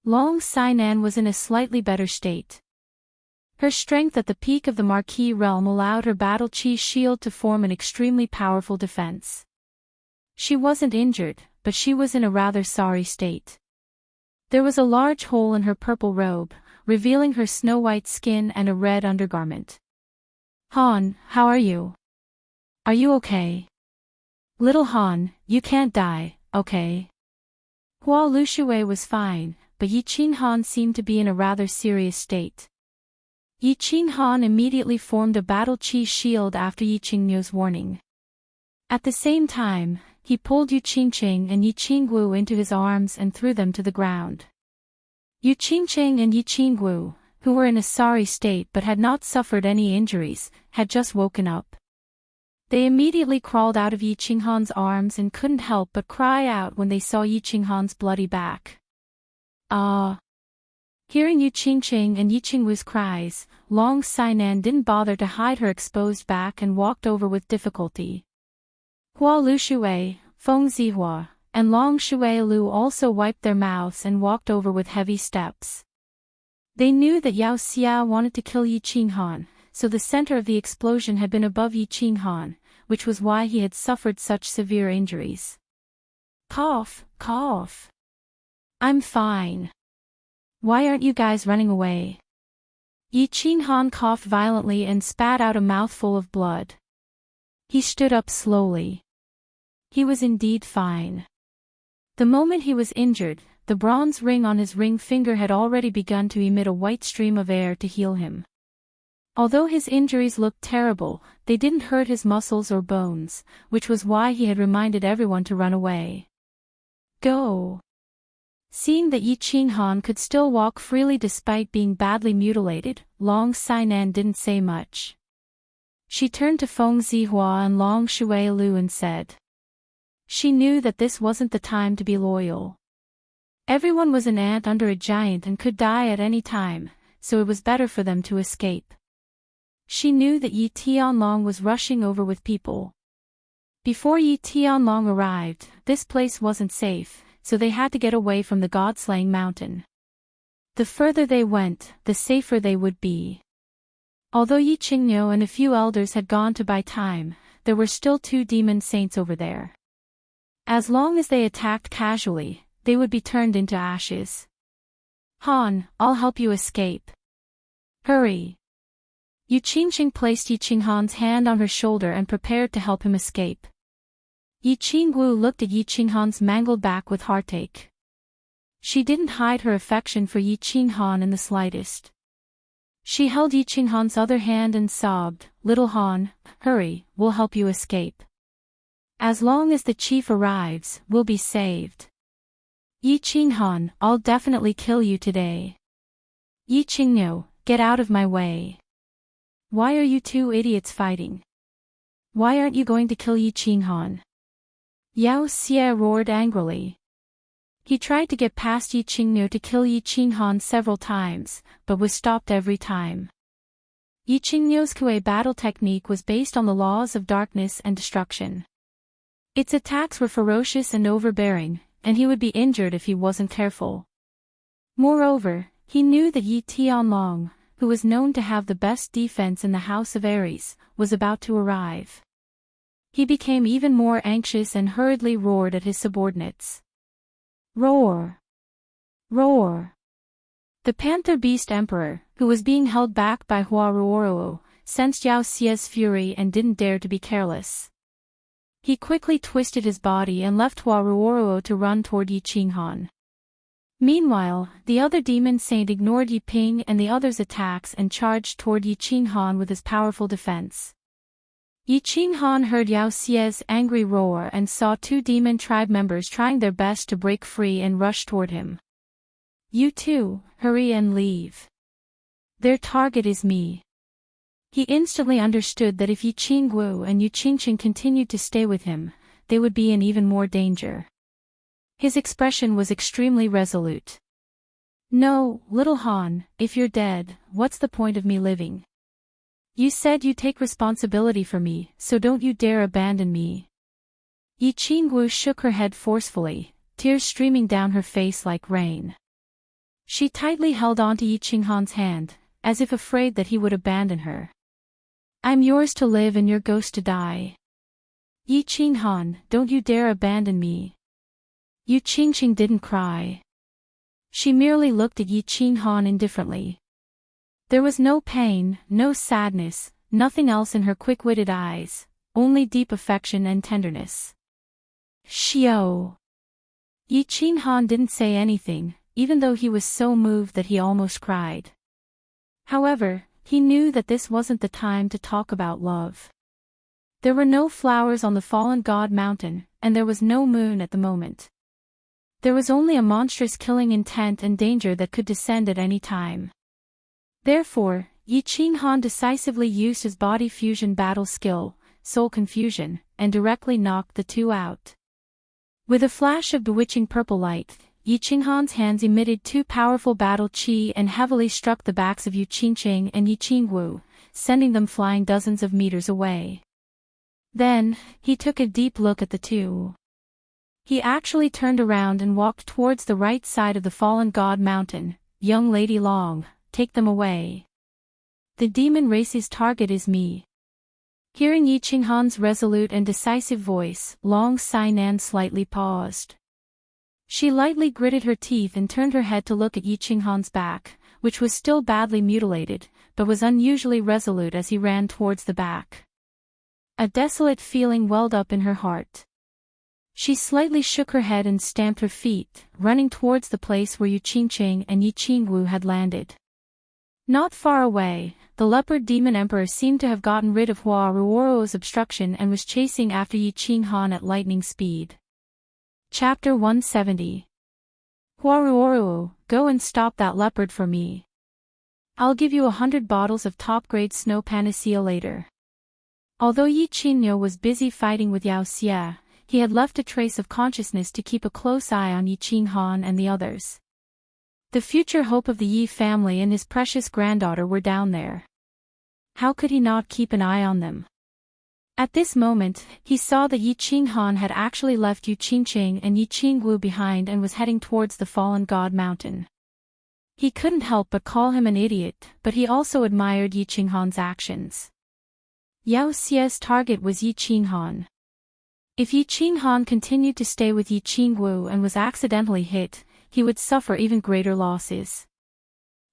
Long Sainan was in a slightly better state. Her strength at the peak of the Marquis realm allowed her battle chi shield to form an extremely powerful defense. She wasn't injured, but she was in a rather sorry state. There was a large hole in her purple robe, revealing her snow-white skin and a red undergarment. Han, how are you? Are you okay? Little Han, you can't die, okay? Hua Lushui was fine, but Yi Qinghan seemed to be in a rather serious state. Yi Qinghan immediately formed a battle chi shield after Yi Qingniu's warning. At the same time, he pulled Yu Qingqing and Yi Qingwu into his arms and threw them to the ground. Yu Qingqing and Yi Qingwu, who were in a sorry state but had not suffered any injuries, had just woken up. They immediately crawled out of Yi Qinghan's arms and couldn't help but cry out when they saw Yi Qinghan's bloody back. Hearing Yu Qingqing and Yi Qingwu's cries, Long Sainan didn't bother to hide her exposed back and walked over with difficulty. Hua Lushui, Feng Zihua, and Long Shuailu also wiped their mouths and walked over with heavy steps. They knew that Yao Xia wanted to kill Yi Qinghan, so the center of the explosion had been above Yi Qinghan, which was why he had suffered such severe injuries. Cough, cough. I'm fine. Why aren't you guys running away? Yi Qinghan coughed violently and spat out a mouthful of blood. He stood up slowly. He was indeed fine. The moment he was injured, the bronze ring on his ring finger had already begun to emit a white stream of air to heal him. Although his injuries looked terrible, they didn't hurt his muscles or bones, which was why he had reminded everyone to run away. Go! Seeing that Yi Qinghan could still walk freely despite being badly mutilated, Long Sainan didn't say much. She turned to Feng Zihua and Long Shuailu and said. She knew that this wasn't the time to be loyal. Everyone was an ant under a giant and could die at any time, so it was better for them to escape. She knew that Yi Tianlong was rushing over with people. Before Yi Tianlong arrived, this place wasn't safe, so they had to get away from the god-slaying mountain. The further they went, the safer they would be. Although Yi Qingniu and a few elders had gone to buy time, there were still 2 demon saints over there. As long as they attacked casually, they would be turned into ashes. Han, I'll help you escape. Hurry. Yu Qingqing placed Yi Qinghan's hand on her shoulder and prepared to help him escape. Yi Qingwu looked at Yi Qinghan's mangled back with heartache. She didn't hide her affection for Yi Qinghan in the slightest. She held Yi Qinghan's other hand and sobbed, "Little Han, hurry, we'll help you escape. As long as the chief arrives, we'll be saved. Yi Qinghan, I'll definitely kill you today. Yi Qingniu, get out of my way. Why are you 2 idiots fighting? Why aren't you going to kill Yi Qinghan?" Yao Xie roared angrily. He tried to get past Yi Qingniu to kill Yi Qinghan several times, but was stopped every time. Yi Qingniu's Kuei battle technique was based on the laws of darkness and destruction. Its attacks were ferocious and overbearing, and he would be injured if he wasn't careful. Moreover, he knew that Yi Tianlong, who was known to have the best defense in the House of Aries, was about to arrive. He became even more anxious and hurriedly roared at his subordinates. Roar! Roar! The Panther Beast Emperor, who was being held back by Huaruoruo, sensed Yao Xie's fury and didn't dare to be careless. He quickly twisted his body and left Huaruoruo to run toward Yi Qinghan. Meanwhile, the other demon saint ignored Yi Ping and the others' attacks and charged toward Yi Qinghan with his powerful defense. Yi Qinghan heard Yao Xie's angry roar and saw 2 demon tribe members trying their best to break free and rush toward him. "You 2, hurry and leave. Their target is me." He instantly understood that if Yi Qingwu and Yu Qingqing continued to stay with him, they would be in even more danger. His expression was extremely resolute. "No, little Han, if you're dead, what's the point of me living? You said you'd take responsibility for me, so don't you dare abandon me." Yi Qingwu shook her head forcefully, tears streaming down her face like rain. She tightly held onto Yi Qinghan's hand, as if afraid that he would abandon her. "I'm yours to live and your ghost to die. Yi Qinghan, don't you dare abandon me." Yu Qingqing didn't cry. She merely looked at Yi Qinghan indifferently. There was no pain, no sadness, nothing else in her quick-witted eyes, only deep affection and tenderness. "Xiao." Yi Qinghan didn't say anything, even though he was so moved that he almost cried. However, he knew that this wasn't the time to talk about love. There were no flowers on the fallen god mountain, and there was no moon at the moment. There was only a monstrous killing intent and danger that could descend at any time. Therefore, Yi Qinghan decisively used his body fusion battle skill, soul confusion, and directly knocked the 2 out. With a flash of bewitching purple light, Yi Qinghan's hands emitted 2 powerful battle qi and heavily struck the backs of Yu Qingqing and Yi Qingwu, sending them flying dozens of meters away. Then, he took a deep look at the 2. He actually turned around and walked towards the right side of the fallen god mountain. "Young Lady Long, take them away. The demon race's target is me." Hearing Yi Qinghan's resolute and decisive voice, Long Sainan slightly paused. She lightly gritted her teeth and turned her head to look at Yi Qinghan's back, which was still badly mutilated, but was unusually resolute as he ran towards the back. A desolate feeling welled up in her heart. She slightly shook her head and stamped her feet, running towards the place where Yu Qingqing and Yi Qingwu had landed. Not far away, the leopard demon emperor seemed to have gotten rid of Huaruoro's obstruction and was chasing after Yi Qinghan at lightning speed. Chapter 170. Huaruoro, go and stop that leopard for me. I'll give you 100 bottles of top-grade snow panacea later. Although Yi Qingniu was busy fighting with Yao Xie, he had left a trace of consciousness to keep a close eye on Yi Qinghan and the others. The future hope of the Yi family and his precious granddaughter were down there. How could he not keep an eye on them? At this moment, he saw that Yi Qinghan had actually left Yu Qingqing and Yi Qingwu behind and was heading towards the fallen god mountain. He couldn't help but call him an idiot, but he also admired Yi Qinghan's actions. Yao Xia's target was Yi Qinghan. If Yi Qinghan continued to stay with Yi Qingwu and was accidentally hit, he would suffer even greater losses.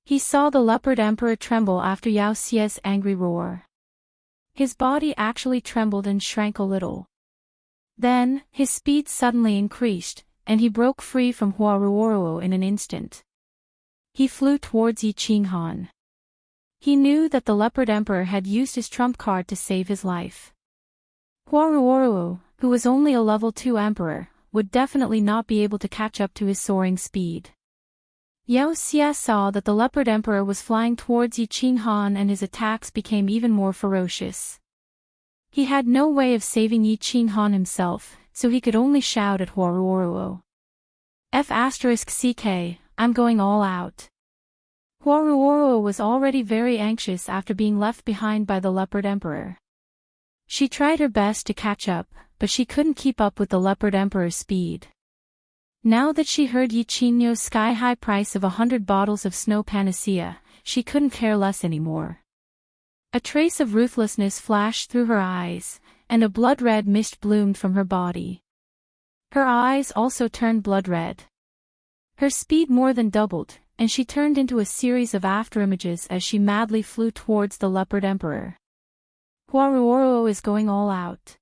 He saw the leopard emperor tremble after Yao Xia's angry roar. His body actually trembled and shrank a little. Then, his speed suddenly increased, and he broke free from Huaruoruo in an instant. He flew towards Yi Qinghan. He knew that the leopard emperor had used his trump card to save his life. Huaruoruo, who was only a level 2 emperor, would definitely not be able to catch up to his soaring speed. Yao Xia saw that the leopard emperor was flying towards Yi Qinghan and his attacks became even more ferocious. He had no way of saving Yi Qinghan himself, so he could only shout at Huaruoruo. F***CK, I'm going all out. Huaruoruo was already very anxious after being left behind by the leopard emperor. She tried her best to catch up, but she couldn't keep up with the leopard emperor's speed. Now that she heard Yi Qingnu's sky-high price of 100 bottles of snow panacea, she couldn't care less anymore. A trace of ruthlessness flashed through her eyes, and a blood-red mist bloomed from her body. Her eyes also turned blood-red. Her speed more than doubled, and she turned into a series of afterimages as she madly flew towards the leopard emperor. Huaruoruo is going all out.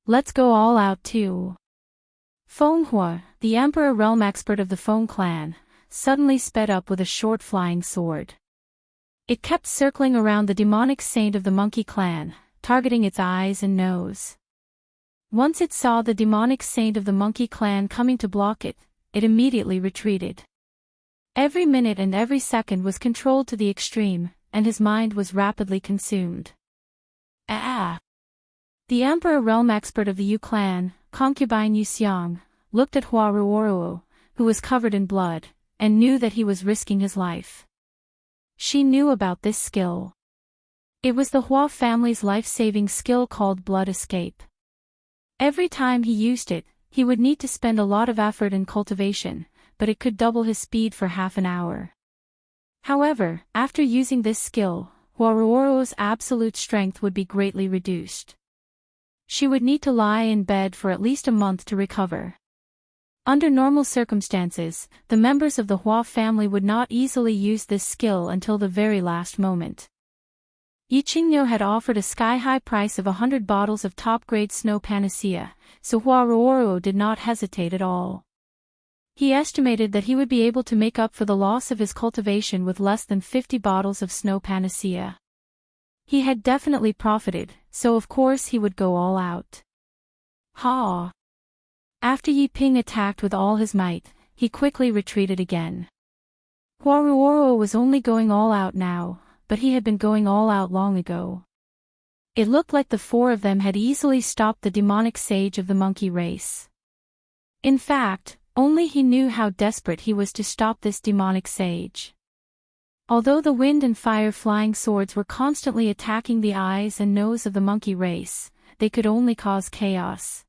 Let's go all out too. Fenghua, the emperor realm expert of the Feng clan, suddenly sped up with a short flying sword. It kept circling around the demonic saint of the monkey clan, targeting its eyes and nose. Once it saw the demonic saint of the monkey clan coming to block it, it immediately retreated. Every minute and every second was controlled to the extreme, and his mind was rapidly consumed. The emperor realm expert of the Yu clan, concubine Yu Xiang, looked at Huaruoruo, who was covered in blood, and knew that he was risking his life. She knew about this skill. It was the Hua family's life-saving skill called blood escape. Every time he used it, he would need to spend a lot of effort and cultivation, but it could double his speed for half an hour. However, after using this skill, Huaruoruo's absolute strength would be greatly reduced. She would need to lie in bed for at least a month to recover. Under normal circumstances, the members of the Hua family would not easily use this skill until the very last moment. Yi Qingnu had offered a sky-high price of 100 bottles of top-grade snow panacea, so Huaruoruo did not hesitate at all. He estimated that he would be able to make up for the loss of his cultivation with less than 50 bottles of snow panacea. He had definitely profited, so of course he would go all out. After Yi Ping attacked with all his might, he quickly retreated again. Huaruoruo was only going all out now, but he had been going all out long ago. It looked like the four of them had easily stopped the demonic sage of the monkey race. In fact, only he knew how desperate he was to stop this demonic sage. Although the wind and fire flying swords were constantly attacking the eyes and nose of the monkey race, they could only cause chaos.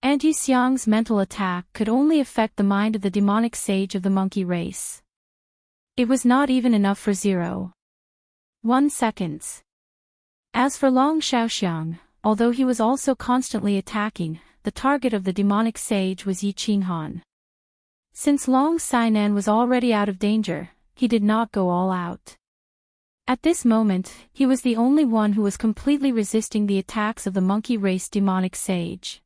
And Yu Xiang's mental attack could only affect the mind of the demonic sage of the monkey race. It was not even enough for 0.1 seconds. As for Long Xiaoxiang, although he was also constantly attacking, the target of the demonic sage was Yi Qinghan. Since Long Sainan was already out of danger, he did not go all out. At this moment, he was the only one who was completely resisting the attacks of the monkey race demonic sage.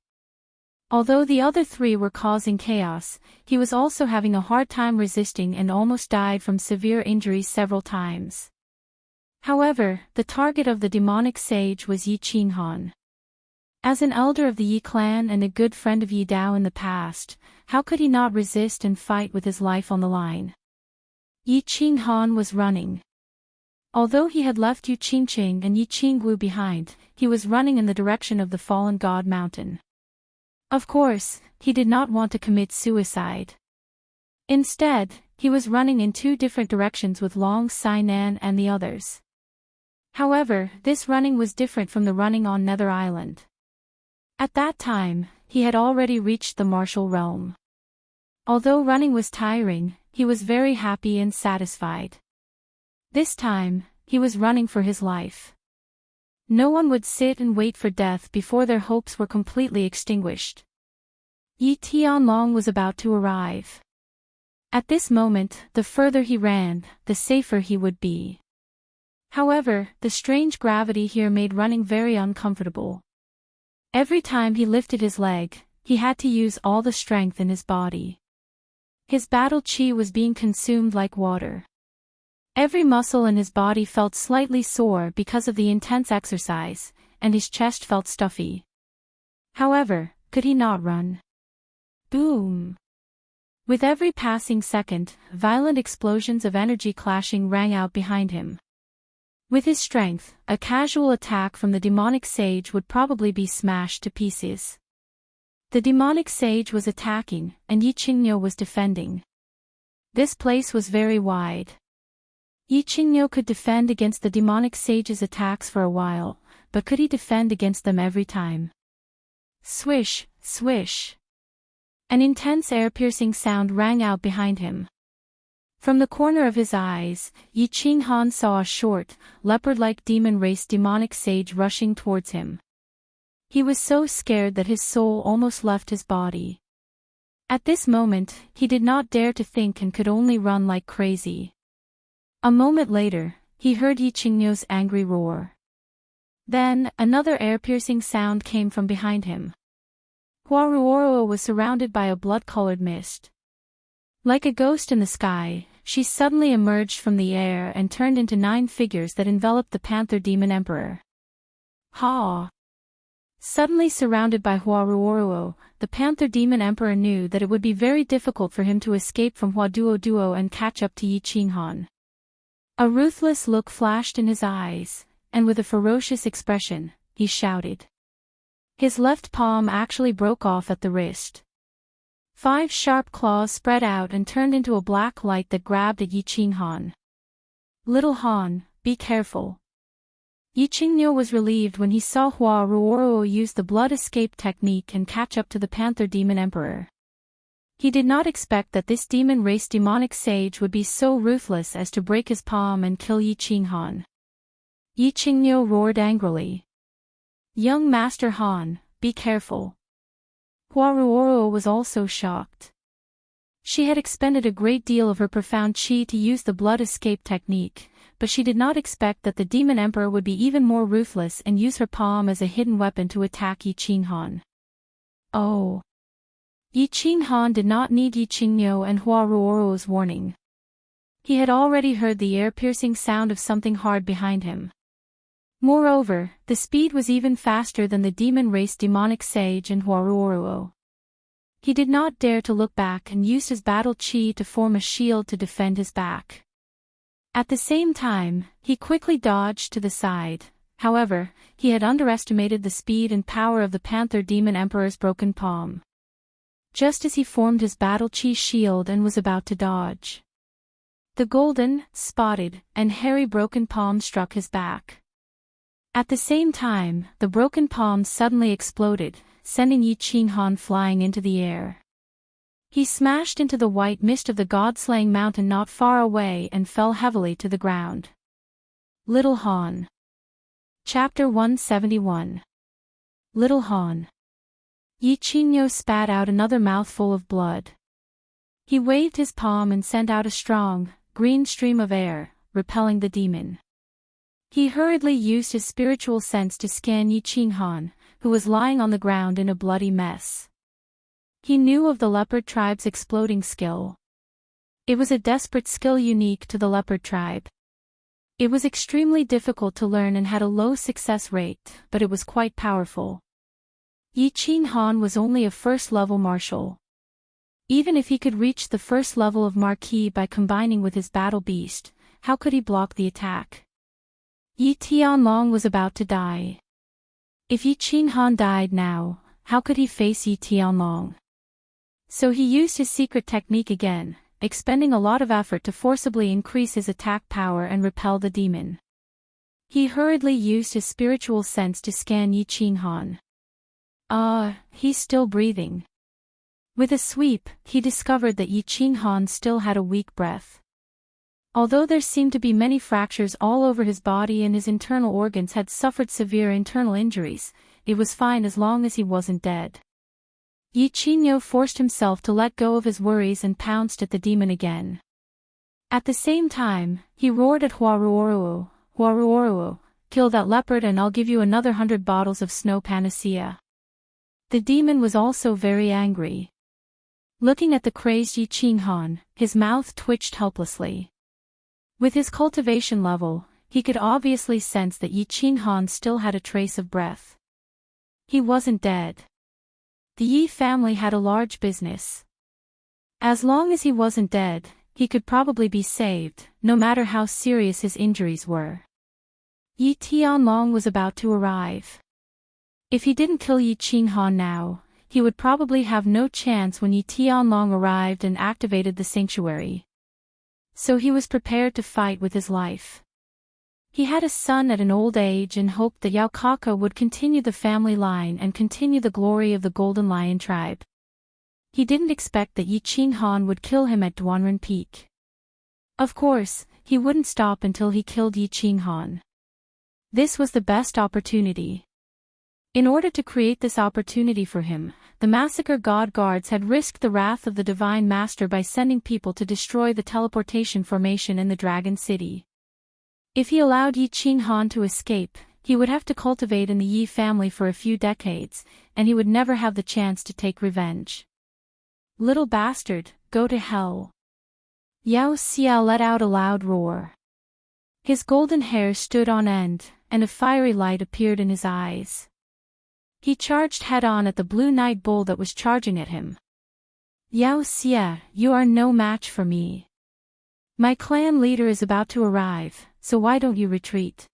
Although the other three were causing chaos, he was also having a hard time resisting and almost died from severe injuries several times. However, the target of the demonic sage was Yi Qinghan. As an elder of the Yi clan and a good friend of Yi Dao in the past, how could he not resist and fight with his life on the line? Yi Qinghan was running. Although he had left Yu Qingqing and Yi Qingwu behind, he was running in the direction of the fallen god mountain. Of course, he did not want to commit suicide. Instead, he was running in two different directions with Long Sainan and the others. However, this running was different from the running on Nether Island. At that time, he had already reached the martial realm. Although running was tiring, he was very happy and satisfied. This time, he was running for his life. No one would sit and wait for death before their hopes were completely extinguished. Yi Tianlong was about to arrive. At this moment, the further he ran, the safer he would be. However, the strange gravity here made running very uncomfortable. Every time he lifted his leg, he had to use all the strength in his body. His battle chi was being consumed like water. Every muscle in his body felt slightly sore because of the intense exercise, and his chest felt stuffy. However, could he not run? Boom! With every passing second, violent explosions of energy clashing rang out behind him. With his strength, a casual attack from the demonic sage would probably be smashed to pieces. The demonic sage was attacking, and Yi Qingniu was defending. This place was very wide. Yi Qingniu could defend against the demonic sage's attacks for a while, but could he defend against them every time? Swish, swish. An intense air-piercing sound rang out behind him. From the corner of his eyes, Yi Qinghan saw a short, leopard-like demon-race demonic sage rushing towards him. He was so scared that his soul almost left his body. At this moment, he did not dare to think and could only run like crazy. A moment later, he heard Yi Qingniu's angry roar. Then, another air-piercing sound came from behind him. Huaruoro was surrounded by a blood-colored mist. Like a ghost in the sky, she suddenly emerged from the air and turned into 9 figures that enveloped the Panther Demon Emperor. Ha! Suddenly surrounded by Huaruoro, the Panther Demon Emperor knew that it would be very difficult for him to escape from Huaduoduo and catch up to Yi Qinghan. A ruthless look flashed in his eyes, and with a ferocious expression, he shouted. His left palm actually broke off at the wrist. 5 sharp claws spread out and turned into a black light that grabbed at Yi Qinghan. Little Han, be careful. Yi Qingniu was relieved when he saw Huaruoro use the blood escape technique and catch up to the Panther Demon Emperor. He did not expect that this demon-race demonic sage would be so ruthless as to break his palm and kill Yi Qinghan. Yi Qingniu roared angrily. Young Master Han, be careful. Huaruoro was also shocked. She had expended a great deal of her profound chi to use the blood escape technique, but she did not expect that the Demon Emperor would be even more ruthless and use her palm as a hidden weapon to attack Yi Qinghan. Oh! Yi Qinghan did not need Yi Qingniu and Huaruoro's warning. He had already heard the air-piercing sound of something hard behind him. Moreover, the speed was even faster than the demon-race demonic sage and Huaruoro. He did not dare to look back and used his battle chi to form a shield to defend his back. At the same time, he quickly dodged to the side. However, he had underestimated the speed and power of the Panther Demon Emperor's broken palm. Just as he formed his battle chi shield and was about to dodge, the golden, spotted, and hairy broken palm struck his back. At the same time, the broken palm suddenly exploded, sending Yi Qinghan flying into the air. He smashed into the white mist of the god-slaying mountain not far away and fell heavily to the ground. Little Han. Chapter 171. Little Han. Yi Qingniu spat out another mouthful of blood. He waved his palm and sent out a strong, green stream of air, repelling the demon. He hurriedly used his spiritual sense to scan Yi Qinghan, who was lying on the ground in a bloody mess. He knew of the leopard tribe's exploding skill. It was a desperate skill unique to the leopard tribe. It was extremely difficult to learn and had a low success rate, but it was quite powerful. Yi Qinghan was only a first-level martial. Even if he could reach the first level of Marquis by combining with his battle beast, how could he block the attack? Yi Tianlong was about to die. If Yi Qinghan died now, how could he face Yi Tianlong? So he used his secret technique again, expending a lot of effort to forcibly increase his attack power and repel the demon. He hurriedly used his spiritual sense to scan Yi Qinghan. He's still breathing. With a sweep, he discovered that Yi Qinghan still had a weak breath. Although there seemed to be many fractures all over his body and his internal organs had suffered severe internal injuries, it was fine as long as he wasn't dead. Yi Qingyo forced himself to let go of his worries and pounced at the demon again. At the same time, he roared at Huaruoruo, "Huaruoruo, kill that leopard and I'll give you another 100 bottles of snow panacea." The demon was also very angry. Looking at the crazed Yi Qinghan, his mouth twitched helplessly. With his cultivation level, he could obviously sense that Yi Qinghan still had a trace of breath. He wasn't dead. The Yi family had a large business. As long as he wasn't dead, he could probably be saved, no matter how serious his injuries were. Yi Tianlong was about to arrive. If he didn't kill Yi Qinghan now, he would probably have no chance when Yi Tianlong arrived and activated the sanctuary. So he was prepared to fight with his life. He had a son at an old age and hoped that Yao Kaka would continue the family line and continue the glory of the Golden Lion tribe. He didn't expect that Yi Qinghan would kill him at Duanren Peak. Of course, he wouldn't stop until he killed Yi Qinghan. This was the best opportunity. In order to create this opportunity for him, the Massacre God Guards had risked the wrath of the Divine Master by sending people to destroy the teleportation formation in the Dragon City. If he allowed Yi Qinghan to escape, he would have to cultivate in the Yi family for a few decades, and he would never have the chance to take revenge. "Little bastard, go to hell." Yao Xia let out a loud roar. His golden hair stood on end, and a fiery light appeared in his eyes. He charged head-on at the blue night bull that was charging at him. "Yao Xia, you are no match for me. My clan leader is about to arrive, so why don't you retreat?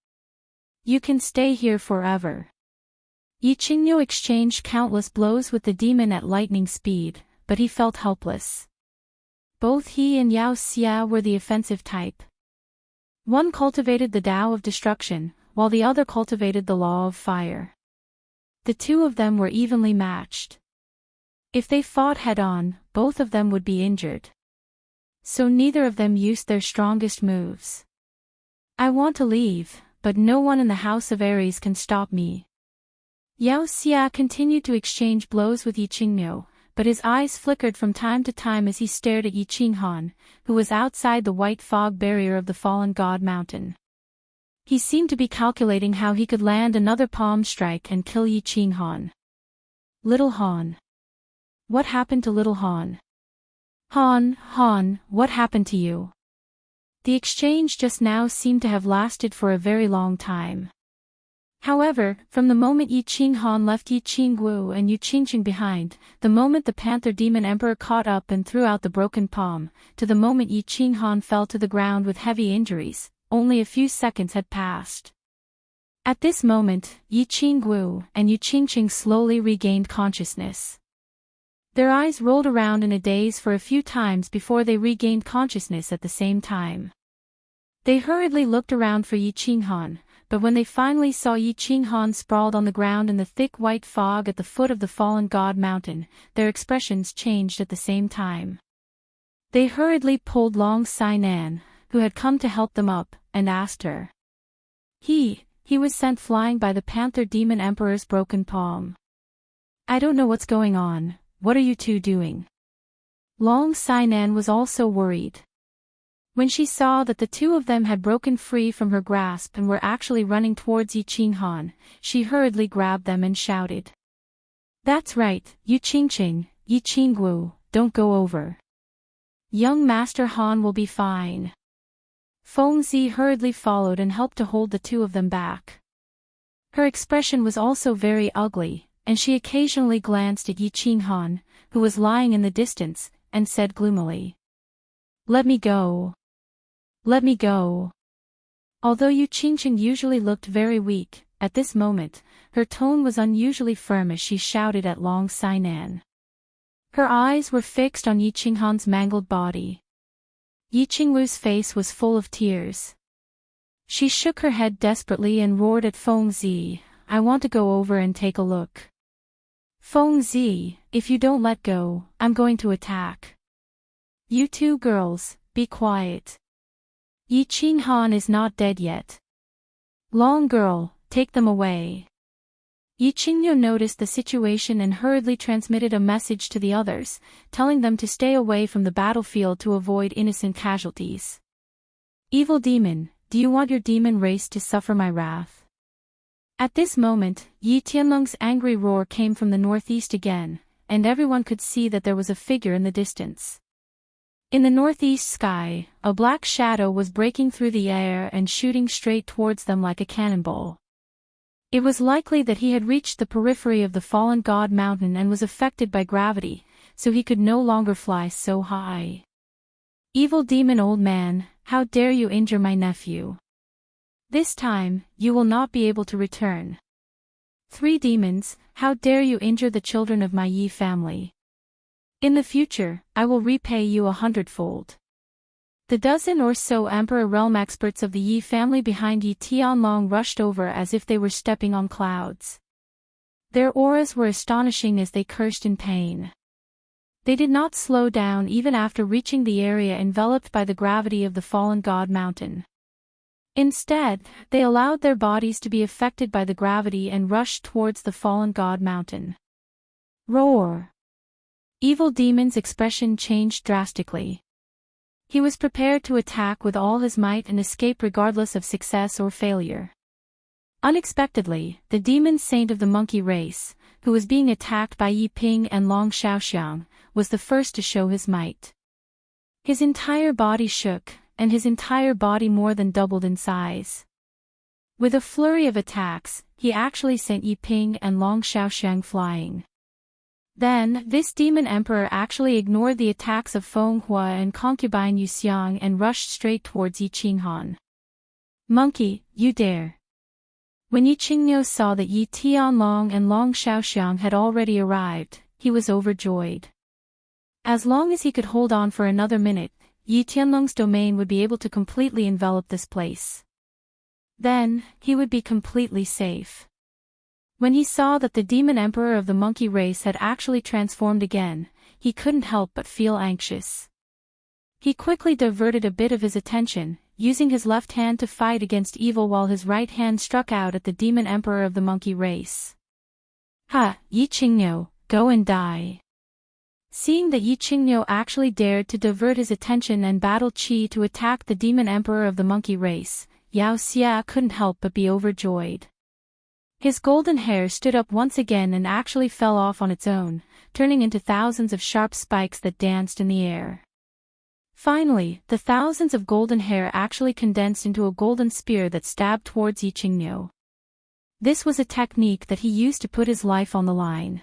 You can stay here forever." Yi Qingyo exchanged countless blows with the demon at lightning speed, but he felt helpless. Both he and Yao Xia were the offensive type. One cultivated the Tao of destruction, while the other cultivated the law of fire. The two of them were evenly matched. If they fought head-on, both of them would be injured. So neither of them used their strongest moves. "I want to leave, but no one in the House of Aries can stop me." Yao Xia continued to exchange blows with Yi Qingyo, but his eyes flickered from time to time as he stared at Yi Qinghan, who was outside the white fog barrier of the fallen god mountain. He seemed to be calculating how he could land another palm strike and kill Yi Qinghan. "Little Han. What happened to little Han? Han, what happened to you?" The exchange just now seemed to have lasted for a very long time. However, from the moment Yi Qinghan left Yi Qingwu and Yu Qingqing behind, the moment the Panther Demon Emperor caught up and threw out the broken palm, to the moment Yi Qinghan fell to the ground with heavy injuries, only a few seconds had passed. At this moment, Yi Qingwu and Yu Qingqing slowly regained consciousness. Their eyes rolled around in a daze for a few times before they regained consciousness at the same time. They hurriedly looked around for Yi Qinghan, but when they finally saw Yi Qinghan sprawled on the ground in the thick white fog at the foot of the fallen god mountain, their expressions changed at the same time. They hurriedly pulled Long Sainan, who had come to help them up, and asked her. He was sent flying by the Panther Demon Emperor's broken palm. "I don't know what's going on, what are you two doing?" Long Sainan was also worried. When she saw that the two of them had broken free from her grasp and were actually running towards Yi Qinghan, she hurriedly grabbed them and shouted. "That's right, Yu Qingqing, Yi Qingwu, don't go over. Young Master Han will be fine." Feng Zi hurriedly followed and helped to hold the two of them back. Her expression was also very ugly, and she occasionally glanced at Yi Qinghan, who was lying in the distance, and said gloomily, "Let me go. Let me go." Although Yu Qingqing usually looked very weak, at this moment, her tone was unusually firm as she shouted at Long Sainan. Her eyes were fixed on Yi Qinghan's mangled body. Yi Qingwu's face was full of tears. She shook her head desperately and roared at Feng Zi, "I want to go over and take a look." "Feng Zi, if you don't let go, I'm going to attack." "You two girls, be quiet. Yi Qinghan is not dead yet. Long girl, take them away." Yi Qingyo noticed the situation and hurriedly transmitted a message to the others, telling them to stay away from the battlefield to avoid innocent casualties. "Evil demon, do you want your demon race to suffer my wrath?" At this moment, Yi Tianlong's angry roar came from the northeast again, and everyone could see that there was a figure in the distance. In the northeast sky, a black shadow was breaking through the air and shooting straight towards them like a cannonball. It was likely that he had reached the periphery of the fallen god mountain and was affected by gravity, so he could no longer fly so high. "Evil demon old man, how dare you injure my nephew? This time, you will not be able to return. 3 demons, how dare you injure the children of my Yi family? In the future, I will repay you 100-fold. The dozen or so Emperor realm experts of the Yi family behind Yi Tianlong rushed over as if they were stepping on clouds. Their auras were astonishing as they cursed in pain. They did not slow down even after reaching the area enveloped by the gravity of the fallen god mountain. Instead, they allowed their bodies to be affected by the gravity and rushed towards the fallen god mountain. Roar! Evil demon's expression changed drastically. He was prepared to attack with all his might and escape regardless of success or failure. Unexpectedly, the demon saint of the monkey race, who was being attacked by Yi Ping and Long Xiaoxiang, was the first to show his might. His entire body shook, and his entire body more than doubled in size. With a flurry of attacks, he actually sent Yi Ping and Long Xiaoxiang flying. Then, this demon emperor actually ignored the attacks of Feng Hua and concubine Yu Xiang and rushed straight towards Yi Qinghan. "Monkey, you dare!" When Yi Qingyo saw that Yi Tianlong and Long Xiaoxiang had already arrived, he was overjoyed. As long as he could hold on for another minute, Yi Tianlong's domain would be able to completely envelop this place. Then, he would be completely safe. When he saw that the demon emperor of the monkey race had actually transformed again, he couldn't help but feel anxious. He quickly diverted a bit of his attention, using his left hand to fight against evil while his right hand struck out at the demon emperor of the monkey race. "Ha, Yi Qingyo, go and die." Seeing that Yi Qingyo actually dared to divert his attention and battle qi to attack the demon emperor of the monkey race, Yao Xia couldn't help but be overjoyed. His golden hair stood up once again and actually fell off on its own, turning into thousands of sharp spikes that danced in the air. Finally, the thousands of golden hair actually condensed into a golden spear that stabbed towards Yi Qingyo. This was a technique that he used to put his life on the line.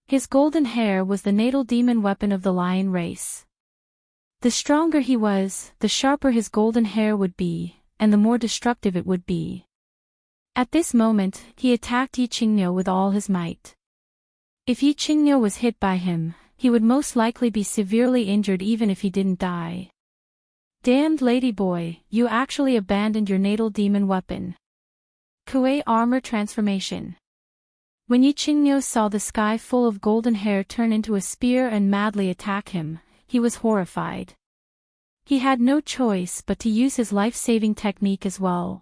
His golden hair was the natal demon weapon of the lion race. The stronger he was, the sharper his golden hair would be, and the more destructive it would be. At this moment, he attacked Yi Qingyo with all his might. If Yi Qingyo was hit by him, he would most likely be severely injured even if he didn't die. "Damned ladyboy, you actually abandoned your natal demon weapon." Kuei armor transformation. When Yi Qingyo saw the sky full of golden hair turn into a spear and madly attack him, he was horrified. He had no choice but to use his life-saving technique as well.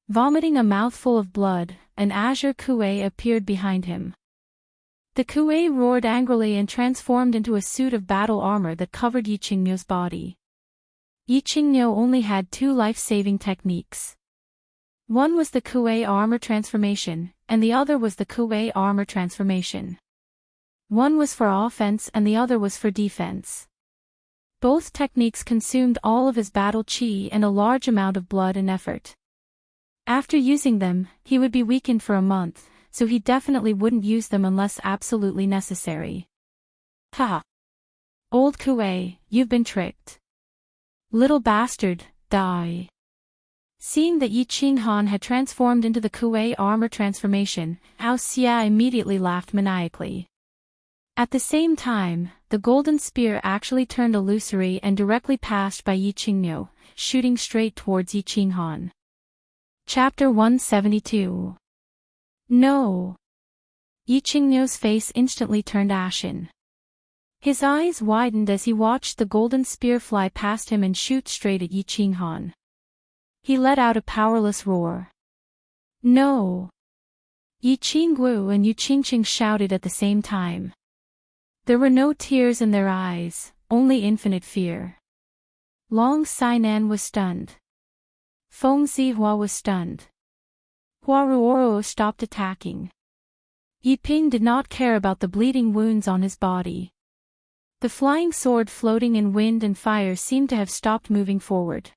Vomiting a mouthful of blood, an azure kuei appeared behind him. The kuei roared angrily and transformed into a suit of battle armor that covered Yi Qingyo's body. Yi Qingyo only had 2 life-saving techniques. One was the kuei armor transformation, and the other was the kuei armor transformation. One was for offense and the other was for defense. Both techniques consumed all of his battle qi and a large amount of blood and effort. After using them, he would be weakened for a month, so he definitely wouldn't use them unless absolutely necessary. Ha! Old kuei, you've been tricked. Little bastard, die. Seeing that Yi Qinghan had transformed into the kuei armor transformation, Hao Xia immediately laughed maniacally. At the same time, the golden spear actually turned illusory and directly passed by Yi Qingniu, shooting straight towards Yi Qinghan. Chapter 172. No! Yi Qingniu's face instantly turned ashen. His eyes widened as he watched the golden spear fly past him and shoot straight at Yi Qinghan. He let out a powerless roar. No! Yi Qingguo and Yu Qingqing shouted at the same time. There were no tears in their eyes, only infinite fear. Long Sainan was stunned. Feng Zihua was stunned. Huaruoro stopped attacking. Yi Ping did not care about the bleeding wounds on his body. The flying sword floating in wind and fire seemed to have stopped moving forward.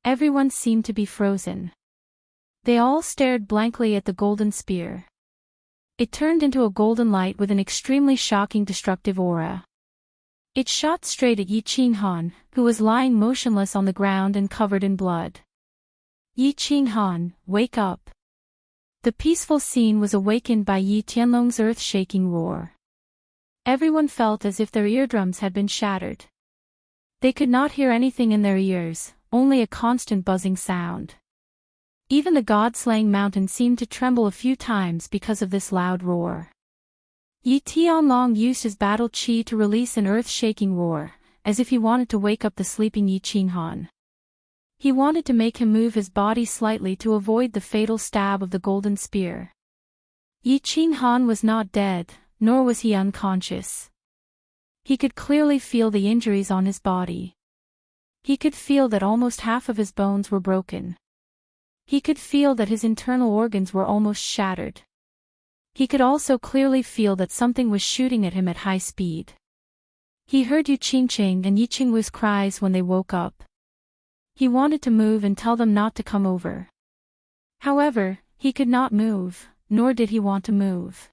Everyone seemed to be frozen. They all stared blankly at the golden spear. It turned into a golden light with an extremely shocking destructive aura. It shot straight at Yi Qinghan, who was lying motionless on the ground and covered in blood. Yi Qinghan, wake up! The peaceful scene was awakened by Yi Tianlong's earth-shaking roar. Everyone felt as if their eardrums had been shattered. They could not hear anything in their ears, only a constant buzzing sound. Even the god-slaying mountain seemed to tremble a few times because of this loud roar. Yi Tianlong used his battle chi to release an earth-shaking roar, as if he wanted to wake up the sleeping Yi Qinghan. He wanted to make him move his body slightly to avoid the fatal stab of the golden spear. Yi Qinghan was not dead, nor was he unconscious. He could clearly feel the injuries on his body. He could feel that almost half of his bones were broken. He could feel that his internal organs were almost shattered. He could also clearly feel that something was shooting at him at high speed. He heard Yu Qingqing and Yi Qingwu's cries when they woke up. He wanted to move and tell them not to come over. However, he could not move, nor did he want to move.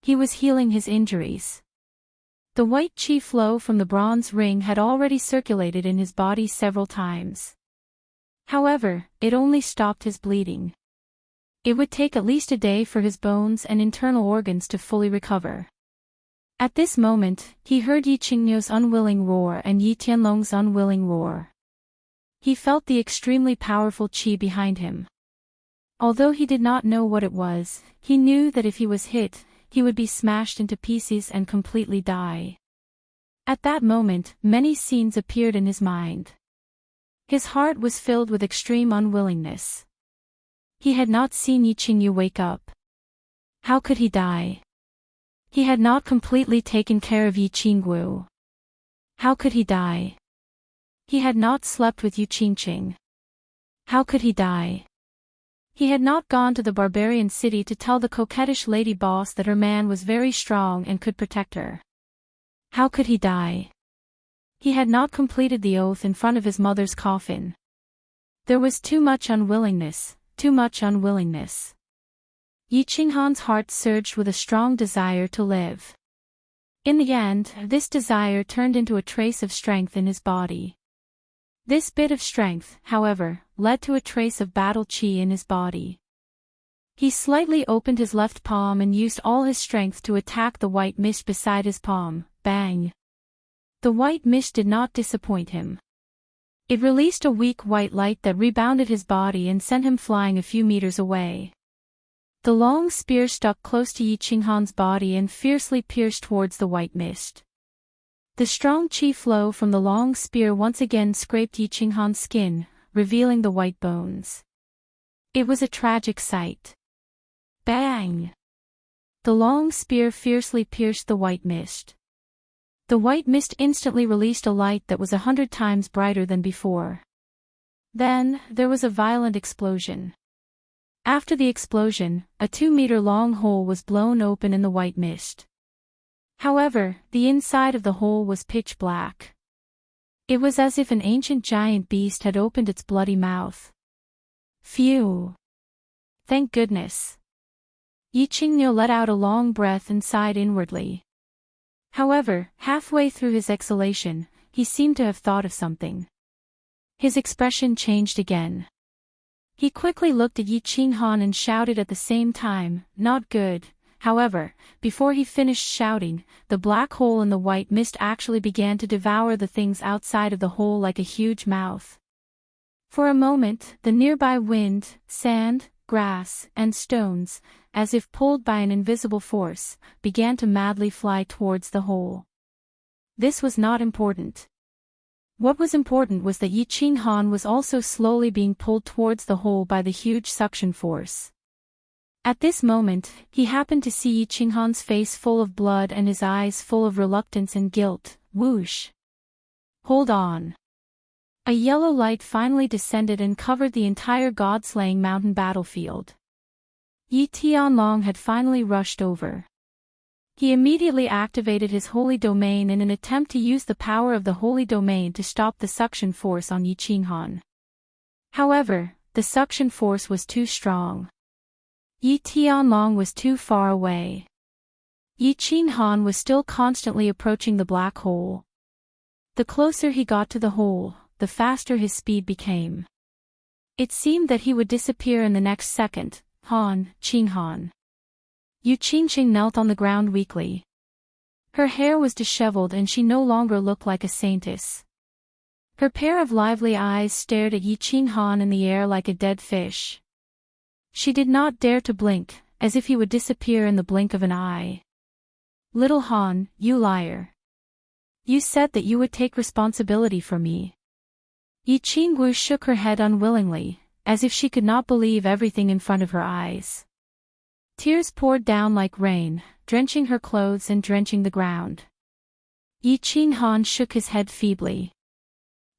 He was healing his injuries. The white qi flow from the bronze ring had already circulated in his body several times. However, it only stopped his bleeding. It would take at least a day for his bones and internal organs to fully recover. At this moment, he heard Yi Qingniu's unwilling roar and Yi Tianlong's unwilling roar. He felt the extremely powerful qi behind him. Although he did not know what it was, he knew that if he was hit, he would be smashed into pieces and completely die. At that moment, many scenes appeared in his mind. His heart was filled with extreme unwillingness. He had not seen Yi Qingyu wake up. How could he die? He had not completely taken care of Yi Qinggu. How could he die? He had not slept with Yu Qingqing. How could he die? He had not gone to the barbarian city to tell the coquettish lady boss that her man was very strong and could protect her. How could he die? He had not completed the oath in front of his mother's coffin. There was too much unwillingness, too much unwillingness. Yi Qinghan's heart surged with a strong desire to live. In the end, this desire turned into a trace of strength in his body. This bit of strength, however, led to a trace of battle qi in his body. He slightly opened his left palm and used all his strength to attack the white mist beside his palm. Bang! The white mist did not disappoint him. It released a weak white light that rebounded his body and sent him flying a few meters away. The long spear stuck close to Yi Qinghan's body and fiercely pierced towards the white mist. The strong qi flow from the long spear once again scraped Yi Qinghan's skin, revealing the white bones. It was a tragic sight. Bang! The long spear fiercely pierced the white mist. The white mist instantly released a light that was 100 times brighter than before. Then, there was a violent explosion. After the explosion, a 2-meter-long hole was blown open in the white mist. However, the inside of the hole was pitch black. It was as if an ancient giant beast had opened its bloody mouth. Phew! Thank goodness! Yi Qingniu let out a long breath and sighed inwardly. However, halfway through his exhalation, he seemed to have thought of something. His expression changed again. He quickly looked at Yi Qinghan and shouted at the same time, "Not good, However, before he finished shouting, the black hole in the white mist actually began to devour the things outside of the hole like a huge mouth. For a moment, the nearby wind, sand, grass, and stones, as if pulled by an invisible force, began to madly fly towards the hole. This was not important. What was important was that Yi Ching Han was also slowly being pulled towards the hole by the huge suction force. At this moment, he happened to see Yi Ching Han's face full of blood and his eyes full of reluctance and guilt. Whoosh! Hold on. A yellow light finally descended and covered the entire god-slaying mountain battlefield. Yi Tianlong had finally rushed over. He immediately activated his holy domain in an attempt to use the power of the holy domain to stop the suction force on Yi Ching Han. However, the suction force was too strong. Yi Tianlong was too far away. Yi Ching Han was still constantly approaching the black hole. The closer he got to the hole, the faster his speed became. It seemed that he would disappear in the next second. Ching Han. Yu Qingqing knelt on the ground weakly. Her hair was disheveled and she no longer looked like a saintess. Her pair of lively eyes stared at Yi Ching Han in the air like a dead fish. She did not dare to blink, as if he would disappear in the blink of an eye. Little Han, you liar. You said that you would take responsibility for me. Yi Qingwu shook her head unwillingly, as if she could not believe everything in front of her eyes. Tears poured down like rain, drenching her clothes and drenching the ground. Yi Ching Han shook his head feebly.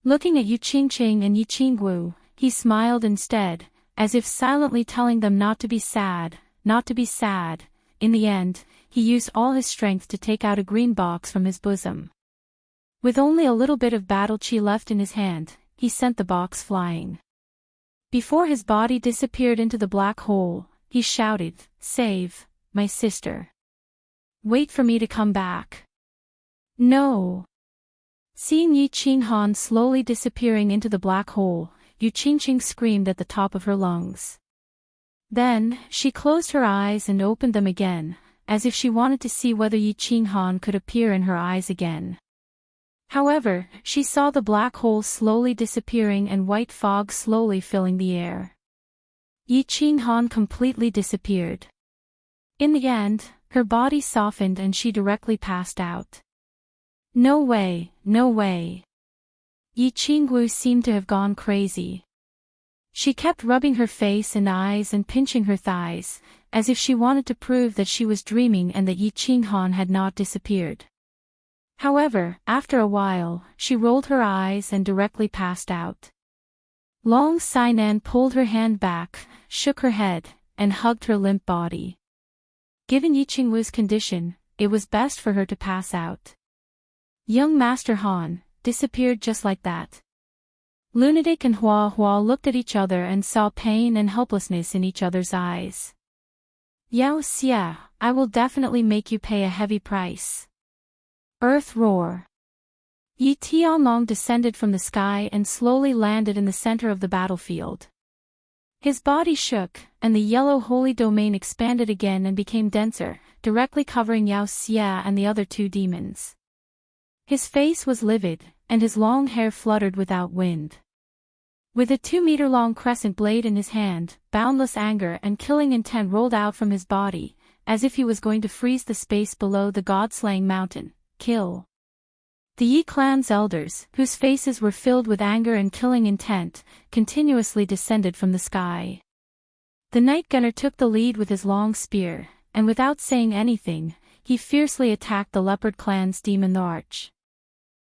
Looking at Yu Qingqing and Yi Qingwu, he smiled instead, as if silently telling them not to be sad, not to be sad. In the end, he used all his strength to take out a green box from his bosom. With only a little bit of battle chi left in his hand, he sent the box flying. Before his body disappeared into the black hole, he shouted, "Save, my sister. Wait for me to come back." No. Seeing Yi Ching Han slowly disappearing into the black hole, Yu Qingqing screamed at the top of her lungs. Then, she closed her eyes and opened them again, as if she wanted to see whether Yi Ching Han could appear in her eyes again. However, she saw the black hole slowly disappearing and white fog slowly filling the air. Yi Ching Han completely disappeared. In the end, her body softened and she directly passed out. No way, no way. Yi Qingwu seemed to have gone crazy. She kept rubbing her face and eyes and pinching her thighs, as if she wanted to prove that she was dreaming and that Yi Ching Han had not disappeared. However, after a while, she rolled her eyes and directly passed out. Long Sainan pulled her hand back, shook her head, and hugged her limp body. Given Yi Qingwu's condition, it was best for her to pass out. Young Master Han disappeared just like that. Lunatic and Hua Hua looked at each other and saw pain and helplessness in each other's eyes. Yao Xia, I will definitely make you pay a heavy price. Earth roar. Yi Tianlong descended from the sky and slowly landed in the center of the battlefield. His body shook, and the yellow holy domain expanded again and became denser, directly covering Yao Xia and the other two demons. His face was livid, and his long hair fluttered without wind. With a 2-meter-long crescent blade in his hand, boundless anger and killing intent rolled out from his body, as if he was going to freeze the space below the god-slaying mountain. Kill. The Yi clan's elders, whose faces were filled with anger and killing intent, continuously descended from the sky. The Night Gunner took the lead with his long spear, and without saying anything, he fiercely attacked the Leopard clan's demon the Arch.